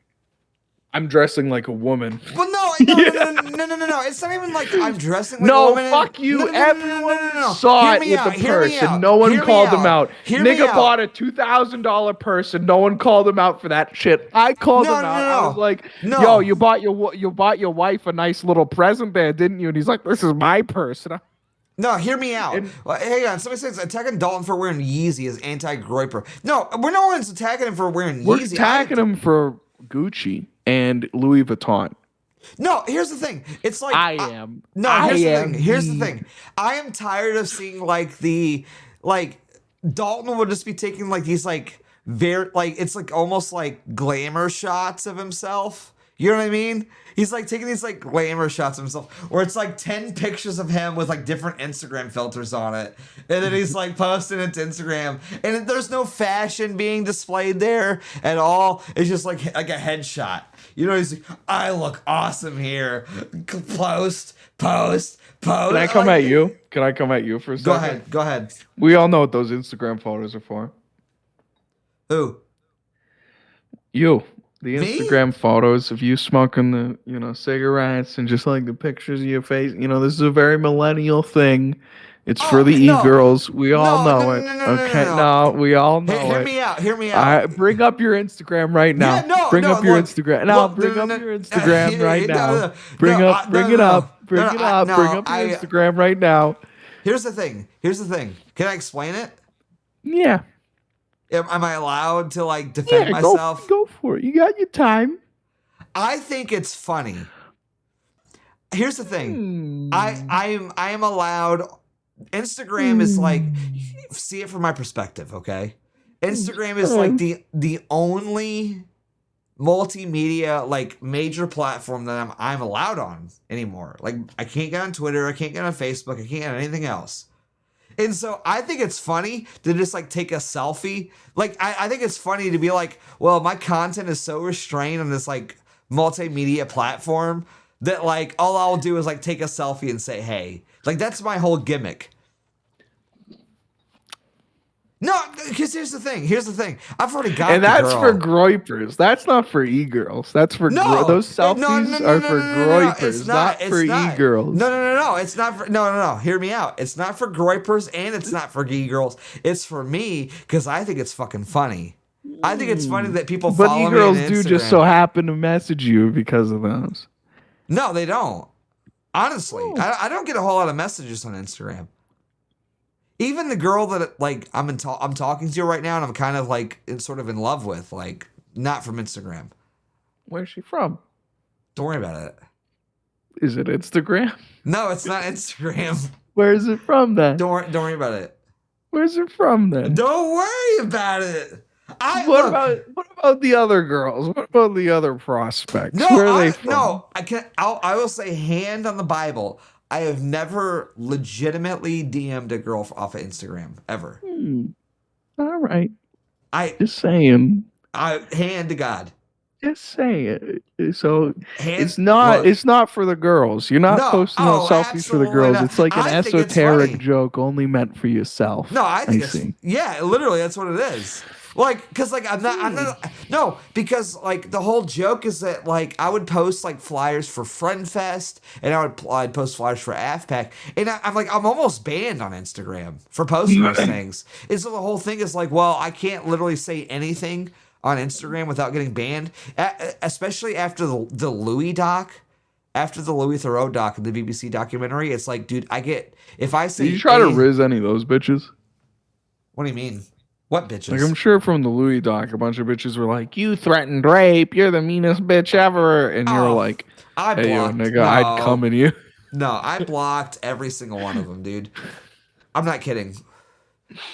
I'm dressing like a woman. Well, no. It's not even like I'm dressing like a woman. No, fuck you. Everyone saw it with the purse, and no one called him out. Nigga bought a $2,000 purse, and no one called him out for that shit. I called him out. I was like, yo, you bought your wife a nice little present there, didn't you? And he's like, this is my purse. And no, hear me out. Hang on. Somebody says attacking Dalton for wearing Yeezy is anti-groiper. No, we're no one's attacking him for wearing Yeezy. We're attacking him for Gucci and Louis Vuitton. No, here's the thing. It's like Here's the thing. I am tired of seeing Dalton would just be taking like these like very like it's like almost like glamour shots of himself. You know what I mean? He's like taking these like glamour shots of himself where it's like 10 pictures of him with like different Instagram filters on it. And then he's like posting it to Instagram. And there's no fashion being displayed there at all. It's just like a headshot. He's like, I look awesome here. Post. Can I come at you? Can I come at you for a second? Go ahead. We all know what those Instagram photos are for. Who? You. The Instagram photos of you smoking the, cigarettes and just like the pictures of your face. This is a very millennial thing. It's for the e-girls. We all know it. No, we all know it. Hear me out. Bring up your Instagram right now. Bring up your Instagram. Bring up your Instagram right now. Bring it up. Bring up your Instagram right now. Here's the thing. Can I explain it? Yeah. Am I allowed to like defend myself? Go for it. You got your time. I think it's funny. Here's the thing. I am allowed. Instagram is like, see it from my perspective, okay? Instagram is like the only multimedia like major platform that I'm allowed on anymore. Like I can't get on Twitter, I can't get on Facebook, I can't get on anything else. And so I think it's funny to just like take a selfie. Like I think it's funny to be like, well, my content is so restrained on this like multimedia platform that like all I'll do is like take a selfie and say, hey. Like that's my whole gimmick. No, because here's the thing. I've already got and that's the girl. for groypers. That's not for e-girls. That's for those selfies are for groypers, not for e-girls. No. It's not for no. Hear me out. It's not for groypers and it's not for e-girls. It's for me because I think it's fucking funny. I think it's funny that people follow me on Instagram. But e-girls do just so happen to message you because of those. No, they don't. Honestly, I don't get a whole lot of messages on Instagram. Even the girl that like I'm talking to right now, and I'm kind of like sort of in love with, like not from Instagram. Where's she from? Don't worry about it. Is it Instagram? No, it's not Instagram. Where is it from then? Don't worry about it. Where's it from then? Don't worry about it. What about the other girls? What about the other prospects? No, Where are they from? No, I will say hand on the Bible. I have never legitimately DM'd a girl off of Instagram ever. All right. Just saying. Hand to God. Just saying. So it's not for the girls. You're not posting those selfies for the girls. Not. It's like an esoteric joke only meant for yourself. No, I think yeah, literally that's what it is. Like, cause like I'm not no, because like the whole joke is that like I would post like flyers for Friend Fest and I'd post flyers for AFPAC and I'm almost banned on Instagram for posting those things. And so the whole thing is like, well, I can't literally say anything on Instagram without getting banned, especially after the Louis doc. After the Louis Theroux doc and the BBC documentary, it's like, dude, if I say... Did you try to riz any of those bitches? What do you mean? What bitches? Like, I'm sure from the Louis doc, a bunch of bitches were like, you threatened rape, you're the meanest bitch ever. And you're like, hey, yo, nigga, I'd come in you. No, I blocked every single one of them, dude. I'm not kidding.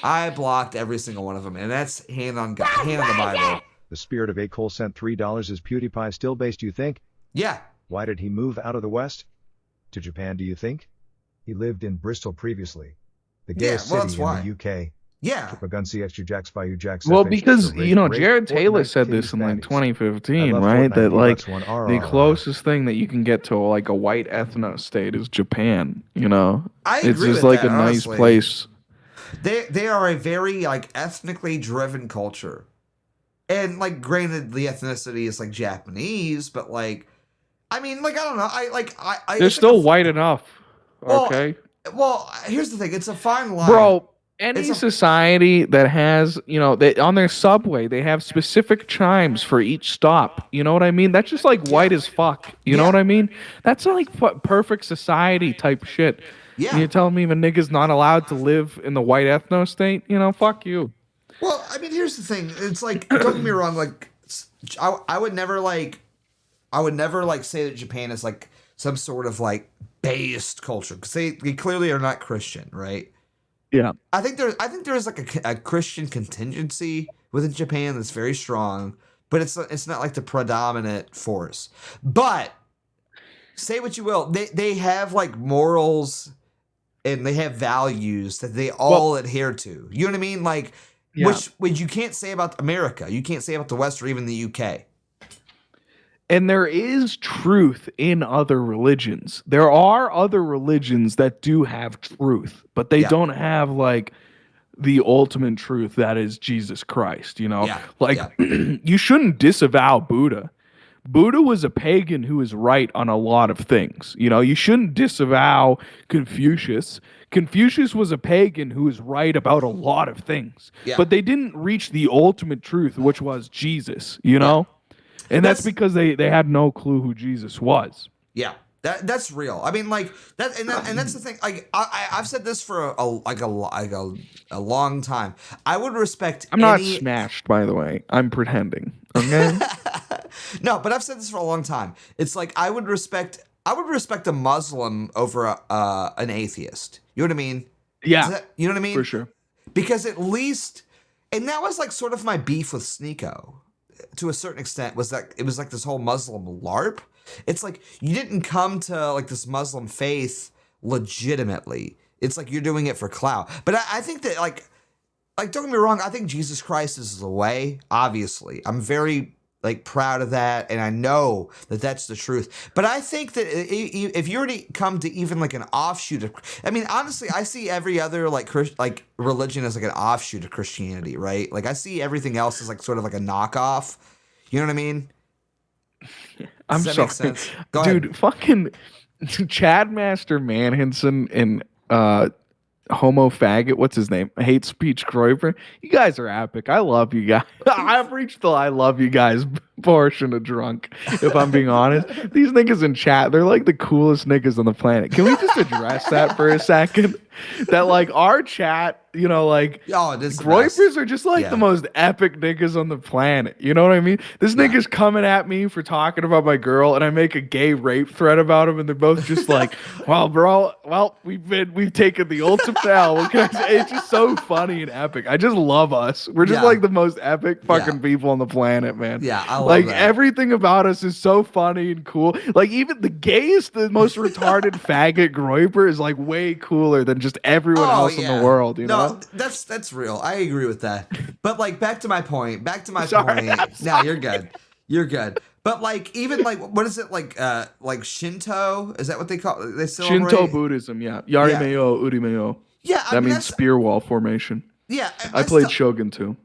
I blocked every single one of them, and that's hand on the Bible. The Spirit of A. Cole sent $3. Is PewDiePie still based, you think? Yeah. Why did he move out of the West? To Japan, do you think? He lived in Bristol previously. The gayest city in the UK. Yeah. Well, because, Jared Taylor said this in like 2015, right? That like the closest thing that you can get to like a white ethno state is Japan, It's just like a nice place. They are a very like ethnically driven culture. And like granted the ethnicity is like Japanese, but like I mean like I don't know. They're still white enough. Okay. Well, here's the thing, it's a fine line. Bro, any society that has, on their subway, they have specific chimes for each stop. You know what I mean? That's just like white as fuck. You know what I mean? That's like perfect society type shit. Yeah. And you're telling me a nigga's not allowed to live in the white ethno state? Fuck you. Well, I mean, here's the thing. It's like, don't get me wrong. Like, I would never say that Japan is like some sort of like based culture because they clearly are not Christian, right? Yeah. I think there's like a Christian contingency within Japan that's very strong, but it's not like the predominant force. But say what you will, they have like morals and they have values that they all adhere to. You know what I mean? Like, which you can't say about America. You can't say about the West or even the UK. And there is truth in other religions. There are other religions that do have truth, but they don't have like the ultimate truth that is Jesus Christ, you shouldn't disavow Buddha. Buddha was a pagan who was right on a lot of things. You shouldn't disavow Confucius. Confucius was a pagan who was right about a lot of things, but they didn't reach the ultimate truth, which was Jesus, And that's because they had no clue who Jesus was. Yeah, That's real. I mean, like that, and that's the thing. Like I've said this for a long time. I would respect. I'm not smashed, by the way. I'm pretending. Okay. No, but I've said this for a long time. It's like I would respect a Muslim over an atheist. You know what I mean? Yeah. You know what I mean? For sure. Because at least, and that was like sort of my beef with Sneeko, to a certain extent, was that it was like this whole Muslim LARP. It's like you didn't come to like this Muslim faith legitimately. It's like you're doing it for clout. But I think that like don't get me wrong, I think Jesus Christ is the way, obviously. I'm very like proud of that, and I know that that's the truth. But I think that if you already come to even like an offshoot of, I mean, honestly, I see every other like religion as like an offshoot of Christianity, right? Like I see everything else as like sort of like a knockoff. You know what I mean? I'm Does that sorry, make sense? Go dude. ahead. Fucking Chad Master Manhinson and homo faggot. What's his name? Hate speech Groiper. You guys are epic. I love you guys. I've reached the I love you guys portion of drunk. If I'm being honest, these niggas in chat, they're like the coolest niggas on the planet. Can we just address that for a second? That like our chat, you know, like Groipers are just like the most epic niggas on the planet. You know what I mean? This nigga's coming at me for talking about my girl, and I make a gay rape threat about him, and they're both just like, "Well, bro, we've taken the ultimate L." It's just so funny and epic. I just love us. We're just like the most epic fucking people on the planet, man. Yeah, I love like that. everything about us is so funny and cool. Like even the gayest, the most retarded faggot Groiper is like way cooler than just everyone else in the world. You know? That's real. I agree with that. But like back to my point. Sorry. No, you're good. You're good. But like even like what is it like Shinto? Is that what they call it? They celebrate? Shinto Buddhism, yeah. Yarimeyo, Urimeyo. Yeah, that means spear wall formation. Yeah, I played Shogun too.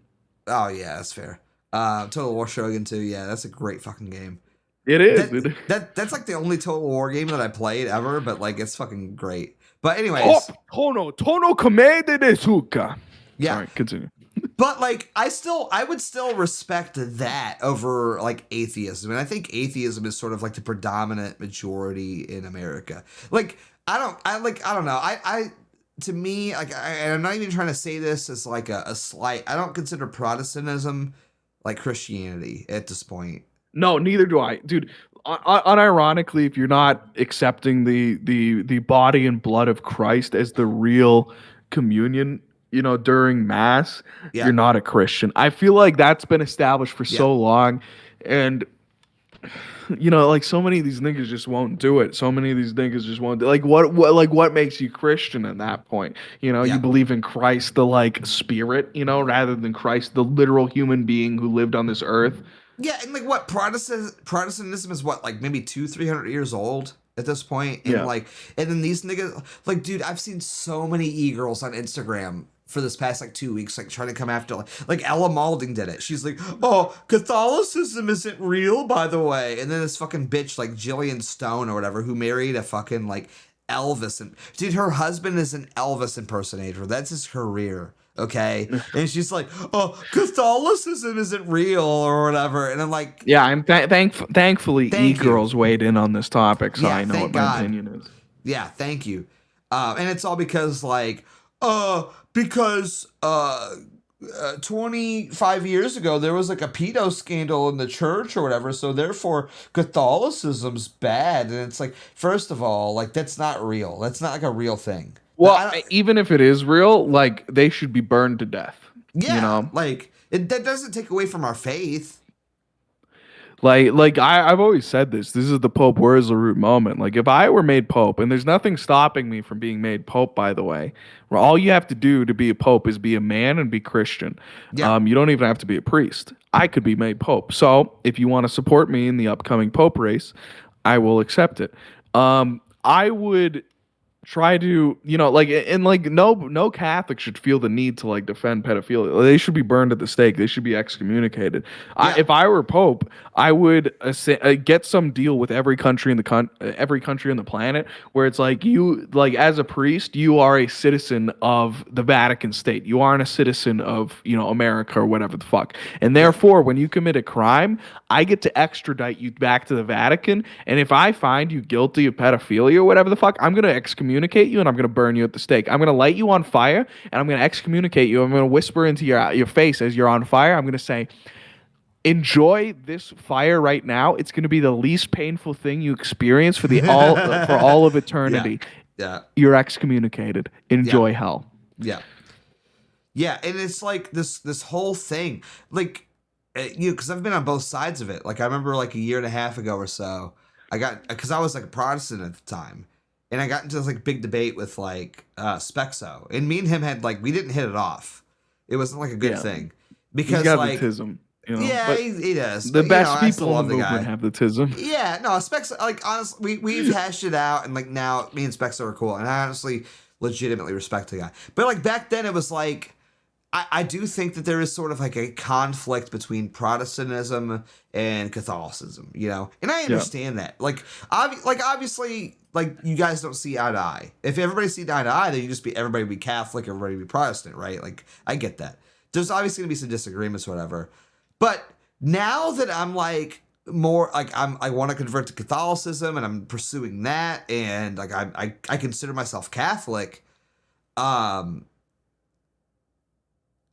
Oh yeah, that's fair. Total War Shogun 2, yeah, that's a great fucking game. It is. That's like the only Total War game that I played ever, but like it's fucking great. But anyways, Tono Kame de Desuka. Yeah. Sorry, continue. But like I would still respect that over like atheism. And I think atheism is sort of like the predominant majority in America. Like I don't know. I to me, like and I'm not even trying to say this as like a slight. I don't consider Protestantism like Christianity at this point. No, neither do I, dude. Unironically, if you're not accepting the body and blood of Christ as the real communion, you know, during mass, you're not a Christian. I feel like that's been established for so long, and you know, like so many of these niggas just won't do it. So many of these niggas just won't do it. Like what makes you Christian at that point? You know, you believe in Christ, the like spirit, you know, rather than Christ, the literal human being who lived on this earth. Yeah, and like what Protestantism is what, like maybe 200-300 years old at this point. And like, and then these niggas, like, dude, I've seen so many e-girls on Instagram for this past like 2 weeks, like trying to come after like Ella Malding did it. She's like, oh, Catholicism isn't real, by the way. And then this fucking bitch like Jillian Stone or whatever, who married a fucking like Elvis, and dude, her husband is an Elvis impersonator. That's his career. Okay, and she's like, "Oh, Catholicism isn't real or whatever," and I'm like, "Yeah, I'm thankfully e-girls weighed in on this topic, so I know what my opinion is." Yeah, thank you. And it's all because 25 years ago there was like a pedo scandal in the church or whatever, so therefore Catholicism's bad. And it's like, first of all, like that's not real. That's not like a real thing. Well, even if it is real, like they should be burned to death. Yeah, you know? Like that doesn't take away from our faith. Like I've always said this. This is the Pope Wurzelroot moment. Like if I were made Pope, and there's nothing stopping me from being made Pope, by the way, where all you have to do to be a Pope is be a man and be Christian. Yeah. You don't even have to be a priest. I could be made Pope. So if you want to support me in the upcoming Pope race, I will accept it. I would try to, no Catholic should feel the need to like defend pedophilia. They should be burned at the stake. They should be excommunicated. If I were Pope, I would get some deal with every country in the planet where it's like, you, like, as a priest, you are a citizen of the Vatican state. You aren't a citizen of, America or whatever the fuck. And therefore, when you commit a crime, I get to extradite you back to the Vatican. And if I find you guilty of pedophilia or whatever the fuck, I'm going to excommunicate you and I'm going to burn you at the stake. I'm going to light you on fire and I'm going to excommunicate you. I'm going to whisper into your face as you're on fire. I'm going to say, enjoy this fire right now. It's going to be the least painful thing you experience for all of eternity. Yeah. You're excommunicated. Enjoy hell. Yeah. Yeah, and it's like this whole thing, like, because I've been on both sides of it. Like, I remember like a year and a half ago or so, because I was like a Protestant at the time, and I got into this like big debate with like Spexo, and me and him had like, we didn't hit it off. It wasn't like a good thing because he's got like the tism, yeah, he does. The best I people in the movement have the tism. Yeah, no, Spexo, like, honestly, we've hashed it out, and like now me and Spexo are cool, and I honestly legitimately respect the guy. But like back then, it was like, I do think that there is sort of like a conflict between Protestantism and Catholicism, and I understand that. Like, obviously, like, you guys don't see eye to eye. If everybody see eye to eye, then everybody be Catholic, everybody be Protestant, right? Like, I get that. There's obviously gonna be some disagreements, whatever. But now that I'm like more like I want to convert to Catholicism and I'm pursuing that, and like I consider myself Catholic.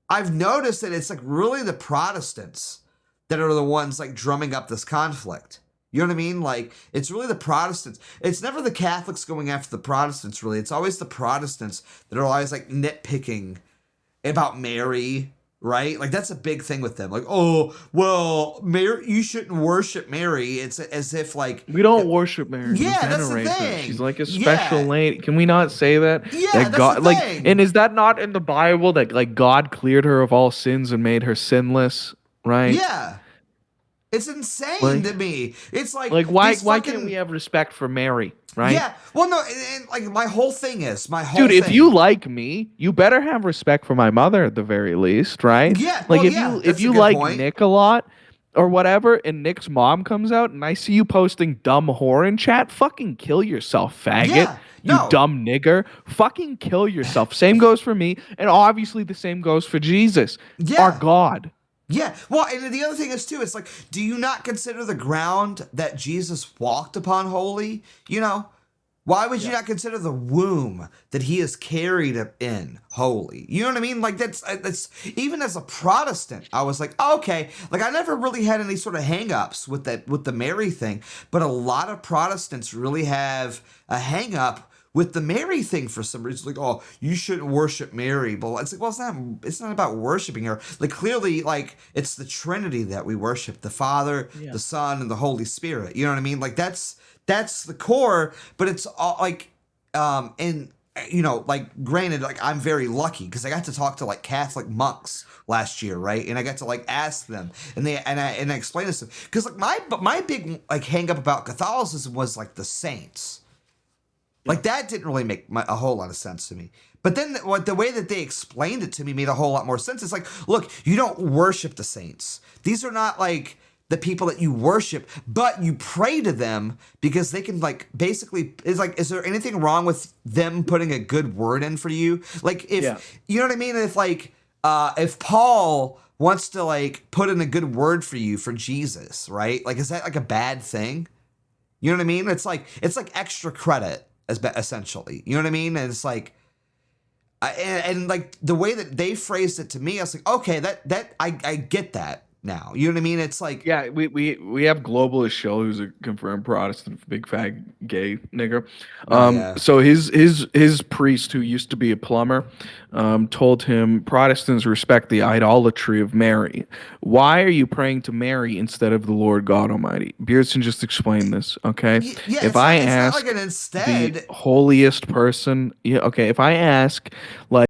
I've noticed that it's like really the Protestants that are the ones like drumming up this conflict. You know what I mean? Like, it's really the Protestants. It's never the Catholics going after the Protestants, really. It's always the Protestants that are always like nitpicking about Mary, right? Like, that's a big thing with them. Like, oh, well, Mary, you shouldn't worship Mary. It's as if like, we don't worship Mary. Yeah, that's the thing. She's like a special lady. Can we not say that? Yeah, that that's God, the like, thing. and is that not in the Bible that like God cleared her of all sins and made her sinless? Right? Yeah. It's insane to me. It's like why can't we have respect for Mary? Right? Yeah. Well, no, and like my whole thing is dude. If you like me, you better have respect for my mother at the very least, right? Yeah. Like, well, if you like Nick a lot or whatever, and Nick's mom comes out and I see you posting dumb whore in chat, fucking kill yourself, faggot. Yeah. You dumb nigger. Fucking kill yourself. Same goes for me, and obviously the same goes for Jesus, our God. Yeah, well, and the other thing is, too, it's like, do you not consider the ground that Jesus walked upon holy? Why would you not consider the womb that he is carried in holy? You know what I mean? Like, that's even as a Protestant, I was like, oh, okay. Like, I never really had any sort of hang-ups with the Mary thing, but a lot of Protestants really have a hang-up with the Mary thing for some reason. Like, oh, you shouldn't worship Mary. But it's like, well, it's not about worshiping her. Like, clearly, like, it's the Trinity that we worship: the Father, the Son, and the Holy Spirit. You know what I mean? Like, that's the core. But it's all like, and like, granted, like, I'm very lucky because I got to talk to like Catholic monks last year, right? And I got to like ask them, and I explained this because like my big like hang up about Catholicism was like the saints. Like, that didn't really make a whole lot of sense to me. But then the way that they explained it to me made a whole lot more sense. It's like, look, you don't worship the saints. These are not like the people that you worship, but you pray to them because they can like basically, it's like, is there anything wrong with them putting a good word in for you? Like, if, you know what I mean? If like, if Paul wants to like put in a good word for you for Jesus, right? Like, is that like a bad thing? You know what I mean? It's like extra credit. Essentially, you know what I mean? And it's like, and like the way that they phrased it to me, I was like, okay, that I get that now. You know what I mean? It's like, yeah, we have Globalist Show, who's a confirmed Protestant, big fag gay nigger. So his priest, who used to be a plumber, told him Protestants respect the idolatry of Mary. Why are you praying to Mary instead of the Lord God Almighty? Beardson just explained this, okay? Yeah, if I ask like an instead the holiest person, if I ask like